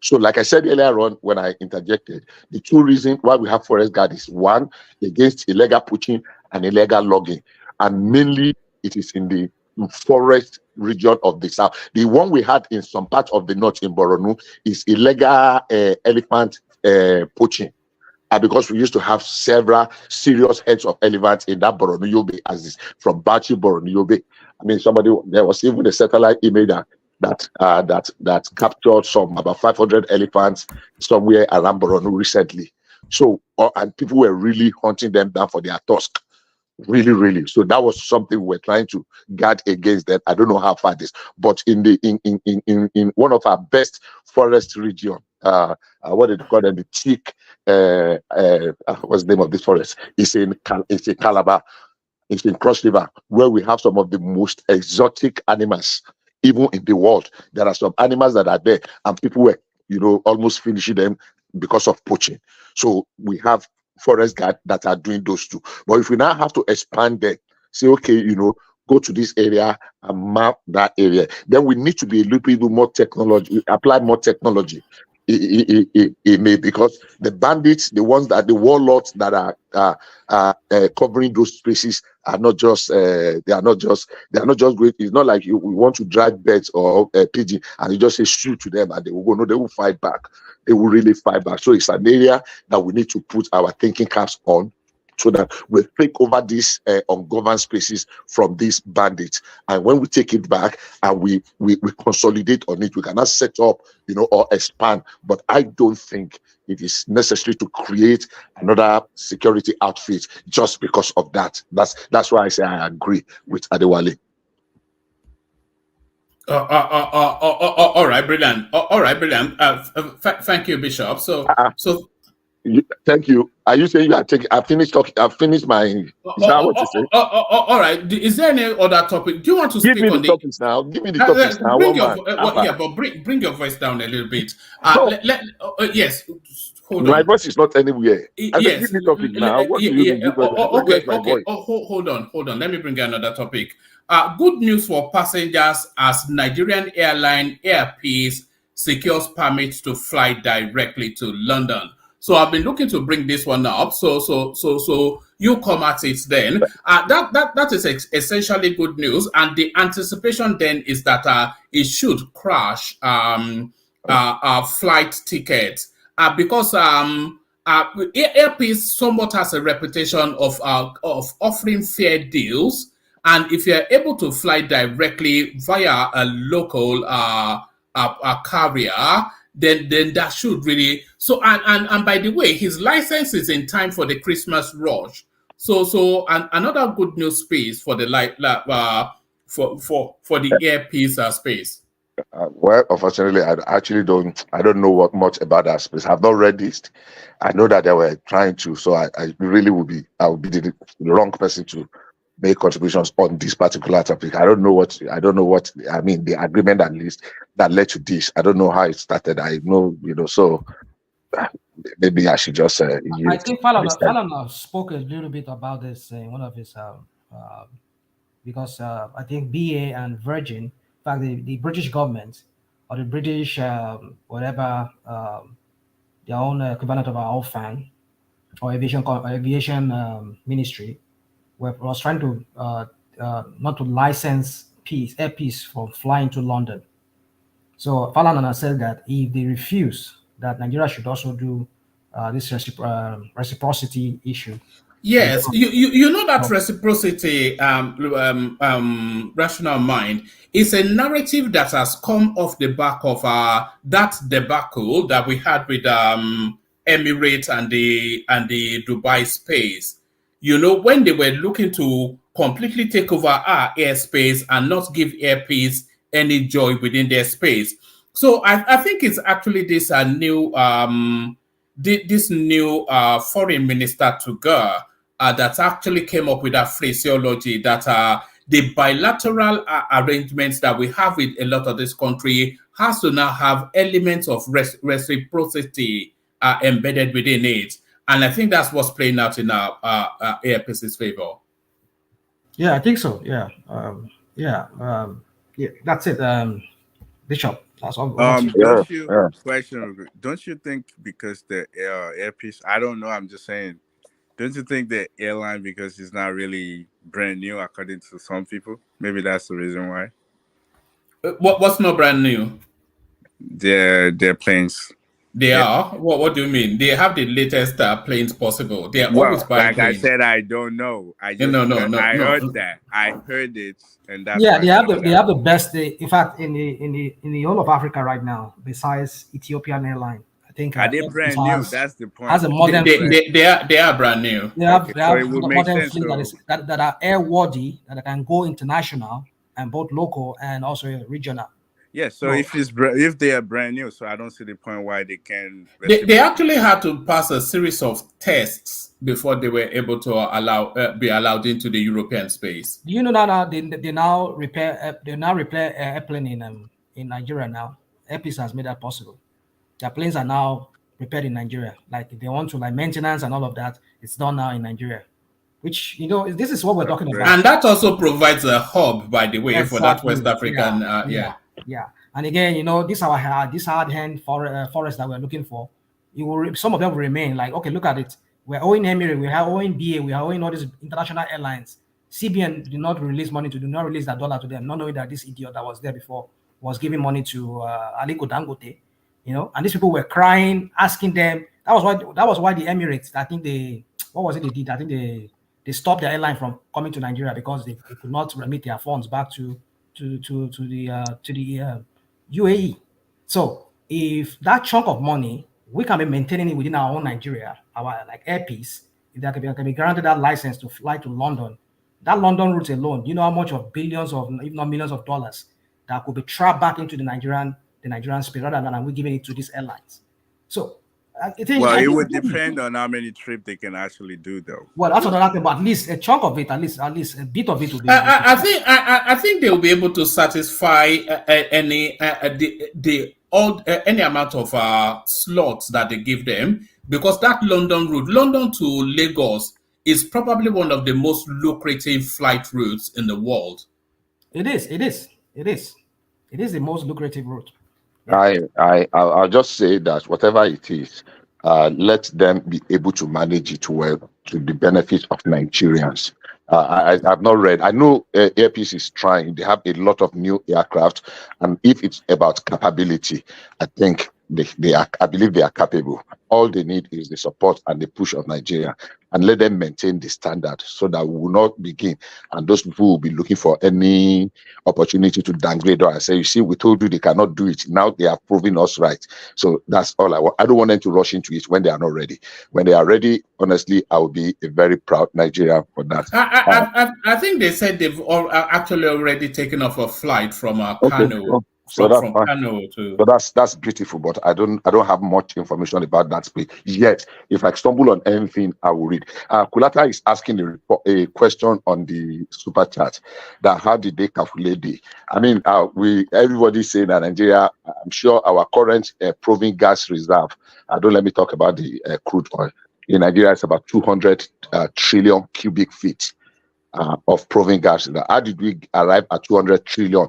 I: So like I said earlier on when I interjected, the two reasons why we have forest guard is one, against illegal poaching and illegal logging. And mainly it is in the forest region of the south. The one we had in some parts of the north in Borno is illegal elephant poaching. Because we used to have several serious heads of elephants in that Borno Yobe, as is from Bachi Borno Yobe. I mean, there was even a satellite image that captured about 500 elephants somewhere around Borno recently. So, and people were really hunting them down for their tusk. Really. So that was something we're trying to guard against that. I don't know how far this, but in one of our best forest region, what did you call them? The thick, what's the name of this forest? It's in Calabar. It's in Cross River, where we have some of the most exotic animals, even in the world. There are some animals that are there, and people were, almost finishing them because of poaching. So we have forest guards that are doing those two. But if we now have to expand them, say, okay, go to this area and map that area, then we need to be a little bit more technology, apply more technology. It may, because the bandits, the warlords that are covering those spaces are not just they are not just great. It's not like we want to drive birds or pigeon and you just say shoot to them and they will go. No, they will fight back. They will really fight back. So it's an area that we need to put our thinking caps on, so that we take over these ungoverned spaces from these bandits. And when we take it back and we consolidate on it, we cannot set up, or expand. But I don't think it is necessary to create another security outfit just because of that. That's why I say I agree with Adewale.
E: All right, brilliant. All right, brilliant. Thank you, Bishop.
I: Thank you. Are you saying you are taking? I finished talking. I finished my. Is that what you say?
E: All right. Is there any other topic? Do you want to speak on the
I: topics now? Give me the topics now.
E: But bring your voice down a little bit. Yes. Hold on.
I: My voice is not anywhere.
E: Yes.
I: Give me topic now. What do you mean?
E: Okay. Hold on. Let me bring another topic. Good news for passengers as Nigerian airline Air Peace secures permits to fly directly to London. So I've been looking to bring this one up. So you come at it then. That is essentially good news. And the anticipation then is that it should crash flight tickets because Air Peace somewhat has a reputation of offering fair deals. And if you're able to fly directly via a local carrier, then that should really. So and by the way, his license is in time for the Christmas rush. So another good news space for the for the Air Peace space.
I: Well, unfortunately, I don't know much about that space. I've not read this. I know that they were trying to, so I really would be the wrong person to make contributions on this particular topic. I don't know what I mean, the agreement at least that led to this. I don't know how it started. I know, so maybe I should just
C: I think Falana spoke a little bit about this in one of his because I think BA and Virgin, in fact the British government or the British their own equivalent of our OFAN or aviation ministry was trying to not to license Air Peace from flying to London. So Falana said that if they refuse, that Nigeria should also do this reciprocity issue.
E: Yes, you know that reciprocity rational mind is a narrative that has come off the back of that debacle that we had with Emirates and the Dubai space. When they were looking to completely take over our airspace and not give Air Peace any joy within their space. So I think it's actually this new foreign minister Tugar that actually came up with that phraseology that the bilateral arrangements that we have with a lot of this country has to now have elements of reciprocity embedded within it. And I think that's what's playing out in our Air Peace's favor.
C: Yeah, I think so. Yeah. That's it. Bishop. That's all.
V: Question. Don't you think because the Air Peace, I don't know, I'm just saying, Don't you think the airline, because it's not really brand new, according to some people, maybe that's the reason why?
E: What's not brand new?
V: Their planes.
E: They are. What do you mean? They have the latest planes possible. They are always
V: Well,
E: buying
V: like I
E: planes.
V: said, I don't know. I just
E: No.
V: I heard that. I heard it, and that's
C: Yeah,
V: why
C: they have the best. In fact, in the whole of Africa right now, besides Ethiopian airline, I think
V: are they brand new? That's the point.
C: has a modern fleet.
E: They are brand new.
C: They have
V: so it would make
C: modern
V: sense.
C: fleet that are airworthy, that can go international and both local and also regional.
V: Yeah, so if they are brand new, so I don't see the point why they can.
E: They actually had to pass a series of tests before they were able to be allowed into the European space.
C: Do you know that they now repair airplane in Nigeria now? Airpeace has made that possible. Their planes are now repaired in Nigeria. Like if they want to maintenance and all of that, it's done now in Nigeria. Which this is what we're talking about.
E: And that also provides a hub, by the way, for that West African.
C: Yeah. And again, this hard hand forest that we're looking for. Some of them will remain. Like, okay, look at it. We're owing Emirates, we are owing BA, we are owing all these international airlines. CBN did not release that dollar to them, not knowing that this idiot that was there before was giving money to Aliko Dangote. And these people were crying, asking them. That was why the Emirates, I think they did? I think they stopped their airline from coming to Nigeria because they could not remit their funds back to the UAE. So if that chunk of money, we can be maintaining it within our own Nigeria, our like Airpeace, if that can be granted that license to fly to London, that London route alone, you know how much of billions of, if not millions of dollars that could be trapped back into the Nigerian space rather than we giving it to these airlines. So
V: it would depend on how many trips they can actually do, though.
C: Well, that's another thing, but at least a chunk of it, at least a bit of it will be.
E: I think they will be able to satisfy any amount of slots that they give them, because that London route, London to Lagos, is probably one of the most lucrative flight routes in the world.
C: It is the most lucrative route.
I: I'll just say that whatever it is, let them be able to manage it well to the benefit of Nigerians. I've not read. I know Airpeace is trying. They have a lot of new aircraft, and if it's about capability, I think I believe they are capable. All they need is the support and the push of Nigeria, and let them maintain the standard so that we will not begin, and those people will be looking for any opportunity to downgrade or say, you see, we told you they cannot do it. Now they are proving us right. So that's all I want. I don't want them to rush into it when they are not ready. When they are ready, honestly, I will be a very proud Nigerian for that.
E: I think they said they've actually already taken off a flight from Kano. From Kano to.
I: So that's beautiful, but I don't have much information about that space yet. If I stumble on anything, I will read. Kulata is asking a question on the super chat that how did they calculate the? I mean, everybody saying that Nigeria. I'm sure our current proven gas reserve. Don't let me talk about the crude oil in Nigeria. It's about 200 trillion cubic feet of proven gas. How did we arrive at 200 trillion?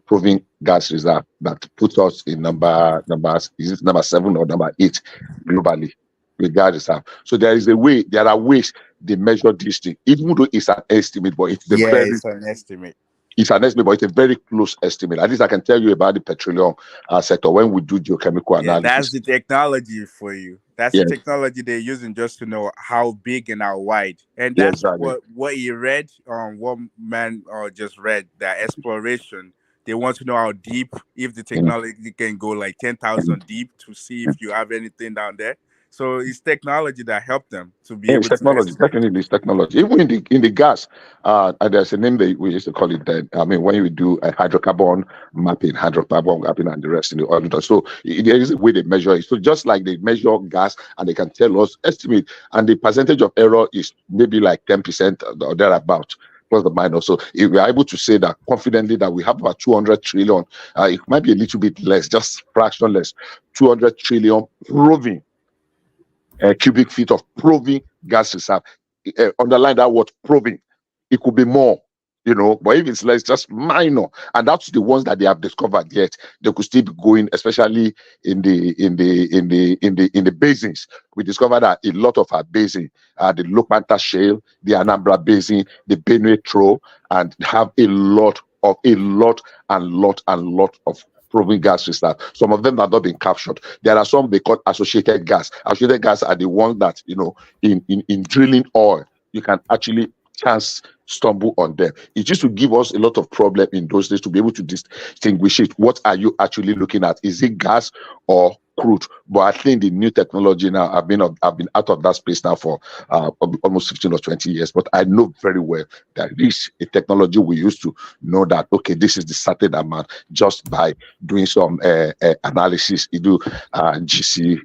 I: Proving gas reserve that puts us in number 7 or number 8 globally with gas reserve. So there are ways they measure this thing, even though it's an estimate, but it's
V: an estimate.
I: It's an estimate, but it's a very close estimate. At least I can tell you about the petroleum sector when we do geochemical analysis.
V: That's the technology for you. That's the technology they're using just to know how big and how wide. And that's what he read. What man just read, that exploration. They want to know how deep, if the technology can go like 10,000 deep to see if you have anything down there. So it's technology that helped them to be able to.
I: Technology, definitely, it's technology. Even in the gas, there's a name that we used to call it. I mean, when you do a hydrocarbon mapping, and the rest in the oil. So there is a way they measure it. So just like they measure gas and they can tell us estimate, and the percentage of error is maybe like 10% or thereabout. Plus the minus. So if we are able to say that confidently that we have about 200 trillion, it might be a little bit less, just fraction less, 200 trillion proving cubic feet of proving gas reserve. Underline that word, proving. It could be more. But if it's less, just minor, and that's the ones that they have discovered yet, they could still be going, especially in the basins. We discovered that a lot of our basin, the Lokmanta Shale, the Anambra Basin, the Benue Trough, and have a lot of proven gas reserves. Some of them have not been captured. There are some they call associated gas. Associated gas are the ones that, in drilling oil, you can actually chance stumble on them. It used to give us a lot of problem in those days to be able to distinguish it. What are you actually looking at? Is it gas or crude? But I think the new technology now, I've been out of that space now for almost 15 or 20 years, but I know very well that this a technology we used to know that, okay, this is the certain amount just by doing some analysis. You do GC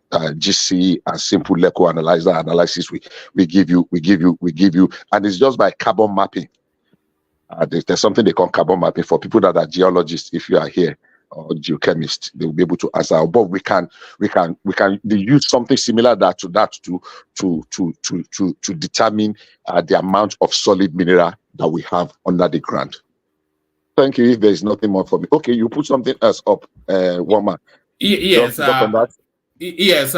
I: and simple Leco analysis. We give you, and it's just by carbon mapping. There's something they call carbon mapping for people that are geologists. If you are here, or geochemists, they will be able to answer. But they use something similar to that to determine the amount of solid mineral that we have under the ground. Thank you. If there is nothing more for me, okay, you put something else up, Woman.
E: Yes. Yes.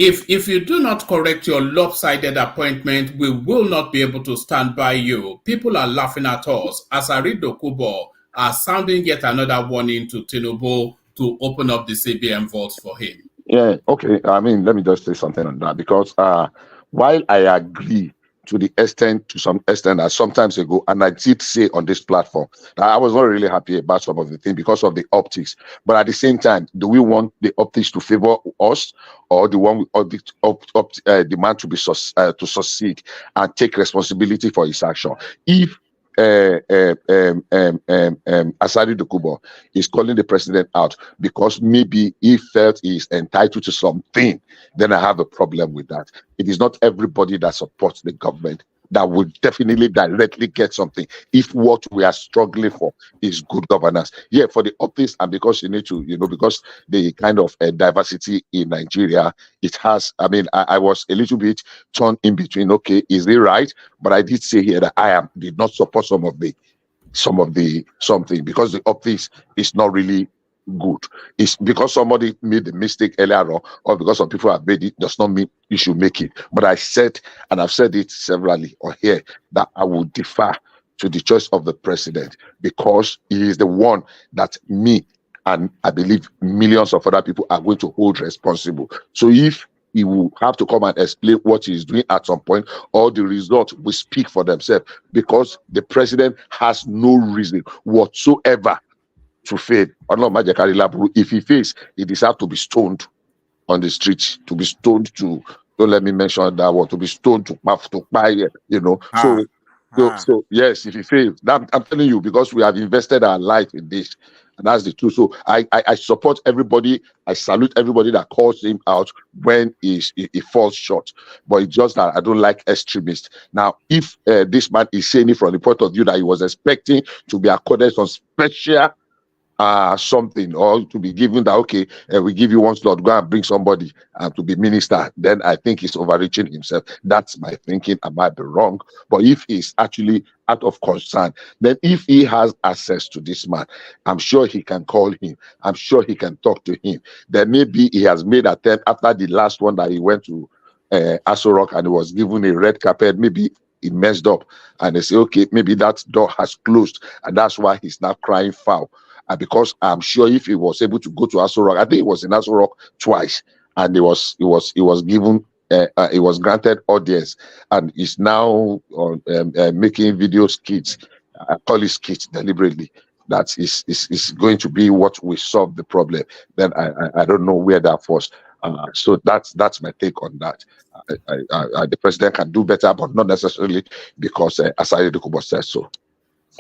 E: If you do not correct your lopsided appointment, we will not be able to stand by you. People are laughing at us as Arido Kubo are sounding yet another warning to Tinubu to open up the CBN vaults for him.
I: Yeah, okay. I mean, let me just say something on that, because while I agree to some extent, that sometimes ago, and I did say on this platform that I was not really happy about some of the things because of the optics. But at the same time, do we want the optics to favor us, or do we want the man to succeed and take responsibility for his action? If Asari Dokubo is calling the president out because maybe he felt he is entitled to something, then I have a problem with that. It is not everybody that supports the government that will definitely directly get something if what we are struggling for is good governance. Yeah, for the office, and because you need to, because the kind of diversity in Nigeria, it has, I was a little bit torn in between, okay, is it right? But I did say here that did not support something because the office is not really good. It's because somebody made the mistake earlier on, or because some people have made it, does not mean you should make it. But I said, and I've said it severally or here, that I will defer to the choice of the president, because he is the one that me and I believe millions of other people are going to hold responsible. So if he will have to come and explain what he is doing at some point, or the results will speak for themselves, because the president has no reason whatsoever to fail. If he fails, he deserves to be stoned on the street, to be stoned to, don't let me mention that word, to be stoned to buy, So yes, if he fails, I'm telling you, because we have invested our life in this, and that's the truth. So I support everybody. I salute everybody that calls him out when he falls short. But it's just that I don't like extremists. Now, if this man is saying it from the point of view that he was expecting to be accorded some special something, or to be given that, okay, we give you one slot, go and bring somebody to be minister, then I think he's overreaching himself. That's my thinking. I might be wrong, but if he's actually out of concern, then if he has access to this man, I'm sure he can call him, I'm sure he can talk to him. Then maybe he has made attempt after the last one that he went to Aso Rock and he was given a red carpet, maybe he messed up and they say, okay, maybe that door has closed and that's why he's now crying foul. Because I'm sure if he was able to go to Aso Rock, I think he was in Aso Rock twice, and he was given, he was granted audience, and is now making video skits. I call it skits deliberately. That is going to be what will solve the problem. Then I don't know where that falls. So that's my take on that. The president can do better, but not necessarily because Asari Dokubo says so.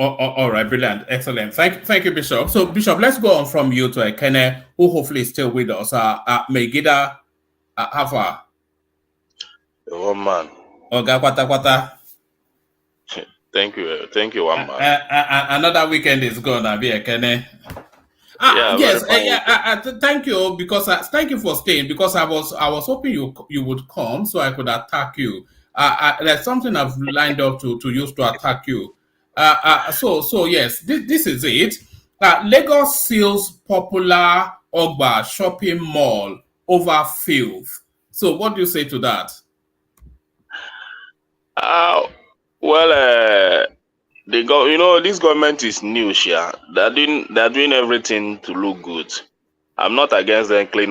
E: All right, brilliant, excellent. Thank you, Bishop. So, Bishop, let's go on from you to Ekene, who hopefully is still with us. Megida, how far?
W: One man.
E: Oga kwata.
W: Thank you, one man.
E: Another weekend is gone, Abi Ekene. Yes, thank you, because thank you for staying, because I was hoping you would come so I could attack you. There's something I've lined up to use to attack you. So yes, this is it. Lagos seals popular Ogba shopping mall over filth. So what do you say to that?
W: Well, this government is new, Shia. They're doing everything to look good. I'm not against them trying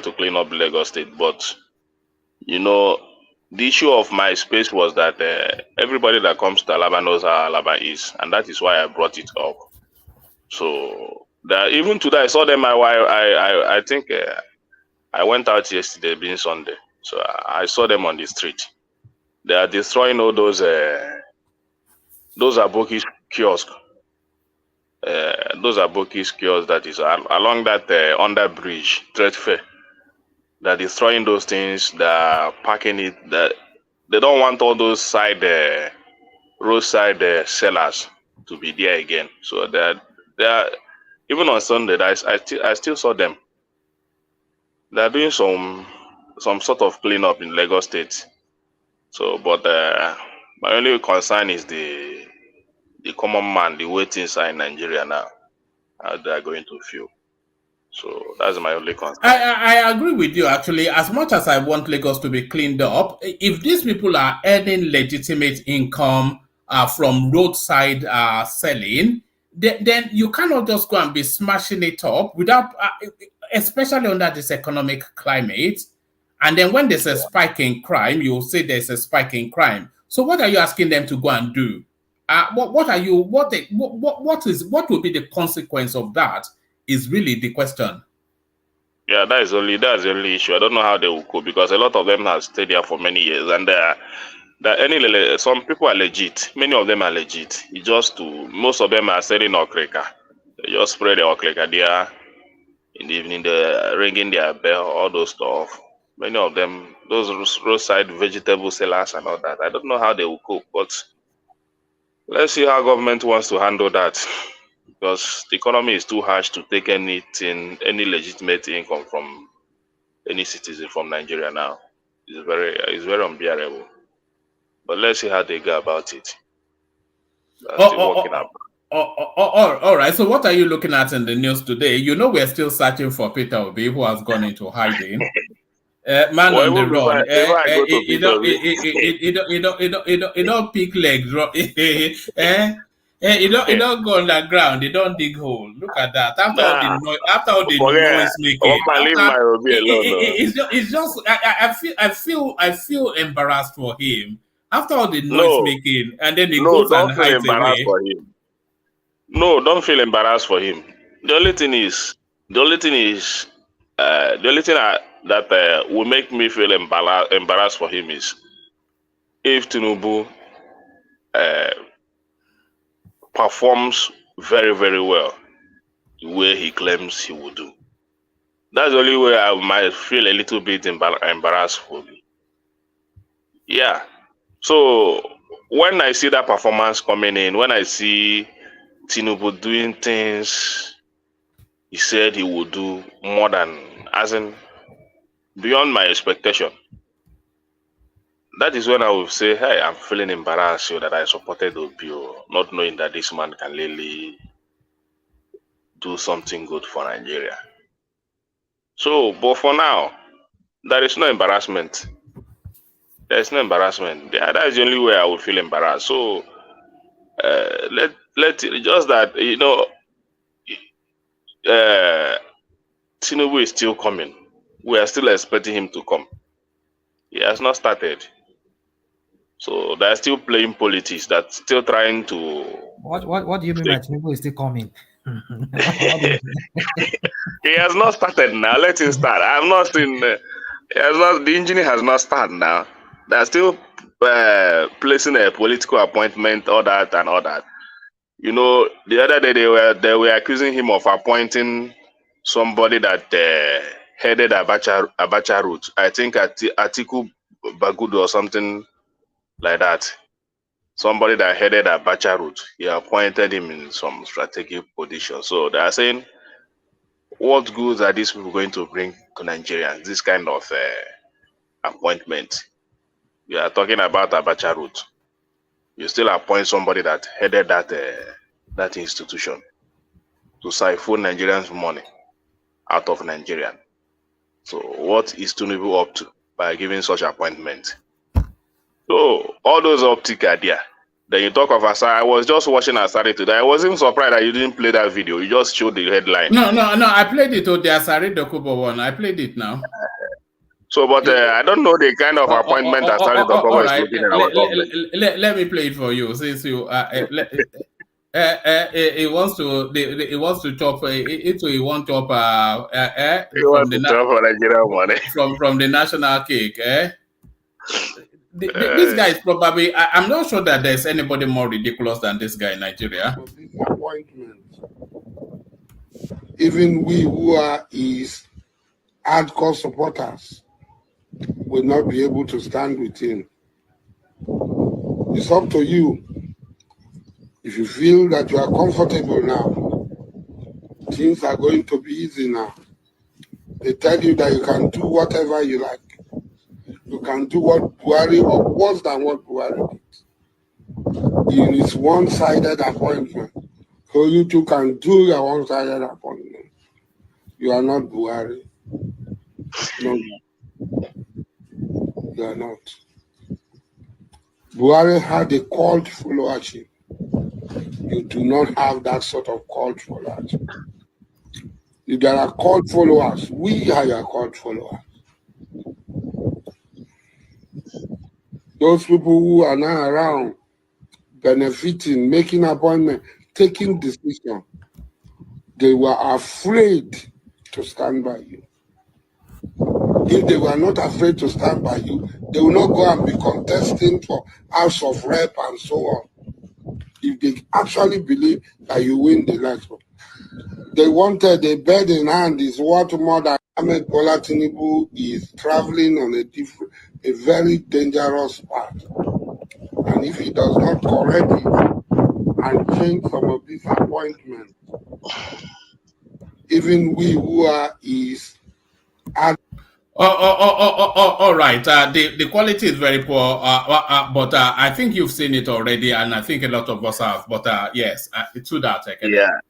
W: to clean up Lagos State, but the issue of my space was that everybody that comes to Alaba knows how Alaba is, and that is why I brought it up. So that even today I saw them. I think I went out yesterday, being Sunday, so I saw them on the street. They are destroying all those Aboki kiosks. Those Aboki kiosks that is along that under bridge, Trade Fair. They're destroying those things. They're parking it. That they don't want all those roadside sellers to be there again. So they're even on Sunday. I still saw them. They're doing some sort of cleanup in Lagos State. So, but my only concern is the common man, the way things are in Nigeria now, how they are going to feel. So that's my only concern.
E: I agree with you, actually. As much as I want Lagos to be cleaned up, if these people are earning legitimate income from roadside selling, then you cannot just go and be smashing it up without, especially under this economic climate. And then when there's a spike in crime, you'll say there's a spike in crime. So what are you asking them to go and do? What will be the consequence of that is really the question.
W: Yeah, that's the only issue. I don't know how they will cope because a lot of them have stayed there for many years, and some people are legit. Many of them are legit. Most of them are selling okreka. They just spray the okreka there in the evening. They're ringing their bell, all those stuff. Many of them, those roadside vegetable sellers and all that. I don't know how they will cope, but let's see how government wants to handle that. Because the economy is too harsh to take any legitimate income from any citizen from Nigeria now. It's very unbearable. But let's see how they go about it.
E: All right. So what are you looking at in the news today? We're still searching for Peter Obi, who has gone into hiding. Man on the run. You don't pick legs. You don't go underground. You don't dig hole. Look at that. After all the noise making, it's just. I feel embarrassed for him. After all the noise making, and then he goes and hides away.
W: No, don't feel embarrassed for him. The only thing that will make me feel embarrassed for him is if Tinubu performs very, very well the way he claims he will do. That's the only way I might feel a little bit embarrassed for me. Yeah. So when I see that performance coming in, when I see Tinubu doing things he said he would do more than, as in beyond my expectation, that is when I will say, hey, I'm feeling embarrassed that I supported Obi, not knowing that this man can really do something good for Nigeria. So, but for now, there is no embarrassment. There's no embarrassment. That is the only way I will feel embarrassed. So, just that, Tinubu is still coming. We are still expecting him to come. He has not started. So they're still playing politics. That's still trying to.
C: What do you mean by Tinubu is still coming?
W: He has not started now. Let him start. I have not seen. The engine has not started now. They're still placing a political appointment, all that and all that. The other day they were accusing him of appointing somebody that headed Abacha route. I think Atiku Bagudu or something like that. Somebody that headed Abacha route. He appointed him in some strategic position. So they are saying, what goods are these people going to bring to Nigerians? This kind of appointment. We are talking about Abacha route. you still appoint somebody that headed that institution to siphon Nigerians' money out of Nigeria. So what is Tinubu up to by giving such appointment? So all those optics are there. Then you talk of Asari. I was just watching Asari today. I wasn't surprised that you didn't play that video. You just showed the headline.
E: No. I played it on the Asari Dokubo one. I played it now.
W: So, but I don't know the kind of appointment Asari Dokubo
E: all
W: is
E: right.
W: looking in our government.
E: Let me play it for you. Since you he wants to chop he wants to chop from the national cake. This guy is probably I'm not sure that there's anybody more ridiculous than this guy in Nigeria.
S: Appointment. Even we who are his hardcore supporters will not be able to stand with him. It's up to you. If you feel that you are comfortable now, things are going to be easy now. They tell you that you can do whatever you like. You can do what Buhari or worse than what Buhari did. It is one-sided appointment. So you too can do your one-sided appointment. You are not Buhari. No, you are not. Buhari had a cult followership. You do not have that sort of cult followership. If there are cult followers, we are your cult followers. Those people who are now around, benefiting, making appointments, taking decisions, they were afraid to stand by you. If they were not afraid to stand by you, they will not go and be contesting for House of Rep and so on. If they actually believe that you win the election. They wanted a bird in hand is what more than Ahmed Bola Tinubu is traveling on a very dangerous path. And if he does not correct it and change some of these appointments, even we who are his
E: all right. The quality is very poor, but I think you've seen it already, and I think a lot of us have. But yes, to that,
W: yeah.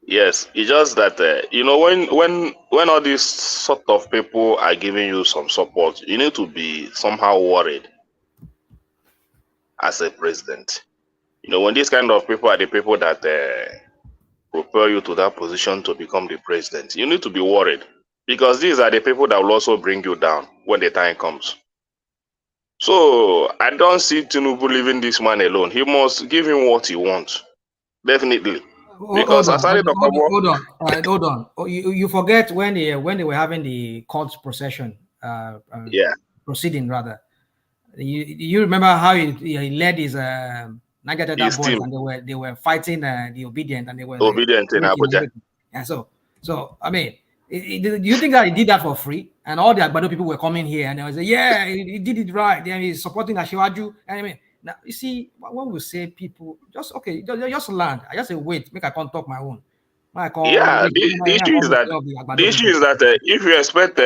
W: Yes, it's just that when all these sort of people are giving you some support, you need to be somehow worried as a president. When these kind of people are the people that propel you to that position to become the president, you need to be worried because these are the people that will also bring you down when the time comes. So I don't see Tinubu leaving this man alone. He must give him what he wants, definitely. Because
C: hold on. Hold on. Oh, you forget when they were having the court procession, proceeding rather. You remember how he led his Niger Delta boys team. And they were fighting the Obedient and they were
W: Obedient in Abuja.
C: Yeah, so I mean, do you think that he did that for free? And all the Agbado people were coming here and they were saying, yeah, he did it right. Then he's supporting Ashiwaju. And I mean, now you see, when we say people just land, I just say wait, make I can't talk my own.
W: The issue is that if you expect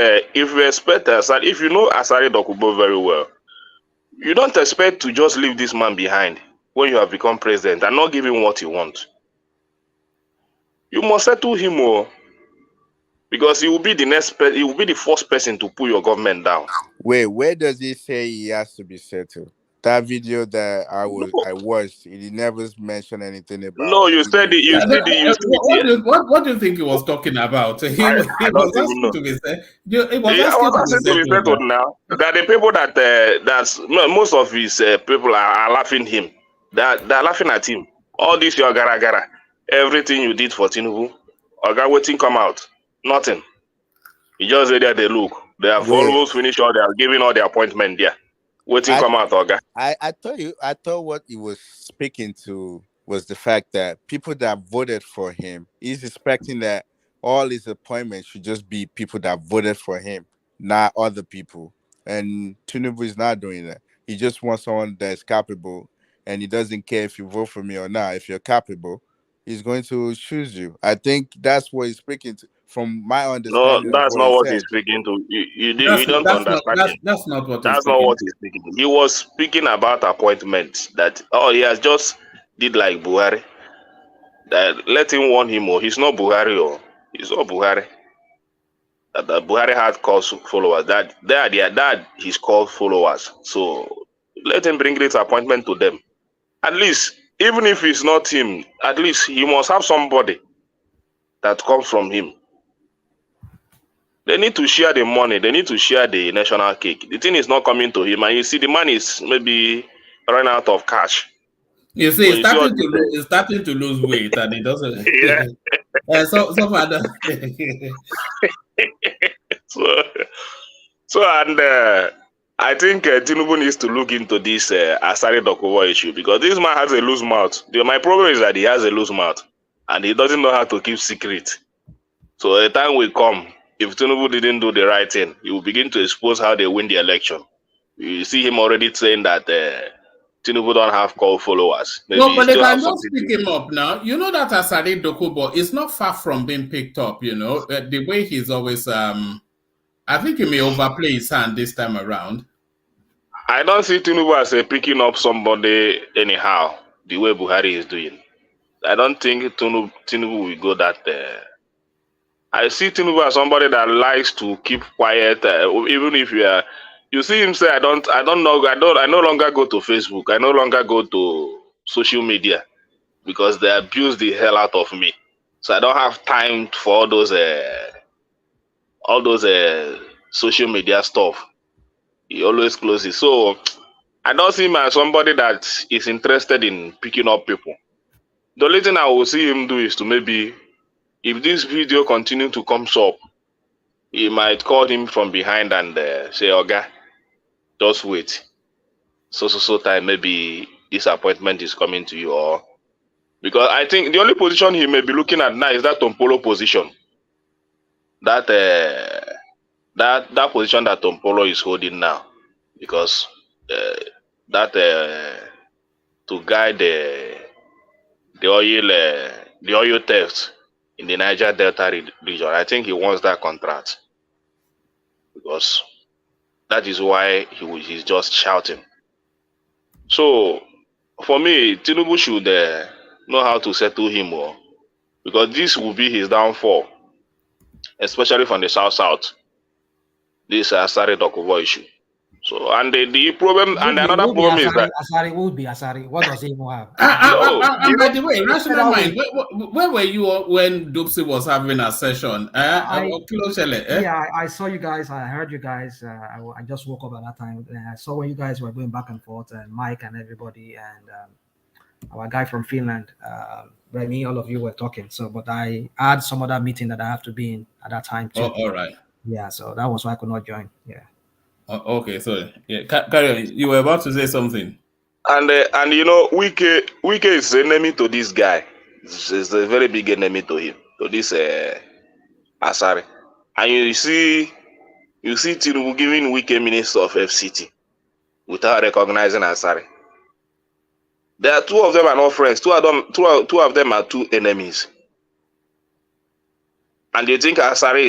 W: if you know Asari Dokubo very well, you don't expect to just leave this man behind when you have become president and not give him what he wants. You must settle him more because he will be the first person to pull your government down.
V: Wait, where does he say he has to be settled? That video that I watched, he never mentioned anything about.
W: No, you said it.
E: What do you think he was talking about? He was asking to be settled
W: now. That the people that's most of his people are laughing him. They're laughing at him. All this your gara, everything you did for Tinubu, Oga waiting come out, nothing. You just say that they look. They have almost finished all. They are giving all the appointment there. Waiting come out, Oga.
V: I thought what he was speaking to was the fact that people that voted for him, he's expecting that all his appointments should just be people that voted for him, not other people. And Tinubu is not doing that. He just wants someone that's capable, and he doesn't care if you vote for me or not. If you're capable, he's going to choose you. I think that's what he's speaking to, from my
W: No,
V: understanding of
W: that's
V: what
W: not
V: he
W: what he's
V: said.
W: speaking to. You
E: That's
W: don't
E: that's not
W: understand
E: that's
W: him.
E: that's not what he's
W: That's not
E: speaking.
W: what he's speaking to. He was speaking about appointments that he has just did like Buhari. That let him warn him. Oh, he's not Buhari. Oh, he's not Buhari. That Buhari had called followers. That he's called followers. So let him bring this appointment to them. At least, even if it's not him, at least he must have somebody that comes from him. They need to share the money. They need to share the national cake. The thing is not coming to him, and you see the man is maybe running out of cash.
E: You see,
W: When you see all this,
E: he's starting to lose weight, and he doesn't.
W: yeah.
E: So far,
W: so and I think Tinubu needs to look into this Asari Dokubo issue because this man has a loose mouth. My problem is that he has a loose mouth and he doesn't know how to keep secret. So the time will come, if Tinubu didn't do the right thing, he will begin to expose how they win the election. You see him already saying that Tinubu don't have core followers. Maybe
E: no, but they
W: still have
E: can just
W: something
E: pick
W: to.
E: him up now. You know that Asari Dokubo is not far from being picked up. You know the way he's always. I think he may overplay his hand this time around.
W: I don't see Tinubu as picking up somebody anyhow, the way Buhari is doing. I don't think Tinubu will go that. I see Tinubu as somebody that likes to keep quiet, even if you see him say, I no longer go to Facebook. I no longer go to social media because they abuse the hell out of me. So I don't have time for all those social media stuff. He always closes. So I don't see him as somebody that is interested in picking up people. The only thing I will see him do is to maybe, if this video continue to come up, he might call him from behind and say, Oga, just wait. So time, maybe this appointment is coming to you. Or because I think the only position he may be looking at now is that Tompolo position. That position that Tompolo is holding now. Because that to guide the oil theft in the Niger Delta region, I think he wants that contract. Because that is why he's just shouting. So, for me, Tinubu should know how to settle him more, because this will be his downfall, especially from the south. This Asari Dokubo issue. So, and the problem, and another problem is that
C: Asari would be Asari. What does he even have?
E: And by the way, rational mind, where were you when Dupsy was having a session?
C: Yeah, I saw you guys. I heard you guys. I just woke up at that time. I saw when you guys were going back and forth, and Mike and everybody, and our guy from Finland, Remy, all of you were talking. So, but I had some other meeting that I have to be in at that time too.
E: Oh, all right.
C: Yeah, so that was why I could not join. Yeah.
E: Okay, so yeah, carry on. You were about to say something.
W: And Wike is enemy to this guy. Is a very big enemy to him, to this Asari. And you see Tinubu giving Wike Minister of FCT without recognizing Asari. There are two of them are not friends. Two of them are two enemies. And you think Asari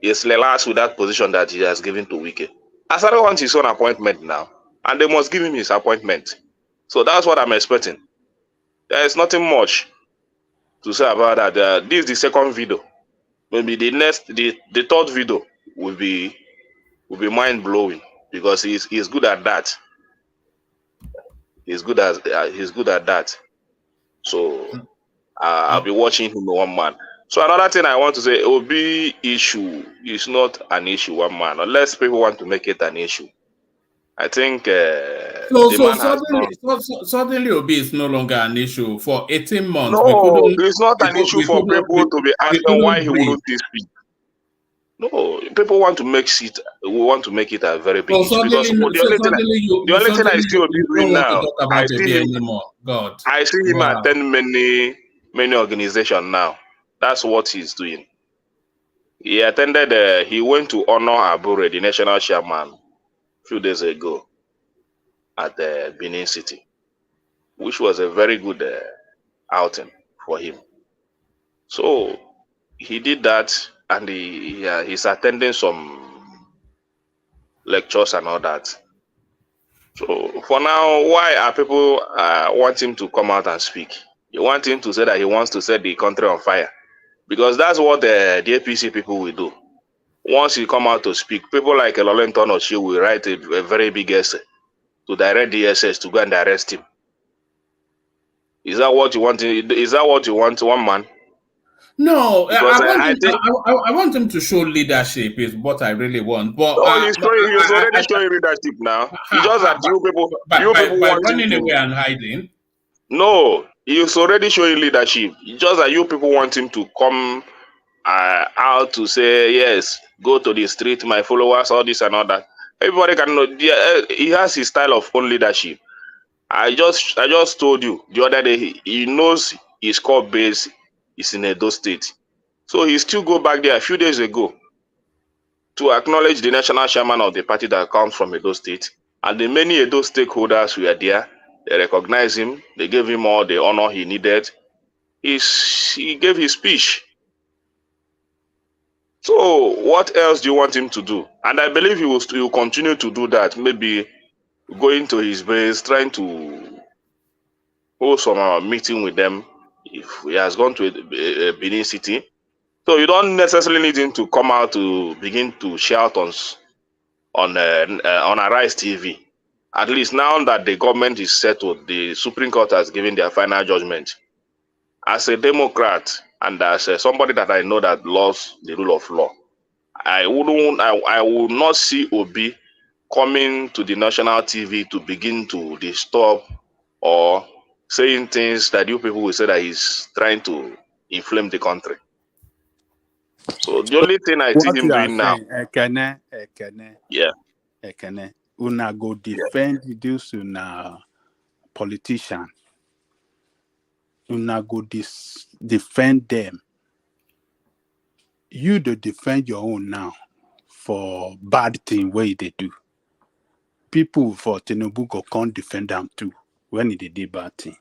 W: is last with that position that he has given to Wike. Asari wants his own appointment now, and they must give him his appointment. So that's what I'm expecting. There is nothing much to say about that. This is the second video. Maybe the third video will be mind blowing, because he's good at that. He's good at that. So I'll be watching him one man. So another thing I want to say, Obi issue is not an issue one man, unless people want to make it an issue. I think
E: suddenly Obi is no longer an issue. For 18 months.
W: No, it's not an issue for people to be asking why he wouldn't speak. No, people want to make it. We want to make it a very big issue, because the only thing I see Obi doing now, I see him attend many organizations now. That's what he's doing. He attended. He went to honor Abure, the national chairman, a few days ago at Benin City. which was a very good outing for him. So he did that, and he's attending some lectures and all that. So for now, why are people want him to come out and speak? You want him to say that he wants to set the country on fire, because that's what the APC people will do. Once he come out to speak, people like Silent10 or she will write a very big essay to direct the SS to go and arrest him. Is that what you want? Is that what you want, one man?
E: No,
W: Because
E: I want him to show leadership is what I really want. But
W: he's already showing leadership now. It's just that you people
E: by
W: want
E: running
W: him
E: away and hiding.
W: No, he's already showing leadership. It's just that you people want him to come out to say, yes, go to the street, my followers, all this and all that. Everybody can know. He has his style of own leadership. I just told you the other day, he knows his core base is in Edo State. So he still go back there a few days ago to acknowledge the national chairman of the party that comes from Edo State. And the many Edo stakeholders were there. They recognized him. They gave him all the honor he needed. He gave his speech. So what else do you want him to do? And I believe he will continue to do that. Maybe going to his base, trying to hold some meeting with them if he has gone to a Benin City. So you don't necessarily need him to come out to begin to shout on Arise TV. At least now that the government is settled, the Supreme Court has given their final judgment. As a Democrat and as somebody that I know that loves the rule of law, I will not see Obi coming to the national TV to begin to disturb or saying things that you people will say that he's trying to inflame the country. So the only thing I see him doing now,
R: una go defend this politician. Una go defend them. You do defend your own now for bad thing where they do. People for Tinubu go can't defend them too when they did bad thing.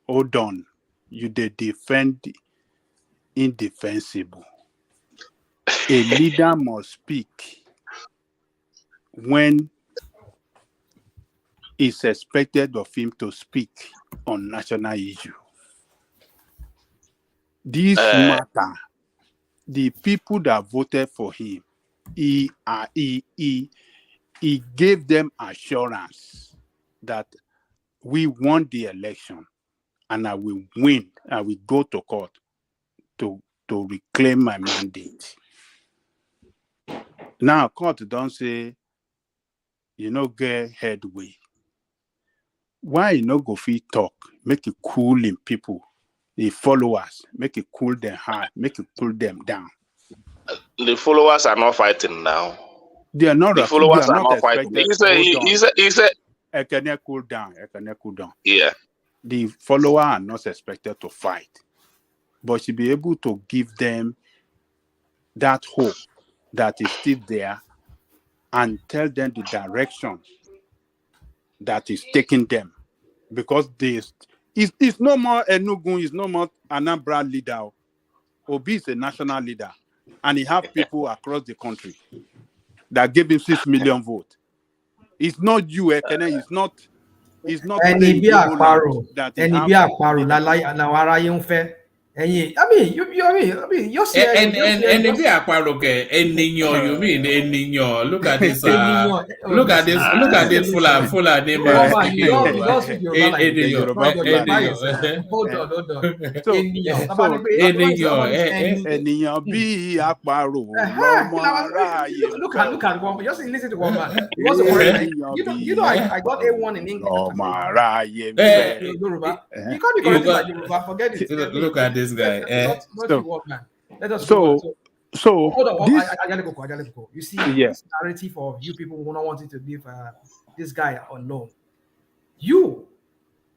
R: Hold on. You they defend indefensible. A leader must speak when it's expected of him to speak on national issue. This matter, the people that voted for him, he gave them assurance that we won the election and I will win. I will go to court to reclaim my mandate. Now court don't say, get headway. Why you no go fit talk? Make it cool in people, the followers, make it cool their heart, make it cool them down.
W: The followers are not fighting now.
R: They are not.
W: The followers are not fighting. He said,
R: I can cool down.
W: Yeah.
R: The followers are not expected to fight, but she be able to give them that hope that is still there and tell them the direction that is taking them. Because it's no more Enugu, it's no more Anambra leader. Obi is a national leader, and he have people across the country that gave him 6 million votes. It's not you, Ekene. It's not.
C: And he be a paro. And he be a paro. I mean, you see,
E: and if you are part of Eninyo, you mean Eninyo? Look at this. Look at this. Full name.
R: Hold on. Eninyo be a paro.
C: Look at one. Just listen to one man. You know, I got A1 in English. You can't be corrected like Yoruba. Forget it.
E: Look at this guy.
C: Let us so hold on. I gotta go. You see, this narrative of you people who don't want to leave this guy alone.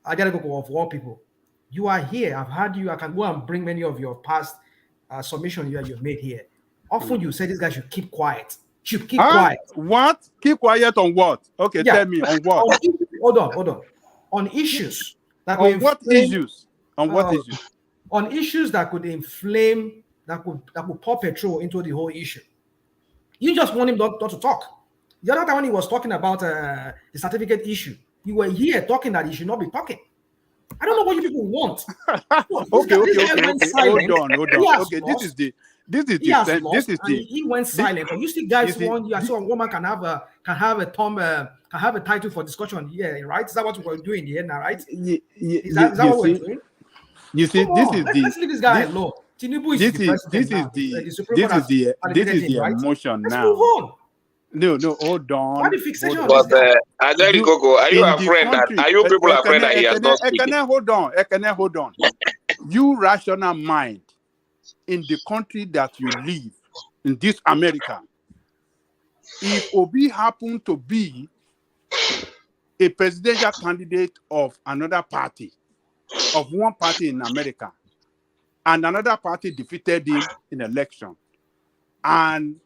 C: I gotta go of all people. You are here. I've heard you. I can go and bring many of your past submissions you've made here. Often you say this guy should keep quiet. should keep quiet.
R: What? Keep quiet on what? Okay, tell me on what?
C: Hold on. On issues that
R: on what issues? On what issues?
C: On issues that could inflame, that could pour petrol into the whole issue. You just want him not to talk. The other time when he was talking about the certificate issue, you were here talking that he should not be talking. I don't know what you people want.
R: Okay. Hold on. Okay,
C: he went silent. But you see, guys, I saw a woman can have a title for discussion here, right? Is that what we're doing here now, right? Is that what we're doing?
R: You see,
C: let's leave this guy alone. Tinubu is
R: this is the emotion now.
C: Let's move on.
R: No, hold on.
C: Why the fixation on
W: But
C: this guy?
W: Ajari Koko, are you afraid that he has not speaking?
R: Hold on. You rational mind in the country that you live, in this America, if Obi happened to be a presidential candidate of another party, of one party in America, and another party defeated him in election, and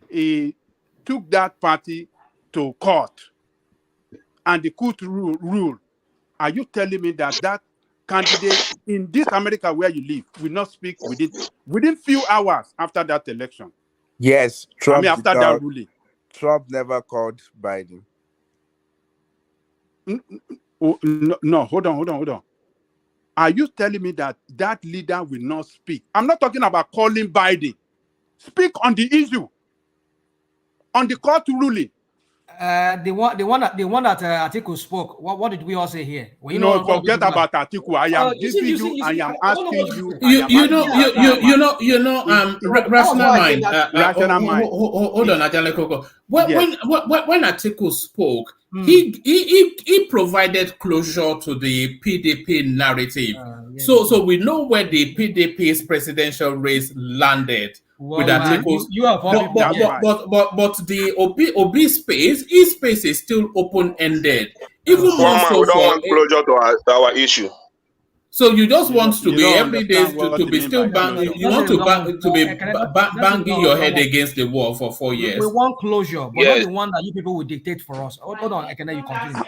R: he took that party to court, and the court rule, are you telling me that candidate in this America where you live will not speak within few hours after that election?
V: Yes, Trump.
R: After that ruling,
V: Trump never called Biden.
R: No, hold on. Are you telling me that leader will not speak? I'm not talking about calling Biden. Speak on the issue, on the court ruling.
C: The one that Atiku spoke. What did we all say here? Well,
R: no, forget about Atiku. I am giving you. I am asking you.
E: Rational mind.
R: Rational mind.
E: Hold on, Ajale Koko. When Atiku spoke, he provided closure to the PDP narrative. So we know where the PDP's presidential race landed. With Atiku's, but the Obi space, his space is still open-ended. Even more so,
W: we don't want closure to our issue.
E: So you just want to be every day to be still banging. You want to be banging your head against the wall for 4 years.
C: We want closure, but not the one that you people will dictate for us. Hold on, I can let you continue.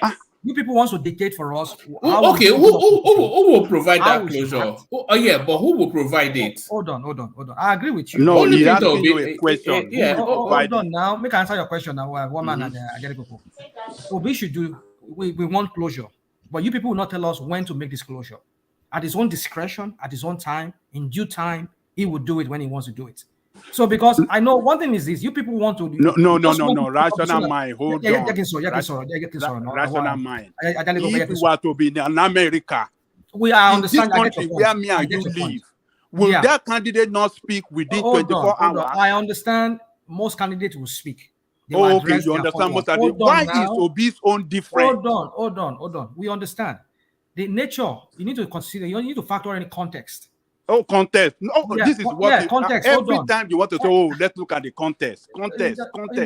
C: You people want to dictate for us.
E: Okay, who will provide that closure? But who will provide it?
C: Hold on. I agree with you.
R: No, he asked you a question.
C: Hold on now. Make answer your question now. One man and Ajari Koko. Obi should do. We want closure, but you people will not tell us when to make this closure. At his own discretion, at his own time, in due time, he will do it when he wants to do it. So, because I know one thing is this: you people want to.
R: No. Rational mind. Hold on.
C: Rational
R: mind. If we were to be in America,
C: in this
R: country where me and you live, will that candidate not speak within 24 hours?
C: I understand most candidates will speak.
R: Okay, you understand most of it. Why is Obi's own different?
C: Hold on. We understand. The nature, you need to consider, you need to factor in context.
R: Oh, context. No, this is what
C: context.
R: Every time you want to say, let's look at the context.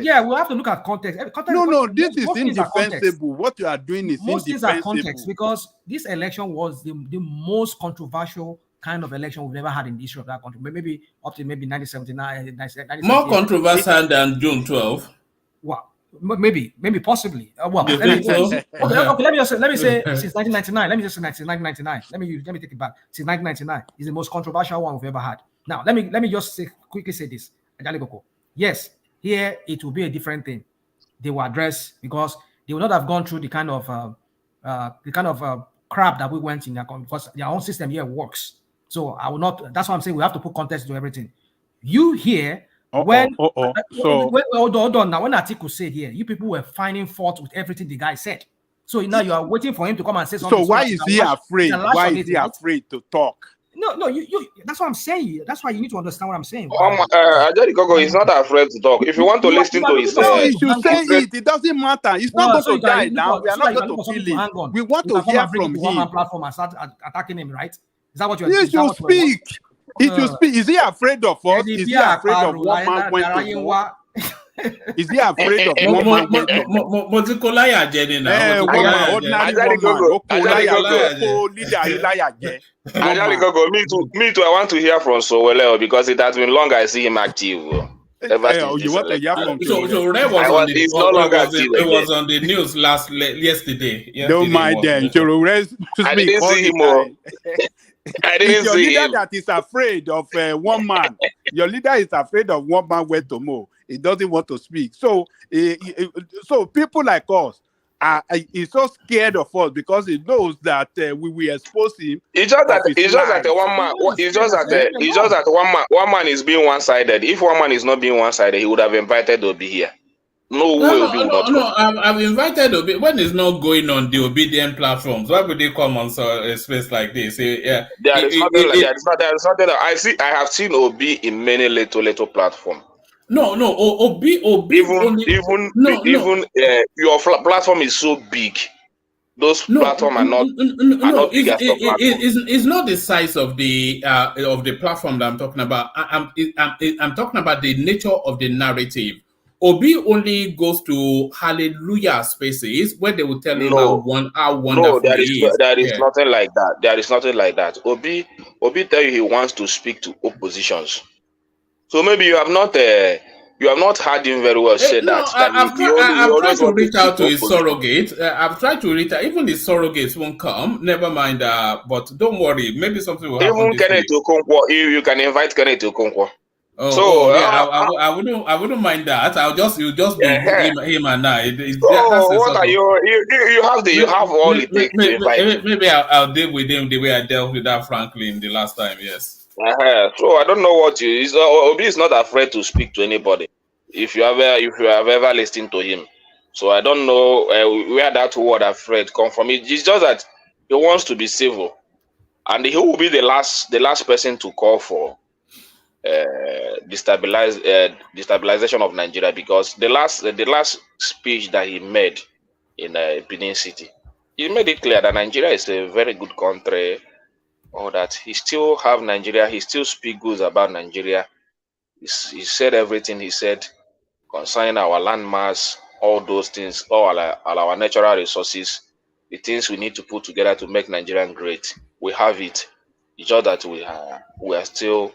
C: Yeah, we have to look at context.
R: No, this is indefensible. What you are doing is
C: most
R: indefensible.
C: Things are context, because this election was the most controversial kind of election we've ever had in the history of that country. Maybe up to 1979.
E: More controversial than June 12.
C: Wow. Maybe, possibly. Let me say since 1999. Let me just say 1999. Let me take it back. Since 1999 is the most controversial one we've ever had. Now, let me just quickly say this. Yes, here it will be a different thing. They will address, because they will not have gone through the kind of crap that we went in, because their own system here works. So I will not. That's why I'm saying we have to put context to everything. You here. Hold on. Now, when Atiku said here, you people were finding fault with everything the guy said. So now you are waiting for him to come and say something.
R: So why is he afraid? Why is he afraid to talk?
C: No. You. That's what I'm saying. That's why you need to understand what I'm saying.
W: Ajari Koko is not afraid to talk. If you want to listen to his,
R: he should say it. It doesn't matter. He's not going to die now. We are not going to kill him. We want to hear from him.
C: Platform and start attacking him, right? Is that what you're?
R: He should speak. He should speak. Is he afraid of us? Is he afraid of one man went to war? Is he afraid of one man went to war?
W: Me too. I want to hear from Sowell because it has been long I see him active. ever since
R: You
W: this
R: want to hear
W: election.
R: from Choro?
E: So Ray was on the
W: It's no longer active
E: it
W: again.
E: was on the news yesterday.
R: Don't mind them. Choro
W: I
R: speak
W: didn't
R: all
W: see
R: the
W: him.
R: time.
W: I
R: It's
W: didn't
R: your
W: see
R: leader
W: him.
R: that is afraid of one man. Your leader is afraid of one man where to mow. He doesn't want to speak. So, so people like us he's so scared of us because he knows that we will expose him.
W: It's just that one man.
R: It's
W: Just that one man is being one-sided. If one man is not being one-sided, he would have invited Obi here. No way Obi would not come.
E: I've invited Obi when it's not going on the obedient platforms. Why would they come on a space like this? Yeah,
W: There is nothing. I have seen Obi in many little platforms.
E: No, Obi
W: even your platform is so big. Those platforms are not big as your platform.
E: It's not the size of the platform that I'm talking about. I'm talking about the nature of the narrative. Obi only goes to hallelujah spaces where they will tell him how wonderful
W: there
E: he is.
W: There is nothing like that. There is nothing like that. Obi tell you he wants to speak to oppositions. So maybe you have not heard him very well say that.
E: I've tried to reach out to his surrogate. I've tried to reach out. Even his surrogates won't come. Never mind. But don't worry. Maybe something will happen.
W: Even Kenneth Okonkwo, you can invite Kenneth Okonkwo.
E: I wouldn't mind that. You just be him and I.
W: You have all it takes to invite.
E: Maybe I'll deal with him the way I dealt with that Franklin the last time. Yes.
W: So I don't know what Obi is not afraid to speak to anybody. If you have ever listened to him, so I don't know where that word "afraid" come from. It's just that he wants to be civil, and he will be the last person to call for destabilization of Nigeria, because the last speech that he made in Benin City, he made it clear that Nigeria is a very good country, or that he still have Nigeria, he still speak good about Nigeria. He said everything he said concerning our landmass, all those things, all our natural resources, the things we need to put together to make Nigeria great. We have it. It's just that we are still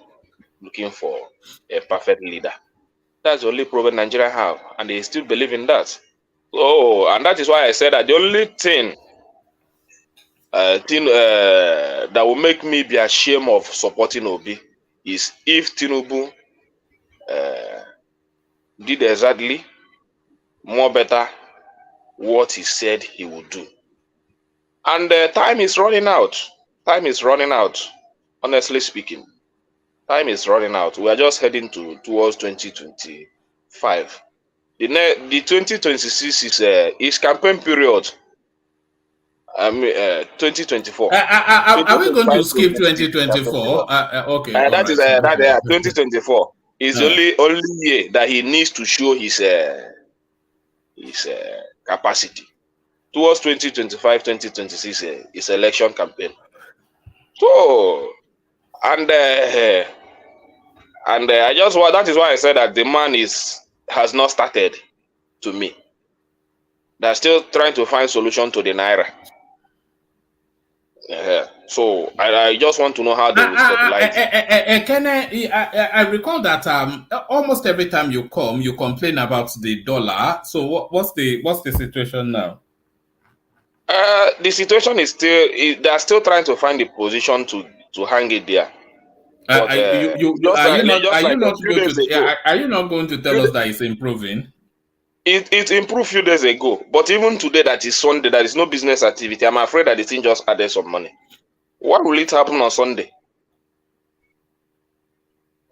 W: looking for a perfect leader. That's the only problem Nigeria have, and they still believe in that. And that is why I said that the only thing that will make me be ashamed of supporting Obi is if Tinubu did exactly more better what he said he would do. And time is running out. Time is running out. Honestly speaking, time is running out. We are just heading towards 2025. The 2026 is campaign period. 2024.
E: Are we going to skip 2024? Okay.
W: That is 2024. Is the only year that he needs to show his capacity. Towards 2025, 2026 is election campaign. So, and I just that is why I said that the man has not started. To me, they're still trying to find solution to the naira. So I just want to know how they will stabilize.
E: I recall that almost every time you come, you complain about the dollar. So what's the situation now?
W: The situation is they're still trying to find the position to hang it there. But,
E: are you not going to tell us that it's improving?
W: It improved a few days ago, but even today, that is Sunday, there is no business activity. I'm afraid that the thing just added some money. What will it happen on Sunday?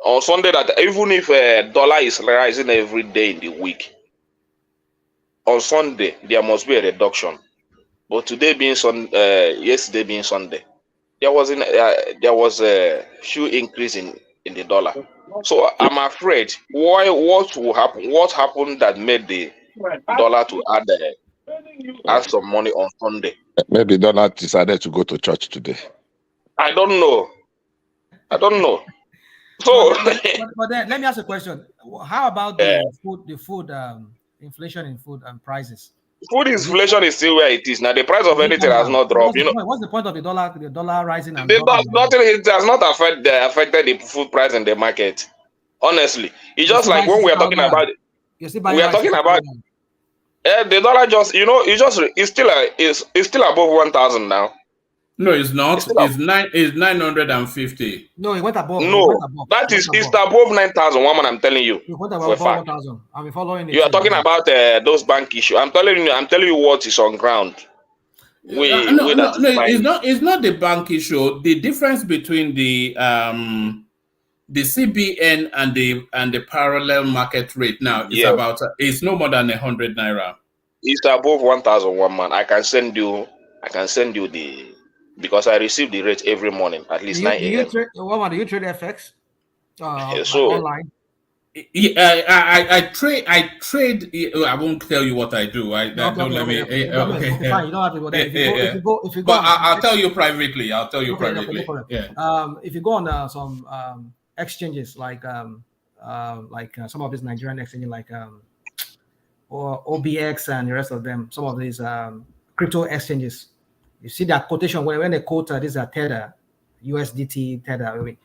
W: On Sunday, that even if dollar is rising every day in the week, on Sunday there must be a reduction. But today being yesterday being Sunday, there was a few increase in the dollar. So I'm afraid what will happen? What happened that made the dollar to add some money on Sunday?
I: Maybe dollar decided to go to church today.
W: I don't know. So,
C: but then let me ask a question. How about the food inflation in food and prices?
W: Food inflation is still where it is now. The price of anything has not dropped.
C: What's the point of the dollar? The dollar rising and
W: nothing. It has not affected the food price in the market. Honestly, it's just like when we are talking about we are talking about the dollar. Just it's still above 1,000 now.
E: No, it's not. It's 950.
C: No, it went above.
W: No, that is it's above 9,000. Woman, I'm telling you.
C: It went above 1,000. I'm following it.
W: You are talking about those bank issue. I'm telling you what is on ground.
E: No, it's not the bank issue. The difference between the CBN and the parallel market rate now is it's no more than 100 naira.
W: It's above 1,000, man. I can send you the, because I receive the rate every morning at least 9 a.m.
C: Do you trade FX? Online?
E: Yeah, I trade. I won't tell you what I do.
C: Okay. You don't have to go there. If you go,
E: but I'll tell you privately. Privately.
C: If you go on some exchanges like some of these Nigerian exchanges or OBX and the rest of them, some of these crypto exchanges, you see that quotation when they quote this Tether, USDT Tether.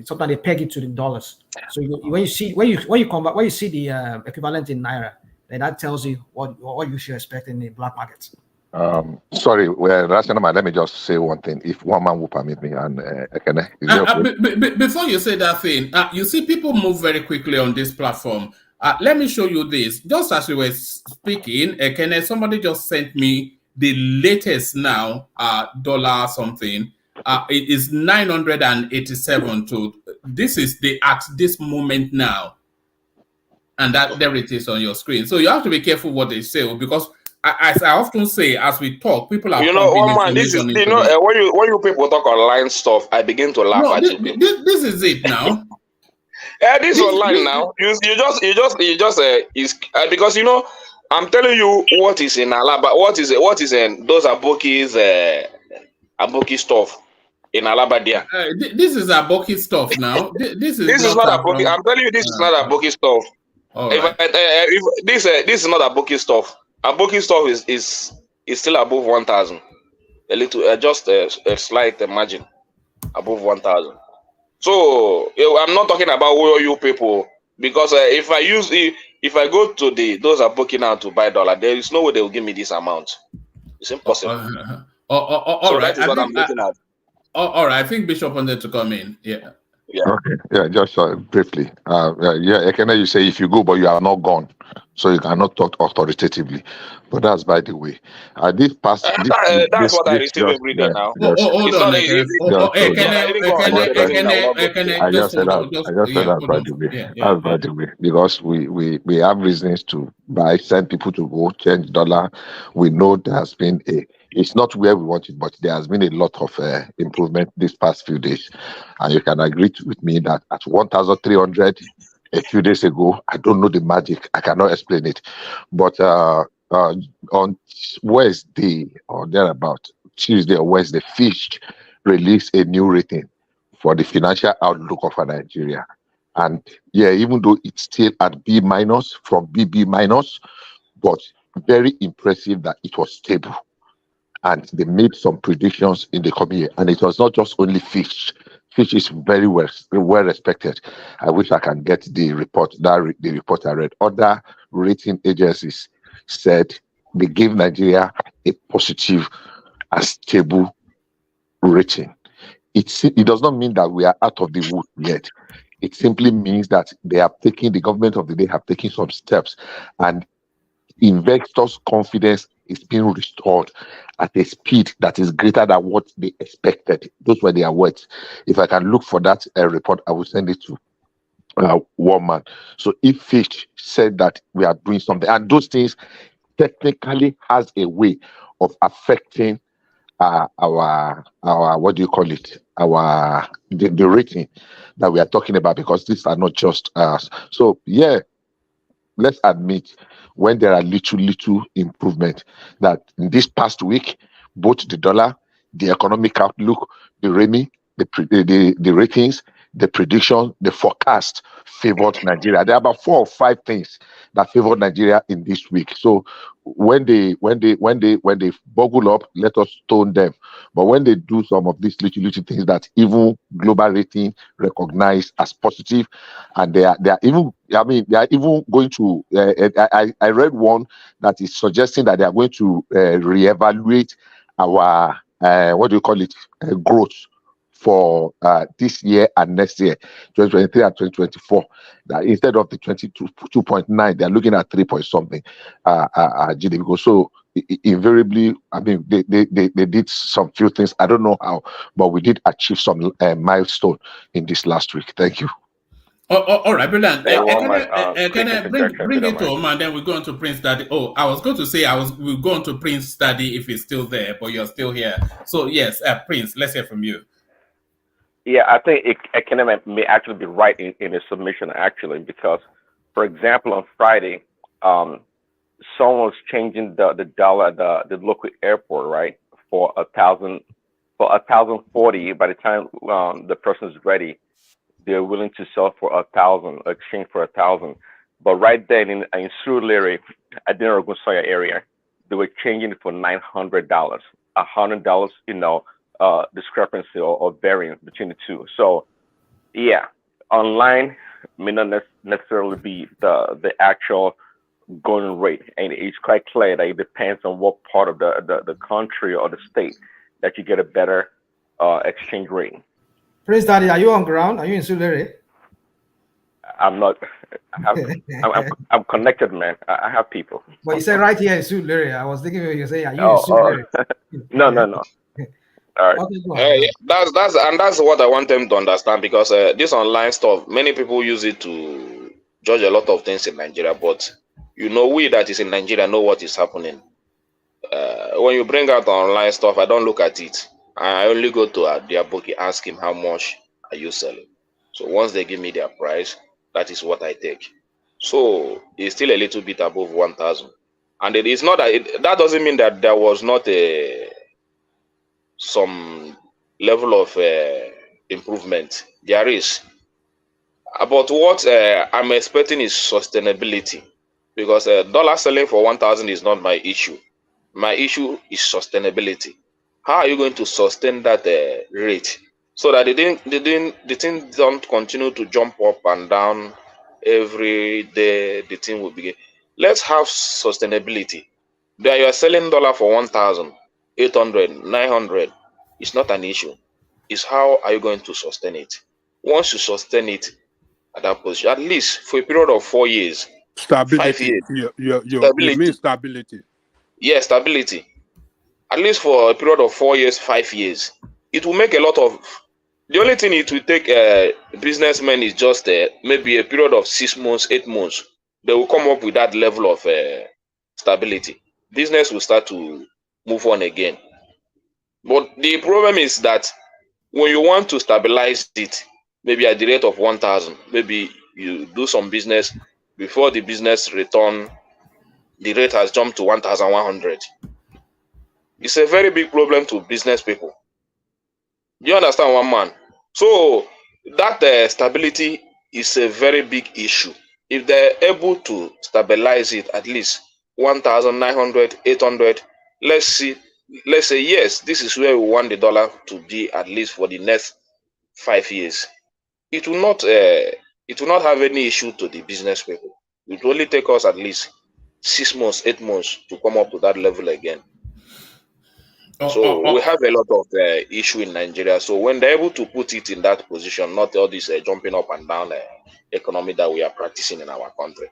C: Sometimes they peg it to the dollars. So when you see the equivalent in naira, then that tells you what you should expect in the black market.
I: Sorry, let me just say one thing. If one man will permit me, and
E: before you say that thing, you see people move very quickly on this platform. Let me show you this. Just as we were speaking, somebody just sent me the latest now dollar something. It is 987 to this is the at this moment now, and that there it is on your screen. So you have to be careful what they say, because as I often say, as we talk, people are
W: when you people talk online stuff, I begin to laugh at you.
E: This is it now.
W: This online now. You just because I'm telling you what is in Alaba, what is in those Aboki's stuff in Alaba there.
E: This is Aboki stuff now. This is
W: not Aboki. I'm telling you, this is not Aboki stuff.
E: Right.
W: This is not Aboki stuff. Aboki stuff is still above 1,000. A little, just a slight margin above 1,000. So I'm not talking about you people, because if I go to those Aboki now to buy dollar, there is no way they will give me this amount. It's impossible.
E: All right.
W: That is what I'm looking at.
E: All right. I think Bishop wanted to come in. Yeah.
I: Okay. Yeah. Just briefly. Ekene, you say if you go, but you are not gone, so you cannot talk authoritatively. But that's by the way. That's what
W: I receive every day now.
E: Hold on.
I: I just said that by the way. That's by the way, because we have reasons to send people to go change dollar. We know there has been it's not where we want it, but there has been a lot of improvement these past few days. And you can agree with me that at 1,300 a few days ago, I don't know the magic. I cannot explain it. But on Wednesday or thereabout, Tuesday or Wednesday, Fitch released a new rating for the financial outlook of Nigeria. And even though it's still at B- from BB-, but very impressive that it was stable. And they made some predictions in the coming year. And it was not just only Fitch. Fitch is very well respected. I wish I can get the report I read. Other rating agencies said they gave Nigeria a positive and stable rating. It does not mean that we are out of the wood yet. It simply means that the government of the day have taken some steps, and investors' confidence is being restored at a speed that is greater than what they expected. Those were their words. If I can look for that report, I will send it to one man. So if Fitch said that we are doing something, and those things technically has a way of affecting our what do you call it? The rating that we are talking about, because these are not just us. So let's admit when there are little improvement, that in this past week, both the dollar, the economic outlook, the REMI, the ratings, the prediction, the forecast favored Nigeria. There are about 4 or 5 things that favored Nigeria in this week. So when they boggle up, let us stone them. But when they do some of these little things that even global rating recognize as positive, and they are even, I mean, they are even going to. I read one that is suggesting that they are going to reevaluate our what do you call it, growth for this year and next year, 2023 and 2024. That instead of the 22.9, they are looking at 3 point something GDP. So invariably, I mean, they did some few things. I don't know how, but we did achieve some milestone in this last week. Thank you.
E: All right, brilliant.
G: Quick
E: Can I bring
G: interjection, if you
E: it
G: don't
E: to
G: mind.
E: Oman, then we go on to Prince Daddy. Oh, I was going to say we'll go on to Prince Daddy if he's still there, but you're still here. So yes, Prince, let's hear from you.
G: Yeah, I think Economy may actually be right in his submission, actually, because, for example, on Friday, someone was changing the dollar at the local airport, right, for 1,040. By the time the person is ready, they're willing to sell for 1,000, exchange for 1,000. But right then in Surulere, at the Ogunsoya area, they were changing it for $900, $100, discrepancy or variance between the two. So yeah, online may not necessarily be the actual going rate, and it's quite clear that it depends on what part of the country or the state that you get a better exchange rate.
C: Prince Daddy, are you on ground? Are you in Surulere?
G: I'm not. I'm connected, man. I have people.
C: But you said right here in Surulere. I was thinking you say, are you in Surulere?
G: No. All right.
E: Okay,
W: that's what I want them to understand, because this online stuff, many people use it to judge a lot of things in Nigeria. But we that is in Nigeria know what is happening. When you bring out online stuff, I don't look at it. I only go to their book, ask him how much are you selling. So once they give me their price, that is what I take. So it's still a little bit above 1,000, and it is not that doesn't mean that there was not some level of improvement. There is, but what I'm expecting is sustainability, because dollar selling for 1,000 is not my issue. My issue is sustainability. How are you going to sustain that rate so that the thing don't continue to jump up and down every day? The thing will begin. Let's have sustainability. That you are selling dollar for 1,800, 900. It's not an issue. It's how are you going to sustain it? Once you sustain it at that position, at least for a period of 4 years,
R: Stability.
W: 5 years.
R: You mean stability?
W: Yes, stability. At least for a period of 4 years, 5 years. It will make a lot of. The only thing it will take businessmen is just maybe a period of 6 months, 8 months. They will come up with that level of stability. Business will start to move on again. But the problem is that when you want to stabilize it, maybe at the rate of 1,000, maybe you do some business, before the business return, the rate has jumped to 1,100. It's a very big problem to business people. Do you understand, one man? So that stability is a very big issue. If they're able to stabilize it at least 1,900, 800, let's say yes, this is where we want the dollar to be at least for the next 5 years. It will not have any issue to the business people. It will only take us at least 6 months, 8 months to come up to that level again. So we have a lot of issue in Nigeria. So when they're able to put it in that position, not all this jumping up and down economy that we are practicing in our country,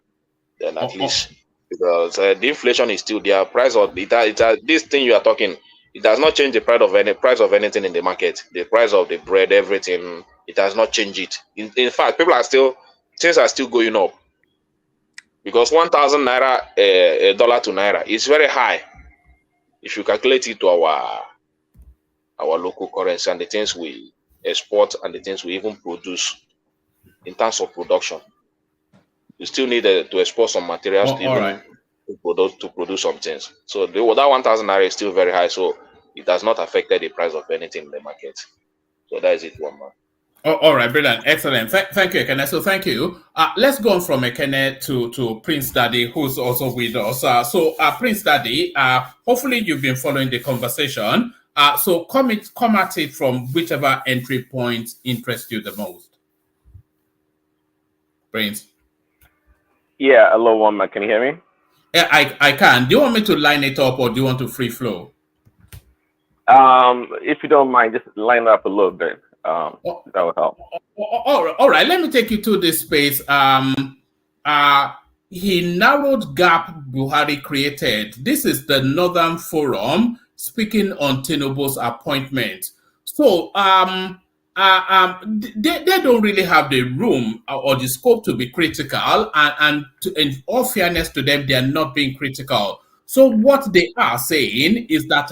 W: then at least, because the inflation is still there. Price of this thing you are talking, it does not change the price of anything in the market. The price of the bread, everything, it does not change it. In fact, things are still going up, because 1,000 naira a dollar to naira is very high. If you calculate it to our local currency and the things we export and the things we even produce in terms of production, you still need to export some materials to produce some things. So that 1,000 naira is still very high. So it has not affected the price of anything in the market. So that is it, one man.
E: Oh, all right, brilliant, excellent. Thank you, Ekene. So thank you. Let's go on from Ekene to Prince Daddy, who's also with us. Prince Daddy, hopefully you've been following the conversation. So come at it from whichever entry point interests you the most. Prince.
G: Yeah, hello, woman. Can you hear me?
E: Yeah, I can. Do you want me to line it up or do you want to free flow?
G: If you don't mind, just line up a little bit. That would help.
E: All right. Let me take you to this space. He narrowed gap Buhari created. This is the Northern Forum speaking on Tinubu's appointment. So they don't really have the room or the scope to be critical, and in all fairness to them, they are not being critical. So what they are saying is that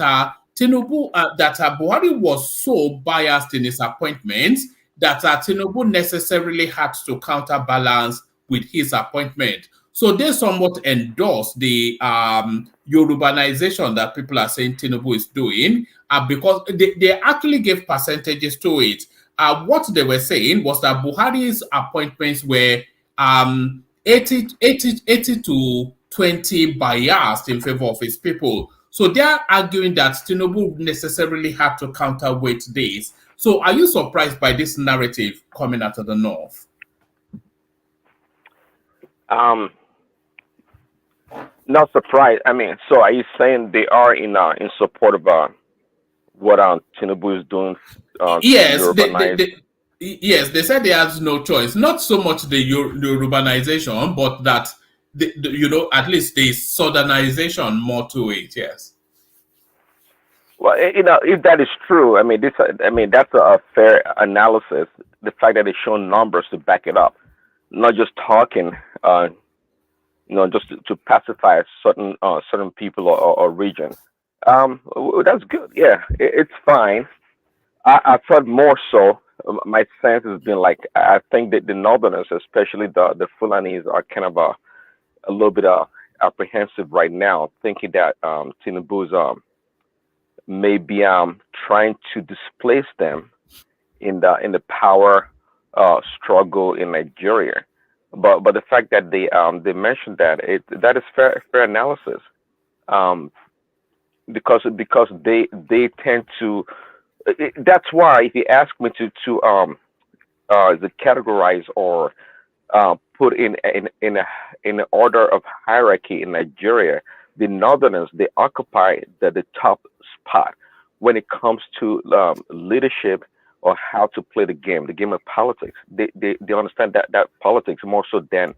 E: Buhari was so biased in his appointments that Tinubu necessarily had to counterbalance with his appointment. So they somewhat endorse the Yorubanization that people are saying Tinubu is doing, because they actually gave percentages to it. What they were saying was that Buhari's appointments were 80 to 20 biased in favor of his people. So they are arguing that Tinubu necessarily had to counterweight this. So are you surprised by this narrative coming out of the North?
G: Not surprised. I mean, so are you saying they are in support of what Tinubu is doing?
E: Yes, yes, they said they has no choice. Not so much the urbanization, but that at least the southernization more to it. Yes.
G: Well, if that is true, I mean, that's a fair analysis. The fact that they show numbers to back it up, not just talking, just to pacify certain people or region. That's good. Yeah, it's fine. I thought more so. My sense has been like I think that the Northerners, especially the Fulanis, are kind of a little bit apprehensive right now, thinking that Tinubu's maybe trying to displace them in the power struggle in Nigeria. But the fact that they mentioned that is fair analysis, because they tend to. That's why if you ask me to categorize or put in an order of hierarchy in Nigeria, the Northerners, they occupy the top spot when it comes to leadership or how to play the game of politics. They understand that politics more so than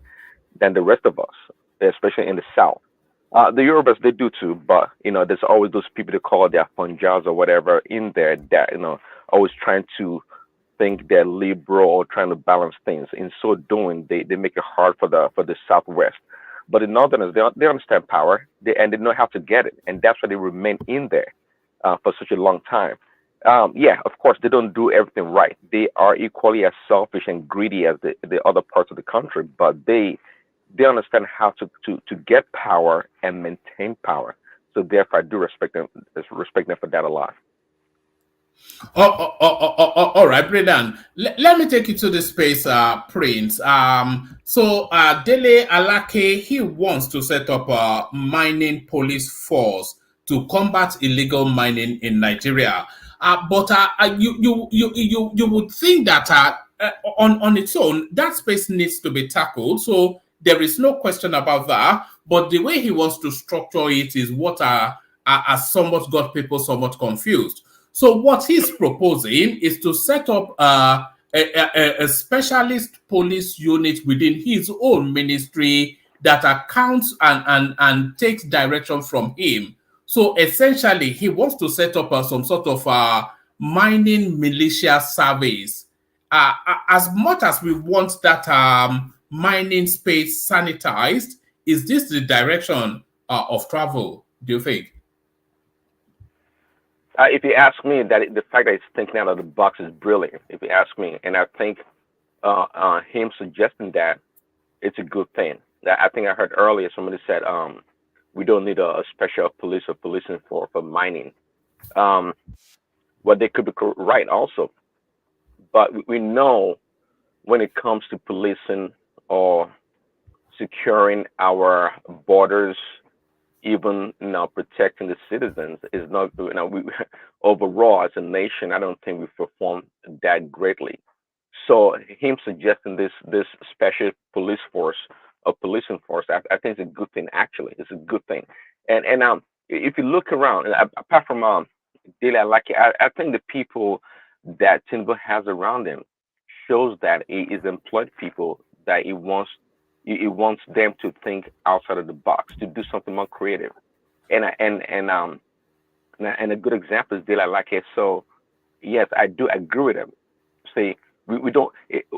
G: the rest of us, especially in the South. The Yorubas, they do too, but there's always those people they call their Punjabs or whatever in there that always trying to think they're liberal or trying to balance things. In so doing, they make it hard for the Southwest. But the Northerners, they understand power, and they know how to get it, and that's why they remain in there for such a long time. Yeah, of course, they don't do everything right. They are equally as selfish and greedy as the other parts of the country, but they understand how to get power and maintain power. So therefore, I do respect them for that a lot.
E: All right, Bredan. Let me take you to the space, Prince. So Dele Alake, he wants to set up a mining police force to combat illegal mining in Nigeria. But you would think that on its own, that space needs to be tackled. So there is no question about that. But the way he wants to structure it is what has somewhat got people somewhat confused. So what he's proposing is to set up a specialist police unit within his own ministry that accounts and takes direction from him. So essentially, he wants to set up some sort of mining militia service. As much as we want that mining space sanitized, is this the direction of travel, do you think?
G: If you ask me, that the fact that it's thinking out of the box is brilliant. If you ask me, and I think him suggesting that, it's a good thing. I think I heard earlier somebody said we don't need a special police or policing for mining. Well, they could be right also, But we know when it comes to policing or securing our borders, even protecting the citizens, is not. We overall as a nation, I don't think we've performed that greatly. So him suggesting this special police force or policing force, I think it's a good thing. Actually, it's a good thing. And if you look around, apart from Dele Alaki, I think the people that Tinubu has around him shows that he is employed people that he wants them to think outside of the box, to do something more creative. And and a good example is Dele Alaki. So yes, I do agree with him. See, we don't.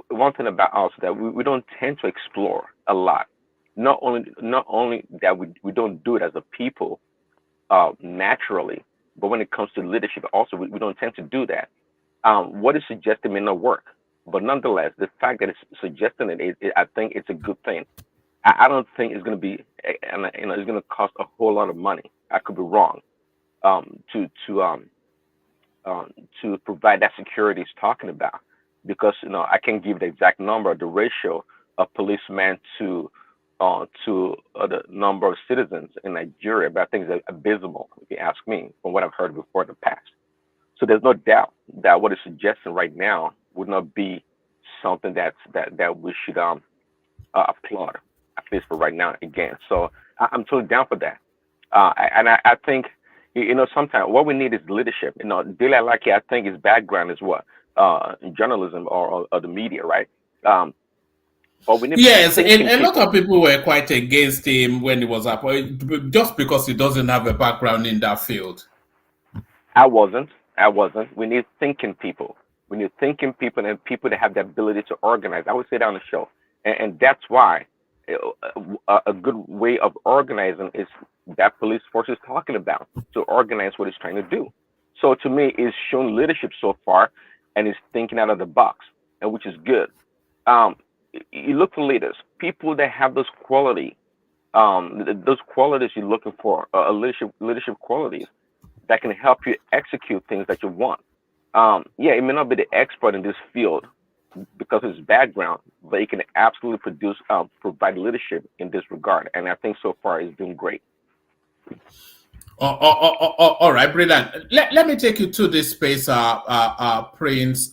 G: One thing about us that we don't tend to explore a lot. Not only that we don't do it as a people naturally, but when it comes to leadership, also we don't tend to do that. What is suggested may not work, but nonetheless, the fact that it's suggesting I think it's a good thing. I don't think it's going to be, and it's going to cost a whole lot of money. I could be wrong. To um, to provide that security he's talking about, because I can't give the exact number, the ratio of policemen to the number of citizens in Nigeria, but I think it's abysmal, if you ask me, from what I've heard before in the past. So there's no doubt that what is suggesting right now would not be something that we should applaud, at least for right now. Again, so I'm totally down for that. I think sometimes what we need is leadership. Dele Alaki, I think his background is what in journalism or the media, right? Um, but we need
E: Yes,
G: thinking
E: a lot
G: people.
E: of people were quite against him when he was appointed, just because he doesn't have a background in that field.
G: I wasn't. I wasn't. We need thinking people. We need thinking people and people that have the ability to organize. I would say that on the show, and that's why a good way of organizing is that police force is talking about, to organize what it's trying to do. So to me, it's shown leadership so far, and it's thinking out of the box, and which is good. Um, you look for leaders, people that have those quality, those qualities you're looking for, leadership qualities that can help you execute things that you want. Yeah, it may not be the expert in this field because of his background, but he can absolutely provide leadership in this regard. And I think so far he's doing great.
E: All right, brilliant. Let me take you to this space, Prince.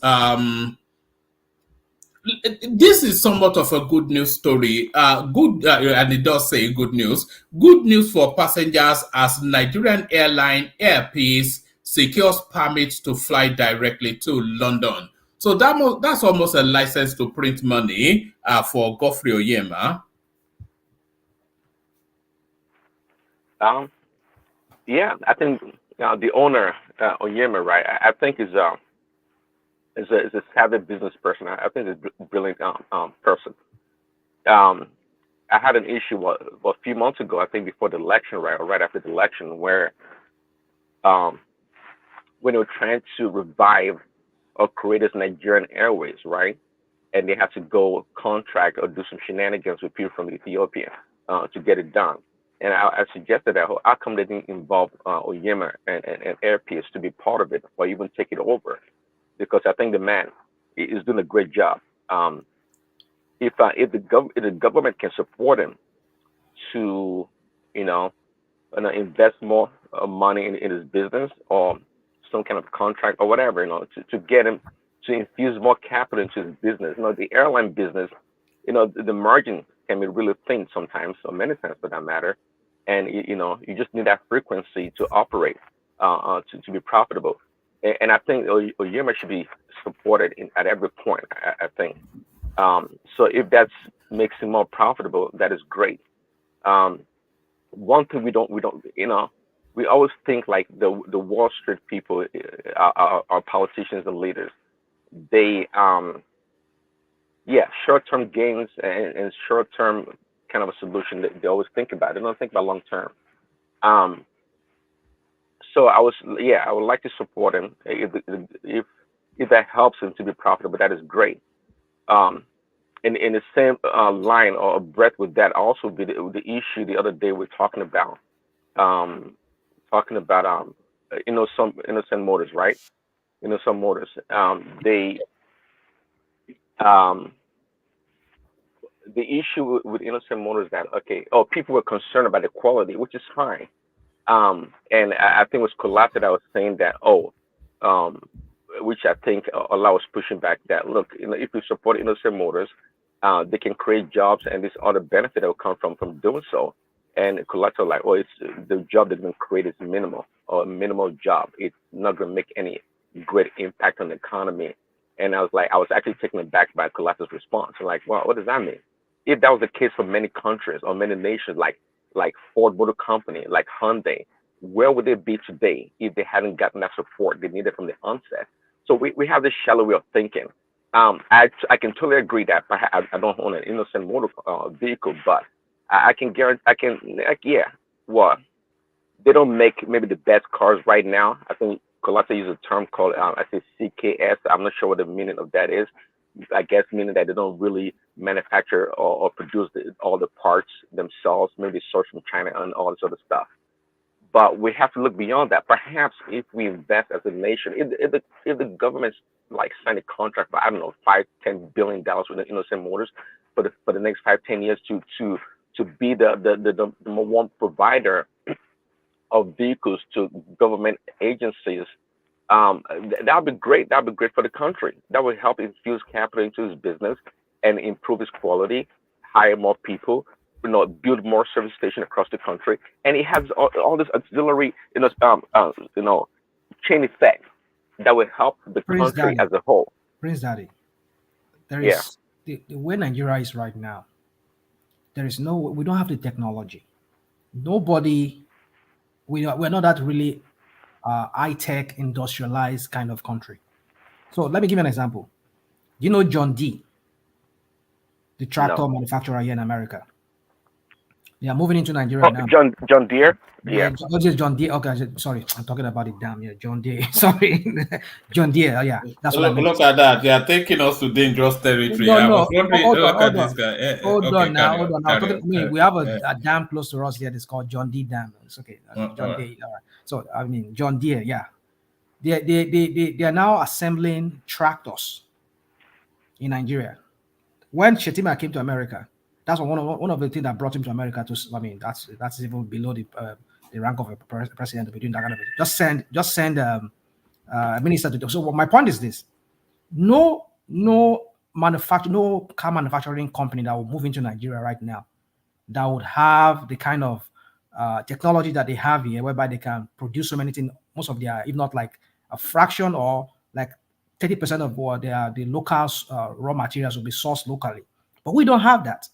E: This is somewhat of a good news story. And it does say good news. Good news for passengers as Nigerian airline Air Peace secures permits to fly directly to London. So that's almost a license to print money for Godfrey Oyema.
G: Yeah, I think the owner Oyema, right? I think is a savvy business person. I think he's a brilliant person. Um, I had an issue a few months ago, I think before the election, right, or right after the election, where um, when they were trying to revive or create this Nigerian Airways, right, and they had to go contract or do some shenanigans with people from Ethiopia to get it done. And I suggested that how come they didn't involve Oyema and Airpeace to be part of it or even take it over? Because I think the man is doing a great job. Um, if the government can support him to, you know, invest more money in his business or some kind of contract or whatever, to get him to infuse more capital into his business. The airline business, the margin can be really thin sometimes, or many times for that matter. And, you just need that frequency to operate, to be profitable. And I think Oyema should be supported at every point, I think. So if that makes him more profitable, that is great. Um, One thing we always think like the Wall Street people, our politicians and leaders, they yeah, short-term gains and short-term kind of a solution that they always think about. They don't think about long-term. Um, so I would like to support him if that helps him to be profitable. That is great. Um, in the same line or breath with that, also the issue the other day we're um, talking about some Innocent Motors, right? Innocent Motors. They um, the issue with innocent motors that people were concerned about the quality, which is fine. And I think it was Colata that was saying that um, which I think Allah was pushing back that look, if you support innocent motors, they can create jobs and this other benefit that will come from doing so. And Colata like, it's the job that's been created is minimal or a minimal job. It's not going to make any great impact on the economy. And I was actually taken aback by Colata's response. I'm like, wow, what does that mean? If that was the case for many countries or many nations, like Ford Motor Company, like Hyundai, where would they be today if they hadn't gotten that support they needed from the onset? So we have this shallow way of thinking. I can totally agree that I don't own an innocent motor vehicle, but I can guarantee well, they don't make maybe the best cars right now. I think Colata used a term called I say CKS. I'm not sure what the meaning of that is. I guess meaning that they don't really manufacture or produce all the parts themselves. Maybe they source from China and all this other stuff. But we have to look beyond that. Perhaps if we invest as a nation, if the government's like sign a contract for I don't know $5-10 billion with the innocent motors for the next 5-10 years to be the number one provider of vehicles to government agencies, that would be great. That would be great for the country. That would help infuse capital into his business and improve his quality, hire more people, build more service stations across the country, and it has all this auxiliary, chain effect that will help the
C: Prince
G: country
C: Daddy,
G: as a whole.
C: Prince Daddy, there
G: Yeah.
C: is the way Nigeria is right now. We don't have the technology. Nobody, we're not that really high-tech, industrialized kind of country. So let me give you an example. You know John D, the tractor manufacturer here in America. They are moving into Nigeria now.
G: John Deere?
C: Yeah, just John Deere. Okay, sorry, I'm talking about it. Damn, yeah, John Deere. Sorry, John Deere. Yeah, that's what I meant.
E: Look at that. They are taking us to dangerous territory.
C: No,
E: I was
C: no,
E: wondering,
C: hold
E: look
C: on,
E: at this guy.
C: hold
E: Okay,
C: on now,
E: carry
C: hold on.
E: on.
C: We have a dam close to us here. It's called John Deere Dam. It's okay, John Deere. All right. So I mean, John Deere. Yeah, they are now assembling tractors in Nigeria. When Shetima came to America, that's one of the things that brought him to America. I mean, that's even below the rank of a president to be doing that kind of thing. Just send a minister to do. So my point is this: no car manufacturing company that will move into Nigeria right now that would have the kind of technology that they have here, whereby they can produce so many things. Most of their, if not like a fraction or like 30% of what the local raw materials will be sourced locally. But we don't have that.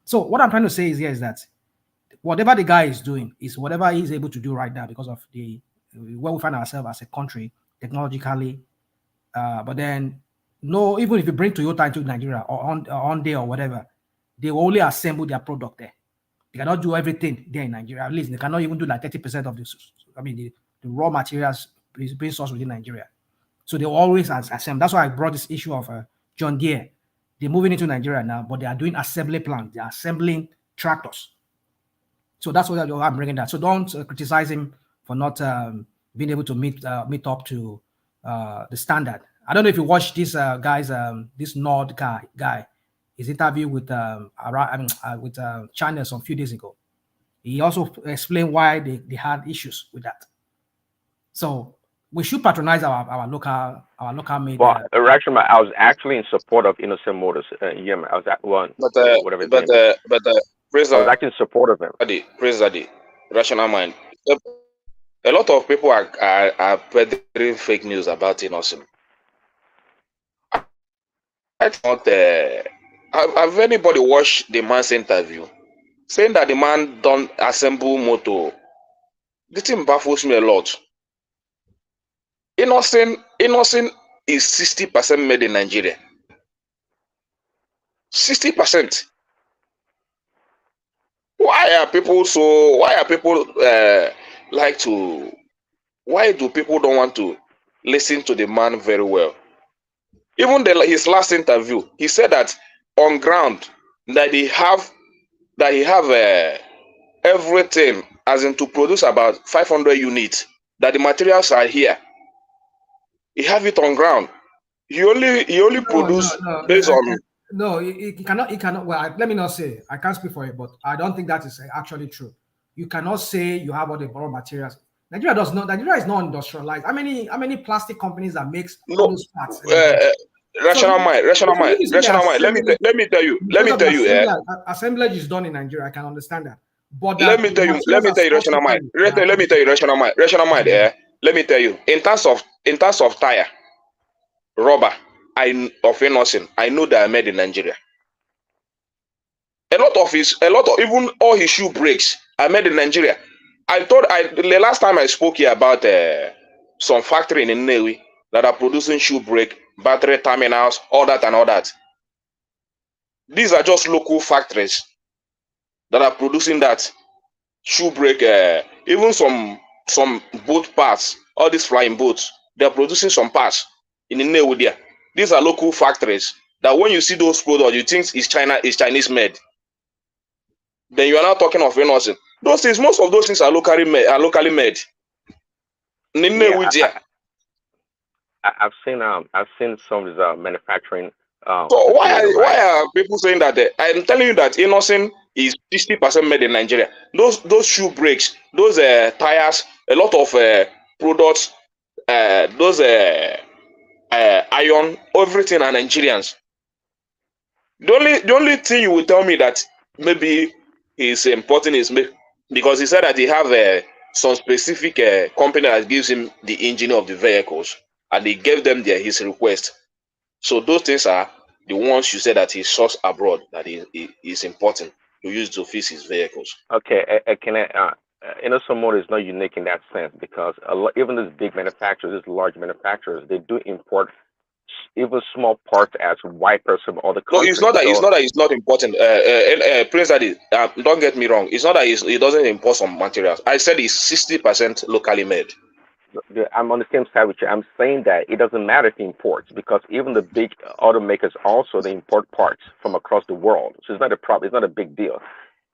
C: So what I'm trying to say is that whatever the guy is doing is whatever he's able to do right now because of where we find ourselves as a country technologically. But then, even if you bring Toyota into Nigeria or Hyundai or whatever, they will only assemble their product there. They cannot do everything there in Nigeria. At least they cannot even do like 30% of this. I mean, the raw materials is being sourced within Nigeria. So they always assemble. That's why I brought this issue of John Deere. They're moving into Nigeria now, but they are doing assembly plants. They are assembling tractors. So that's what I'm bringing that. So don't criticize him for not being able to meet up to the standard. I don't know if you watched this this Nord guy, his interview with China some few days ago. He also explained why they had issues with that. So we should patronize our local made.
G: Well, actually, I was actually in support of innocent motors. Yeah, I was at one. Whatever.
W: Praise
G: I was actually in support of him.
W: Praise Daddy. Rational mind. A lot of people are peddling fake news about innocent. I thought, have anybody watched the man's interview saying that the man don't assemble motor? The thing baffles me a lot. Innocent is 60% made in Nigeria. 60%. Why do people don't want to listen to the man very well? Even his last interview, he said that on ground that he have everything, as in to produce about 500 units, that the materials are here. He have it on ground. He only produced based on.
C: No, it cannot. It cannot. Well, let me not say. I can't speak for it, but I don't think that is actually true. You cannot say you have all the raw materials. Nigeria does not. Nigeria is not industrialized. How many plastic companies that makes all those parts?
W: Rational mind. Let me tell you.
C: Assemblage is done in Nigeria. I can understand that. But
W: let me tell you, rational mind. Let me tell you, rational mind. Let me tell you, in terms of tire, rubber, of nothing, I know that are made in Nigeria. A lot of even all his shoe brakes are made in Nigeria. The last time I spoke here about some factory in Nnewi that are producing shoe brake, battery terminals, all that. These are just local factories that are producing that shoe brake. Even some boat parts, all these flying boats, they are producing some parts in Nnewi there. These are local factories that when you see those products, you think it's Chinese made. Then you are now talking of innocent. Those things, most of those things are locally made.
G: Yeah, I've seen some of these manufacturing.
W: So why are people saying that? I'm telling you that innocent is 60% made in Nigeria. Those shoe brakes, those tires, a lot of products, those iron, everything are Nigerians. The only thing you will tell me that maybe he's importing is because he said that he have some specific company that gives him the engine of the vehicles, and he gave them his request. So those things are the ones you said that he sourced abroad, that is important to use to fix his vehicles.
G: Okay, Innocent Motor is not unique in that sense because even these big manufacturers, these large manufacturers, they do import even small parts as wipers from other
W: No,
G: countries.
W: it's not that it's not important. Prince Daddy, don't get me wrong. It's not that it doesn't import some materials. I said it's 60% locally made.
G: I'm on the same side with you. I'm saying that it doesn't matter if he imports because even the big automakers also they import parts from across the world. So it's not a problem. It's not a big deal.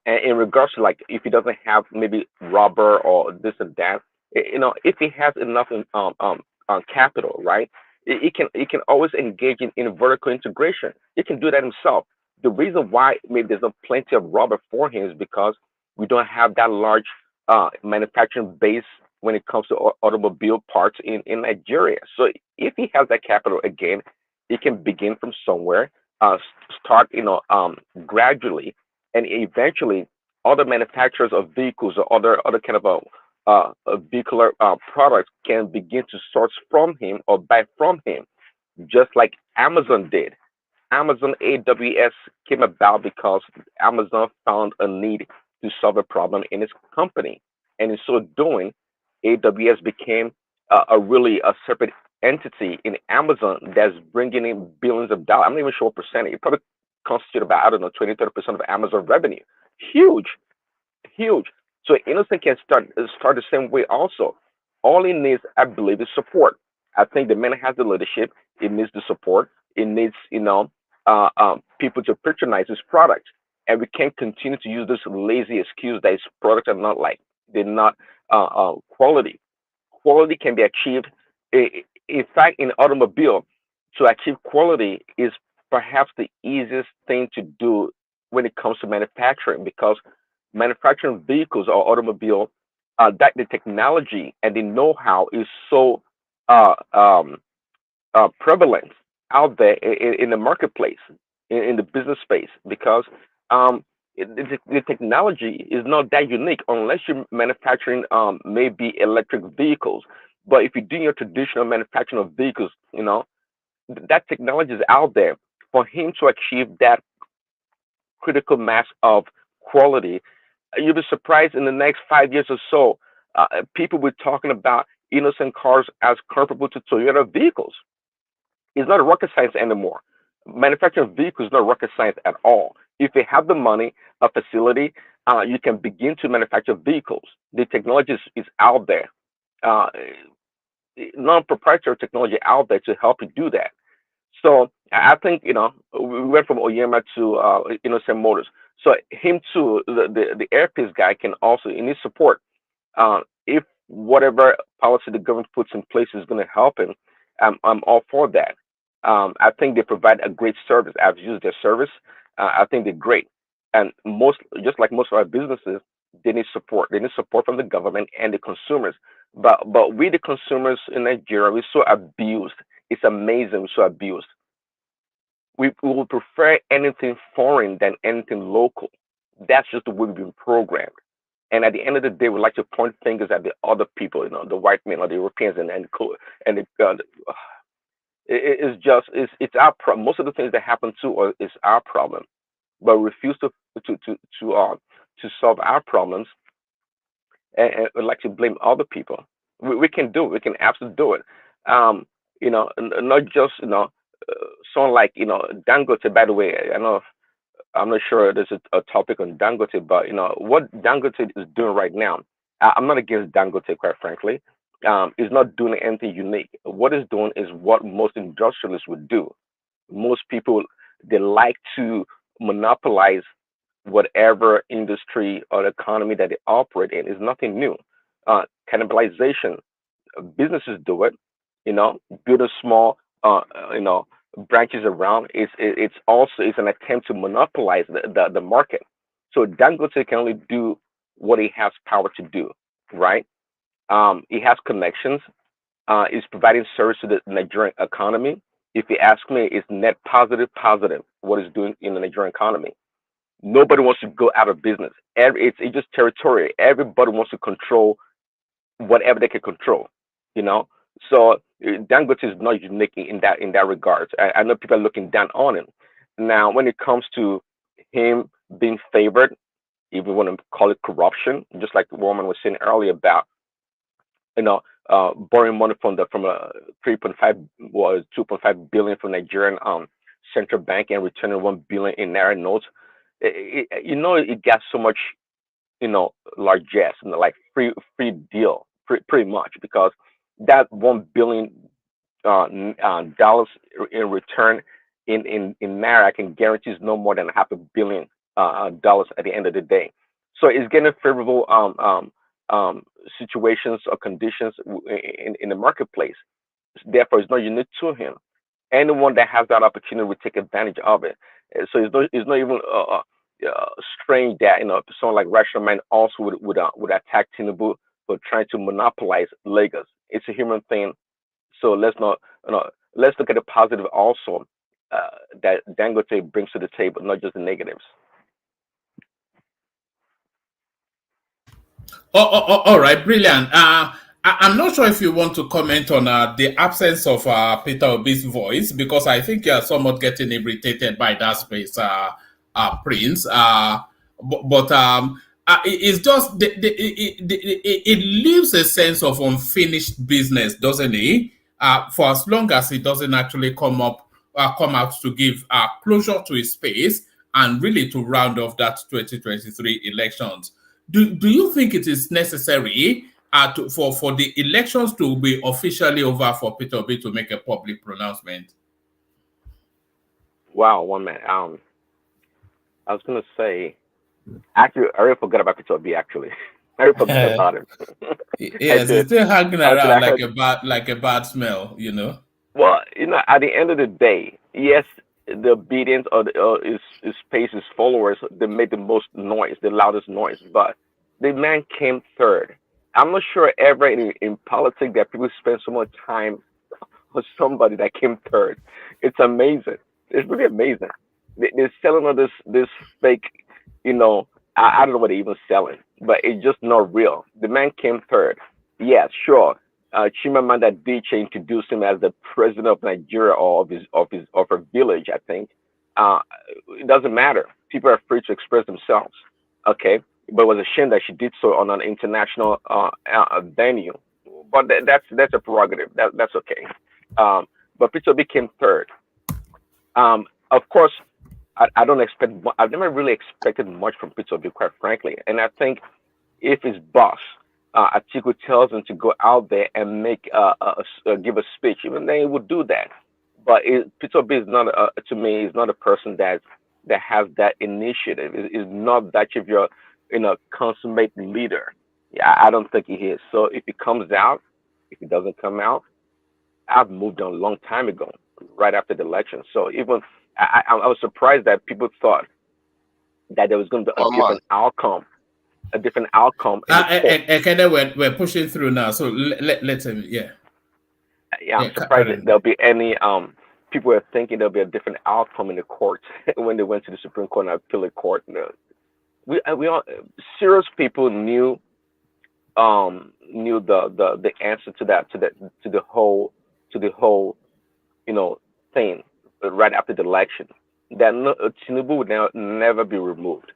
G: And in regards to like if he doesn't have maybe rubber or this and that, if he has enough capital, right? He can always engage in vertical integration. He can do that himself. The reason why maybe there's not plenty of rubber for him is because we don't have that large manufacturing base when it comes to automobile parts in Nigeria. So if he has that capital again, he can begin from somewhere, start gradually, and eventually other manufacturers of vehicles or other kind of vehicular products can begin to source from him or buy from him, just like Amazon did. Amazon AWS came about because Amazon found a need to solve a problem in its company, and in so doing, AWS became really a separate entity in Amazon that's bringing in billions of dollars. I'm not even sure what percentage. It probably constitute about, I don't know, 20, 30% of Amazon revenue. Huge, huge. So Innocent can start the same way also. All it needs, I believe, is support. I think the man has the leadership. It needs the support. It needs, people to patronize his product. And we can't continue to use this lazy excuse that his products are not they're not quality. Quality can be achieved. In fact, in automobile, to achieve quality is perhaps the easiest thing to do when it comes to manufacturing because manufacturing vehicles or automobile, that the technology and the know-how is so uh, um, prevalent out there in the marketplace, in the business space, because the technology is not that unique unless you're manufacturing maybe electric vehicles. But if you're doing your traditional manufacturing of vehicles, that technology is out there. For him to achieve that critical mass of quality, you'll be surprised in the next 5 years or so, people will be talking about innocent cars as comparable to Toyota vehicles. It's not rocket science anymore. Manufacturing vehicles is not rocket science at all. If you have the money, a facility, you can begin to manufacture vehicles. The technology is out there. Uh, Non-proprietary technology out there to help you do that. So I think we went from Oyema to Innocent Motors. So him too, the airpiece guy can also he needs support. If whatever policy the government puts in place is going to help him, I'm all for that. I think they provide a great service. I've used their service. I think they're great. And just like most of our businesses, they need support. They need support from the government and the consumers. But we, the consumers in Nigeria, we're so abused. It's amazing. We're so abused. We will prefer anything foreign than anything local. That's just the way we've been programmed. And at the end of the day, we like to point fingers at the other people, the white men or the Europeans, and it's our problem. Most of the things that happen to us is our problem, but we refuse to to to solve our problems, and we like to blame other people. We can do it. We can absolutely do it. Not just someone like Dangote. By the way, I know I'm not sure there's a topic on Dangote, but what Dangote is doing right now. I'm not against Dangote, quite frankly. Is not doing anything unique. What it's doing is what most industrialists would do. Most people, they like to monopolize whatever industry or economy that they operate in. Is nothing new. Cannibalization, businesses do it. Build a small, branches around. It's an attempt to monopolize the market. So Dangote can only do what he has power to do, right? He has connections. He's providing service to the Nigerian economy. If you ask me, it's net positive, what it's doing in the Nigerian economy. Nobody wants to go out of business. It's just territorial. Everybody wants to control whatever they can control, you know. So Dangote is not unique in that regard. I know people are looking down on him. Now, when it comes to him being favored, if we want to call it corruption, just like the woman was saying earlier about, borrowing money from 3.5 was 2.5 billion from Nigerian central bank and returning 1 billion in naira notes. It got so much, largesse, like free deal, pretty much, because that 1 billion dollars in return in naira, I can guarantee is no more than half a billion dollars at the end of the day. So it's getting favorable situations or conditions in the marketplace. Therefore, it's not unique to him. Anyone that has that opportunity will take advantage of it. So it's not even strange that someone like Rational Man also would attack Tinubu for trying to monopolize Lagos. It's a human thing. So let's look at the positive also that Dangote brings to the table, not just the negatives.
E: All right, brilliant. I'm not sure if you want to comment on the absence of Peter Obi's voice, because I think you're somewhat getting irritated by that space, Prince. It's just it leaves a sense of unfinished business, doesn't it? For as long as it doesn't actually come out to give closure to his space and really to round off that 2023 elections. Do you think it is necessary for the elections to be officially over for Peter Obi to make a public pronouncement?
G: Wow, one man. I was gonna say, actually, I already forgot about Peter Obi. Actually, I already forgot about him.
E: Yes, it's still hanging around like a bad smell,
G: Well, at the end of the day, yes, the obedience of his pace, his followers, they made the most noise, the loudest noise, but the man came third. I'm not sure ever in politics that people spend so much time on somebody that came third. It's amazing. It's really amazing. They're selling all this fake, I don't know what they're even selling, but it's just not real. The man came third. Yeah, sure. Chimamanda Adichie introduced him as the president of Nigeria or of her village, I think. It doesn't matter. People are free to express themselves. Okay, but it was a shame that she did so on an international venue. But that's a prerogative. That's okay. But Peter became third. Of course, I don't expect. I've never really expected much from Peter Obi, quite frankly. And I think if his boss Atiku tells him to go out there and give a speech, even then he would do that. But Peter Obi is not, to me, is not a person that has that initiative. Is not that if you're consummate leader. Yeah, I don't think he is. So if he comes out, if he doesn't come out, I've moved on a long time ago. right after the election. So even I was surprised that people thought that there was going to be a different outcome, in the court.
E: And we're pushing through now, so let's
G: Yeah, I'm surprised that there'll be any people are thinking there'll be a different outcome in the court when they went to the Supreme Court and appellate court. We all serious people knew the answer to the whole thing right after the election, that Tinubu would never be removed.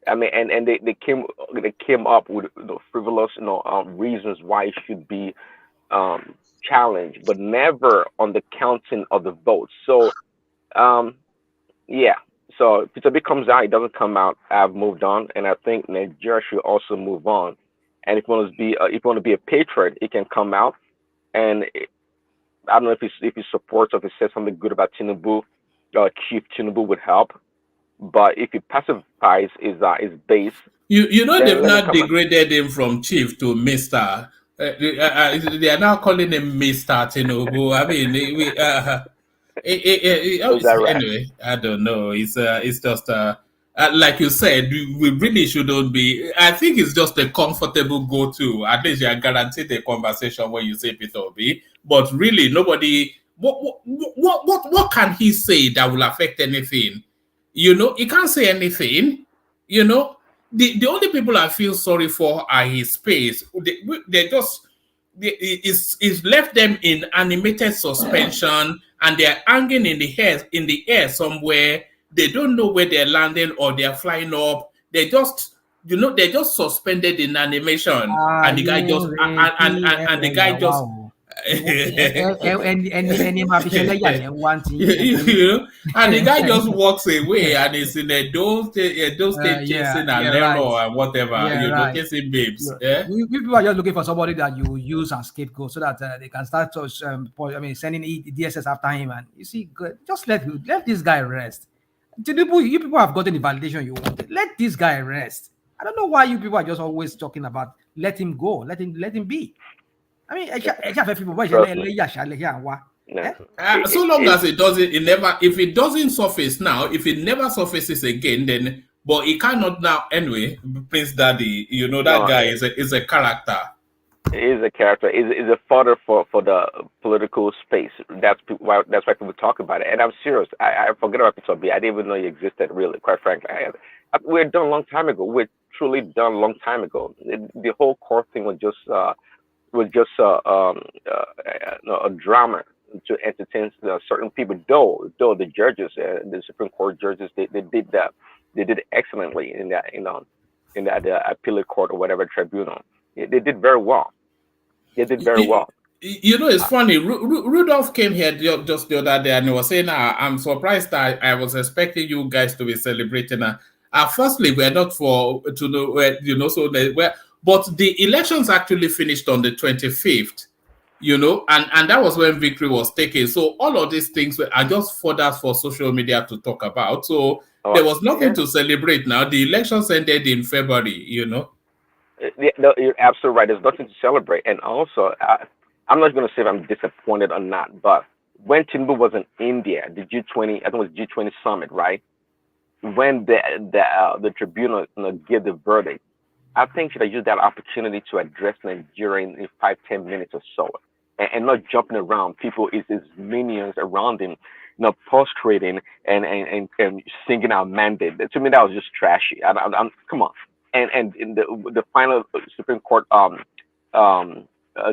G: I mean, and they came up with frivolous reasons why it should be challenged, but never on the counting of the votes. So yeah. So if Peter B comes out, it doesn't come out, I've moved on, and I think Nigeria should also move on. And if you want to be a patriot, it can come out. And I don't know if he supports or if he says something good about Tinubu, Chief Tinubu would help. But if he pacifies his base,
E: they've not degraded him from chief to Mister. They are now calling him Mister Tinubu. I mean, anyway, I don't know. It's just like you said, we really shouldn't be. I think it's just a comfortable go-to. At least you are guaranteed a conversation when you say Peter Obi. But really, nobody. What can he say that will affect anything? He can't say anything. The only people I feel sorry for are his space. It's left them in animated suspension, and they're hanging in the air somewhere. They don't know where they're landing or they're flying up. They're just suspended in animation, and the guy just and the guy just. And the guy just walks away and is in a don't chasing an error and whatever, chasing babes.
C: People are just looking for somebody that you use as scapegoat so that they can start sending DSS after him. And you see, just let this guy rest. You people have gotten the validation you wanted. Let this guy rest. I don't know why you people are just always talking about let him go, let him be. I mean,
E: so long as if it doesn't surface now, if it never surfaces again, then but it cannot now anyway. Prince Daddy, that guy is a character.
G: He is a character. Is a fodder for the political space. That's why people talk about it. And I'm serious. I forget about Peter B. I didn't even know he existed. Really, quite frankly, we're done a long time ago. We're truly done a long time ago. The whole court thing was just a drama to entertain certain people. Though the judges, the Supreme Court judges, they did that. They did excellently in the appellate court or whatever tribunal. They did very well. They did very well.
E: It's funny. Rudolph came here just the other day and he was saying, "I'm surprised. I was expecting you guys to be celebrating." Firstly, we're not to know where so where. But the elections actually finished on the 25th, and that was when victory was taken. So all of these things are just fodder for social media to talk about. So there was nothing to celebrate now. The elections ended in February,
G: No, you're absolutely right. There's nothing to celebrate. And also, I'm not going to say if I'm disappointed or not, but when Tinubu was in India, the G20, I think it was G20 summit, right? When the tribunal gave the verdict, I think should have used that opportunity to address Nigeria in 5-10 minutes or so, and not jumping around. People, his minions around him, prostrating and singing our mandate. To me, that was just trashy. I'm come on. And in the final Supreme Court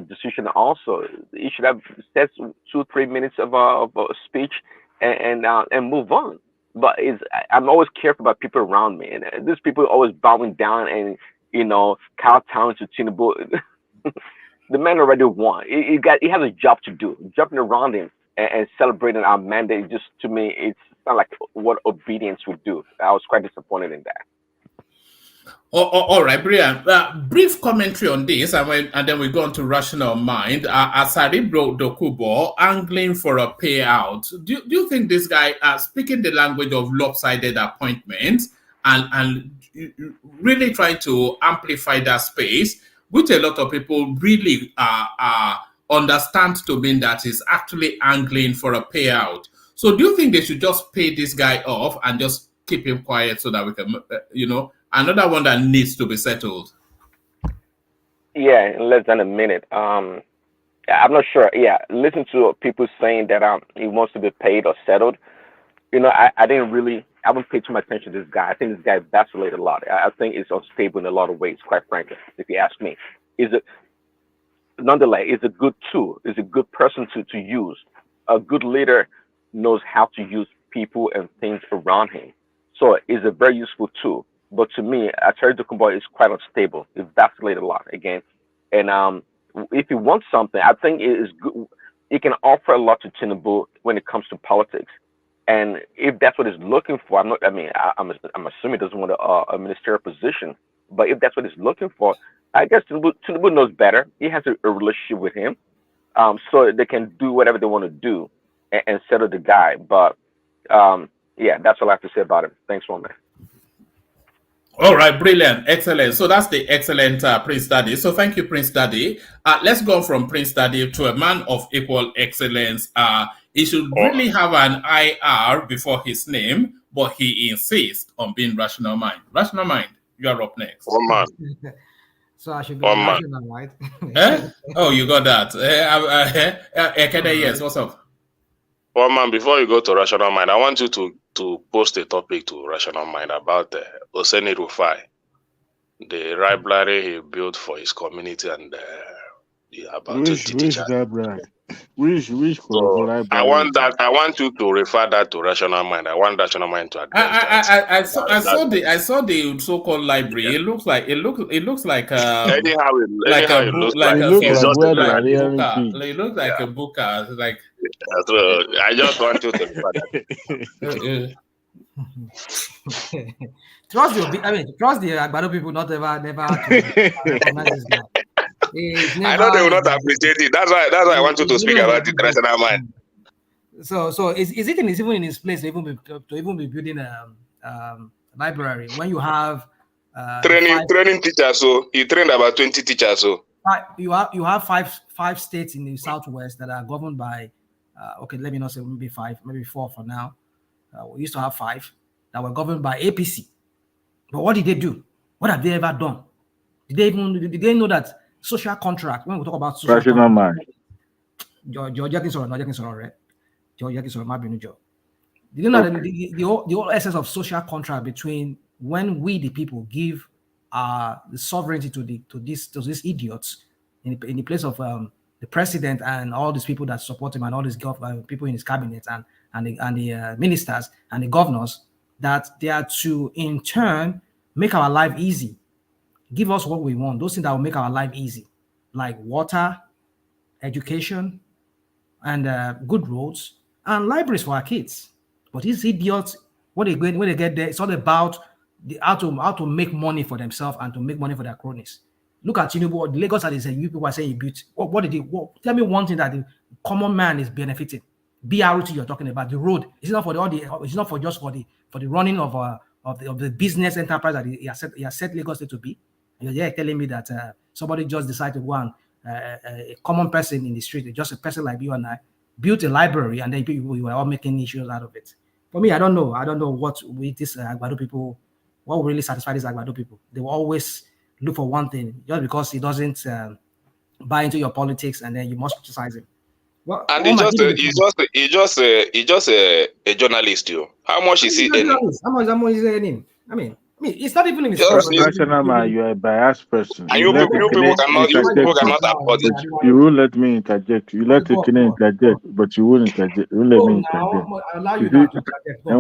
G: decision also, he should have said 2-3 minutes of a speech and move on. But I'm always careful about people around me, and these people are always bowing down and kowtowing to Tinubu. The man already won. He has a job to do. Jumping around him and celebrating our mandate, just to me, it's not like what obedience would do. I was quite disappointed in that.
E: All right, Brian. Brief commentary on this, and then we go on to rational mind. Asaribro Dokubo angling for a payout. Do you think this guy, speaking the language of lopsided appointments and really trying to amplify that space, which a lot of people really are understand to mean that he's actually angling for a payout. So do you think they should just pay this guy off and just keep him quiet so that we can, another one that needs to be settled?
G: Yeah, in less than a minute. I'm not sure. Yeah, listen to people saying that he wants to be paid or settled. I haven't paid too much attention to this guy. I think this guy vacillated a lot. I think it's unstable in a lot of ways, quite frankly, if you ask me. Nonetheless, it's a good tool. It's a good person to use. A good leader knows how to use people and things around him. So it's a very useful tool. But to me, Atari Dukumbo is quite unstable. It vacillated a lot again. And if you want something, I think it is good. It can offer a lot to Tinubu when it comes to politics. And if that's what he's looking for, I'm assuming he doesn't want a ministerial position. But if that's what he's looking for, I guess Tinubu knows better. He has a relationship with him, so they can do whatever they want to do and settle the guy. But yeah, that's all I have to say about it. Thanks, one man.
E: All right, brilliant, excellent. So that's the excellent Prince Daddy. So thank you, Prince Daddy. Let's go from Prince Daddy to a man of equal excellence. He should really have an IR before his name, but he insists on being Rational Mind. Rational Mind, you are up next.
W: Oh man.
C: So I should be rational, right?
E: Oh, you got that. Yes, what's up?
W: Well, man, before you go to Rational Mind, I want you to post a topic to Rational Mind about Oseni Rufai, the library he built for his community and about 20 teachers.
F: Which
W: So I want you to refer that to Rational Mind. I want Rational Mind to address that.
E: I saw the so-called library. Yeah. It looks like
W: anyhow it looks like
E: it looks like a book. Like
W: so I just want you to refer that.
C: Trust the Agbado people never recognize this guy.
W: I know they will not appreciate it. That's why I want you to speak about the Rational Mind.
C: So is it even in his place to even be building a library when you have
W: training teachers? So he trained about 20 teachers. So
C: you have five states in the southwest that are governed by okay, let me not say maybe 5, maybe 4 for now. We used to have 5 that were governed by APC. But what did they do? What have they ever done? Did they know that social contract, when we talk about social
F: Rational Mind.
C: George right? George did you know that the whole essence of social contract between when we the people give the sovereignty to these idiots in the place of the president and all these people that support him and all these people in his cabinet and the ministers and the governors, that they are to in turn make our life easy. Give us what we want, those things that will make our life easy, like water, education, and good roads, and libraries for our kids. But these idiots, when they get there, it's all about how to make money for themselves and to make money for their cronies. Look at Tinubu, the Lagos that you people are saying he built. What did he? Tell me one thing that the common man is benefiting. BRT you're talking about, the road. It's not for it's not for just for the running of the business enterprise that he has set Lagos State to be. You're telling me that somebody just decided to go and a common person in the street, just a person like you and I, built a library, and then we were all making issues out of it. For me, I don't know what with this Agbado people, what will really satisfy these Agbado people. They will always look for one thing, just because he doesn't buy into your politics, and then you must criticize him. Well,
W: and he's just a journalist, too. How much is he earning?
C: How much is he earning? I mean, it's not even in his
F: Rational Man, you are a biased person.
W: And you people cannot afford it.
F: You won't let me interject. You let Ekene interject, but you won't interject. You won't let me interject.
C: Allow you to interject.
F: And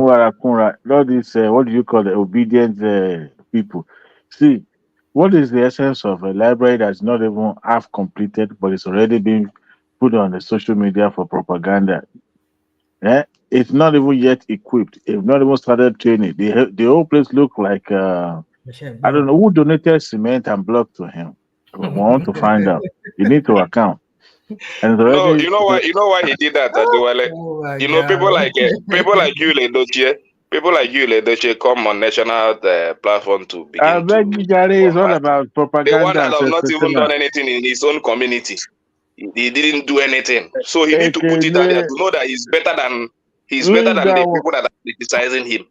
F: all these, what do you call the obedient people? See, what is the essence of a library that's not even half completed, but it's already been put on the social media for propaganda? It's not even yet equipped. It's not even started training. The whole place look like I don't know who donated cement and block to him. We want to find out. You need to account. And
W: no, you know why he did that? People like you, Ledoche, come on national platform to begin.
F: I beg you, Gary, it's all about propaganda.
W: The one that has not even done anything in his own community. he didn't do anything. So he need to put it out there to know that he's better than the people that are criticizing him.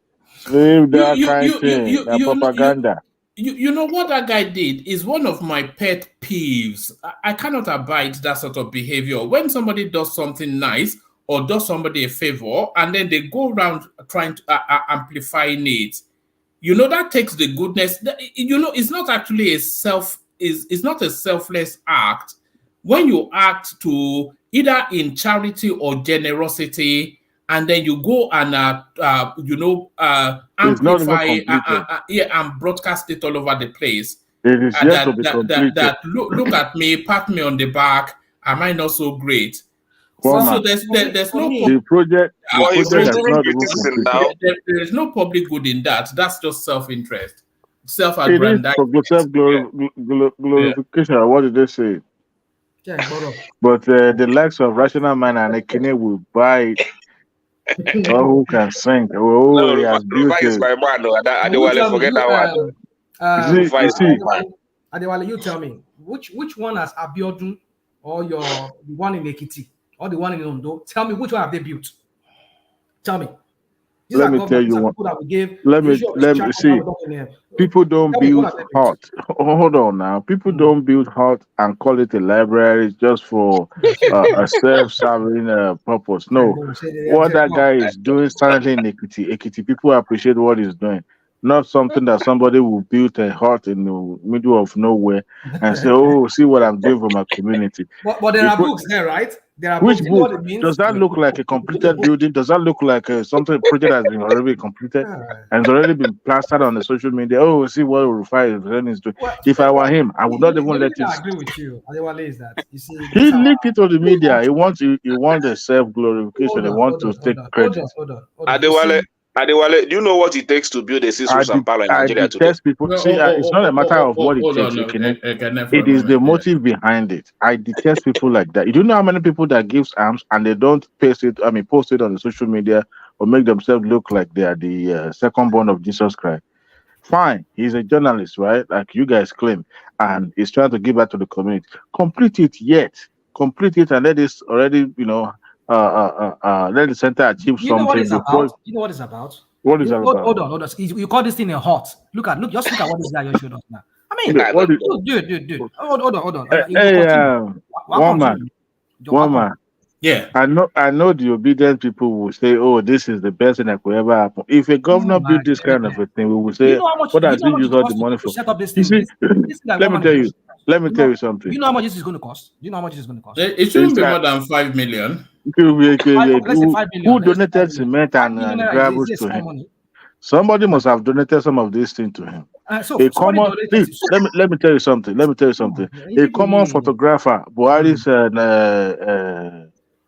F: Leave that kind of thing. That propaganda.
E: You know what that guy did is one of my pet peeves. I cannot abide that sort of behavior. When somebody does something nice or does somebody a favor and then they go around trying to amplifying it, you know, that takes the goodness. You know, it's not actually it's not a selfless act. When you act to either in charity or generosity, and then you go and amplify and broadcast it all over the place.
F: It is yet to be completed.
E: Look at me, pat me on the back. Am I not so great?
F: So
E: there's no
F: the project.
E: There is no public good in that. That's just self-interest,
F: self-aggrandizement. It is self-glorification. What did they say? But the likes of Rational Man and Ekene will buy it. Or who can sing? Oh, he has built it.
W: My man, Adewale, forget that one.
C: Adewale, you tell me which one has Abiodun or the one in Ekiti or the one in Ondo? Tell me which one have they built? Tell me.
F: Let me tell you one. Let me see. People don't build hut. Hold on now. People don't build hut and call it a library just for a self-serving purpose. No. What that guy is doing silently in Ekiti, people appreciate what he's doing. Not something that somebody will build a hut in the middle of nowhere and say, "Oh, see what I'm doing for my community."
C: But there are books there, right? There are
F: Which
C: books.
F: book? Does that look like a completed building? Does that look like something project has been already completed and it's already been plastered on the social media? Oh, see what Rufai is doing. If I were him, I would not even let it.
C: I agree with you. Adewale is that you see
F: he leaked it to the media. He wants a self-glorification. He wants to take credit.
W: Adewale, do you know what it takes to build a Sisu Sampalo in Nigeria today?
F: It's not a matter of what it takes. It is the motive behind it. I detest people like that. You don't know how many people that gives arms and they don't post it on the social media or make themselves look like they are the second born of Jesus Christ. Fine, he's a journalist, right? Like you guys claim, and he's trying to give back to the community. Complete it, and let this already, let the center achieve something.
C: You know what it's about?
F: What is that about?
C: Hold on. You call this thing a hot. Just look at what this guy just showed us now. I mean, dude. Hold on.
F: One man.
E: Yeah.
F: I know the obedient people will say, "Oh, this is the best thing that could ever happen." If a governor built this kind of a thing, we will say, "What does he use all the money for?"
C: Set up this thing.
F: Let me tell you something.
C: You know how much this is going to cost?
E: It shouldn't be more than 5 million.
F: Who donated cement and gravel to him? Somebody must have donated some of these things to him. Let me tell you something. A common photographer, Buhari's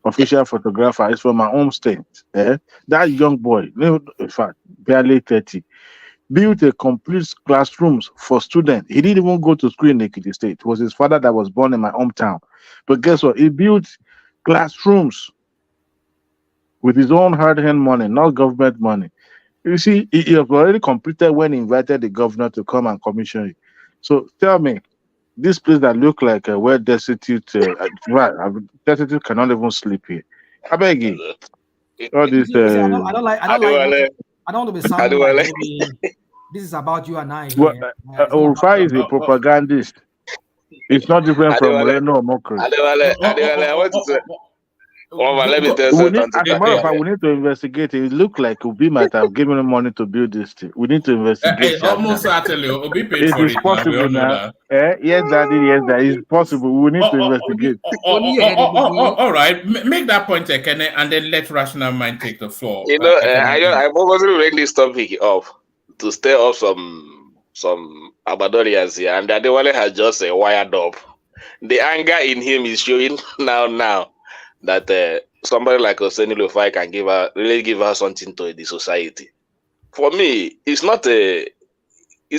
F: official photographer, is from my home state. That young boy, in fact, barely 30, built a complete classrooms for students. He didn't even go to school in Ekiti State. It was his father that was born in my hometown. But guess what? He built classrooms with his own hard-earned money, not government money. You see, he has already completed when he invited the governor to come and commission it. So tell me, this place that look like where destitute cannot even sleep here. I beg you. All this.
C: I don't want to be sounding like maybe this is about you and I.
F: Rufai is a propagandist. It's not different from Moreno or Mokri.
W: Adewale, I want to say. Let me tell you something.
F: As a matter of fact, we need to investigate. It looked like Obi might have given him money to build this thing. We need to investigate.
E: Almost certainly, Obi paid for it.
F: Possible now. Yes, Daddy. Yes, that is possible. We need to investigate.
E: All right, make that point, Ekene, and then let Rational Mind take the floor.
W: I purposely bring this topic up to stir up some Abadorians here, and Adewale has just wired up. The anger in him is showing now. That somebody like Oseni Lufai can give her something to the society. For me, it's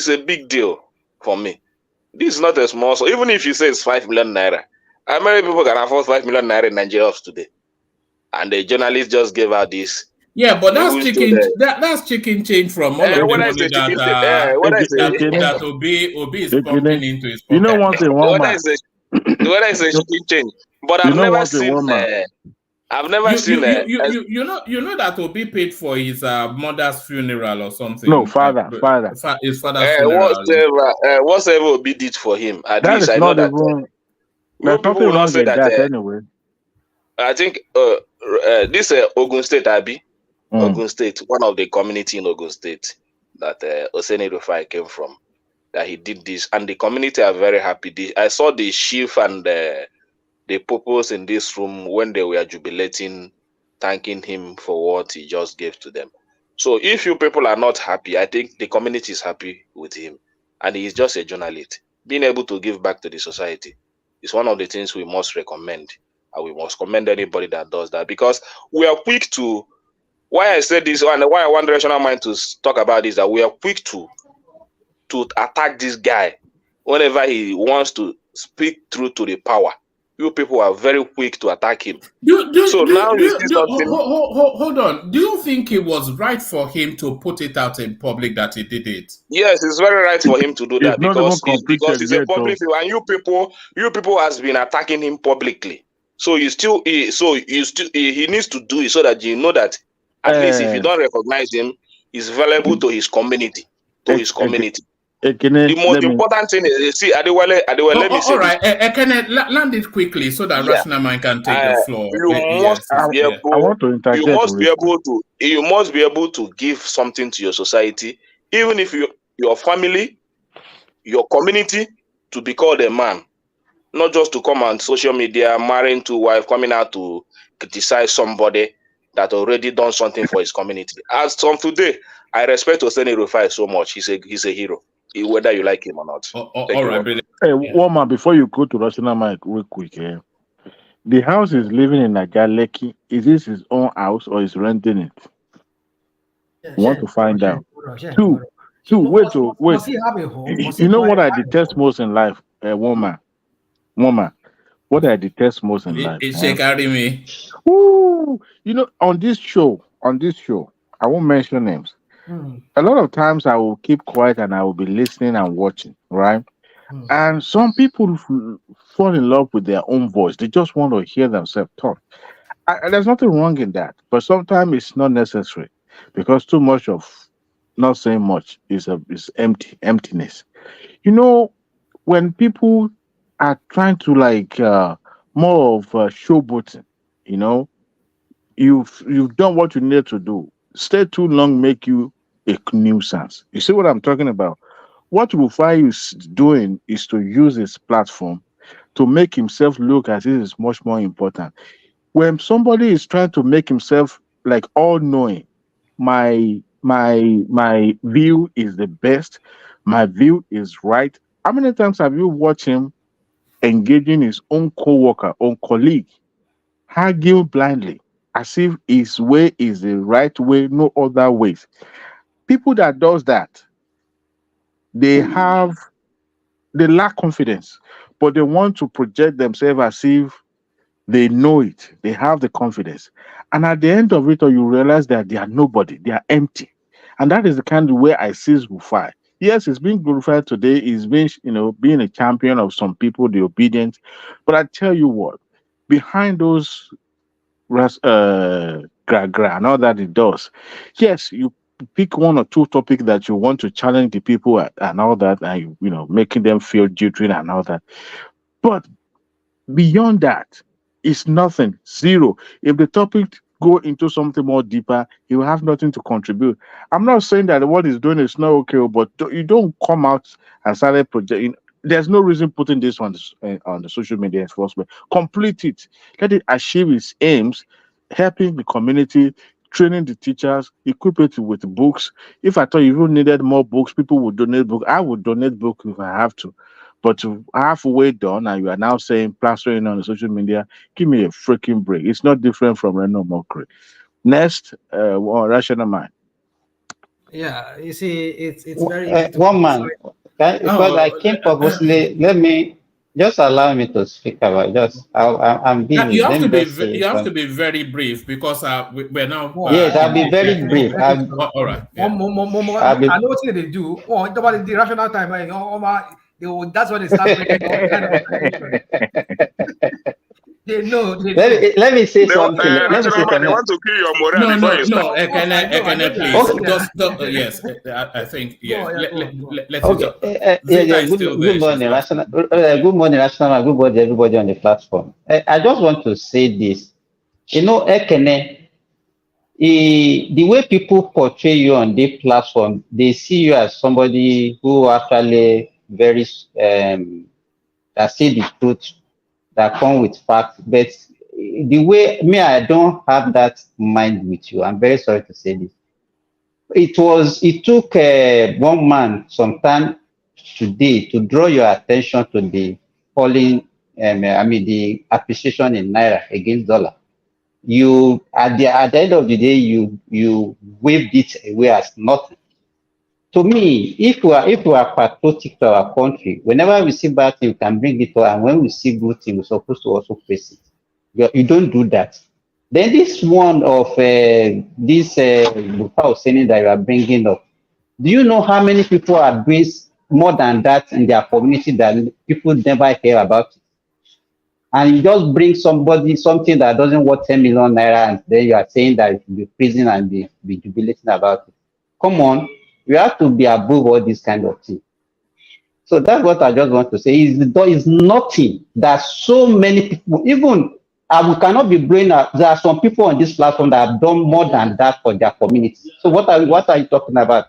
W: a big deal for me. This is not a small, so even if you say it's 5 million naira, how many people can afford 5 million naira in Nigeria today? And the journalist just gave out this.
E: Yeah, but that's chicken. That's chicken change from all of the money that Obi is pumping into his pocket.
F: You know one thing, one man.
W: The weather is a shooting change. But
F: You
W: I've
F: know
W: never
F: what,
W: seen.
F: woman?
W: I've never seen.
E: You know that Obi paid for his mother's funeral or something.
F: No, father.
E: His father's funeral.
W: Whatever Obi did for him, at
F: That
W: least
F: is
W: I know
F: not
W: that.
F: even.
W: Real
F: There's
W: people
F: nothing
W: will not
F: wrong
W: say
F: in
W: that.
F: that anyway.
W: I think this Ogun State, Abi, Ogun State, one of the community in Ogun State that Oseni Rufai came from, that he did this, and the community are very happy. I saw the chief and the purpose in this room when they were jubilating, thanking him for what he just gave to them. So if you people are not happy, I think the community is happy with him, and he is just a journalist. Being able to give back to the society is one of the things we must recommend, and we must commend anybody that does that, because we are quick to. Why I said this, and why I want Rational Mind to talk about this, that we are quick to attack this guy whenever he wants to speak through to the power. You people are very quick to attack him.
E: Hold on. Do you think it was right for him to put it out in public that he did it?
W: Yes, it's very right for him to do that, because it's a
F: yet,
W: public view, and you people has been attacking him publicly. So he needs to do it so that you know that at least if you don't recognize him, he's valuable to his community. The most important thing is, see, Adewale, let me say
E: all right, can I land it quickly so that Rational Mind can take the floor?
W: You must be able to give something to your society, even if your family, your community, to be called a man, not just to come on social media, marrying to wife, coming out to criticize somebody that already done something for his community. As from today, I respect Oseni Rufai so much. He's a hero, whether you like him or not.
E: All right,
F: hey, woman, before you go to Rational Mike, real quick, the house is living in Nagaleki. Is this his own house or is renting it? Want to find out. Two. Wait. You know what I detest most in life, woman. What I detest most in life.
E: Carry me.
F: Ooh, you know, on this show, I won't mention names. A lot of times I will keep quiet and I will be listening and watching, right? And some people fall in love with their own voice. They just want to hear themselves talk. There's nothing wrong in that, but sometimes it's not necessary, because too much of not saying much is emptiness. You know, when people are trying to more of showboating, you know, you've done what you need to do. Stay too long make you a nuisance. You see what I'm talking about? What Rufai is doing is to use his platform to make himself look as if it's much more important. When somebody is trying to make himself like all-knowing, my view is the best, my view is right. How many times have you watched him engaging his own co-worker, own colleague, argue blindly, as if his way is the right way, no other ways? People that does that, they lack confidence, but they want to project themselves as if they know it. They have the confidence. And at the end of it all, you realize that they are nobody. They are empty. And that is the kind of way I see Rufai. Yes, it's being glorified today. It's been, being a champion of some people, the obedient. But I tell you what, behind those gra and all that it does, yes, you pick one or two topics that you want to challenge the people and all that, and making them feel jittery and all that. But beyond that, it's nothing, zero. If the topic go into something more deeper, he will have nothing to contribute. I'm not saying that what he's doing is not okay, but you don't come out and start projecting. There's no reason putting this on the social media enforcement. Complete it. Let it achieve its aims, helping the community, training the teachers, equip it with books. If I thought you needed more books, people would donate books. I would donate books if I have to. But halfway done, and you are now saying plastering on the social media, give me a freaking break. It's not different from Reno Mockery. Next, Rational Mind.
C: Yeah, you see, it's very
J: one man. Because I came purposely. Let me just allow me to speak about. I'm busy.
E: You have to be very brief, because we're now.
J: Yes, I'll be very brief.
E: All right.
C: I know what they do. Oh, the rational time. that's when they start bringing all kind of they know.
J: Let me say something.
W: They
J: Let me say something.
W: want to kill your morale
E: No,
W: before
E: no,
W: you
E: no,
W: start.
E: Ekene, please. Yes, I think, yeah. Let's
J: Okay.
E: Zeta is
J: Good,
E: still there.
J: good morning, Rational. Good morning, Rational. Good morning, everybody on the platform. I just want to say this. You know, Ekene, the way people portray you on the platform, they see you as somebody who actually very that say the truth, that come with facts. But the way me, I don't have that mind with you. I'm very sorry to say this. It took one man some time today to draw your attention to the falling, the appreciation in naira against dollar. You at the end of the day, you waved it away as nothing. To me, if we are patriotic to our country, whenever we see bad thing, we can bring it up, and when we see good thing, we're supposed to also face it. You don't do that. Then this one of this Bufa saying that you are bringing up, do you know how many people are doing more than that in their community that people never hear about it? And you just bring something that doesn't worth 10 million naira, and then you are saying that it should be prison and be jubilating about it. Come on, you have to be above all this kind of thing. So that's what I just want to say. Is nothing that so many people, even we cannot be blowing out. There are some people on this platform that have done more than that for their community. So what are you talking about?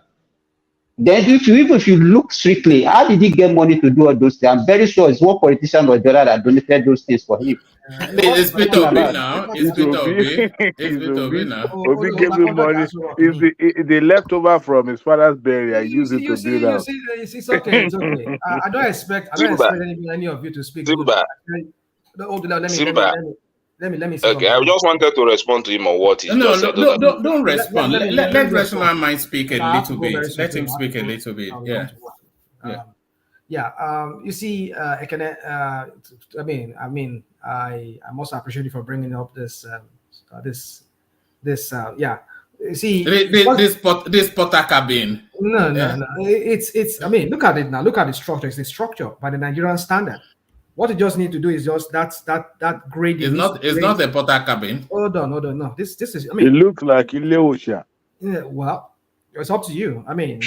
J: Then if you look strictly, how did he get money to do all those things? I'm very sure it's one politician or the other that donated those things for him.
E: It's Peter Obi now. It's Peter Obi. It's Peter Obi now.
F: Obi gave him money. It's the leftover from his father's burial. I use it to build out.
C: It's okay. It's okay. I don't expect any of you to speak.
W: Simba.
C: Let me
W: say okay, I just wanted to respond to him on what he just said.
E: Don't respond. Let Rational Mind speak a little bit. Let him speak a little bit.
C: You see, I most appreciate you for bringing up this. You see,
E: this Potaka bin.
C: No. It's. I mean, look at it now. Look at the structure. It's a structure by the Nigerian standard. What you just need to do is just that grading.
E: It's not a Potaka bin.
C: Hold on. No. This is. I
F: mean, it looks like Ileosha.
C: Yeah. Well, it's up to you. I mean,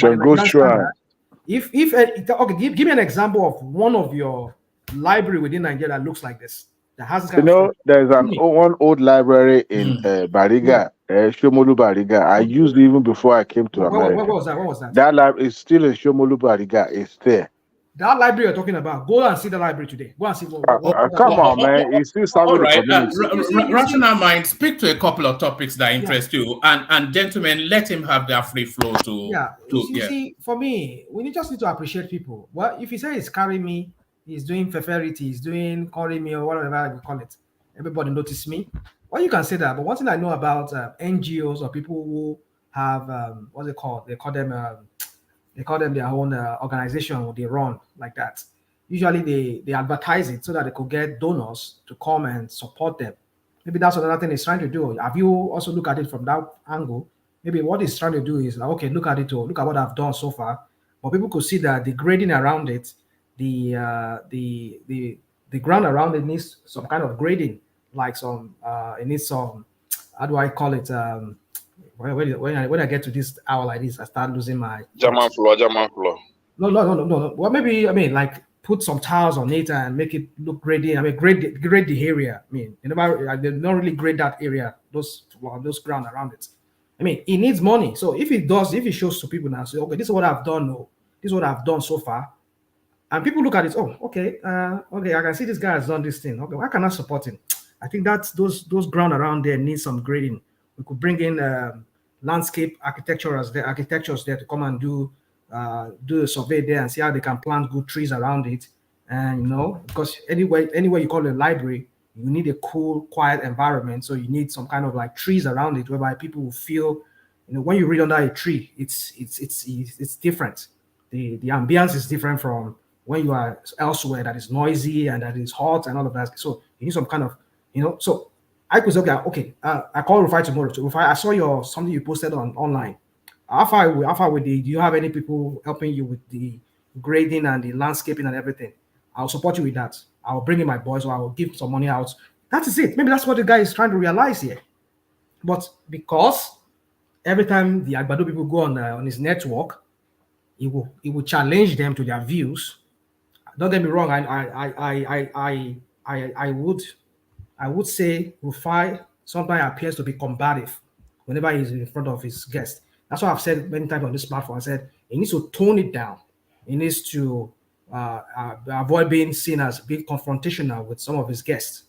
C: if give me an example of one of your library within Nigeria that looks like this. That has this kind of
F: there's one old library in Bariga, Shomolu Bariga. I used it even before I came to America.
C: What was that?
F: That library is still in Shomolu Bariga. It's there.
C: That library you're talking about, go and see the library today. Go and see what
F: come on, man. It's still serving
E: the community. Rational Mind, speak to a couple of topics that interest you. And gentlemen, let him have that free flow
C: see, for me, we just need to appreciate people. Well, if he says he's carrying me, he's doing feferity, he's doing calling me or whatever you call it. Everybody notice me. Well, you can say that. But one thing I know about NGOs or people who have, what's it called? They call them their own organization they run like that. Usually they advertise it so that they could get donors to come and support them. Maybe that's another thing he's trying to do. Have you also looked at it from that angle? Maybe what he's trying to do is, okay, look at it, or look at what I've done so far. But people could see that the grading around it, the ground around it needs some kind of grading, like it needs some, how do I call it? When I get to this hour like this, I start losing my
W: German floor.
C: No. Well, maybe like put some tiles on it and make it look grading. I mean, grade the area. I mean, they don't really grade that area, those ground around it. I mean, it needs money. So if it shows to people now, say, okay, this is what I've done. No, this is what I've done so far, and people look at it. Oh, okay, I can see this guy has done this thing. Okay, why can I support him? I think that's those ground around there need some grading. We could bring in landscape architectures there to come and do a survey there and see how they can plant good trees around it. And because anyway you call it a library, you need a cool, quiet environment. So you need some kind of like trees around it whereby people will feel, when you read under a tree, it's different. The ambience is different from when you are elsewhere that is noisy and that is hot and all of that. So you need some kind of, so I could say, okay, I call Rufai tomorrow. So Rufai, I saw something you posted online. How far with do you have any people helping you with the grading and the landscaping and everything. I'll support you with that. I'll bring in my boys or I will give some money out. That is it. Maybe that's what the guy is trying to realize here. But because every time the Agbado people go on his network, he will challenge them to their views. Don't get me wrong. I would say Rufai sometimes appears to be combative whenever he's in front of his guests. That's what I've said many times on this platform. I said he needs to tone it down. He needs to avoid being seen as being confrontational with some of his guests.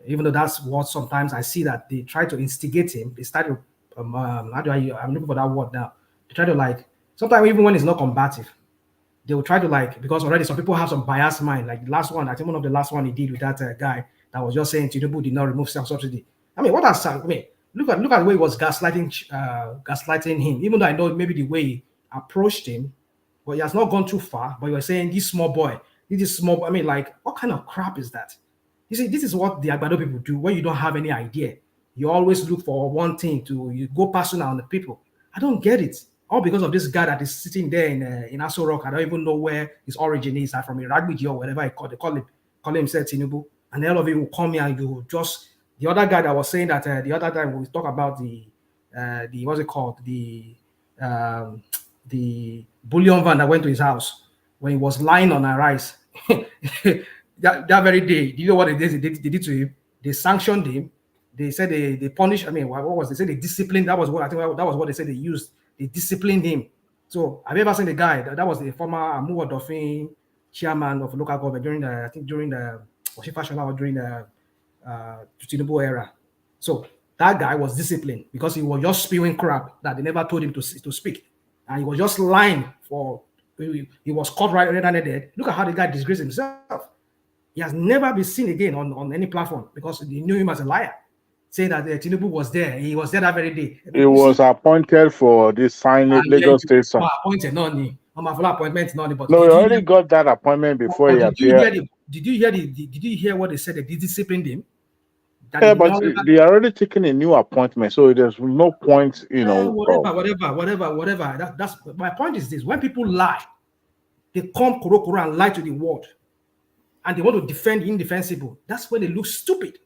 C: Even though that's what sometimes I see that they try to instigate him. They start to, I'm looking for that word now. They try to like, sometimes even when it's not combative, they will try to like, because already some people have some biased mind. Like the last one, I think one of the last one he did with that guy that was just saying Tinubu did not remove subsidy. I mean, what has, I mean, look at the way he was gaslighting him. Even though I know maybe the way he approached him, but he has not gone too far. But you were saying this small boy, I mean, like, what kind of crap is that? You see, this is what the Agbado people do when you don't have any idea. You always look for one thing you go personal on the people. I don't get it. All because of this guy that is sitting there in Aso Rock. I don't even know where his origin is. From Iragbiji or whatever they call himself Tinubu. And all of you will come here and you will just, the other guy that was saying that the other time we talk about the what's it called? The bullion van that went to his house when he was lying on a rice. that very day, do you know what they did to him? They sanctioned him. They said they punished. I mean, what was they said they disciplined? That was what I think that was what they said they used. They disciplined him. So have you ever seen the guy that was the former Amuwa Dolphin chairman of local government during the Tinubu era? So that guy was disciplined because he was just spewing crap that they never told him to speak, and he was just lying he was caught right there. Look at how the guy disgraced himself. He has never been seen again on any platform because they knew him as a liar, saying that Tinubu was there. He was there that very day.
F: He was appointed for this final Lagos State.
C: Appointed, I'm a full appointment, but
F: no, he already got that appointment before he appeared.
C: Did you hear what they said? They disciplined him.
F: Yeah, but they are already taking a new appointment, so there's no point,
C: whatever. That's my point. Is this: when people lie, they come kuro and lie to the world, and they want to defend the indefensible. That's when they look stupid,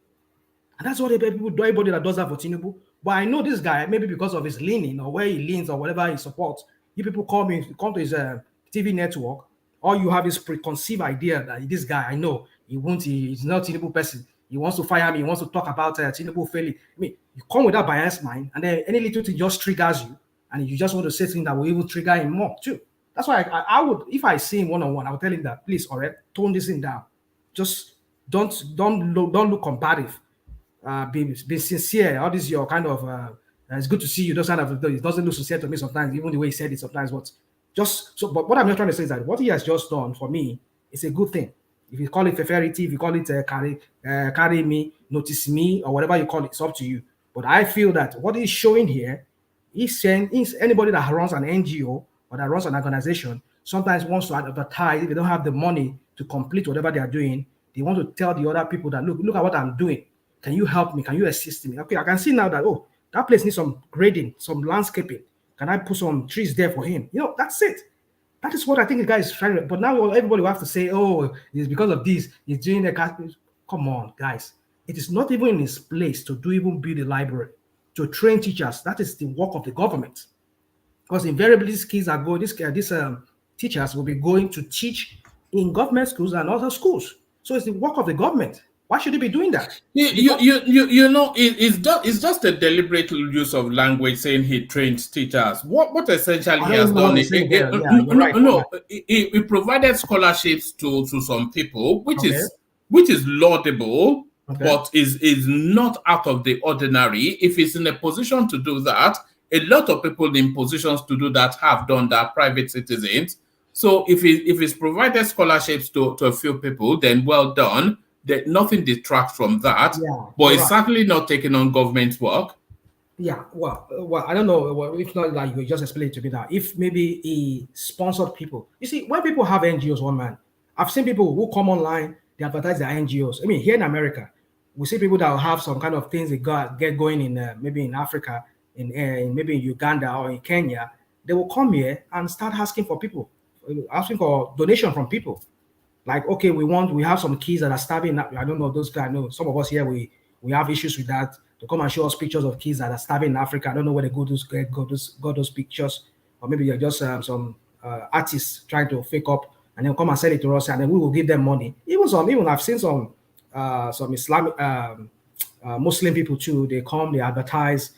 C: and that's what people do. Everybody that does that for Tinubu. But I know this guy, maybe because of his leaning or where he leans or whatever he supports. You people come to his TV network. All you have is preconceived idea that this guy, I know he's not Tinubu person. He wants to fire me. He wants to talk about Tinubu failing. I mean, you come with that biased mind, and then any little thing just triggers you, and you just want to say something that will even trigger him more too. That's why I would, if I see him one-on-one, I would tell him that, please, alright, tone this thing down. Just don't look combative. Be sincere. All this your kind of. It's good to see you. Those kind of. It doesn't look sincere to me sometimes, even the way he said it sometimes. But what I'm just trying to say is that what he has just done for me is a good thing. If you call it Feferity, if you call it carry me, notice me, or whatever you call it, it's up to you. But I feel that what he's showing here, he's saying anybody that runs an NGO or that runs an organization sometimes wants to advertise. If they don't have the money to complete whatever they are doing, they want to tell the other people that look at what I'm doing. Can you help me? Can you assist me? Okay, I can see now that that place needs some grading, some landscaping. Can I put some trees there for him? That's it. That is what I think the guy is trying to. But now everybody will have to say, it's because of this. He's doing the. Come on, guys. It is not even in his place to even build a library, to train teachers. That is the work of the government. Because invariably these kids are going, these teachers will be going to teach in government schools and other schools. So it's the work of the government. Why should he be doing that?
E: It's just a deliberate use of language saying he trains teachers. What essentially he has done is he provided scholarships to some people, which is laudable, but is not out of the ordinary. If he's in a position to do that, a lot of people in positions to do that have done that, private citizens. So if he's provided scholarships to a few people, then well done. That nothing detracts from that, but it's certainly not taking on government work.
C: Yeah, well, I don't know. If not, like you just explained to me that if maybe he sponsored people. You see, when people have NGOs, I've seen people who come online, they advertise their NGOs. I mean, here in America, we see people that will have some kind of things they get going in maybe in Africa, in maybe in Uganda or in Kenya. They will come here and start asking for people asking for donation from people. Like, okay, we have some kids that are starving. I don't know those guys. I know some of us here we have issues with that. To come and show us pictures of kids that are starving in Africa. I don't know where they got those pictures, or maybe you're just some artists trying to fake up and then come and sell it to us, and then we will give them money. Even I've seen some Islamic Muslim people too. They come, they advertise,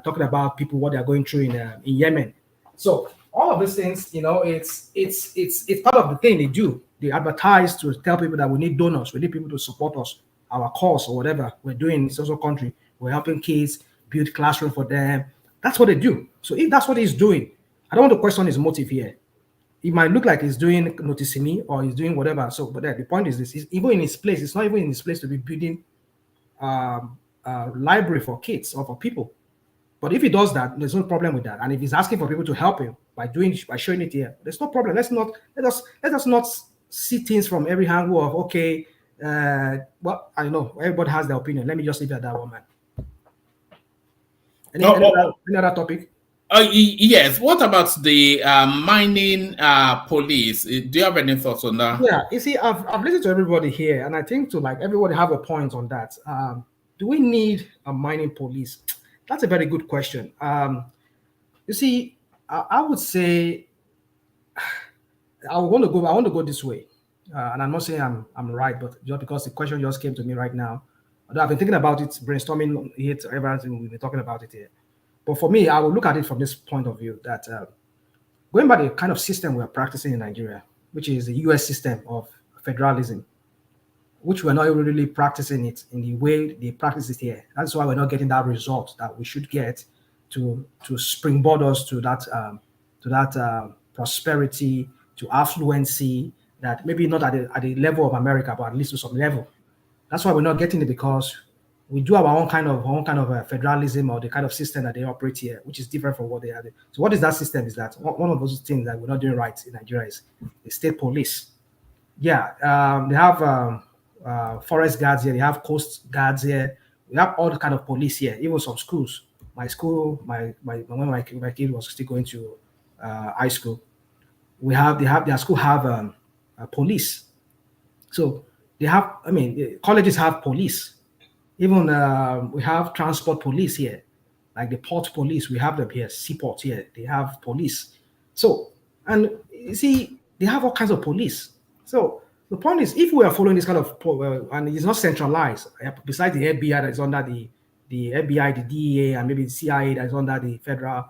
C: talking about people what they are going through in Yemen. So all of these things, it's part of the thing they do. They advertise to tell people that we need donors, we need people to support us, our cause or whatever we're doing in social country. We're helping kids build classroom for them. That's what they do. So if that's what he's doing, I don't want to question his motive here. It might look like he's doing noticing me or he's doing whatever. So, but the point is this: even in his place, it's not even in his place to be building a library for kids or for people. But if he does that, there's no problem with that. And if he's asking for people to help him by showing it here, there's no problem. Let us not see things from every angle of okay. Well, I know everybody has their opinion. Let me just leave it at that one, man. Any other topic?
E: Yes. What about the mining police? Do you have any thoughts on that?
C: Yeah, you see, I've listened to everybody here, and I think everybody have a point on that. Do we need a mining police? That's a very good question. You see, I would say I want to go this way, and I'm not saying I'm right, but just because the question just came to me right now, although I've been thinking about it, brainstorming it, everything we've been talking about it here. But for me, I will look at it from this point of view that going by the kind of system we're practicing in Nigeria, which is the U.S. system of federalism, which we're not really practicing it in the way they practice it here. That's why we're not getting that result that we should get to springboard us to that prosperity, to affluency, that maybe not at the level of America, but at least to some level. That's why we're not getting it, because we do have our own kind of federalism, or the kind of system that they operate here, which is different from what they are doing. So what is that system? Is that one of those things that we're not doing right in Nigeria is the state police. Yeah, they have forest guards here, they have coast guards here, we have all the kind of police here, even some schools. My school, when my kid was still going to high school, their school have police. So they have, colleges have police. Even we have transport police here, like the port police, we have them here, seaport here, they have police. So, and you see, they have all kinds of police. So the point is, if we are following this kind of, and it's not centralized, besides the FBI that is under the FBI, the DEA, and maybe the CIA that is under the federal,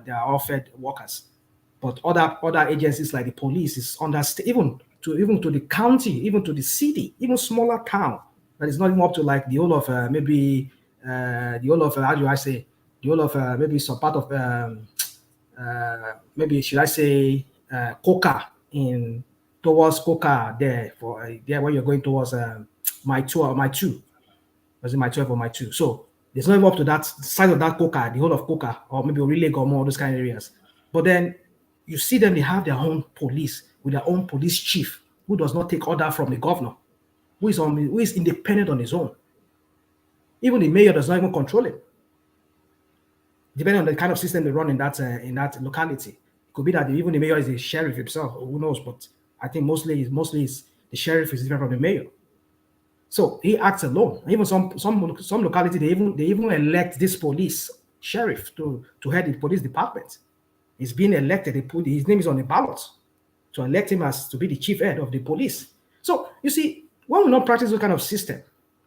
C: they are all fed workers. But other agencies like the police is under even to the county, even to the city, even smaller town that is not even up to like the whole of maybe the whole of how do I say, the whole of maybe some part of maybe should I say Coca in towards Coca there for there when you're going towards my 2, was it my 12 or my 2? So it's not even up to that side of that Coca, the whole of Coca, or maybe Orile Gomo, all those kind of areas. But then you see them, they have their own police with their own police chief who does not take order from the governor, who is independent on his own. Even the mayor does not even control it, depending on the kind of system they run in that locality. It could be that even the mayor is the sheriff himself, who knows? But I think mostly the sheriff is different from the mayor. So he acts alone. Even some locality, they even elect this police sheriff to head the police department. He's being elected. His name is on the ballot to elect him as to be the chief head of the police. So you see, when we not practice this kind of system,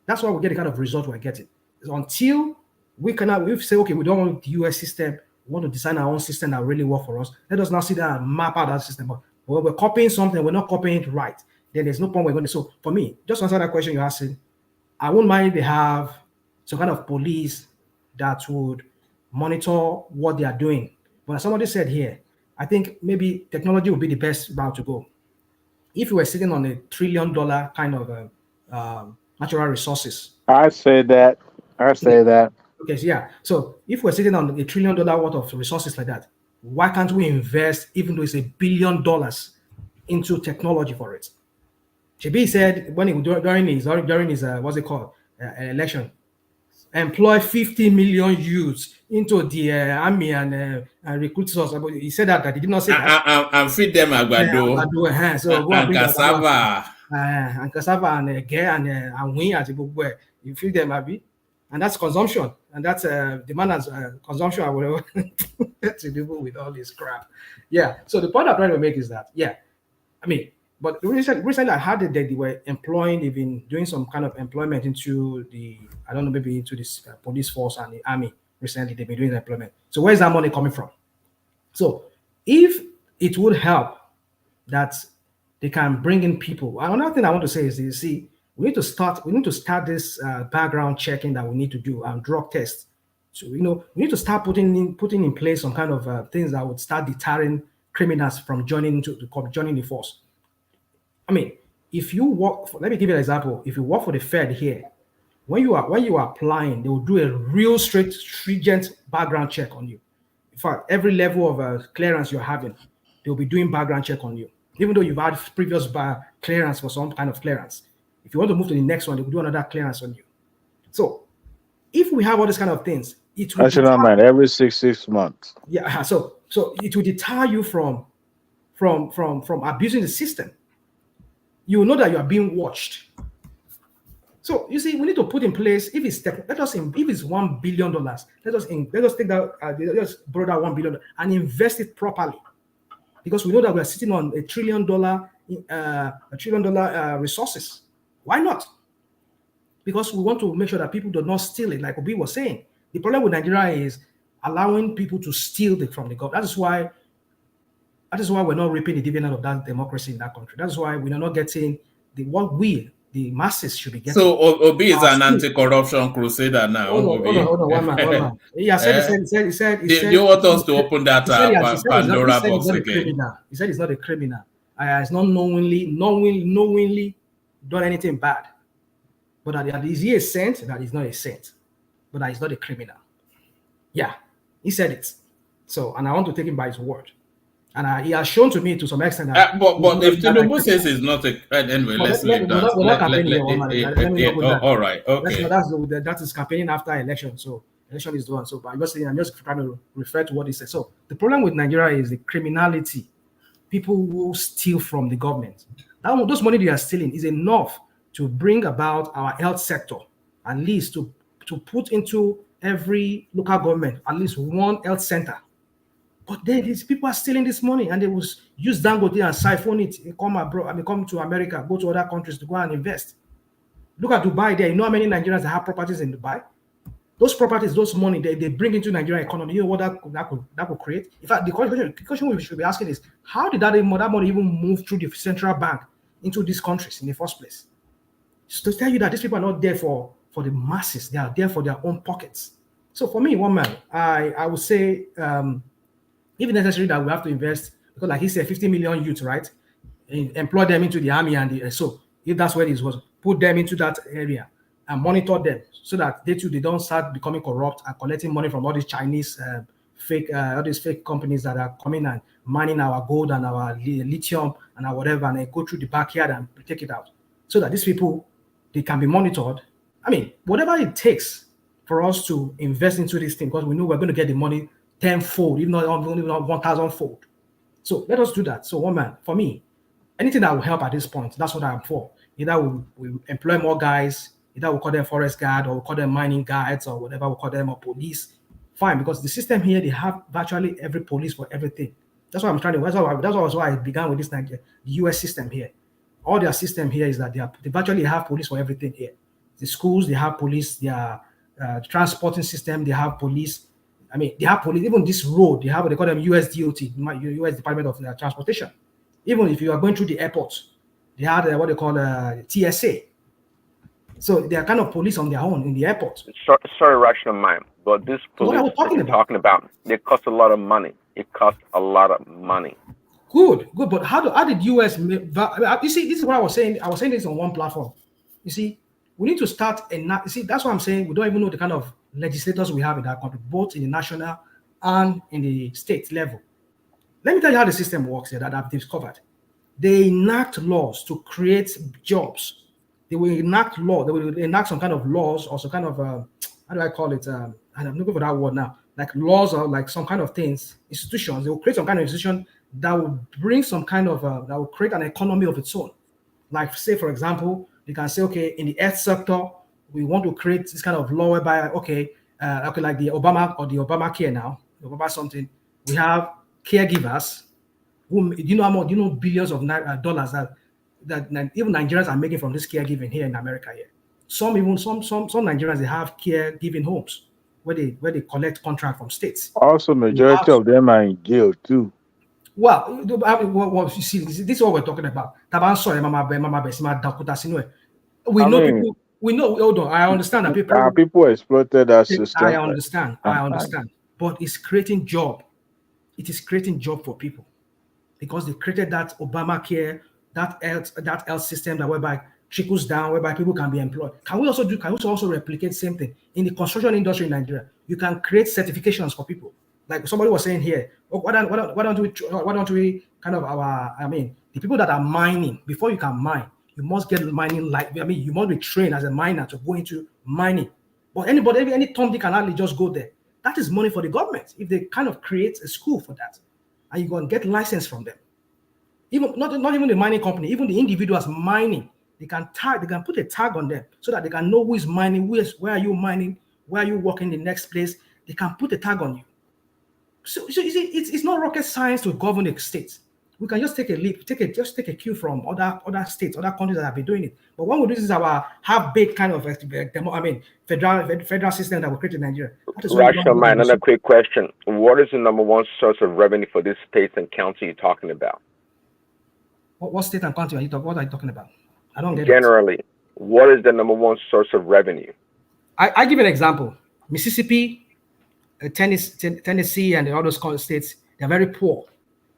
C: that's why we get the kind of result we're getting. It's until we say, okay, we don't want the US system, we want to design our own system that will really work for us. Let us now sit down and map out that system. But when we're copying something, we're not copying it right, then there's no point we're going to. So for me, just to answer that question you're asking, I wouldn't mind if they have some kind of police that would monitor what they are doing. But as somebody said here, I think maybe technology would be the best route to go. If we were sitting on $1 trillion kind of natural resources.
F: I say that.
C: Okay, so yeah. So if we're sitting on $1 trillion worth of resources like that, why can't we invest, even though it's $1 billion, into technology for it? JB said when during his what's it called, election, employ 50 million youths into the army and recruit us. He said that he did not say that.
E: And feed them agbado.
C: So go and bring
E: cassava.
C: And cassava and gay and wing as you feed them, Abi. And that's consumption. And that's demand as consumption or whatever to do with all this crap. Yeah. So the point I'm trying to make is that, yeah, I mean, but recently I heard that they were employing, they've been doing some kind of employment into the, I don't know, maybe into this police force and the army recently. They've been doing employment. So where's that money coming from? So if it would help that they can bring in people. Another thing I want to say is, you see, we need to start this background checking that we need to do and drug tests. So, we need to start putting in place some kind of things that would start deterring criminals from joining the force. I mean, if you work, let me give you an example. If you work for the Fed here, when you are applying, they will do a real stringent background check on you. In fact, every level of clearance you're having, they'll be doing background check on you. Even though you've had previous clearance for some kind of clearance. If you want to move to the next one, they will do another clearance on you. So if we have all these kind of things, it will
F: every 6 months.
C: Yeah, so it will deter you from abusing the system. You will know that you are being watched. So you see, we need to put in place, if it's $1 billion, let us take that, let's borrow that $1 billion and invest it properly, because we know that we are sitting on $1 trillion resources. Why not? Because we want to make sure that people do not steal it, like Obi was saying. The problem with Nigeria is allowing people to steal it from the government. That is why we're not reaping the dividend of that democracy in that country. That's why we are not getting the masses should be getting.
E: So Obi is an anti-corruption crusader now.
C: Hold on, one man. He said.
E: Do you want us to open that Pandora box again?
C: He said he's not a criminal. He's not knowingly done anything bad. But that is he a saint? That is not a saint. But that is not a criminal. Yeah, he said it. So, and I want to take him by his word. And he has shown to me to some extent that.
E: But if Tinubu says it's not a anyway, let's leave that. All right, okay.
C: That is campaigning after election. So election is done. So, but I'm just trying to refer to what he said. So the problem with Nigeria is the criminality. People who steal from the government. Those money they are stealing is enough to bring about our health sector, at least to put into every local government at least one health center. But then these people are stealing this money, and they will use Dangote and siphon it. Come to America, go to other countries to go and invest. Look at Dubai there. You know how many Nigerians have properties in Dubai? Those properties, those money, they bring into Nigerian economy. You know what that could create? In fact, the question we should be asking is, how did that money even move through the central bank into these countries in the first place? Just to tell you that these people are not there for the masses. They are there for their own pockets. So for me, one man, I would say, if necessary, that we have to invest, because like he said, 50 million youths, right? Employ them into the army, and so if that's where it was, put them into that area and monitor them so that they don't start becoming corrupt and collecting money from all these Chinese all these fake companies that are coming and mining our gold and our lithium and our whatever, and they go through the backyard and take it out, so that these people, they can be monitored. I mean, whatever it takes for us to invest into this thing, because we know we're going to get the money tenfold, even not 1,000-fold. So let us do that. So one man, for me, anything that will help at this point, that's what I'm for. Either we employ more guys, either we'll call them forest guard, or we'll call them mining guards, or whatever we'll call them, or police. Fine, because the system here, they have virtually every police for everything. That's what I'm trying to. That's why I began with this the US system here. All their system here is that they virtually have police for everything here. The schools, they have police. Their transporting system, they have police. I mean, they have police. Even this road, they call them USDOT, US Department of Transportation. Even if you are going through the airport, they have what they call TSA. So they are kind of police on their own in the airport.
G: Sorry, rational mind, but this police that you're talking about, they cost a lot of money. It costs a lot of money.
C: Good. But how did US? You see, this is what I was saying. I was saying this on one platform. You see, we need to start that's what I'm saying. We don't even know the kind of legislators we have in our country, both in the national and in the state level. Let me tell you how the system works here that I've discovered. They enact laws to create jobs. They will enact some kind of laws, or some kind of how do I call it? And I'm looking for that word now. Like laws or like some kind of things, institutions. They will create some kind of institution that will bring some kind of that will create an economy of its own. Like say, for example, they can say, okay, in the health sector, we want to create this kind of law whereby, okay, like the Obama or the Obamacare now, the Obama something, we have caregivers who, do you know how much, do you know billions of dollars that even Nigerians are making from this caregiving here in America here. Some Nigerians, they have caregiving homes where they collect contract from states.
F: Also, majority of them are in jail too.
C: Well, you see, this is what we're talking about. We know people. We know. Hold on, I understand that
F: people exploited that system.
C: I understand. But it's creating job. It is creating job for people because they created that Obamacare, that health system that whereby trickles down, whereby people can be employed. Can we also replicate same thing in the construction industry in Nigeria? You can create certifications for people. Like somebody was saying here, why don't we kind of the people that are mining, before you can mine, you must get mining you must be trained as a miner to go into mining. But any Tom, Dick can hardly just go there. That is money for the government if they kind of create a school for that, and you go and get license from them. Even not even the mining company, even the individuals mining, they can put a tag on them so that they can know who is mining, where are you mining, where are you working the next place. They can put a tag on you. So you see, it's not rocket science to govern a state. We can just take a leap, take a cue from other states, other countries that have been doing it. But when we do this is our half-baked kind of federal system that we create in Nigeria.
G: Rashomai, another quick question. What is the number one source of revenue for these states and counties you're talking about?
C: What state and county what are you talking about? I don't get
G: Generally, what is the number one source of revenue?
C: I give an example. Mississippi, Tennessee, and the other states, they're very poor.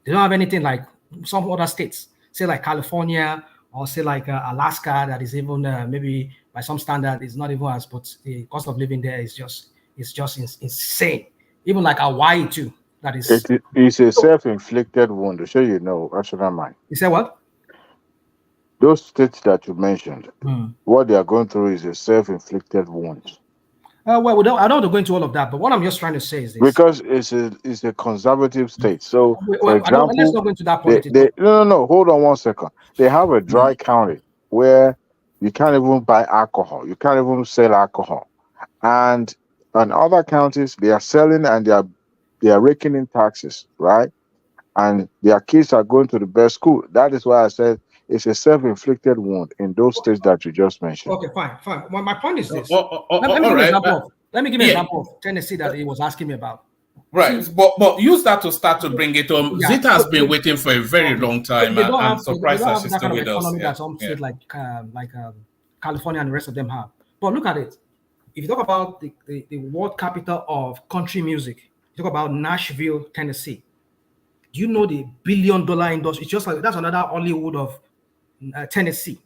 C: They don't have anything like some other states, say like California or say like Alaska, that is even maybe by some standard is not even as, but the cost of living there is just insane. Even like Hawaii too. That is.
F: It's a self-inflicted wound. To show you know, rational mind.
C: You say what?
F: Those states that you mentioned, what they are going through is a self-inflicted wound.
C: Well, I don't want to go into all of that, but what I'm just trying to say is this.
F: Because it's a conservative state. So, for example,
C: let's not go into that point.
F: No, hold on 1 second. They have a dry county where you can't even buy alcohol. You can't even sell alcohol. And in other counties, they are selling and they are raking in taxes, right? And their kids are going to the best school. That is why I said it's a self-inflicted wound in those states that you just mentioned.
C: Okay, fine. Well, my point is this. Let me give an example of Tennessee that he was asking me about.
E: Right, but use that to start to bring it home. Yeah. Zita has been waiting for a very long time, and I'm surprised that she's still with us.
C: That some states like California and the rest of them have. But look at it. If you talk about the world capital of country music, you talk about Nashville, Tennessee. Do you know the $1 billion industry? It's just like that's another Hollywood of Tennessee.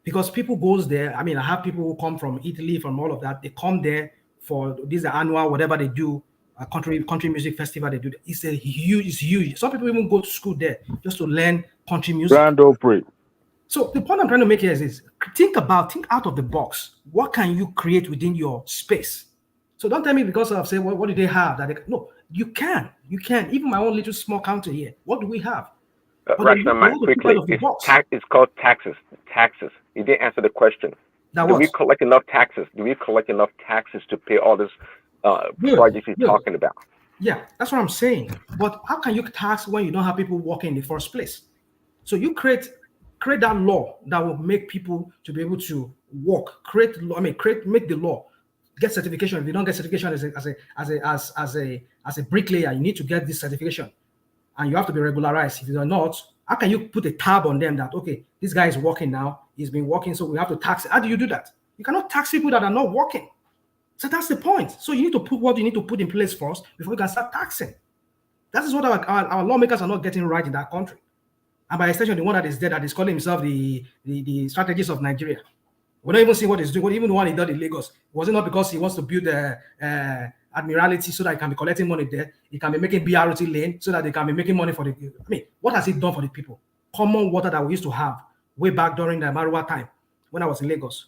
C: Because people goes there. I mean, I have people who come from Italy, from all of that. They come there for this annual whatever they do, a country music festival. They do. It's huge. Some people even go to school there just to learn country music.
F: Grand Opry.
C: So the point I'm trying to make here is this: think out of the box. What can you create within your space? So don't tell me because of say what do they have that no. You can. Even my own little small county here. What do we have?
G: Quickly, it's called taxes. Taxes. You didn't answer the question. Do we collect enough taxes? Do we collect enough taxes to pay all this projects you're talking about?
C: Yeah, that's what I'm saying. But how can you tax when you don't have people working in the first place? So you create that law that will make people to be able to work. Make the law. Get certification. If you don't get certification as a bricklayer, you need to get this certification, and you have to be regularized. If you are not, how can you put a tab on them that okay, this guy is working now, he's been working, so we have to tax it? How do you do that? You cannot tax people that are not working. So that's the point. So you need to put what you need to put in place first before you can start taxing. That is what our lawmakers are not getting right in that country, and by extension, the one that is there that is calling himself the strategist of Nigeria. We don't even see what he's doing. Even the one he did in Lagos, was it not because he wants to build admiralty so that he can be collecting money there? He can be making BRT lane so that they can be making money for the. I mean, what has he done for the people? Common water that we used to have way back during the Marua time when I was in Lagos.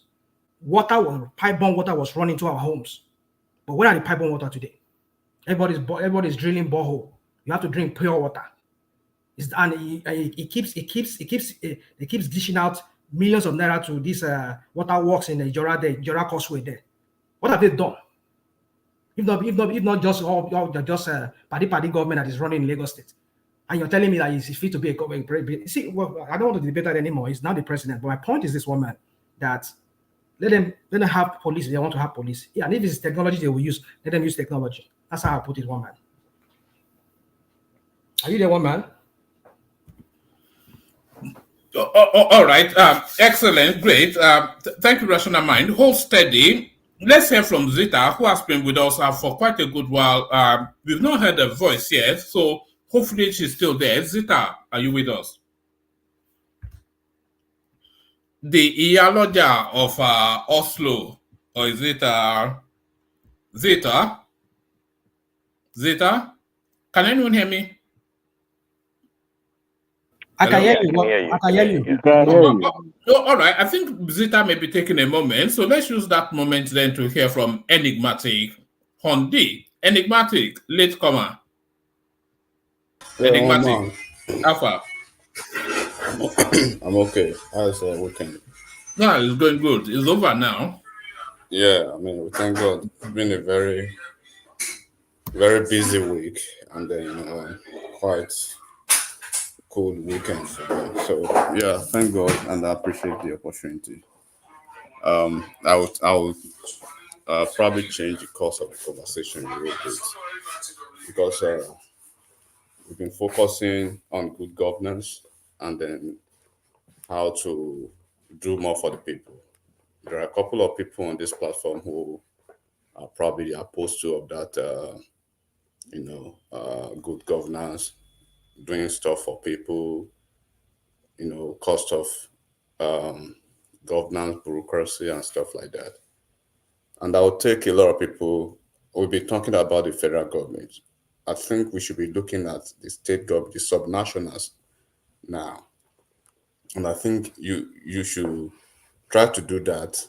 C: pipe-borne water was running to our homes. But where are the pipe-borne water today? Everybody's drilling borehole. You have to drink pure water. It keeps dishing out millions of naira to these water works in the Jora Causeway there. What have they done? If not just just party government that is running in Lagos State, and you're telling me that it's fit to be a government. See, well, I don't want to debate that anymore. He's not the president. But my point is this, woman, that let them have police if they want to have police. Yeah, and if it's technology they will use, let them use technology. That's how I put it, woman. Are you there, woman?
E: All right. Excellent. Great. Thank you, Rational Mind. Hold steady. Let's hear from Zita, who has been with us for quite a good while. We've not heard her voice yet, so hopefully she's still there. Zita, are you with us? The Iyaloja of Oslo, or is it Zita? Zita? Can anyone hear me?
C: I can hear you. I can hear you.
E: All right. I think Zita may be taking a moment. So let's use that moment then to hear from Enigmatic Hondi. Enigmatic, latecomer. Enigmatic. Alpha.
K: I'm okay. How's the weekend?
E: No, it's going good. It's over now.
K: Yeah, I mean, thank God. It's been a very, very busy week, and then quite cool weekend for me. So yeah, thank God, and I appreciate the opportunity. I would probably change the course of the conversation a little bit because we've been focusing on good governance and then how to do more for the people. There are a couple of people on this platform who are probably opposed to of that, good governance, doing stuff for people, cost of governance, bureaucracy, and stuff like that. And I would take a lot of people. We'll be talking about the federal government. I think we should be looking at the state government, the subnationals now. And I think you should try to do that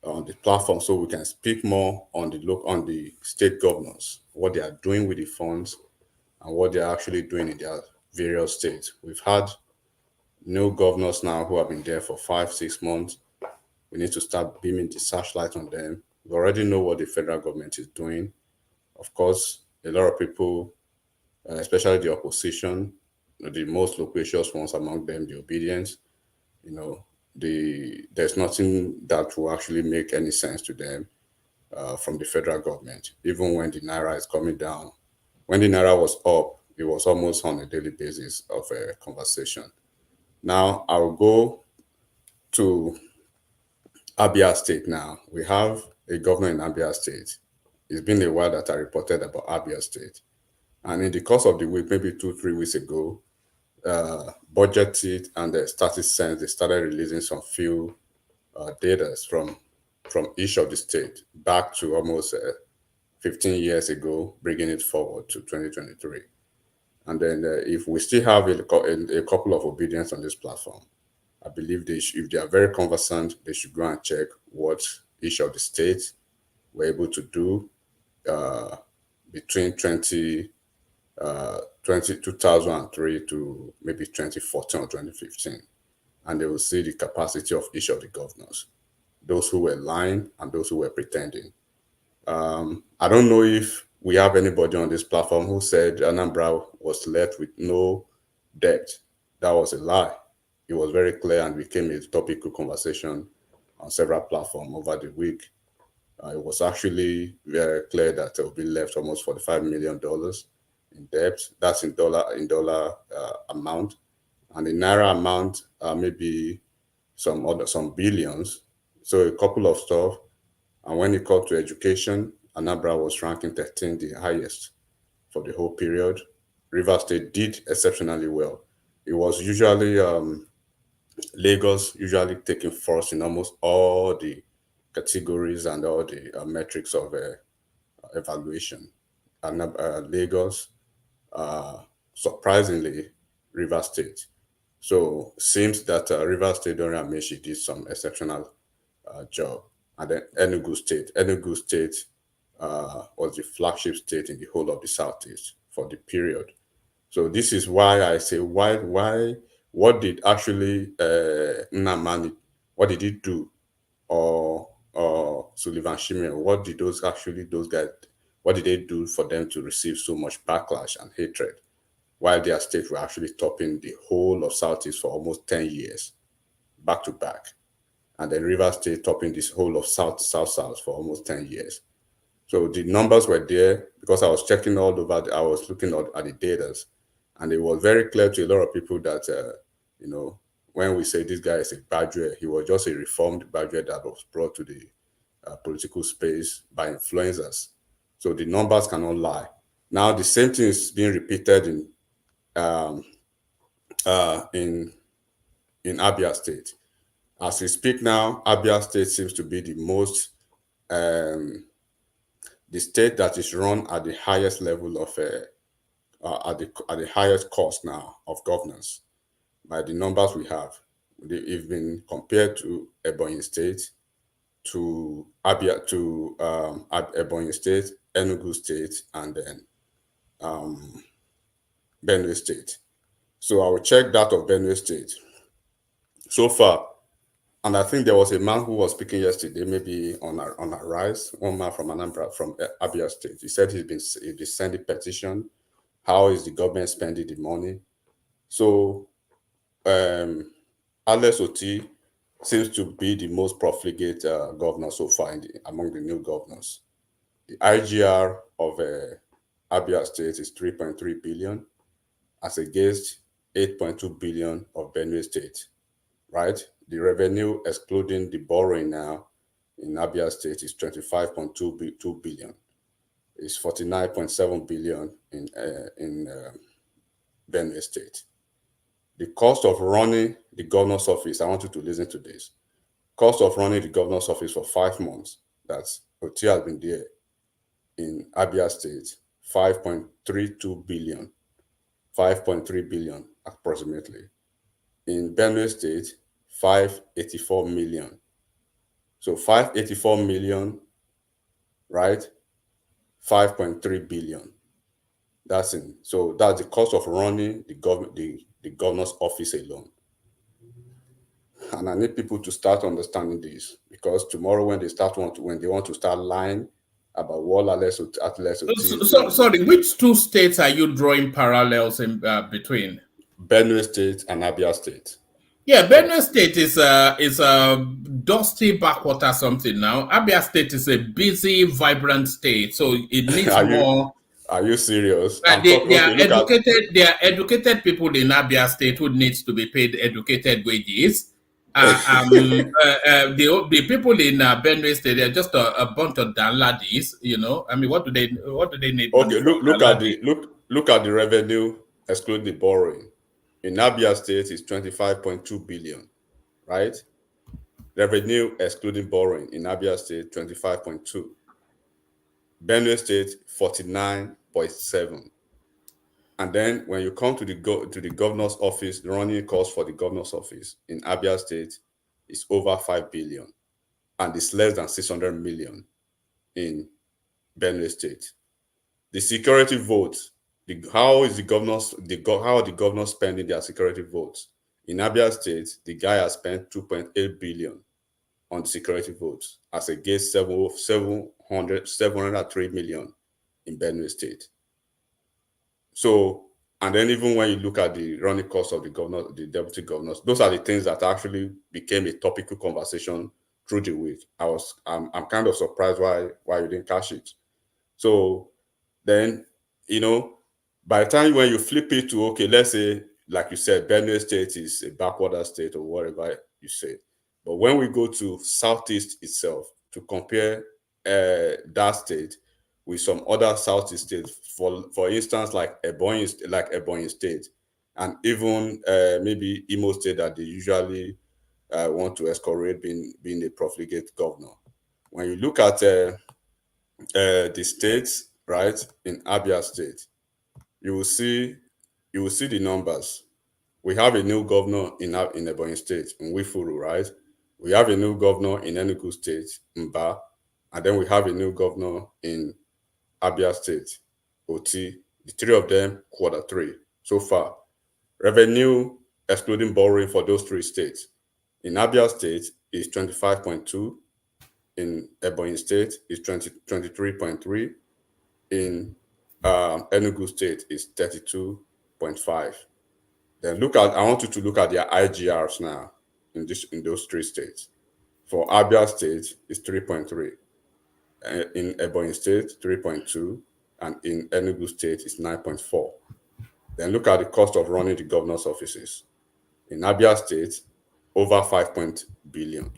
K: on the platform so we can speak more on the state governors, what they are doing with the funds and what they're actually doing in their various states. We've had new governors now who have been there for 5-6 months. We need to start beaming the searchlight on them. We already know what the federal government is doing. Of course, a lot of people, especially the opposition, the most loquacious ones among them, the obedience, there's nothing that will actually make any sense to them from the federal government, even when the Naira is coming down. When the Naira was up, it was almost on a daily basis of a conversation. Now, I'll go to Abia State now. We have a governor in Abia State. It's been a while that I reported about Abia State. And in the course of the week, maybe 2-3 weeks ago, budgeted and the StatusSense, they started releasing some few data from each of the states back to almost 15 years ago, bringing it forward to 2023. And then if we still have a couple of obedience on this platform, I believe if they are very conversant, they should go and check what each of the states were able to do between 2003 to maybe 2014 or 2015. And they will see the capacity of each of the governors, those who were lying and those who were pretending. I don't know if we have anybody on this platform who said Anambra was left with no debt. That was a lie. It was very clear and became a topical conversation on several platforms over the week. It was actually very clear that it will be left almost $45 million in debt. That's in dollar amount, and in naira amount, maybe some billions. So a couple of stuff. And when it comes to education, Anambra was ranking 13th, the highest for the whole period. Rivers State did exceptionally well. It was usually Lagos usually taking first in almost all the categories and all the metrics of evaluation. And Lagos, surprisingly, Rivers State. So seems that Rivers State during Amechi did some exceptional job. And then Enugu State was the flagship state in the whole of the Southeast for the period. So this is why I say, what did actually Nnamani, what did he do? Or Sullivan Shimon, what did those guys, what did they do for them to receive so much backlash and hatred, while their states were actually topping the whole of Southeast for almost 10 years, back to back, and then Rivers State topping this whole of South for almost 10 years. So the numbers were there because I was checking all over. I was looking at the data, and it was very clear to a lot of people that when we say this guy is a graduate, he was just a reformed graduate that was brought to the political space by influencers. So the numbers cannot lie. Now the same thing is being repeated in Abia State. As we speak now, Abia State seems to be the most the state that is run at the highest level of at the highest cost now of governance. By the numbers we have, they've been compared to Ebonyi State, to Abia, to Ebonyi State, Enugu State, and then Benue State. So I will check that of Benue State. So far, and I think there was a man who was speaking yesterday, maybe on a rise, one man from Anambra, from Abia State. He said he's been sending petition. How is the government spending the money? So Alex Oti seems to be the most profligate governor so far among the new governors. The IGR of Abia State is 3.3 billion, as against 8.2 billion of Benue State, right? The revenue, excluding the borrowing now in Abia State, is 25.2 billion. It's 49.7 billion in Benue State. The cost of running the governor's office, I want you to listen to this. Cost of running the governor's office for 5 months, that's Oti has been there in Abia State, 5.32 billion, 5.3 billion approximately. In Benue State, 584 million. So 584 million, right? 5.3 billion. That's the cost of running the governor's office alone. And I need people to start understanding this, because tomorrow when they want to start lying about what
E: Sorry, which two states are you drawing parallels in between?
K: Benue State and Abia State.
E: Yeah, Benue State is a dusty backwater something now. Abia State is a busy, vibrant state, so it needs more.
K: Are you serious?
E: They are educated people in Abia State who needs to be paid educated wages. The people in Benue State, they're just a bunch of downladdies, I mean, what do they need?
K: Okay, look at the revenue excluding the borrowing. In Abia State is 25.2 billion, right? Revenue excluding borrowing in Abia State 25.2. Benue State 49.7. And then when you come to the governor's office, the running cost for the governor's office in Abia State is over 5 billion, and it's less than 600 million in Benue State. The security votes, how are the governors spending their security votes? In Abia State, the guy has spent 2.8 billion on the security votes, as against 703 million in Benue State. So, and then even when you look at the running costs of the governor, the deputy governors, those are the things that actually became a topical conversation through the week. I'm kind of surprised why you didn't catch it. So then, by the time when you flip it to, okay, let's say, like you said, Benue State is a backwater state or whatever you say. But when we go to Southeast itself to compare that state with some other Southeast states, for instance, like Ebonyi State, and even maybe Imo State that they usually want to escalate being a profligate governor. When you look at the states, right, in Abia State, you will see the numbers. We have a new governor in Ebonyi State, in Wifuru, right? We have a new governor in Enugu State, Mba, and then we have a new governor in Abia State, Oti. The three of them, Q3 so far. Revenue, excluding borrowing for those three states. In Abia State is 25.2. In Ebonyi State is 23.3. In Enugu State is 32.5. Then I want you to look at their IGRs now in those three states. For Abia State is 3.3. In Ebonyi State, 3.2. And in Enugu State is 9.4. Then look at the cost of running the governor's offices. In Abia State, over 5 billion.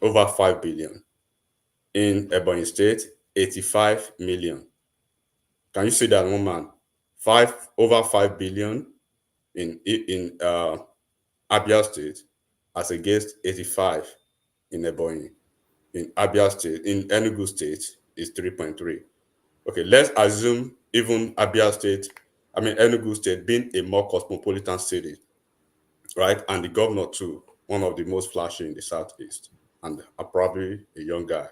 K: In Ebonyi State, 85 million. Can you see that, woman? Over 5 billion in Abia State as against 85 in Ebonyi. In Abia State, in Enugu State is 3.3. Okay, let's assume even Enugu State being a more cosmopolitan city, right? And the governor too, one of the most flashy in the Southeast, and probably a young guy.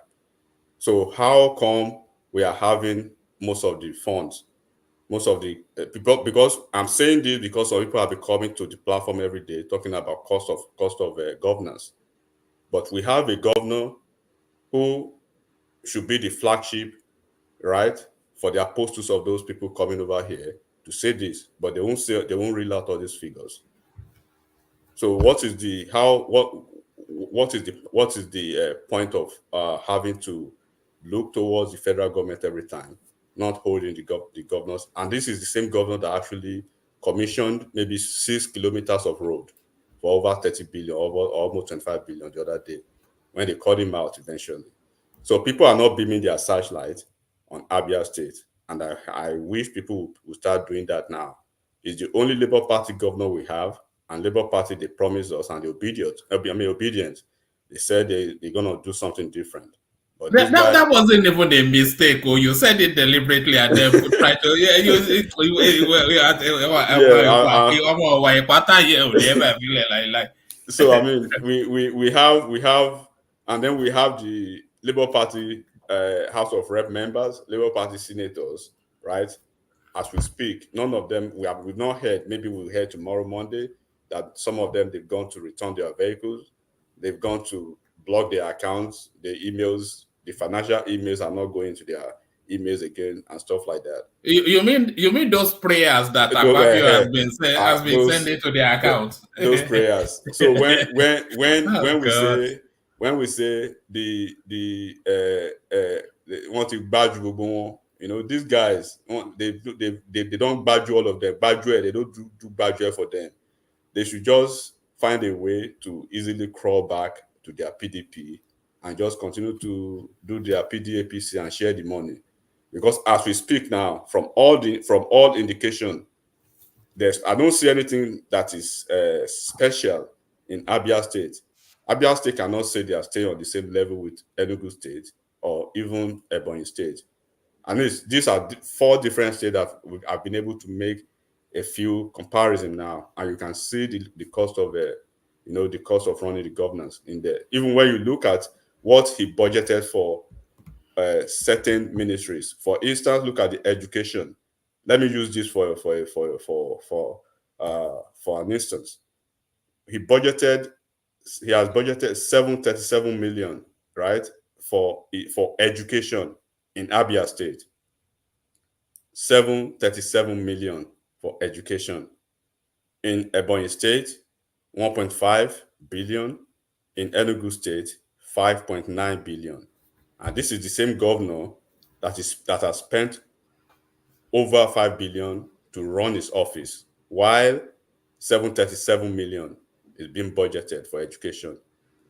K: So how come we are having most of the funds, most of the people? Because I'm saying this because some people have been coming to the platform every day talking about cost of governance, but we have a governor who should be the flagship, right, for the apostles of those people coming over here to say this, but they won't reel out all these figures. So what is the point of having to look towards the federal government every time, not holding the governors? And this is the same governor that actually commissioned maybe 6 kilometers of road for over 30 billion, almost 25 billion the other day, when they called him out eventually. So people are not beaming their searchlight on Abia State, and I wish people would start doing that now. It's the only Labour Party governor we have, and Labour Party, they promised us, and they're obedient. They said they're gonna do something different. But
E: that wasn't even a mistake. Oh, you said it deliberately, and then tried to
K: So I mean, we have, and then we have the Labour Party House of Rep members, Labour Party senators, right? As we speak, none of them we've not heard. Maybe we'll hear tomorrow, Monday, that some of them they've gone to return their vehicles, they've gone to block their accounts, their emails, the financial emails are not going to their emails again and stuff like that.
E: You mean those prayers that Akpabio has been sending to their accounts?
K: Those prayers. So when we say the want to badge, these guys they don't badge all of them. They don't do badge for them. They should just find a way to easily crawl back to their PDP and just continue to do their PDAPC and share the money. Because as we speak now, from all indication, I don't see anything that is special in Abia State. Abia State cannot say they are staying on the same level with Enugu State or even Ebonyi State. And these are 4 different states that I've been able to make a few comparisons now, and you can see the cost of the cost of running the governance in there. Even when you look at what he budgeted for certain ministries, for instance, look at the education. Let me use this for an instance. He has budgeted 737 million, right, for education in Abia State. 737 million for education. In Ebonyi State, 1.5 billion. In Enugu State, 5.9 billion. And this is the same governor that has spent over 5 billion to run his office, while 737 million is being budgeted for education.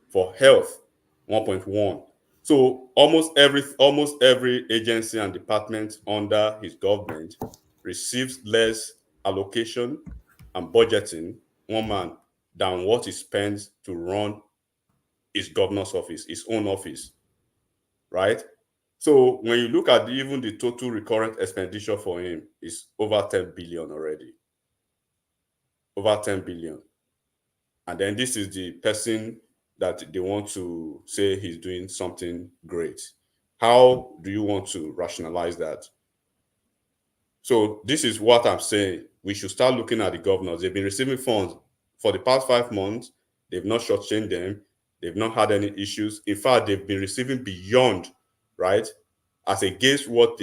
K: For health, 1.1. So almost every agency and department under his government receives less allocation and budgeting, than what he spends to run his governor's office, his own office, right? So when you look at even the total recurrent expenditure for him is over 10 billion already. Over 10 billion. And then this is the person that they want to say he's doing something great. How do you want to rationalize that? So this is what I'm saying. We should start looking at the governors. They've been receiving funds for the past 5 months. They've not shortchanged them. They've not had any issues. In fact, they've been receiving beyond, right? As against what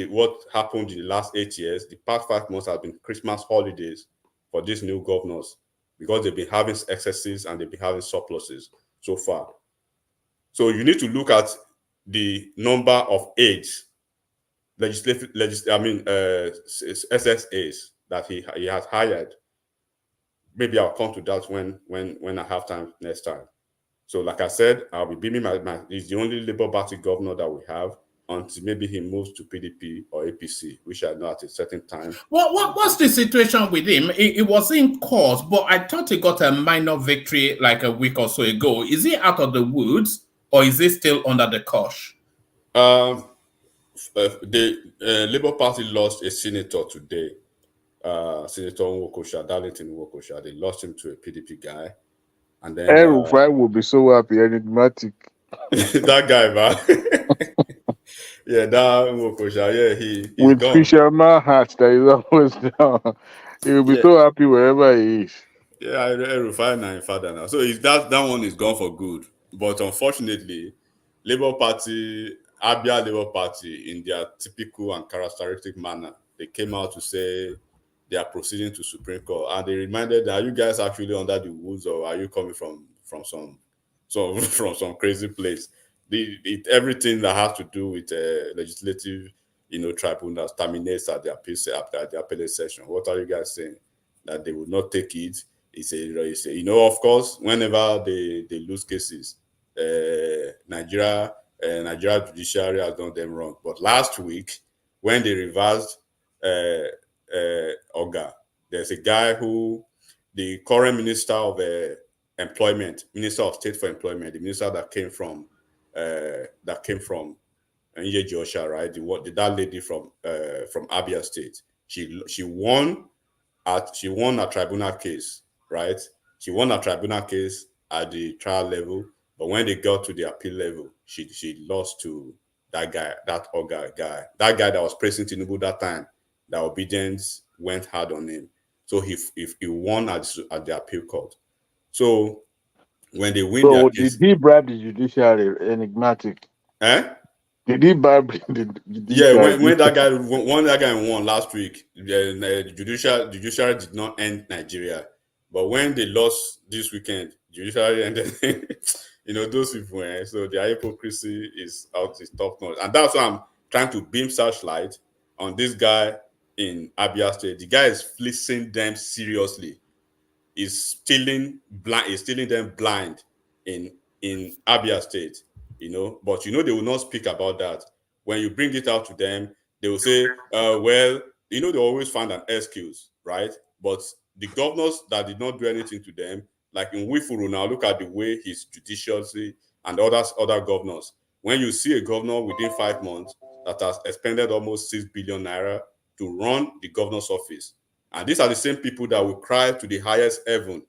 K: happened in the last 8 years, the past 5 months have been Christmas holidays for these new governors because they've been having excesses and they've been having surpluses so far. So you need to look at the number of aides, SSAs that he has hired. Maybe I'll come to that when I have time next time. So like I said, I'll be beaming he's the only Labour Party governor that we have until maybe he moves to PDP or APC, which I know at a certain time.
E: What's the situation with him? It was in court, but I thought he got a minor victory like a week or so ago. Is he out of the woods or is he still under the cosh?
K: The Labour Party lost a senator today, Senator Nwokosha, Darlington Nwokosha. They lost him to a PDP guy. And then
F: Rufai will be so happy, enigmatic.
K: That guy, man. Yeah, that Nwokosha, yeah, he's
F: with
K: gone.
F: fisherman hat that is always down. He will be so happy wherever he is.
K: Yeah, Rufai now in father now. So that one is gone for good. But unfortunately, Labour Party, Abia Labour Party, in their typical and characteristic manner, they came out to say they are proceeding to Supreme Court, and they reminded that, are you guys actually under the woods, or are you coming from some from crazy place? Everything that has to do with legislative, tribunals terminates at the appellate session. What are you guys saying? That they would not take it? It's a of course, whenever they lose cases, Nigeria judiciary has done them wrong. But last week, when they reversed Oga, there's a guy who, the current minister of employment, minister of state for employment, the minister that came from Nye Joshua, right? That lady from Abia State. She won a tribunal case, right? She won a tribunal case at the trial level, but when they got to the appeal level, she lost to that guy, that Oga guy, that guy that was praising Tinubu that time. That obedience went hard on him, so he won at the appeal court. So when they win their case,
F: did he bribe the judiciary? Enigmatic. Did he bribe the judiciary?
K: Yeah, when that guy won last week, the judiciary did not end Nigeria. But when they lost this weekend, judiciary ended. Those people. So their hypocrisy is top notch, and that's why I'm trying to beam searchlight on this guy in Abia State. The guy is fleecing them seriously. He's stealing them blind in Abia State. But they will not speak about that. When you bring it out to them, they will say, they always find an excuse, right? But the governors that did not do anything to them, like in Wifuru now, look at the way he's judiciously, and other governors. When you see a governor within 5 months that has expended almost 6 billion naira to run the governor's office, and these are the same people that will cry to the highest heaven,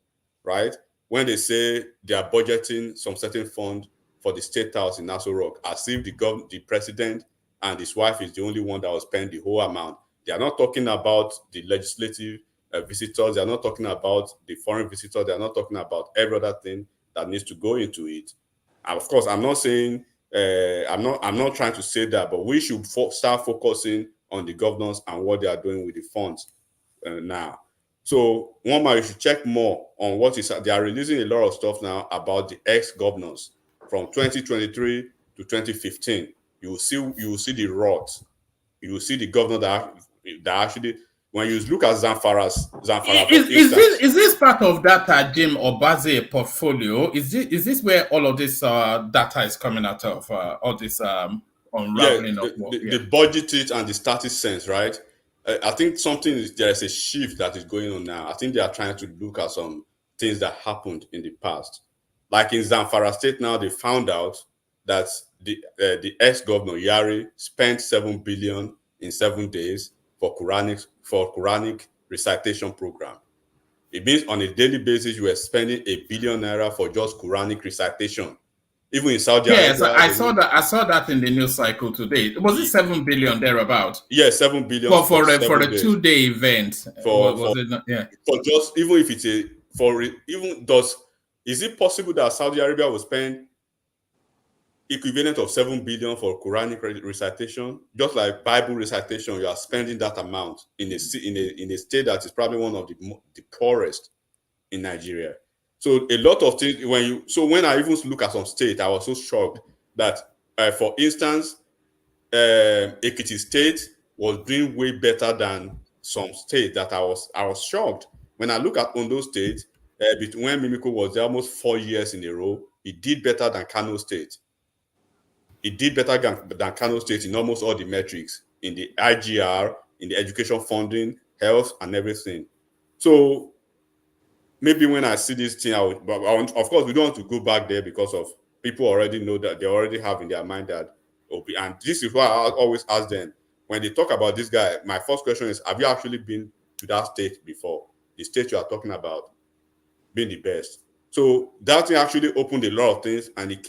K: right? When they say they are budgeting some certain fund for the State House in Nassau Rock, as if the president and his wife is the only one that will spend the whole amount. They are not talking about the legislative visitors. They are not talking about the foreign visitors. They are not talking about every other thing that needs to go into it. And of course, I'm not saying I'm not trying to say that, but we should start focusing on the governors and what they are doing with the funds now. So you should check more on what is. They are releasing a lot of stuff now about the ex-governors from 2023 to 2015. You will see the rot. You will see the governor that actually, when you look at Zamfara,
E: is this part of that Jim Obaze portfolio? Is this where all of this data is coming out of? All this unraveling of work?
K: The budgeted and the static sense, right? I think there is a shift that is going on now. I think they are trying to look at some things that happened in the past. Like in Zamfara State now, they found out that the ex-governor Yari spent 7 billion in 7 days for Quranic recitation program. It means on a daily basis, you were spending $1 billion naira for just Quranic recitation. Even in Saudi Arabia.
E: Yes, I saw that in the news cycle today. Was it 7 billion thereabout?
K: Yes, 7 billion
E: for a 2-day event. Was it not? Yeah.
K: For just even if it's is it possible that Saudi Arabia will spend equivalent of 7 billion for Quranic recitation? Just like Bible recitation, you are spending that amount in a state that is probably one of the poorest in Nigeria. So a lot of things when I even look at some state, I was so shocked that for instance, Ekiti State was doing way better than some state that I was shocked. When I look at Ondo State, when Mimiko was there almost 4 years in a row, it did better than Kano State. It did better than Kano State in almost all the metrics, in the IGR, in the education funding, health, and everything. So maybe when I see this thing, of course, we don't want to go back there because of people already know that they already have in their mind that Obi. And this is why I always ask them, when they talk about this guy, my first question is, have you actually been to that state before? The state you are talking about being the best. So that thing actually opened a lot of things, and it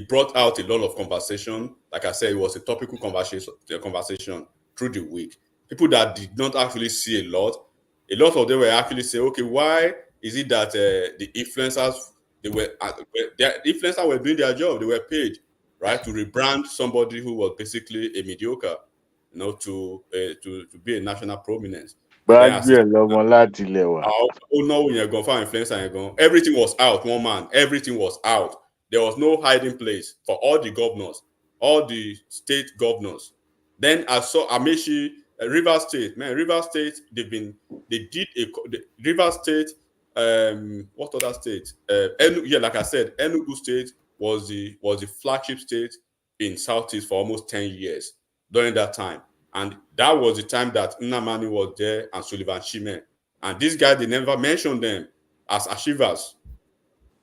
K: brought out a lot of conversation. Like I said, it was a topical conversation through the week. People that did not actually see a lot of them were actually saying, okay, why is it that the influencers, the influencers were doing their job, they were paid, right, to rebrand somebody who was basically a mediocre, to be a national prominence. Everything was out, one man, everything was out. There was no hiding place for all the governors, all the state governors. Then I saw Amechi, River State. River State, River State, what other state? Like I said, Enugu State was the flagship state in Southeast for almost 10 years during that time. And that was the time that Nnamani was there and Sullivan Shime. And these guys, they never mentioned them as achievers.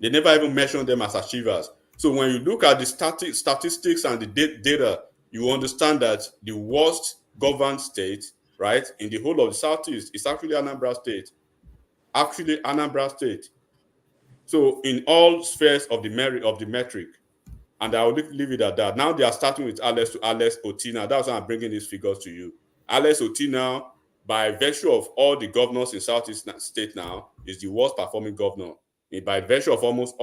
K: They never even mentioned them as achievers. So when you look at the statistics and the data, you understand that the worst governed state, right, in the whole of the Southeast is actually Anambra State. So in all spheres of the metric, and I will leave it at that. Now they are starting with Alex Otina. That's why I'm bringing these figures to you. Alex Otina, by virtue of all the governors in Southeast State now, is the worst performing governor. By virtue of almost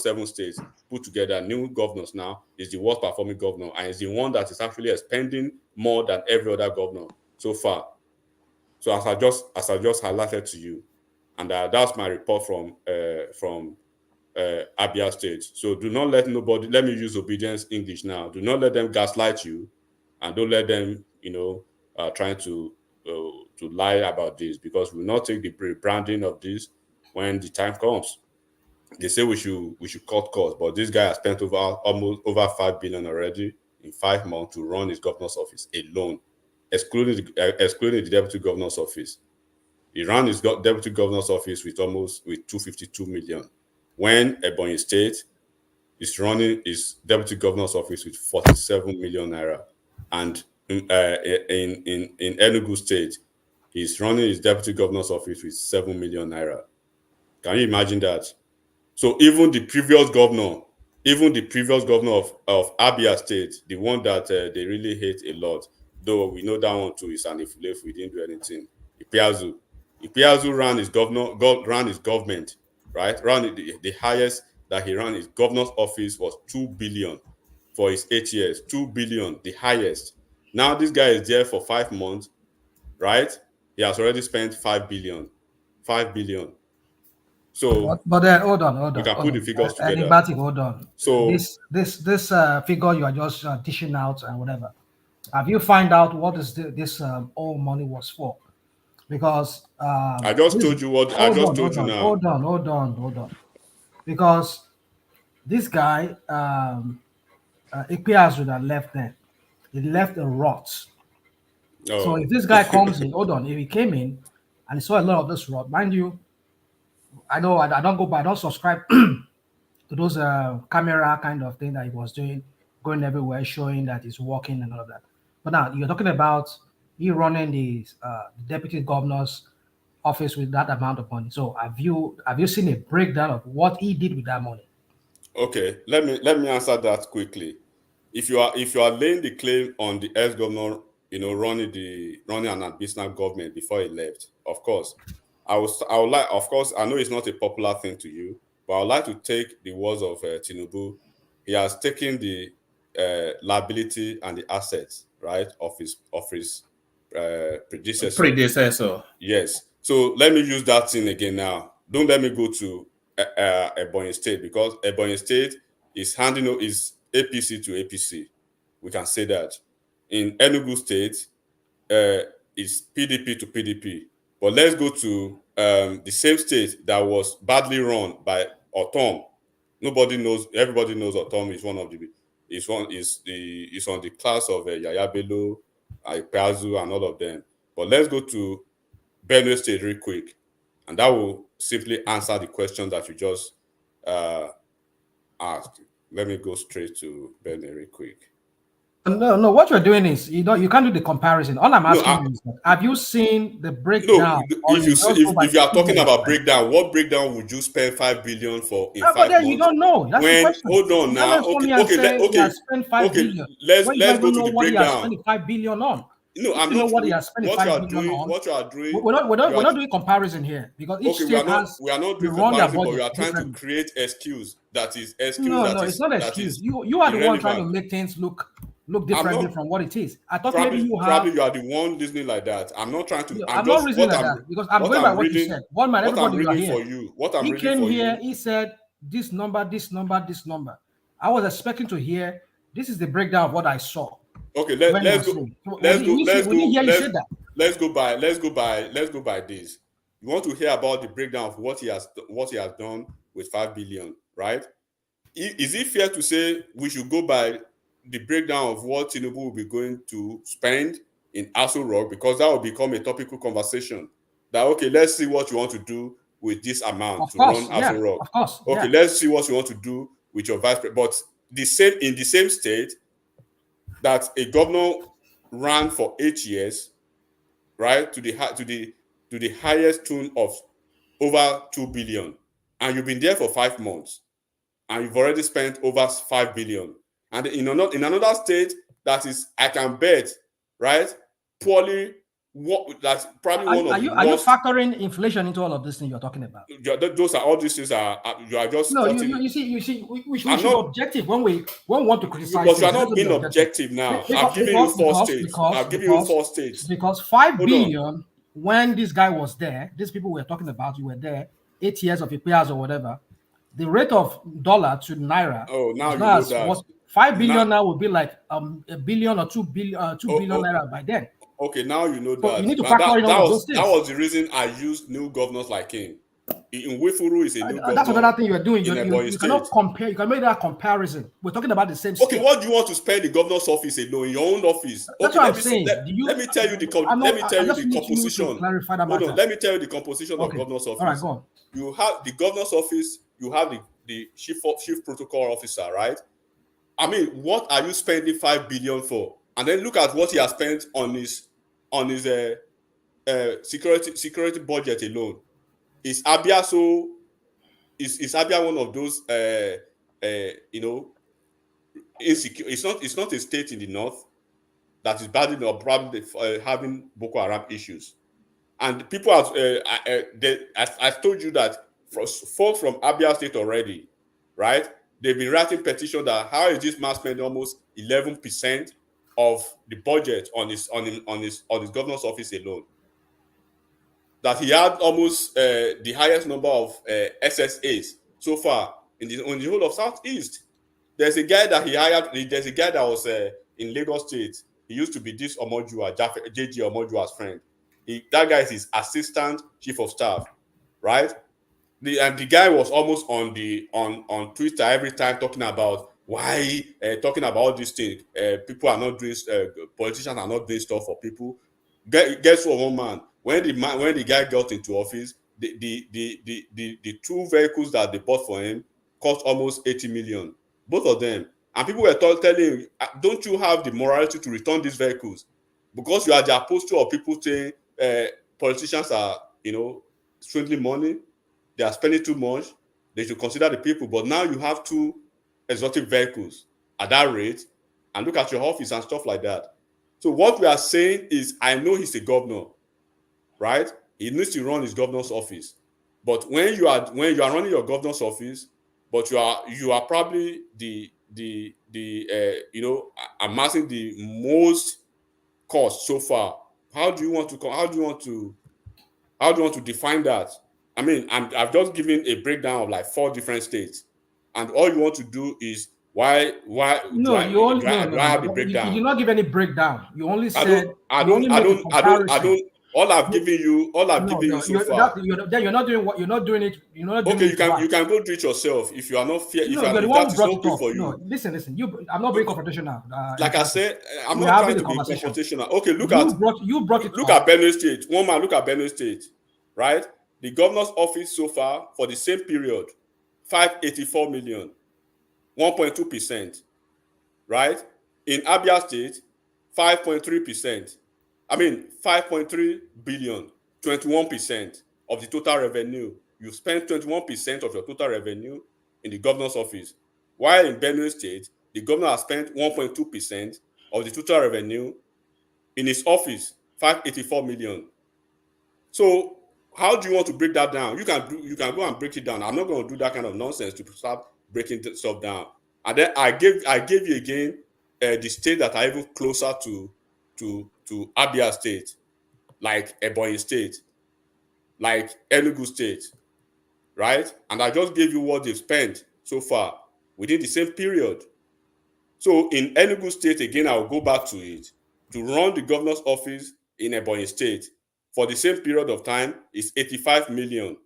K: 7 states put together, new governors now, is the worst performing governor, and is the one that is actually spending more than every other governor so far. So as I just highlighted to you, and that's my report from Abia State. So do not let nobody, let me use obedience English now. Do not let them gaslight you, and don't let them, trying to lie about this, because we will not take the rebranding of this when the time comes. They say we should cut costs, but this guy has spent almost over 5 billion already in 5 months to run his governor's office alone, excluding the deputy governor's office. He ran his deputy governor's office with 252 million. When Ebonyi State is running his deputy governor's office with 47 million naira, and in Enugu State, he's running his deputy governor's office with 7 million naira. Can you imagine that? So even the previous governor of Abia State, the one that they really hate a lot, though we know that one too is an if we didn't do anything. Ipiazu ran his government, right? The highest that he ran his governor's office was 2 billion for his 8 years. 2 billion, the highest. Now this guy is there for 5 months, right? He has already spent 5 billion. 5 billion. So,
C: but then hold on.
K: We can put the figures together.
C: Anybody, hold on.
K: So
C: this figure you are just dishing out and whatever. Have you find out what is this all money was for? Because
K: I just told you what I just told you now.
C: Hold on. Because this guy, Ikpeazu that left there, he left a rot. Oh. So if this guy comes in, hold on, if he came in and he saw a lot of this rot, mind you, I know I don't subscribe to those camera kind of thing that he was doing, going everywhere, showing that he's walking and all of that. But now you're talking about he running the deputy governor's office with that amount of money. So have you seen a breakdown of what he did with that money?
K: Okay, let me answer that quickly. If you are laying the claim on the ex-governor, running an abysmal government before he left, of course, I would like, of course, I know it's not a popular thing to you, but I would like to take the words of Tinubu. He has taken the liability and the assets, right, of his predecessor. Yes. So let me use that thing again now. Don't let me go to Ebonyi State, because Ebonyi State is handing is APC to APC. We can say that. In Enugu State, it's PDP to PDP. But let's go to the same state that was badly run by Otom. Nobody knows. Everybody knows Otom is one of the. Is on the class of Yaya Bello, Ipazu, and all of them. But let's go to Benue State real quick, and that will simply answer the question that you just asked. Let me go straight to Benue real quick.
C: No. What you're doing is you can't do the comparison. All I'm asking you is, have you seen the breakdown?
K: If you are talking about breakdown, what breakdown would you spend 5 billion for in 5 months?
C: You don't know. That's the question.
K: Hold on now. Okay.
C: Spent 5 billion.
K: Let's go to the breakdown.
C: What he has spent 5 billion on.
K: No, I'm not. What you are doing.
C: We're not doing comparison here, because each state has.
K: We are not doing comparison, but we are trying to create excuse. That is excuse.
C: No, it's not excuse. You are the one trying to make things look differently from what it is. I thought
K: probably,
C: maybe you
K: are the one listening like that. I'm not trying to.
C: I'm not reasoning like that, because I'm going by what you said. One man, everybody you are here.
K: For you. What I'm
C: he
K: reading
C: came
K: for
C: here.
K: you.
C: He said this number, this number, this number. I was expecting to hear this is the breakdown of what I saw.
K: Okay, let's go by this. You want to hear about the breakdown of what he has done with 5 billion, right? Is it fair to say we should go by the breakdown of what Tinubu will be going to spend in Aso Rock, because that will become a topical conversation? That, okay, let's see what you want to do with this amount to run Aso Rock.
C: Of course,
K: okay, let's see what you want to do with your vice president. But in the same state that a governor ran for 8 years, right, to the highest tune of over 2 billion, and you've been there for 5 months, and you've already spent over 5 billion. And in another state that is, I can bet, right, poorly. That's probably one of the worst.
C: Are you factoring inflation into all of this thing you're talking about?
K: Those are all these things are you are just.
C: No, you see, we should be objective when we want to criticize.
K: But you are not being objective now. I've given you 4 states. I've given you 4 states.
C: Because 5 billion, when this guy was there, these people we're talking about, you were there, 8 years of repairs or whatever. The rate of dollar to naira.
K: Oh, now you know that.
C: 5 billion now would be like a billion or 2 billion naira by then.
K: Okay, now you know that.
C: So you need to factor in all those things.
K: That was the reason I used new governors like him. In Wifuru is a new governor.
C: That's another thing you are doing. You cannot compare. You can make that comparison. We're talking about the same state.
K: Okay, what do you want to spend the governor's office alone in your own office?
C: That's what I'm saying.
K: Let me tell you the composition. Hold on. Let me tell you the composition of governor's office.
C: All right, go on.
K: You have the governor's office. You have the chief protocol officer, right? I mean, what are you spending 5 billion for? And then look at what he has spent on his security budget alone. Is Abia is Abia one of those insecure? It's not a state in the north that is badly or probably having Boko Haram issues. And people have I told you that from Abia State already, right? They've been writing petition that how is this man spending almost 11% of the budget on his governor's office alone? That he had almost the highest number of SSAs so far in the whole of Southeast. There's a guy that he hired. There's a guy that was in Lagos State. He used to be this Omojua, JG Omojua's friend. That guy is his assistant chief of staff, right? The guy was almost on Twitter every time talking about why talking about all these things. People are not doing politicians are not doing stuff for people. Guess what, one man? When the guy got into office, the 2 vehicles that they bought for him cost almost 80 million, both of them. And people were telling him, don't you have the morality to return these vehicles? because you are the apostle of people saying politicians are, swindling money, they are spending too much, they should consider the people. But now you have 2 exotic vehicles at that rate, and look at your office and stuff like that. So what we are saying is, I know he's a governor, right? He needs to run his governor's office. But when you are running your governor's office, but you are probably amassing the most cost so far. How do you want to define that? I mean, I've just given a breakdown of like 4 different states, and all you want to do is why do I have a breakdown?
C: You did not give any breakdown. You only said
K: I don't. All I've given you so far.
C: Then you're not doing what you're not doing it. You're not doing
K: okay,
C: it.
K: You can go do it yourself if you are not fair.
C: No,
K: if that is not good for you.
C: No, listen. I'm not being confrontational.
K: Like I said, I'm not trying to be confrontational. Okay, look at Benue State. One man, look at Benue State, right? The governor's office so far for the same period, 584 million, 1.2%, right? In Abia State, 5.3%. 5.3 billion, 21% of the total revenue. You spend 21% of your total revenue in the governor's office. While in Benue State, the governor has spent 1.2% of the total revenue in his office, 584 million. So how do you want to break that down? You can go and break it down. I'm not going to do that kind of nonsense to start breaking stuff down. And then I gave you again the state that are even closer to Abia State, like Ebonyi State, like Enugu State, right? And I just gave you what they've spent so far within the same period. So in Enugu State, again, I'll go back to it. To run the governor's office in Ebonyi State for the same period of time is 85 million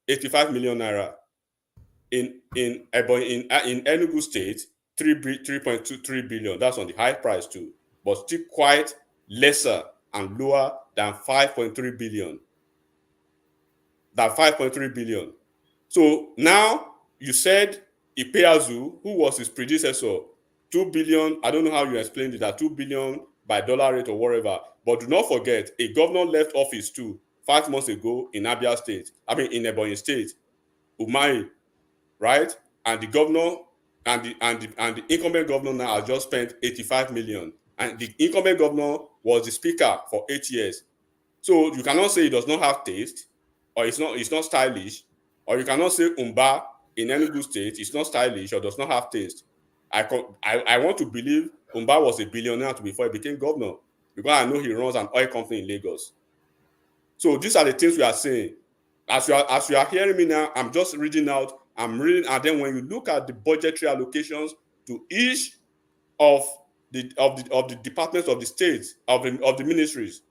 K: naira. In Enugu State, 3.23 billion. That's on the high price too, but still quite lesser and lower than 5.3 billion. So now you said Ipeazu, who was his predecessor, 2 billion. I don't know how you explained it, that 2 billion by dollar rate or whatever. But do not forget, a governor left office too 5 months ago in Abia State. In Ebonyi State, Umahi, right? And the governor and the incumbent governor now has just spent 85 million. And the incumbent governor was the speaker for 8 years. So you cannot say it does not have taste, or it's not stylish, or you cannot say Umba in Enugu State is not stylish or does not have taste. I want to believe Umba was a billionaire before he became governor, because I know he runs an oil company in Lagos. So these are the things we are saying. As you are hearing me now, I'm just reading out. I'm reading, and then when you look at the budgetary allocations to each of the departments of the states, of the ministries,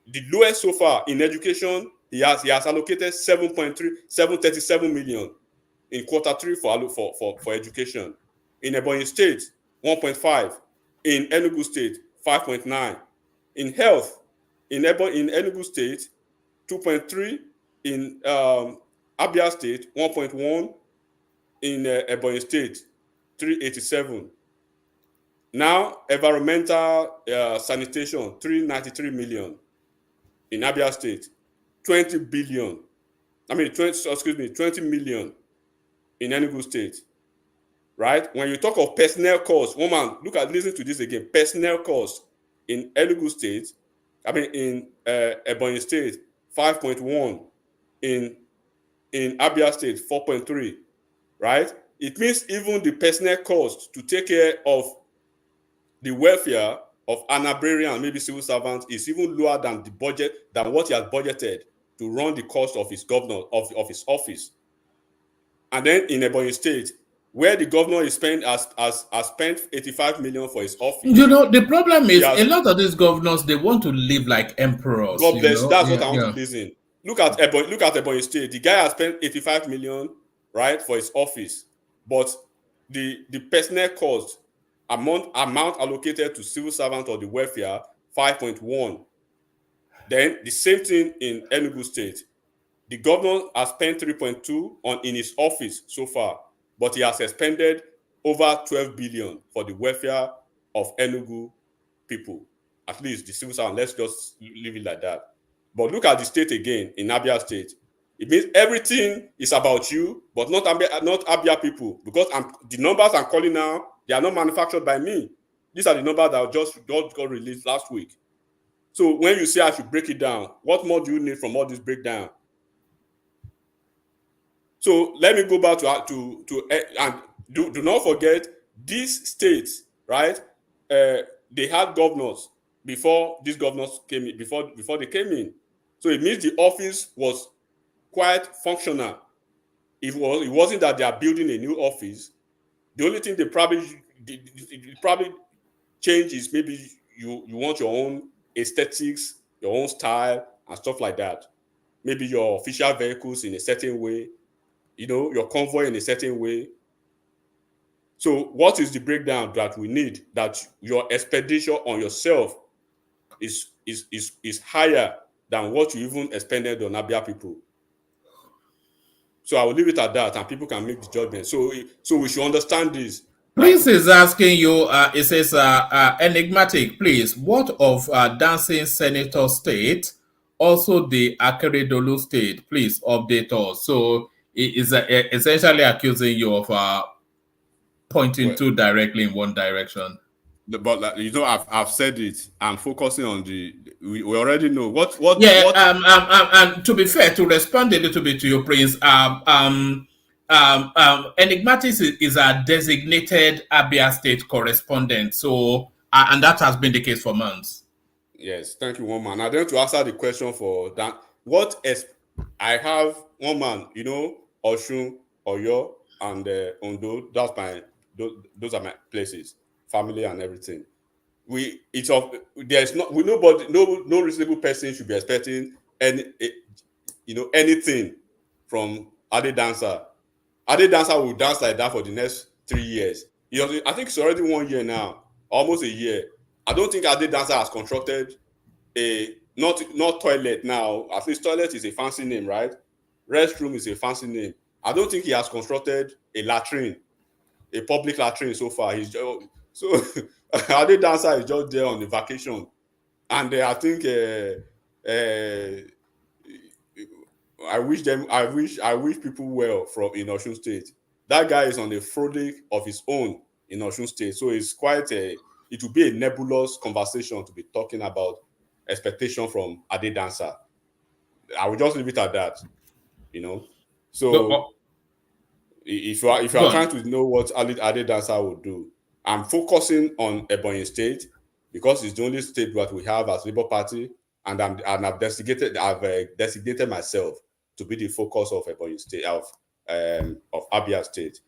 K: the lowest so far in education, he has allocated 737 million in quarter 3 for education. In Ebonyi State, 1.5. In Enugu State, 5.9. In health, in Enugu State, 2.3. In Abia State, 1.1. In Ebonyi State, 387. Now, environmental sanitation, 393 million. In Abia State, 20 billion. 20 million in Enugu State. Right? When you talk of personnel costs, listen to this again. Personnel costs in Enugu State, in Ebonyi State, 5.1. In Abia State, 4.3. Right? It means even the personnel costs to take care of the welfare of an agrarian, maybe civil servants, is even lower than what he has budgeted to run the cost of his governor of his office. And then in Ebonyi State, where the governor has spent 85 million for his office.
E: The problem is a lot of these governors, they want to live like emperors.
K: God bless. That's what I want to listen. Look at Ebonyi State. The guy has spent 85 million, right, for his office, but the personnel cost amount allocated to civil servants or the welfare, 5.1. Then the same thing in Enugu State. The governor has spent 3.2 in his office so far, but he has expended over 12 billion for the welfare of Enugu people. at least the civil servant, let's just leave it like that. But look at the state again, in Abia State. It means everything is about you, but not Abia people, because the numbers I'm calling now, they are not manufactured by me. These are the numbers that just got released last week. So when you say I should break it down, what more do you need from all this breakdown? So let me go back to and do not forget these states, right? They had governors before these governors came in, before they came in. So it means the office was quite functional. It wasn't that they are building a new office. The only thing they probably change is maybe you want your own aesthetics, your own style, and stuff like that. Maybe your official vehicles in a certain way, your convoy in a certain way. So what is the breakdown that we need? That your expenditure on yourself is higher than what you even expended on Abia people. So I will leave it at that, and people can make the judgment. So we should understand this.
E: Please is asking you, it says, enigmatic, please, what of Dancing Senator State, also the Akeredolu State? Please update us. So it is essentially accusing you of pointing too directly in one direction.
K: But I've said it. I'm focusing on we already know what.
E: Yeah. And to be fair, to respond a little bit to your Prince, Enigmatic is a designated Abia State correspondent. So, and that has been the case for months.
K: Yes, thank you, one man. I want to answer the question for that. I have one man, Oshun, Oyo, and Ondo. Those are my places, family and everything. No reasonable person should be expecting anything from Ade Dancer. Ade Dancer will dance like that for the next 3 years. I think it's already 1 year now, almost a year. I don't think Ade Dancer has constructed not toilet now. At least toilet is a fancy name, right? Restroom is a fancy name. I don't think he has constructed a latrine, a public latrine so far. Ade Dancer is just there on the vacation, and I think I wish people well in Osun State. That guy is on a frolic of his own in Osun State, so it's it will be a nebulous conversation to be talking about expectation from Ade Dancer. I will just leave it at that, So if you are trying to know what Ade Dancer will do, I'm focusing on Ebonyi State because it's the only state that we have as Labour Party, and I've designated myself to be the focus of Ebonyi State of Abia State.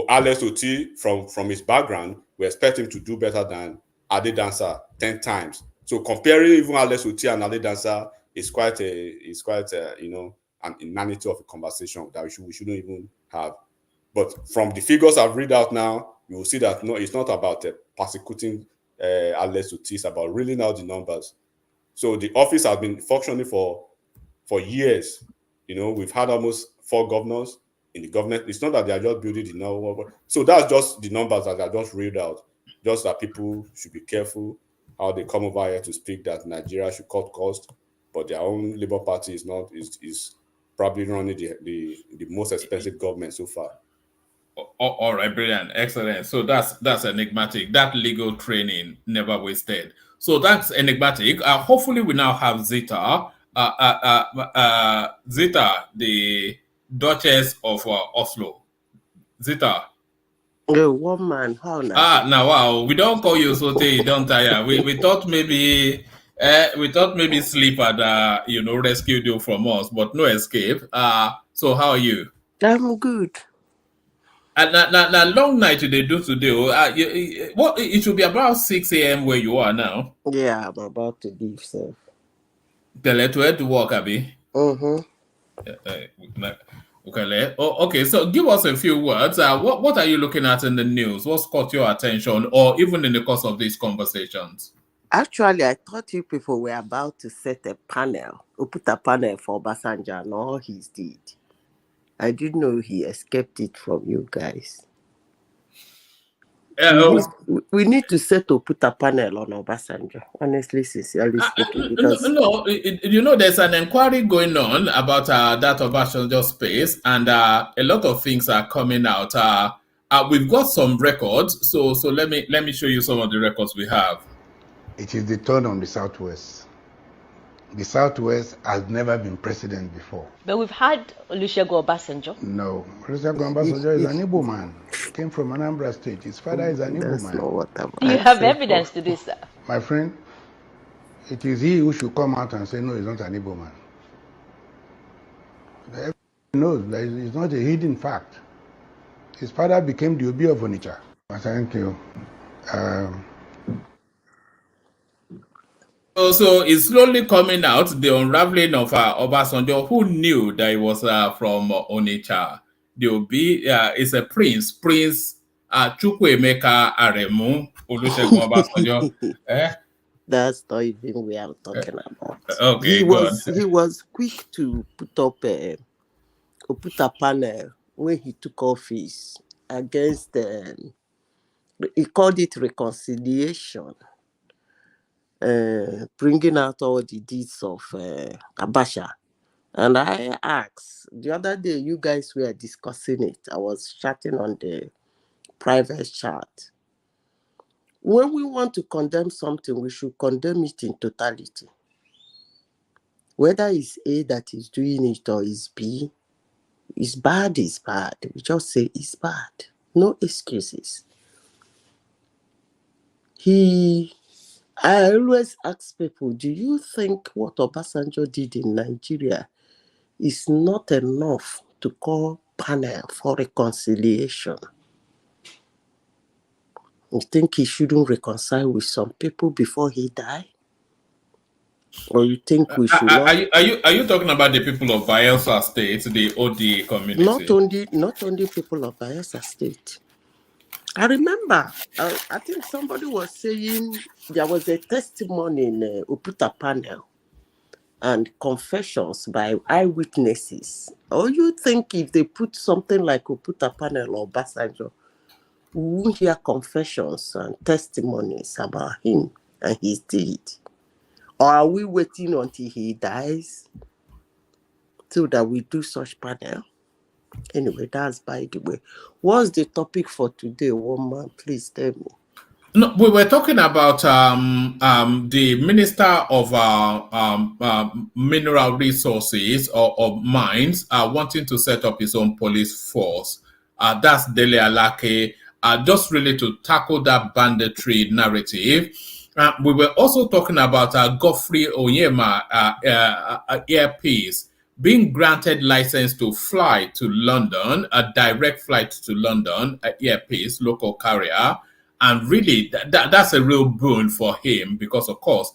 K: Alex Oti, from his background, we expect him to do better than Ade Dancer 10 times. So comparing even Alex Oti and Ade Dancer is quite an inanity of a conversation that we shouldn't even have. But from the figures I've read out now, you will see that no, it's not about persecuting Alex Oti. It's about reeling out the numbers. So the office has been functioning for years. We've had almost 4 governors in the government. It's not that they are just building the number. So that's just the numbers that are just read out. Just that people should be careful how they come over here to speak that Nigeria should cut costs, but their own Labour Party is probably running the most expensive government so far.
E: All right, brilliant, excellent. So that's enigmatic. That legal training never wasted. So that's enigmatic. Hopefully, we now have Zita. Zita, the Duchess of Oslo. Zita.
N: Oh, one man, how now?
E: Now wow, we don't call you Sote, don't tire. We thought maybe sleep had rescued you from us, but no escape. So how are you?
N: I'm good.
E: And now long night they do today. It should be about 6 a.m. where you are now.
N: Yeah, I'm about to leave, sir.
E: To work, Abby. Okay, so give us a few words. What are you looking at in the news? What's caught your attention, or even in the course of these conversations?
N: Actually, I thought you people were about to set a panel, or put a panel for Obasanjo and all he did. I didn't know he escaped it from you guys. We need to set to put a panel on Obasanjo, honestly, sincerely speaking, because
E: there's an inquiry going on about that Obasanjo space, and a lot of things are coming out. We've got some records, so let me show you some of the records we have.
A: It is the turn on the Southwest. The Southwest has never been president before.
B: But we've had Olusegun Obasanjo.
A: No, Olusegun Obasanjo is an Igbo man. He came from Anambra State. His father is an Igbo man.
B: Do you have evidence to this, sir?
A: My friend, it is he who should come out and say, no, he's not an Igbo man. Everybody knows that it's not a hidden fact. His father became the Obi of Onitsha. Thank you.
E: So it's slowly coming out, the unraveling of Obasanjo, who knew that he was from Onitsha. The Obi is a prince, Prince Chukwuemeka Aremu Olusegun Obasanjo.
N: That's not even what we are talking about.
E: Okay,
N: he was quick to put a panel when he took office against he called it reconciliation, bringing out all the deeds of Abacha. And I asked the other day, you guys were discussing it. I was chatting on the private chat. When we want to condemn something, we should condemn it in totality. Whether it's A that is doing it or it's B, it's bad, it's bad. We just say it's bad. No excuses. I always ask people, do you think what Obasanjo did in Nigeria is not enough to call panel for reconciliation? You think he shouldn't reconcile with some people before he died? Or you think we should not?
E: Are you talking about the people of Bayelsa State, the OD community?
N: Not only people of Bayelsa State. I remember, I think somebody was saying there was a testimony in Oputa panel and confessions by eyewitnesses. Or you think if they put something like Oputa panel or Obasanjo, we won't hear confessions and testimonies about him and his deed? Or are we waiting until he dies so that we do such panel? Anyway, that's by the way. What's the topic for today, woman? Please tell me.
E: No, we were talking about the Minister of Mineral Resources or Mines wanting to set up his own police force. That's Dele Alake, just really to tackle that banditry narrative. We were also talking about Godfrey Onyema Airpeace being granted license to fly to London, a direct flight to London, Airpeace, local carrier. And really, that's a real boon for him because, of course,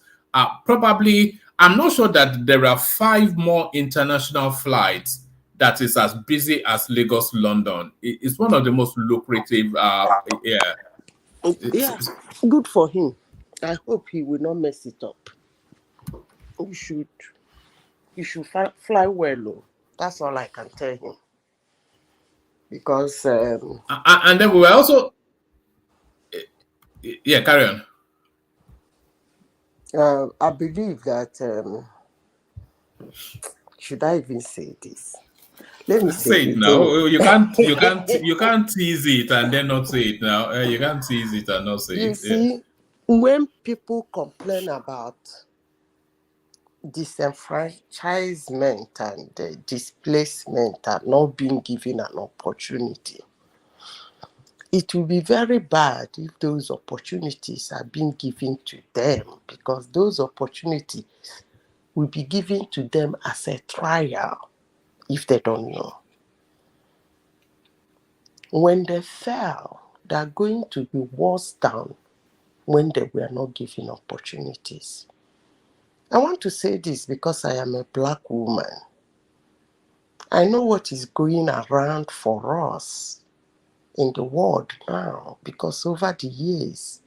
E: probably, I'm not sure that there are 5 more international flights that is as busy as Lagos-London. It's one of the most lucrative,
N: Yeah, good for him. I hope he will not mess it up. You should fly well. That's all I can tell him. Because...
E: and then we were also... Yeah, carry
N: on. I believe that... should I even say this? Let me say
E: it now. You can't tease it and then not say it now. You can't tease it and not say it.
N: You see, when people complain about disenfranchisement and displacement and not being given an opportunity, it will be very bad if those opportunities are being given to them, because those opportunities will be given to them as a trial if they don't know. When they fail, they are going to be worse down when they were not given opportunities. I want to say this because I am a black woman. I know what is going around for us in the world now, because over the years,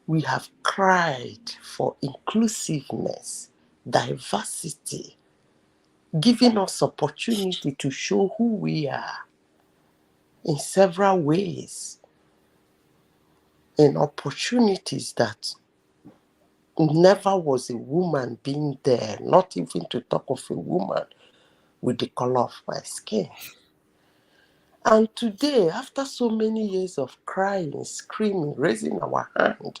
N: we have cried for inclusiveness, diversity, giving us opportunity to show who we are in several ways. in opportunities that never was a woman being there, not even to talk of a woman with the color of my skin. And today, after so many years of crying, screaming, raising our hand,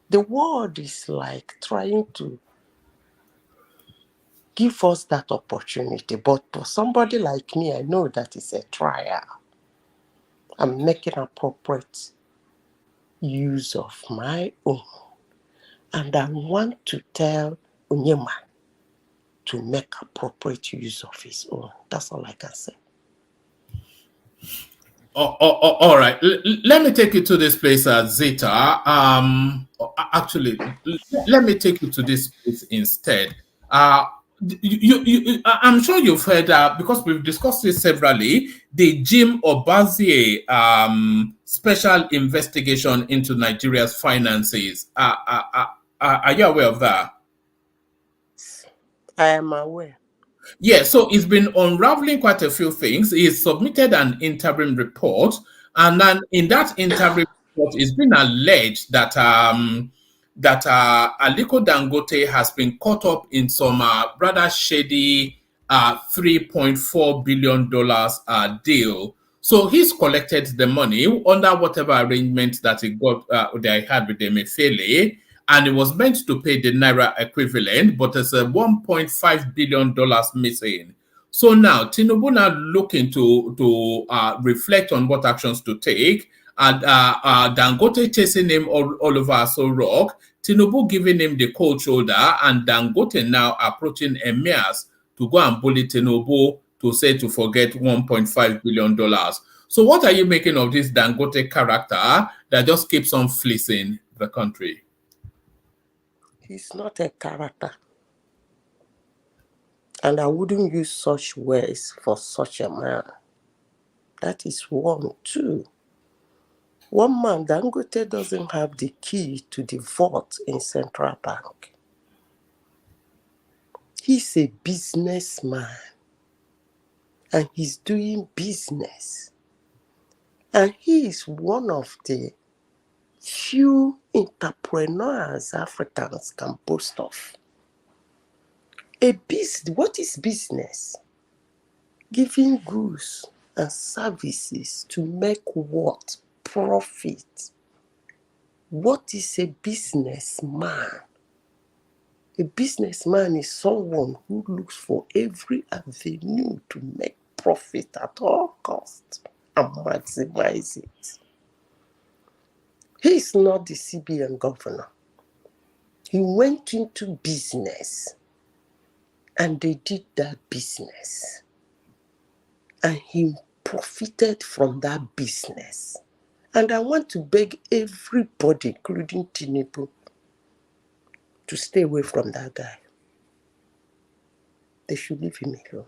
N: the world is like trying to give us that opportunity. But for somebody like me, I know that it's a trial. I'm making appropriate use of my own. And I want to tell Onyema to make appropriate use of his own. That's all I can say.
E: All right. Let me take you to this place, Zeta. Actually, let me take you to this place instead. I'm sure you've heard, because we've discussed this severally, the Jim Obazie special investigation into Nigeria's finances. Are you aware of that?
N: I am aware.
E: Yeah, so it's been unraveling quite a few things. He submitted an interim report, and then in that interim report, it's been alleged that Aliko Dangote has been caught up in some rather shady $3.4 billion deal. So he's collected the money under whatever arrangement that he got that he had with Emefiele, and it was meant to pay the naira equivalent, but there's a $1.5 billion missing. So now Tinubu now looking to reflect on what actions to take, and Dangote chasing him all over Aso Rock, Tinubu giving him the cold shoulder, and Dangote now approaching emirs to go and bully Tinubu to say to forget $1.5 billion. So what are you making of this Dangote character that just keeps on fleecing the country?
N: He's not a character. And I wouldn't use such words for such a man. That is one. Two, one man, Dangote doesn't have the key to the vault in Central Bank. He's a businessman. And he's doing business. And he is one of the few entrepreneurs Africans can boast of. What is business? Giving goods and services to make what? Profit. What is a businessman? A businessman is someone who looks for every avenue to make profit at all costs and maximize it. He is not the CBN governor. He went into business and they did that business. And he profited from that business. And I want to beg everybody, including Tinubu, to stay away from that guy. They should leave him alone.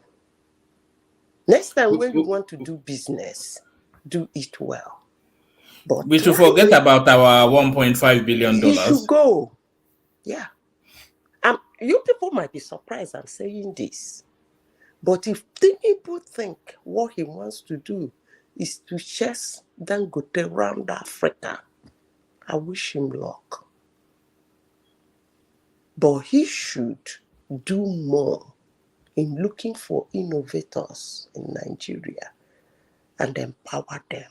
N: Next time when you want to do business, do it well. But
E: we should forget about our $1.5 billion.
N: He should go. Yeah. You people might be surprised I'm saying this. But if people think what he wants to do is to chase Dangote around Africa, I wish him luck. But he should do more in looking for innovators in Nigeria and empower them.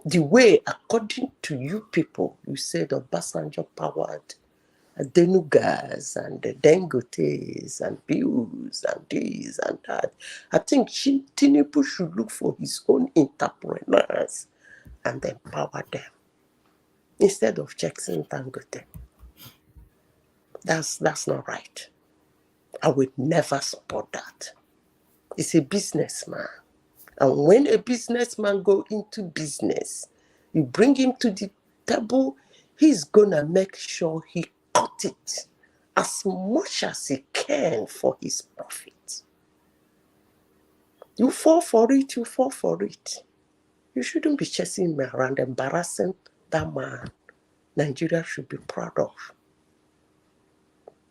N: The way, according to you people, you said Obasanjo powered Denugas and the Dangotes and Bills and this and that. I think Tinubu should look for his own entrepreneurs and empower them instead of chasing Dangote. That's not right. I would never support that. He's a businessman. And when a businessman go into business, you bring him to the table, he's gonna make sure he cut it as much as he can for his profit. You fall for it, you fall for it. You shouldn't be chasing me around, embarrassing that man Nigeria should be proud of.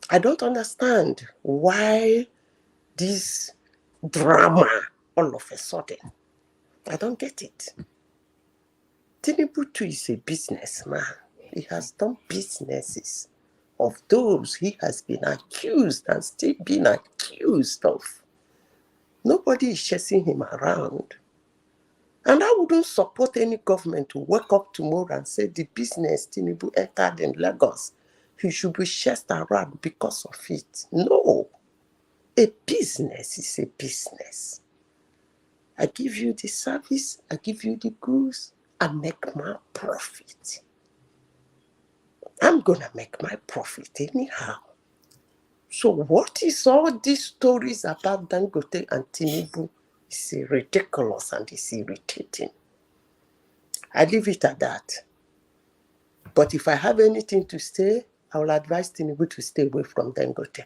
N: I don't understand why this drama all of a sudden. I don't get it. Tinubu too is a businessman. He has done businesses of those he has been accused and still being accused of. Nobody is chasing him around. And I wouldn't support any government to wake up tomorrow and say the business Tinubu entered in Lagos, he should be chased around because of it. No. A business is a business. I give you the service, I give you the goods, I make my profit. I'm going to make my profit anyhow. So what is all these stories about Dangote and Tinubu? It's ridiculous and it's irritating. I leave it at that. But if I have anything to say, I will advise Tinubu to stay away from Dangote.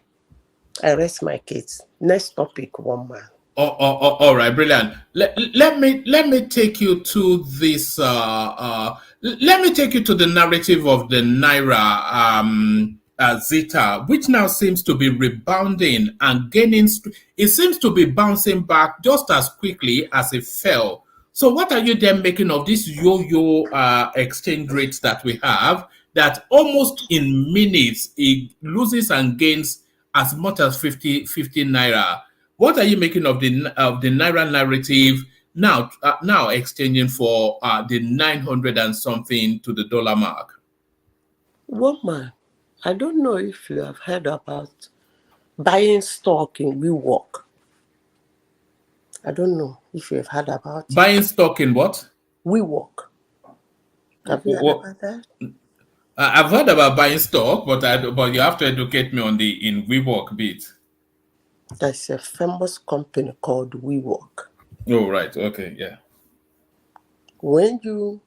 N: I rest my case. Next topic, one man.
E: All right, brilliant. Let me take you to this. Let me take you to the narrative of the Naira Zeta, which now seems to be rebounding and gaining. It seems to be bouncing back just as quickly as it fell. So, what are you then making of this yo-yo exchange rates that we have? That almost in minutes it loses and gains as much as 50 naira. What are you making of the Naira narrative now exchanging for the 900 and something to the dollar mark?
N: Woman, I don't know if you have heard about buying stock in WeWork. I don't know if you have heard about it.
E: Buying stock in what?
N: WeWork. Have you heard about that?
E: I've heard about buying stock, but you have to educate me on the in WeWork bit.
N: There's a famous company called WeWork.
E: Oh, right. Okay, yeah.
N: When you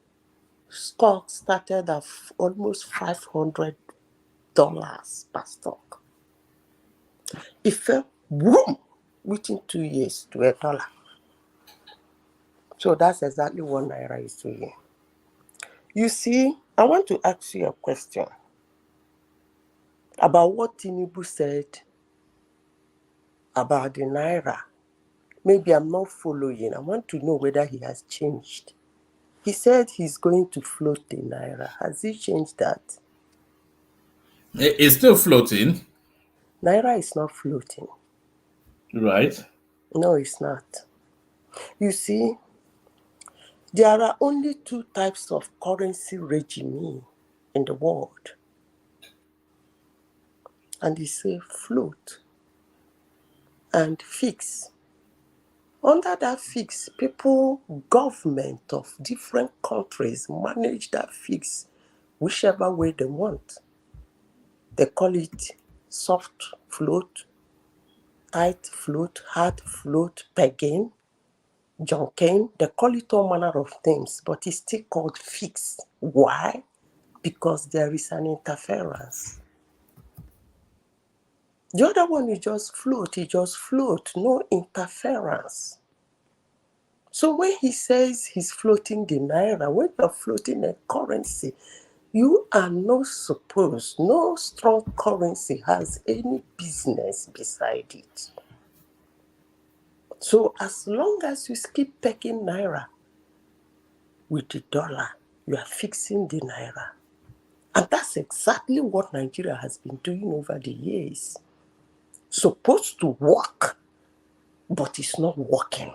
N: stock started at almost $500 per stock, it fell boom within 2 years to $1. So that's exactly what Naira is doing. You see, I want to ask you a question about what Tinubu said about the Naira. Maybe I'm not following. I want to know whether he has changed. He said he's going to float the Naira. Has he changed that?
E: It's still floating.
N: Naira is not floating.
E: Right.
N: No, it's not. You see, there are only two types of currency regime in the world. And they say float and fix. Under that fix, government of different countries manage that fix whichever way they want. They call it soft float, tight float, hard float, pegging, junking. They call it all manner of things, but it's still called fix. Why? Because there is an interference. The other one is just float. It just float, no interference. So when he says he's floating the Naira, when you're floating a currency, you are not supposed, no strong currency has any business beside it. So as long as you keep pegging Naira with the dollar, you are fixing the Naira. And that's exactly what Nigeria has been doing over the years. Supposed to work, but it's not working.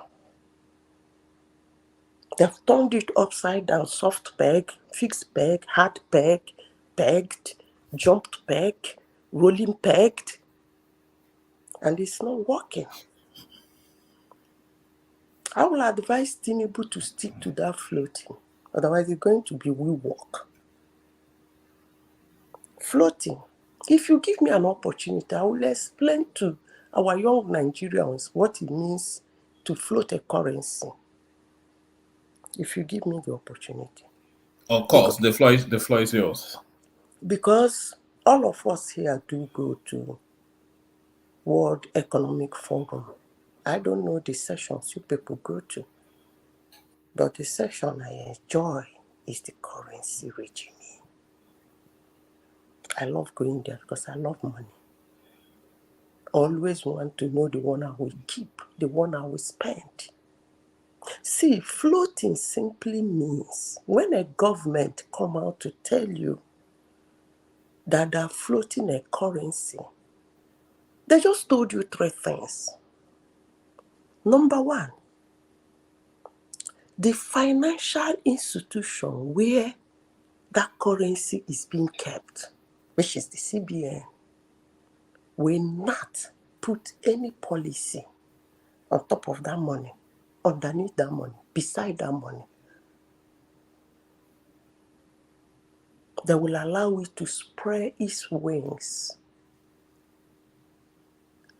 N: They've turned it upside down, soft peg, fixed peg, hard peg, pegged, jumped peg, rolling pegged, and it's not working. I will advise Tinubu to stick to that floating. Otherwise, it's going to be WeWork. Floating. If you give me an opportunity, I will explain to our young Nigerians what it means to float a currency. If you give me the opportunity.
E: Of course, the floor is yours.
N: Because all of us here do go to World Economic Forum. I don't know the sessions you people go to, but the session I enjoy is the currency regime. I love going there because I love money. Always want to know the one I will keep, the one I will spend. See, floating simply means when a government come out to tell you that they're floating a currency, they just told you three things. Number one, the financial institution where that currency is being kept, which is the CBN, will not put any policy on top of that money, underneath that money, beside that money. They will allow it to spread its wings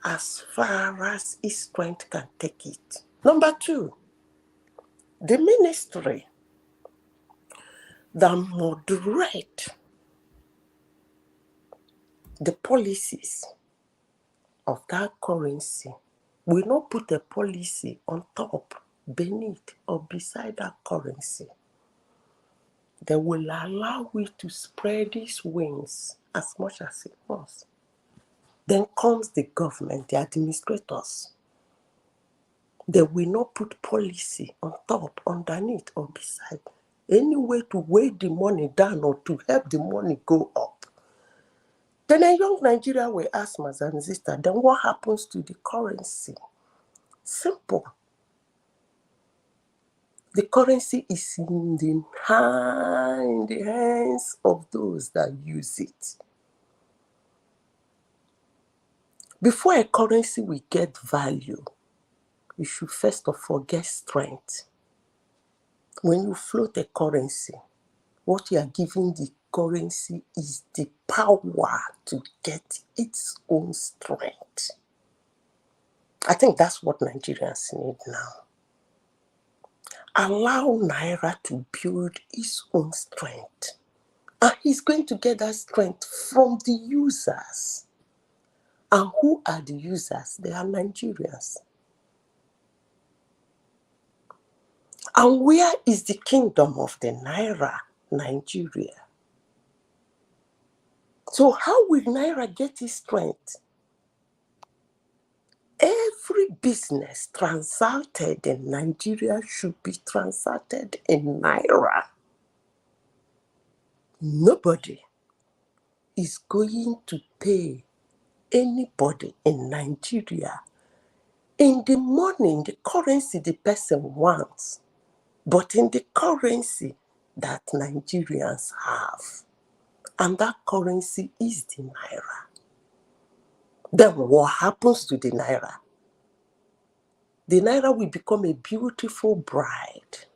N: as far as its strength can take it. Number two, the ministry that moderate the policies of that currency will not put a policy on top, beneath, or beside that currency. They will allow it to spread its wings as much as it wants. Then comes the government, the administrators. They will not put policy on top, underneath, or beside. Any way to weigh the money down or to help the money go up. Then a young Nigeria will ask my sister, then what happens to the currency? Simple. The currency is in the hands of those that use it. Before a currency will get value, you should first of all get strength. When you float a currency, what you are giving the currency is the power to get its own strength. I think that's what Nigerians need now. Allow Naira to build its own strength. And he's going to get that strength from the users. And who are the users? They are Nigerians. And where is the kingdom of the Naira? Nigeria. So how will Naira get its strength? Every business transacted in Nigeria should be transacted in Naira. Nobody is going to pay anybody in Nigeria in the money, in the currency the person wants, but in the currency that Nigerians have. And that currency is the Naira. Then what happens to the Naira? The Naira will become a beautiful bride.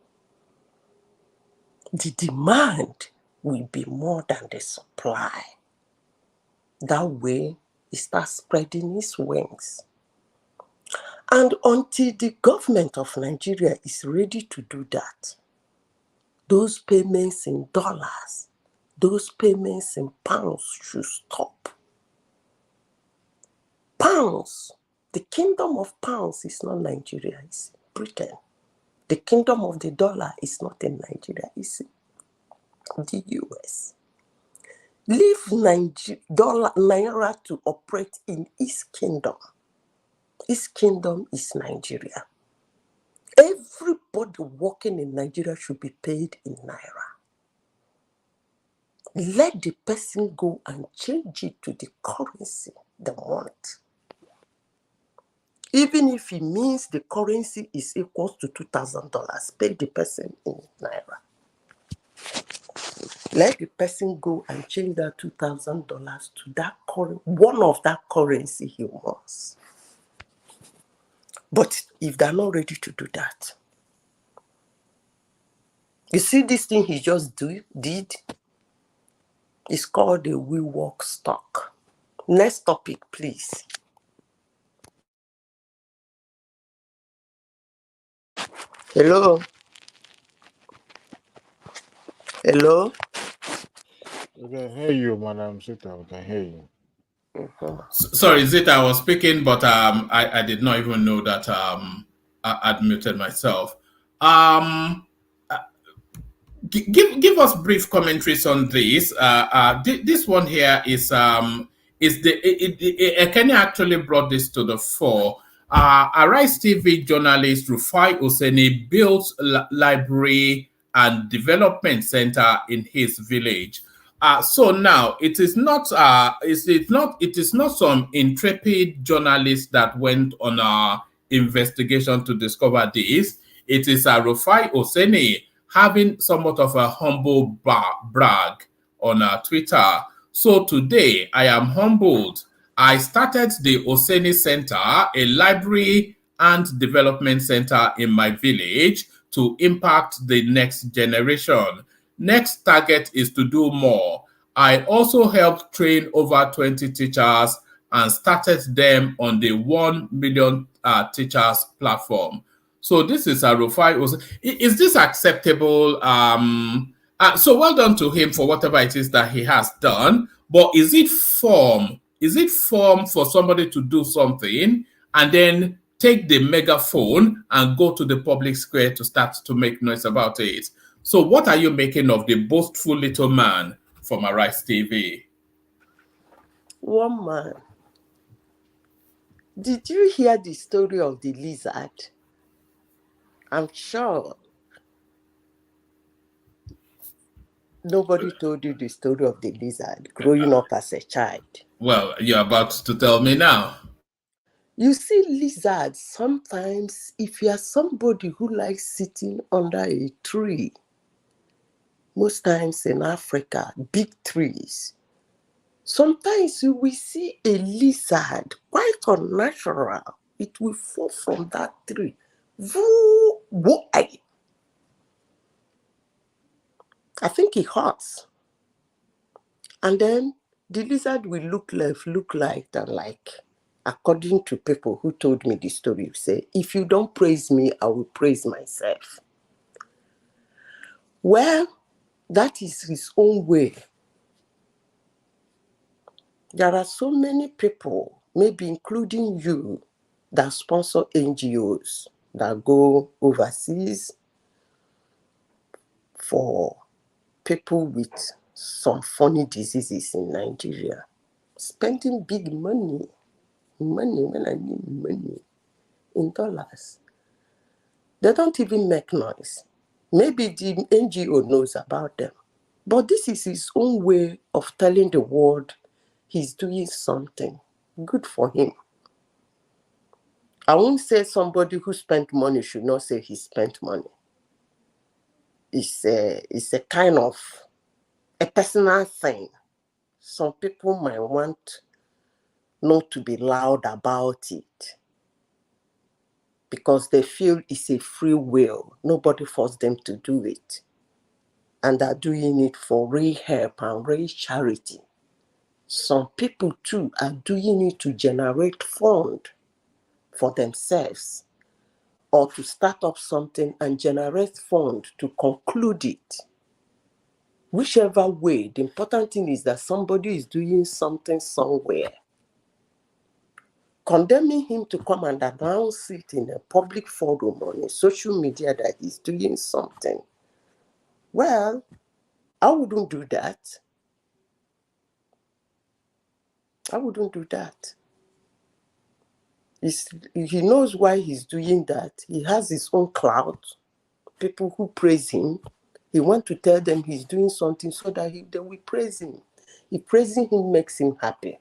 N: The demand will be more than the supply. That way, it starts spreading its wings. And until the government of Nigeria is ready to do that, those payments in dollars, those payments in pounds should stop. Pounds, the kingdom of pounds is not Nigeria, it's Britain. The kingdom of the dollar is not in Nigeria, it's in the US. Leave Naira to operate in its kingdom. Its kingdom is Nigeria. Everybody working in Nigeria should be paid in Naira. Let the person go and change it to the currency they want. Even if it means the currency is equal to $2,000, pay the person in Naira. Let the person go and change that $2,000 to that one of that currency he wants. But if they're not ready to do that, you see this thing he just did? It's called the we walk stock. Next topic, please. Hello? Hello?
O: We can hear you, Madam Sita. We can hear you.
E: Sorry, Zita, I was speaking, but I did not even know that I'd muted myself. Give us brief commentaries on this. This one here is Kenya actually brought this to the fore. Arise TV journalist Rufai Oseni built library and development center in his village. So now it is not some intrepid journalist that went on an investigation to discover this. It is Rufai Oseni having somewhat of a humble brag on Twitter. So today I am humbled. I started the Oseni Center, a library and development center in my village to impact the next generation. Next target is to do more. I also helped train over 20 teachers and started them on the 1 million teachers platform. So this is Rufai Oseni. Is this acceptable? So well done to him for whatever it is that he has done. But is it form? Is it form for somebody to do something and then take the megaphone and go to the public square to start to make noise about it? So what are you making of the boastful little man from Arise TV?
N: One man. Did you hear the story of the lizard? I'm sure nobody told you the story of the lizard growing up as a child.
E: Well, you're about to tell me now.
N: You see, lizards, sometimes, if you are somebody who likes sitting under a tree, most times in Africa, big trees, sometimes you will see a lizard, quite unnatural. It will fall from that tree. I think it hurts. And then the lizard will look left, look right, and like, according to people who told me the story, say, if you don't praise me, I will praise myself. Well, that is his own way. There are so many people, maybe including you, that sponsor NGOs that go overseas for people with some funny diseases in Nigeria, spending big money, when I mean money, in dollars. They don't even make noise. Maybe the NGO knows about them. But this is his own way of telling the world he's doing something. Good for him. I won't say somebody who spent money should not say he spent money. It's a kind of a personal thing. Some people might want not to be loud about it because they feel it's a free will. Nobody forced them to do it. And they're doing it for real help and real charity. Some people too are doing it to generate fund for themselves or to start up something and generate fund to conclude it. Whichever way, the important thing is that somebody is doing something somewhere. Condemning him to come and announce it in a public forum on a social media that he's doing something, well, I wouldn't do that. I wouldn't do that. He knows why he's doing that. He has his own clout, people who praise him. He wants to tell them he's doing something so that they will praise him. If praising him makes him happy,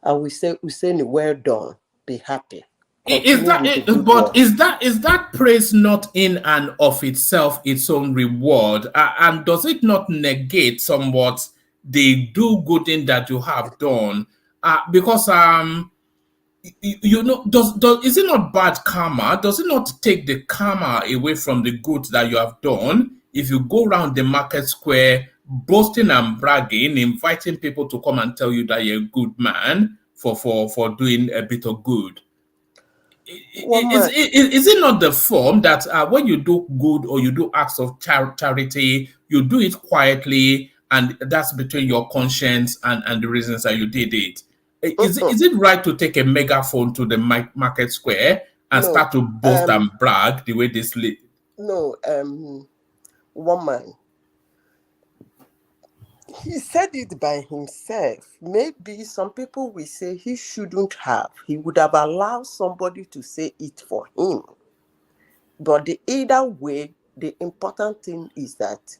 N: I will say, Usaini, well done, be happy. Is
E: that praise not in and of itself its own reward? And does it not negate somewhat the do-gooding that you have done? Because you know, is it not bad karma? Does it not take the karma away from the good that you have done if you go around the market square boasting and bragging, inviting people to come and tell you that you're a good man for doing a bit of good? Is it not the form that when you do good or you do acts of charity, you do it quietly, and that's between your conscience and the reasons that you did it? Is it right to take a megaphone to the market square and start to boast and brag the way this
N: No, woman. he said it by himself. Maybe some people will say he shouldn't have. He would have allowed somebody to say it for him. But either way, the important thing is that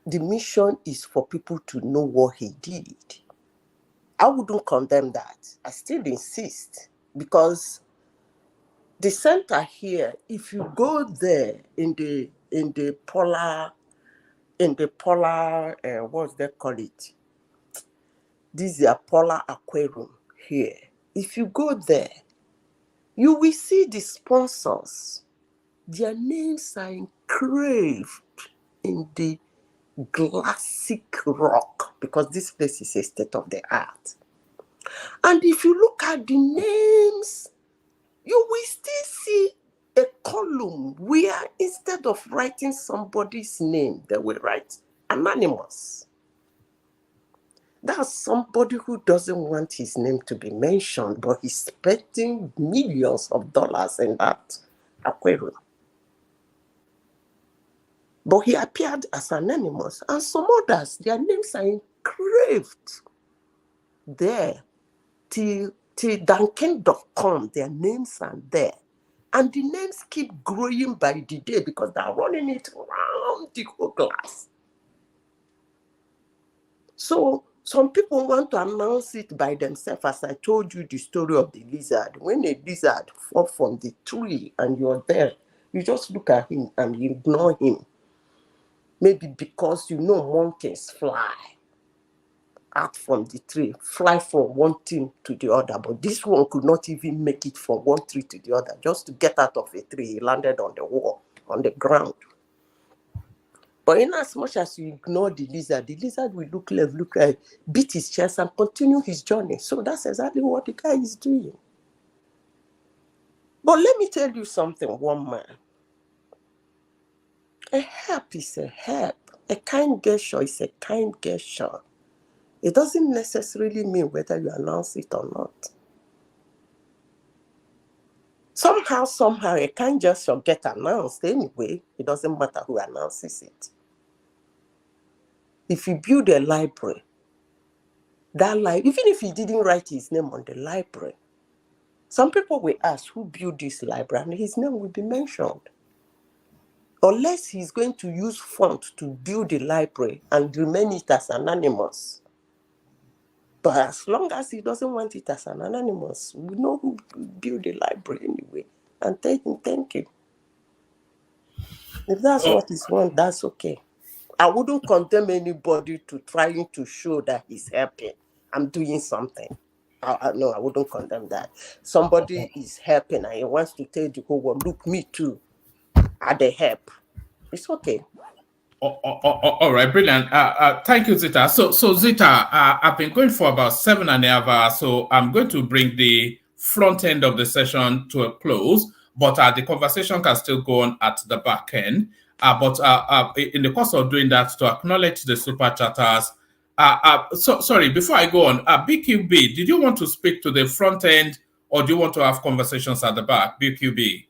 N: the mission is for people to know what he did. I wouldn't condemn that. I still insist, because the center here, if you go there in the polar, what's they call it? This is a polar aquarium here. If you go there, you will see the sponsors. Their names are engraved in the classic rock, because this place is a state of the art. And if you look at the names, you will still see a column where instead of writing somebody's name, they will write anonymous. That's somebody who doesn't want his name to be mentioned, but he's spending millions of dollars in that aquarium. But he appeared as anonymous, and some others, their names are engraved there. Till Duncan.com, their names are there. And the names keep growing by the day because they're running it around the whole class. So some people want to announce it by themselves, as I told you the story of the lizard. When a lizard falls from the tree and you're there, you just look at him and you ignore him. Maybe because you know monkeys fly out from the tree, fly from one thing to the other. But this one could not even make it from one tree to the other. Just to get out of a tree, he landed on the wall, on the ground. But in as much as you ignore the lizard will look left, look right, beat his chest and continue his journey. So that's exactly what the guy is doing. But let me tell you something, one man. A help is a help. A kind gesture is a kind gesture. It doesn't necessarily mean whether you announce it or not. Somehow, a kind gesture gets announced anyway. It doesn't matter who announces it. If you build a library, even if he didn't write his name on the library, some people will ask who built this library, and his name will be mentioned. Unless he's going to use font to build the library and remain it as anonymous. But as long as he doesn't want it as an anonymous, we know who built the library anyway. And tell him thank you. If that's what he's want, that's okay. I wouldn't condemn anybody to trying to show that he's helping. I'm doing something. No, I wouldn't condemn that. Somebody is helping and he wants to tell the whole world, look, me too. Are they help? It's okay.
E: All right, brilliant. Thank you, Zita. So Zita, I've been going for about 7.5 hours, so I'm going to bring the front end of the session to a close, but the conversation can still go on at the back end. But in the course of doing that, to acknowledge the super chatters. Sorry, before I go on, BQB, did you want to speak to the front end, or do you want to have conversations at the back, BQB?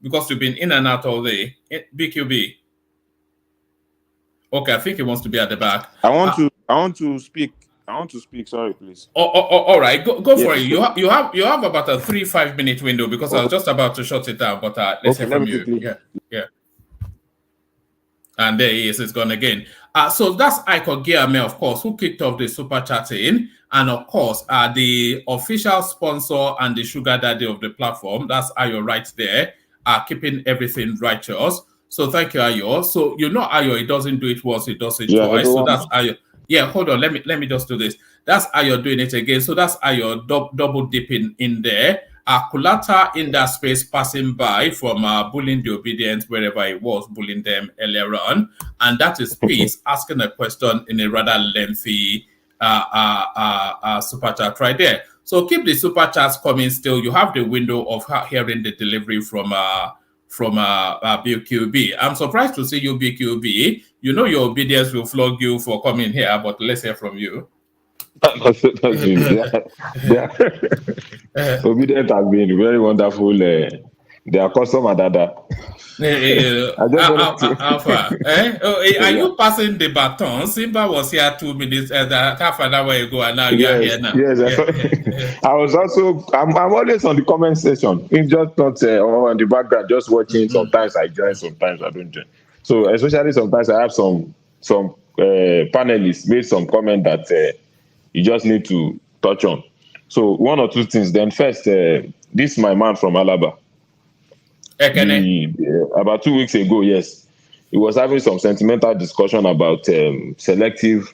E: Because you've been in and out all day. BQB. Okay, I think he wants to be at the back.
P: I want to speak. Sorry, please.
E: All right. Go for it. You have about a 3-5 minute window, because I was just about to shut it down. But let's hear from you. Yeah. And there he is. It's gone again. So that's Iko Giame, of course, who kicked off the super chatting, and of course, the official sponsor and the sugar daddy of the platform. That's Ayo right there, keeping everything righteous. So thank you, Ayo. So you know Ayo, he doesn't do it once, he does it twice. So that's Ayo. Yeah, hold on. Let me just do this. That's Ayo doing it again. So that's Ayo double dipping in there. Kulata in that space passing by from bullying the obedience wherever it was, bullying them earlier on. And that is Peace asking a question in a rather lengthy super chat right there. So keep the super chats coming still. You have the window of hearing the delivery from BQB. I'm surprised to see you, BQB. You know your obedience will flog you for coming here, but let's hear from you.
P: Obedient has been very wonderful
W: They are customer dada.
E: Alpha, are
W: Yeah.
E: you passing the baton? Simba was here 2 minutes, half an hour ago, and now you are here now.
W: Yes. I was also. I'm always on the comment section. It's just not on the background, just watching. Sometimes I join, sometimes I don't join. So especially sometimes I have some panelists made some comment that you just need to touch on. So one or two things. Then first, this my man from Alaba. About 2 weeks ago, yes, he was having some sentimental discussion about selective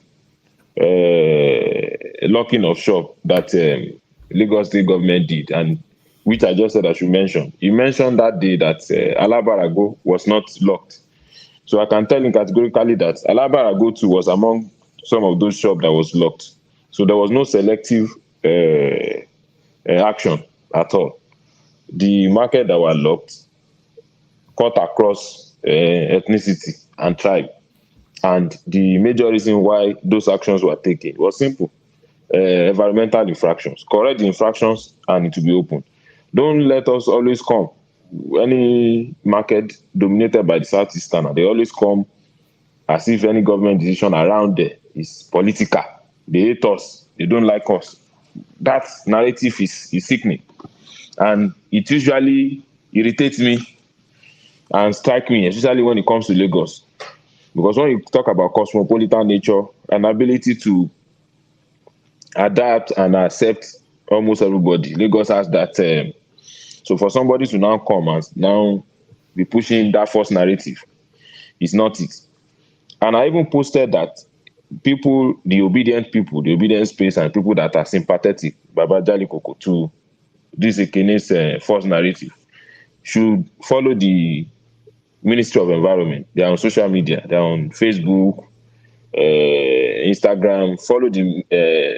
W: locking of shop that Lagos State government did, and which I just said I should mention. He mentioned that day that Alabarago was not locked. So I can tell him categorically that Alabarago too was among some of those shops that was locked. So there was no selective action at all. The market that were locked cut across ethnicity and tribe. And the major reason why those actions were taken was simple. Environmental infractions. Correct the infractions and it will be open. Don't let us always come. Any market dominated by the Southeastern, they always come as if any government decision around there is political. They hate us. They don't like us. That narrative is sickening. And it usually irritates me and strikes me, especially when it comes to Lagos. Because when you talk about cosmopolitan nature and ability to adapt and accept almost everybody, Lagos has that. So for somebody to now come and now be pushing that false narrative, it's not it. And I even posted that people, the obedient space and people that are sympathetic, Baba Jali Koko, to this Ekene's false narrative should follow the Ministry of Environment. They are on social media. They are on Facebook, Instagram. Follow the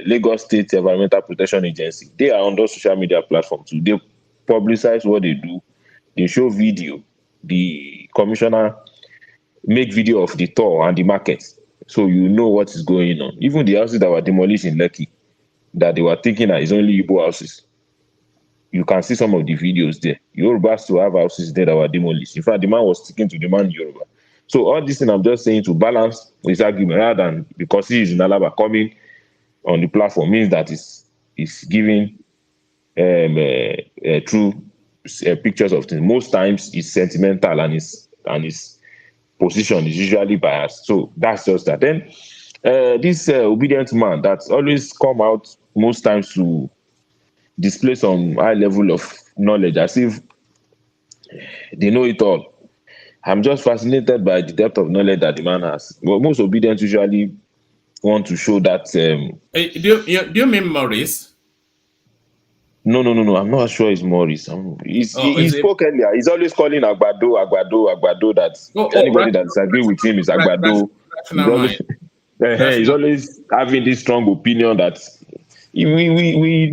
W: Lagos State Environmental Protection Agency. They are on those social media platforms too. They publicize what they do. They show video. The commissioner make video of the tour and the market, so you know what is going on. Even the houses that were demolished in Lekki, that they were thinking that it's only Igbo houses, you can see some of the videos there. Yorubas to have houses there that were demolished. In fact, the man was sticking to the man Yoruba. So all this thing I'm just saying to balance his argument, rather than because he is in Alaba coming on the platform means that it's giving true pictures of things. Most times it's sentimental and his position is usually biased. So that's just that. Then this obedient man that's always come out most times to display some high level of knowledge as if they know it all. I'm just fascinated by the depth of knowledge that the man has. But most obedient usually want to show that.
E: Do you mean Maurice?
W: No. I'm not sure it's Maurice. He spoke earlier. He's always calling Agbado. That anybody that disagrees with him is Agbado. He's always having this strong opinion that we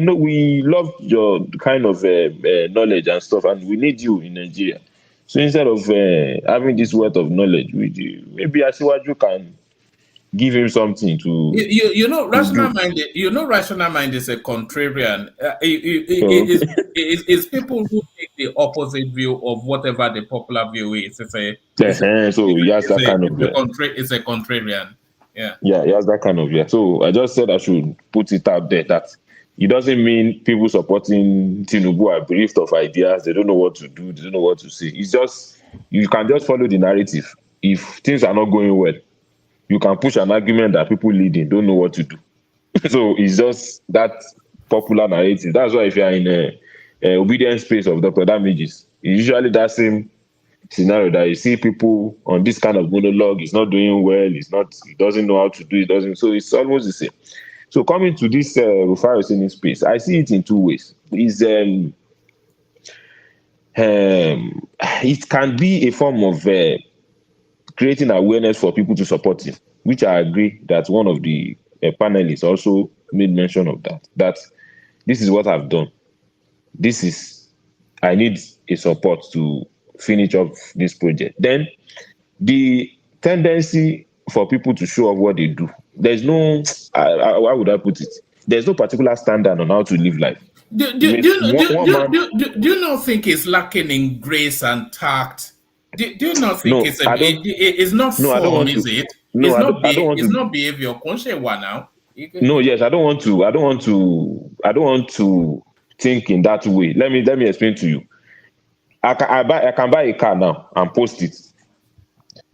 W: know we love your kind of knowledge and stuff, and we need you in Nigeria. So instead of having this wealth of knowledge, maybe Asiwaju can give him something to.
E: Rational mind. Rational mind is a contrarian. It's people who take the opposite view of whatever the popular view is. It's a contrarian. Yeah,
W: he has that kind of So I just said I should put it out there that it doesn't mean people supporting Tinubu are bereft of ideas. They don't know what to do. They don't know what to say. It's just you can just follow the narrative. If things are not going well, you can push an argument that people leading don't know what to do. So it's just that popular narrative. That's why if you are in a obedient space of Dr. Damages, it's usually that same scenario that you see people on this kind of monologue. It's not doing well. He doesn't know how to do it. So it's almost the same. So coming to this Rufai Oseni space, I see it in two ways. It can be a form of creating awareness for people to support him, which I agree that one of the panelists also made mention of that this is what I've done. I need a support to finish up this project. Then the tendency for people to show off what they do, there's no, how would I put it? There's no particular standard on how to live life.
E: Do you not think it's lacking in grace and tact? Do you not think
D: No, I don't.
E: it's not
D: No, I don't
E: form,
D: want to.
E: is it?
D: No, I don't want
E: It's
D: to.
E: not behavior. Conscious now.
D: No, yes, I don't want to. I don't want to think in that way. Let me explain to you. I can buy a car now and post it,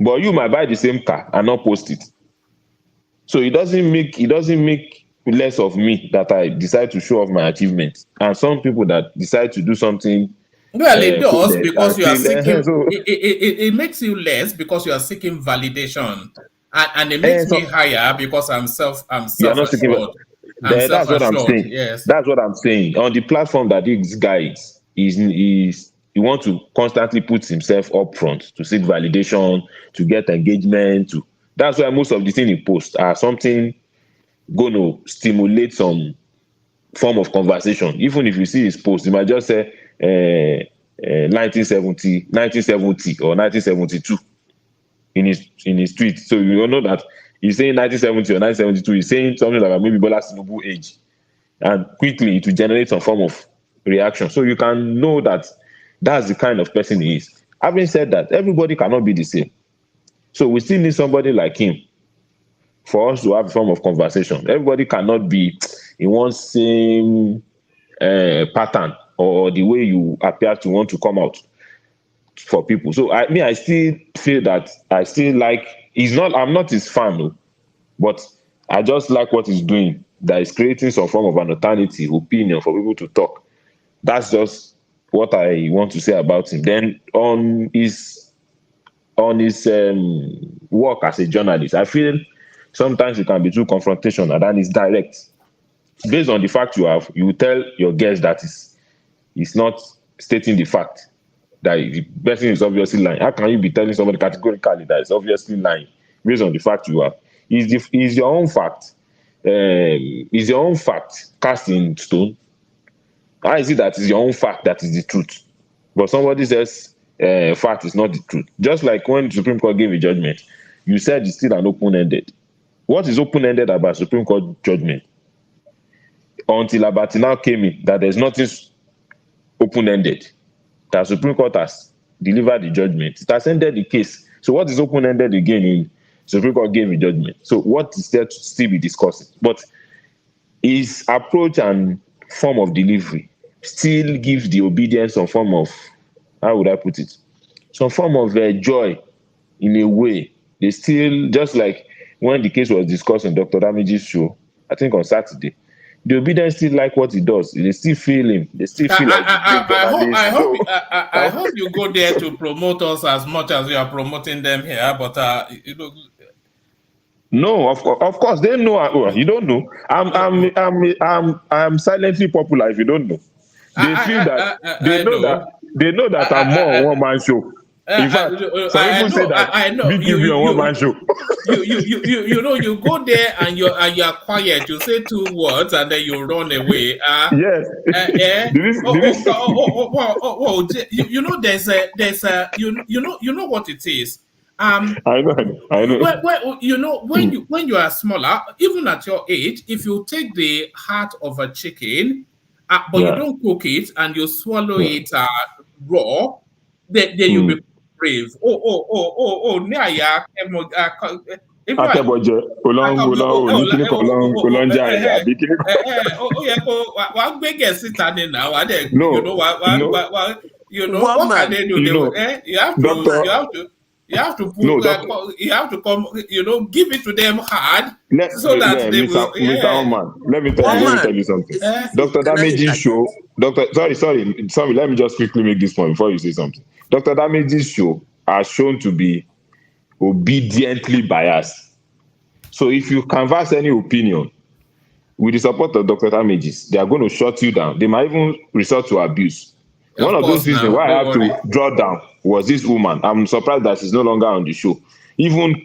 D: but you might buy the same car and not post it. So it doesn't make less of me that I decide to show off my achievements, and some people that decide to do something.
E: Well, it does
D: coded
E: because you are
D: and still,
E: seeking.
D: so,
E: It makes you less because you are seeking validation, and it makes me
D: so
E: higher because I'm
D: you are not speaking.
E: self-assured. I'm
D: That's what I'm
E: self-assured.
D: saying.
E: Yes.
D: That's what I'm saying. On the platform that this guy is he wants to constantly put himself up front to seek validation, to get engagement. That's why most of the things he posts are something going to stimulate some form of conversation. Even if you see his post, you might just say 1970 or 1972 in his tweet. So you know that he's saying 1970 or 1972. He's saying something like maybe Bola Tinubu age, and quickly it will generate some form of reaction. So you can know that that's the kind of person he is. Having said that, everybody cannot be the same. So we still need somebody like him for us to have a form of conversation. Everybody cannot be in one same pattern or the way you appear to want to come out for people. So I still feel that I still like. I'm not his fan, no, but I just like what he's doing. That is creating some form of an alternative opinion for people to talk. That's just what I want to say about him. Then on his work as a journalist, I feel sometimes you can be too confrontational and it's direct. Based on the fact you tell your guest that it's not stating the fact that the person is obviously lying. How can you be telling somebody categorically that it's obviously lying based on the fact you have? Is your own fact cast in stone? How is it that is your own fact that is the truth, but somebody says fact is not the truth? Just like when the Supreme Court gave a judgment, you said it's still an open-ended. What is open-ended about Supreme Court judgment? Until Abati now came in, that there's nothing open-ended. That Supreme Court has delivered the judgment. It has ended the case. So what is open-ended again in Supreme Court gave a judgment? So what is there to still be discussing? But his approach and form of delivery still gives the obedience some form of, how would I put it? Some form of joy in a way. They still, just like when the case was discussed on Dr. Damage's show, I think on Saturday, the obedience still like what he does. They still feel him. They still feel like
E: I hope you go there to promote us as much as you are promoting them here. But
D: no, of course they know. You don't know. I'm silently popular. If you don't know, they feel that they know that I'm more on one man show. In fact, some people say that Big be on one man show.
E: You know, you go there and you are quiet. You say 2 words and then you run away.
D: Yes.
E: You know, there's a you know what it is.
D: I know.
E: When you are smaller, even at your age, if you take the heart of a chicken, but you don't cook it and you swallow it raw, then you'll be brave. What can they do? You have to come, give it to them hard so that they will.
D: Let me tell you something. Dr. Damage's show, sorry, let me just quickly make this point before you say something. Dr. Damage's show are shown to be obediently biased. So if you canvass any opinion with the support of Dr. Damage's, they are going to shut you down. They might even resort to abuse. One of those reasons why I have to draw down was this woman. I'm surprised that she's no longer on the show. Even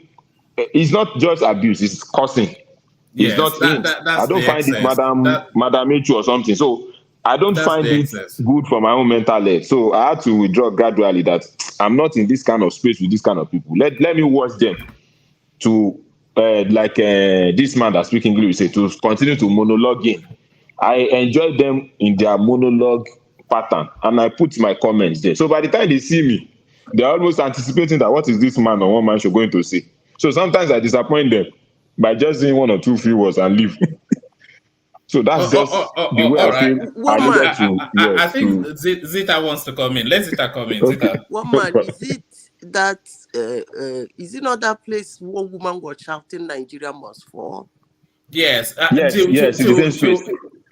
D: it's not just abuse, it's cursing. It's not I don't find it Madam Michu or something. So I don't find it good for my own mental health. So I had to withdraw gradually that I'm not in this kind of space with this kind of people. Let me watch them to this man that speaks English say to continue to monologue in I enjoy them in their monologue pattern, and I put my comments there. So by the time they see me, they're almost anticipating that what is this man on one man show going to say. So sometimes I disappoint them by just saying one or two few words and leave. So that's just the way
E: all
D: I
E: right.
D: feel I needed to
E: I think
D: to
E: Zita wants to come in. Let Zita come in.
D: okay.
E: Zita.
N: Woman, is it that is it not that place one woman was shouting Nigeria must fall?
E: Yes.
D: Yes, it's the same space.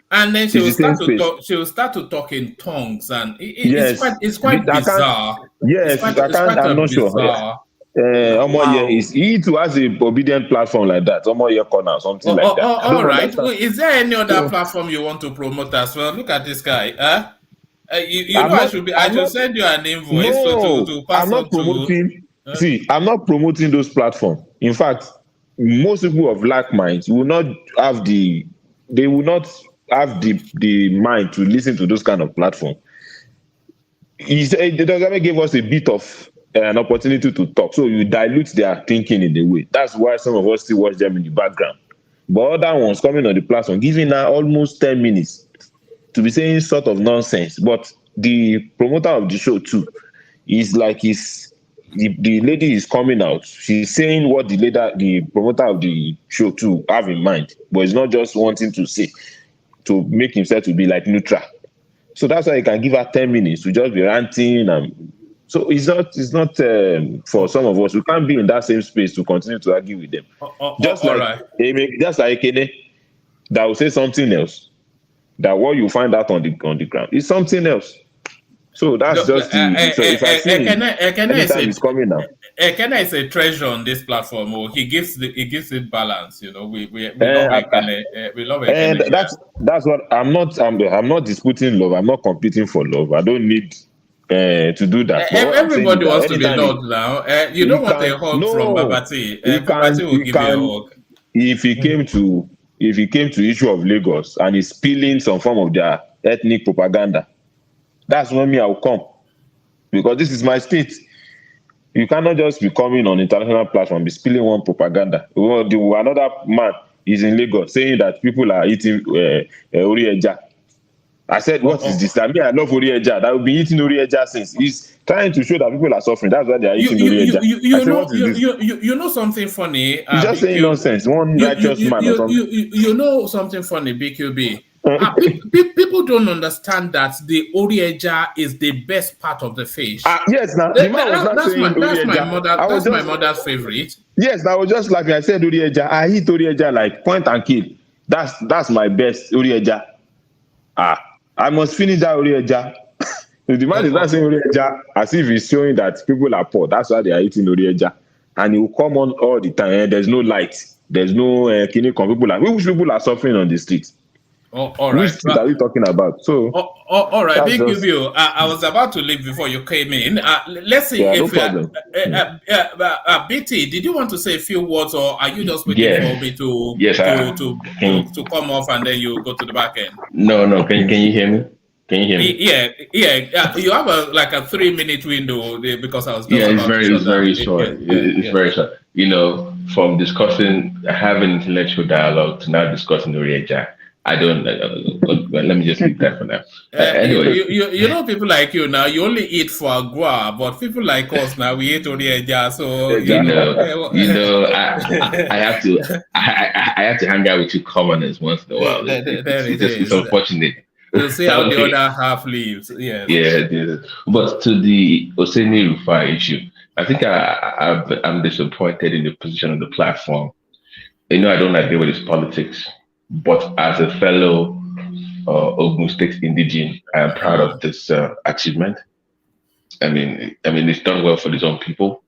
E: And then she
D: It's
E: will
D: the same
E: start to
D: space.
E: talk. She will start to talk in tongues, and
D: Yes,
E: it's quite
D: I can't.
E: bizarre.
D: Yes, I
E: It's
D: can't.
E: quite a
D: I'm not sure.
E: bizarre.
D: Omo here
N: Wow.
D: is he too has a obedient platform like that. Omo here corner, something like that. I don't
E: All right.
D: understand.
E: Wait, is there any other
D: So,
E: platform you want to promote as well? Look at this guy. You
D: I'm
E: know
D: not.
E: I
D: I'm
E: should
D: not.
E: send you an invoice
D: No,
E: to
D: I'm
E: pass
D: not
E: on to.
D: promoting. See, I'm not promoting those platforms. In fact, most people of like minds will not have the. They will not have the mind to listen to those kind of platform. He said the government gave us a bit of an opportunity to talk, so you dilute their thinking in a way. That's why some of us still watch them in the background. But other ones coming on the platform, giving her almost 10 minutes to be saying sort of nonsense. But the promoter of the show too is like the lady is coming out. She's saying what the promoter of the show too have in mind, but it's not just wanting to say to make himself to be like neutral. So that's why you can give her 10 minutes to just be ranting. And so it's not for some of us. We can't be in that same space to continue to argue with them. Just
E: All
D: like
E: right.
D: Ekene that will say something else. That what you find out on the ground is something else. So that's just the. So if I see anytime it's coming now.
E: Ekene is a treasure on this platform. Oh, he gives it balance. You know, we love Ekene. We love Ekene.
D: And that's what I'm not disputing love. I'm not competing for love. I don't need to do that. But what
E: Everybody
D: I'm
E: wants
D: saying
E: to
D: is
E: be loved now. You don't want a hug from Babati. Babati will give you a hug.
D: If he came to issue of Lagos and is spilling some form of their ethnic propaganda, that's when me I will come, because this is my state. You cannot just be coming on international platform, be spilling one propaganda. Another man is in Lagos saying that people are eating Orieja. I said, what is this? I mean, I love Orieja. That will be eating Orieja since. He's trying to show that people are suffering. That's why they are eating Orieja. I said, what is this?
E: You know something funny?
D: He's just saying nonsense. One righteous man or something.
E: You know something funny, BQB? People don't understand that the Orieja is the best part of the fish.
D: Yes, now the man was not saying Orieja.
E: That's my mother's favorite.
D: Yes, I was just laughing. I said Orieja. I eat Orieja like point and kill. That's my best Orieja. I must finish that Orieja. The man is not saying Orieja as if he's showing that people are poor. That's why they are eating Orieja. And he will come on all the time. And there's no light. There's no which people are suffering on the streets.
E: All right.
D: Which street are we talking about? So
E: all right, big review. I was about to leave before you came in. Let's see if BT, did you want to say a few words, or are you just waiting for me to come off and then you go to the back end?
H: No. Can you hear me? Can you hear me?
E: Yeah. You have a 3-minute window because I was just
H: it's very short. It's very short. You know, from having intellectual dialogue to now discussing Orieja. I don't. Let me just leave that for now. Anyway,
E: you know, people like you now, you only eat foie gras, but people like us now, we eat Orieja. So
H: I have to hang out with you commoners once in a while. It's unfortunate.
E: You see how the other half leaves. Yes.
H: Yeah. But to the Oseni Rufai issue, I think I'm disappointed in the position of the platform. I don't agree with his politics. But as a fellow Ogun State indigene, I am proud of this achievement. I mean, it's done well for his own people,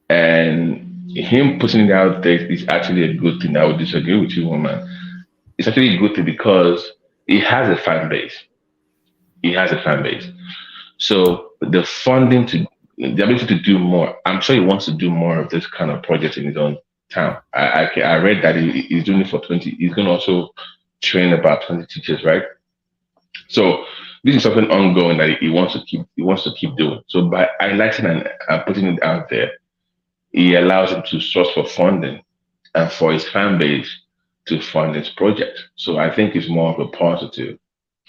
H: and him putting it out there is actually a good thing. I would disagree with you, woman. It's actually a good thing because he has a fan base. So the funding the ability to do more. I'm sure he wants to do more of this kind of project in his own town. I read that he's doing it for 20. He's going to also train about 20 teachers, right? So this is something ongoing that he wants to keep doing. So by highlighting and putting it out there, he allows him to source for funding and for his fan base to fund its project. So I think it's more of a positive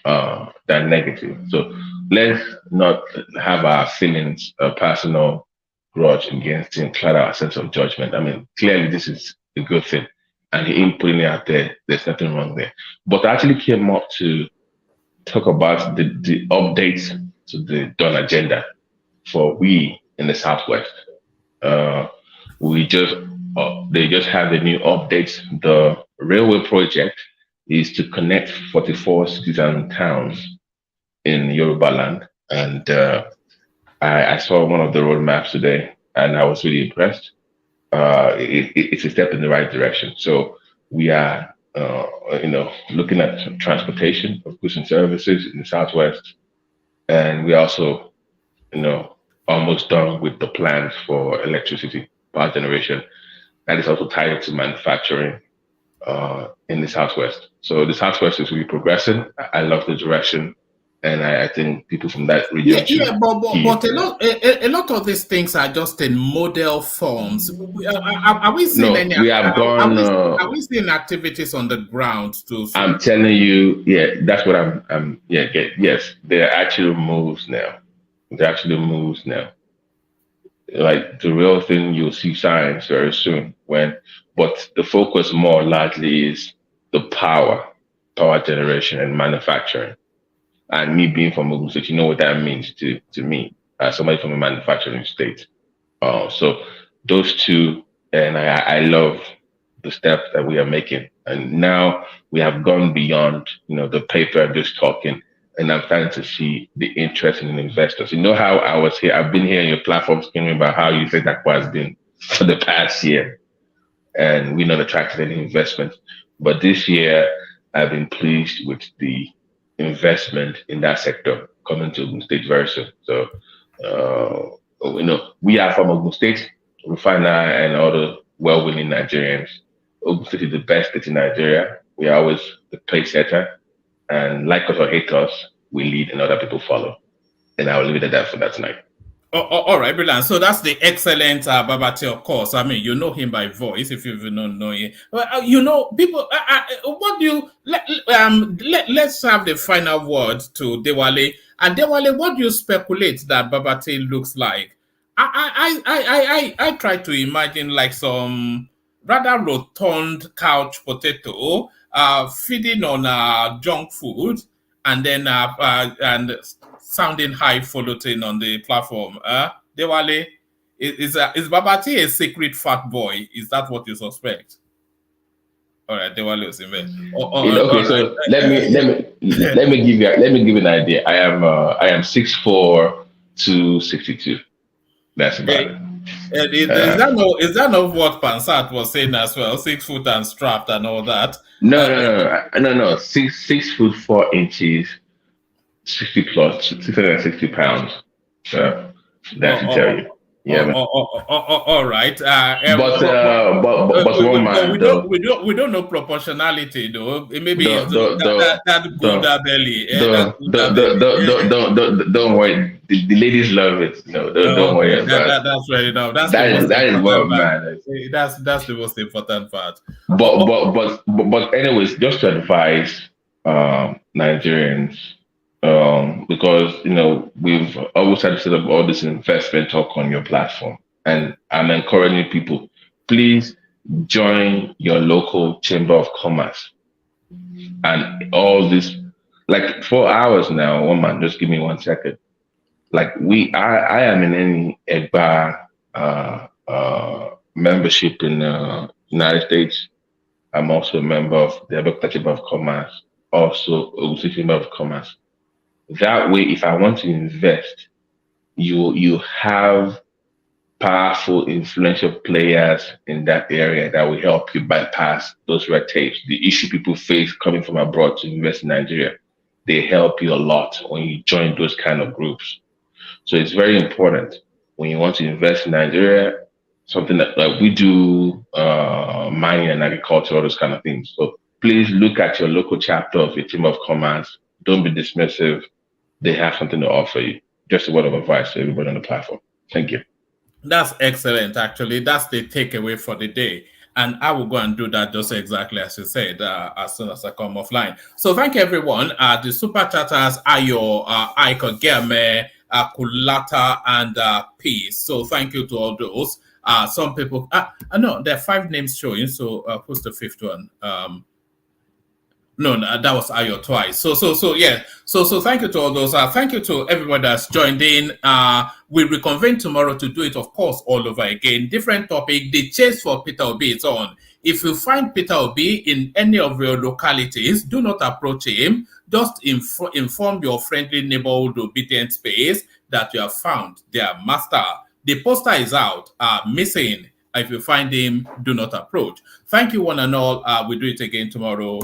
H: than negative. So let's not have our feelings, personal grudge against him, cloud our sense of judgment. I mean, clearly this is a good thing, and him putting it out there, there's nothing wrong there. But I actually came up to talk about the updates to the Dawn agenda for we in the Southwest. We just they just have the new updates. The railway project is to connect 44 cities and towns in Yoruba land, and I saw one of the roadmaps today, and I was really impressed. It's a step in the right direction. So we are, looking at transportation of goods and services in the Southwest, and we also, almost done with the plans for electricity power generation. That is also tied into manufacturing in the Southwest. So the Southwest is really progressing. I love the direction, and I think people from that region
E: but a lot of these things are just in model forms. Are we seeing are we seeing activities on the ground too?
H: I'm telling you, that's what yes, there are actual moves now. There are actually moves now. Like the real thing, you'll see signs very soon. But the focus more largely is the power generation and manufacturing. And me being from Ogun State, you know what that means to me as somebody from a manufacturing state. So those two, and I love the steps that we are making. And now we have gone beyond, the paper and just talking. And I'm starting to see the interest in investors. You know how I was here? I've been here on your platform speaking about how you said that has been for the past year, and we're not attracted any investment. But this year, I've been pleased with the investment in that sector coming to Ogun State very soon. So, we are from Ogun State, Rufana and all the well-winning Nigerians. Ogun State is the best state in Nigeria. We are always the pace setter. And like us or hate us, we lead and other people follow. And I will leave it at that for that tonight.
E: All right, brilliant. So that's the excellent Babate, of course. I mean, you know him by voice if you don't know him. People, what do you, let's have the final word to Dewale. And Dewale, what do you speculate that Babate looks like? I try to imagine like some rather rotund couch potato feeding on junk food and then and sounding highfalutin on the platform. Dewale, is Babati a secret fat boy? Is that what you suspect? All right, Dewale was in there.
H: So let me give you an idea. I am 6'4" to 62. That's about it.
E: Is that not what Pansat was saying as well? 6 foot and strapped and all that?
H: No. 6 foot 4 inches, 660 pounds. So that should tell you. Yeah.
E: All right.
H: But
E: we don't know proportionality though. Maybe that Gouda belly.
H: Don't worry. The ladies love it. No, don't worry about it.
E: That's right enough. That's the most important part.
H: But anyways, just to advise Nigerians. Because we've always had to set up all this investment talk on your platform, and I'm encouraging people, please join your local chamber of commerce. And all this, like 4 hours now, one man, just give me 1 second. Like I am in any EGBA membership in the United States. I'm also a member of the Abeokuta Chamber of Commerce, also Ogun State Chamber of Commerce. That way, if I want to invest, you have powerful, influential players in that area that will help you bypass those red tapes. The issue people face coming from abroad to invest in Nigeria, they help you a lot when you join those kind of groups. So it's very important when you want to invest in Nigeria, something that like we do, mining and agriculture, all those kind of things. So please look at your local chapter of your Chamber of Commerce. Don't be dismissive. They have something to offer you. Just a word of advice to everybody on the platform. Thank you.
E: That's excellent, actually. That's the takeaway for the day. And I will go and do that just exactly as you said as soon as I come offline. So thank you, everyone. The super chatters are your Iko Germe, Kulata, and Peace. So thank you to all those. Some people, no, there are 5 names showing. So who's the 5th one? No, that was Ayo twice. So yeah. So thank you to all those. Thank you to everyone that's joined in. We reconvene tomorrow to do it, of course, all over again. Different topic. The chase for Peter Obi is on. If you find Peter Obi in any of your localities, do not approach him. Just inform your friendly neighborhood obedient space that you have found their master. The poster is out. Missing. If you find him, do not approach. Thank you, one and all. We'll do it again tomorrow.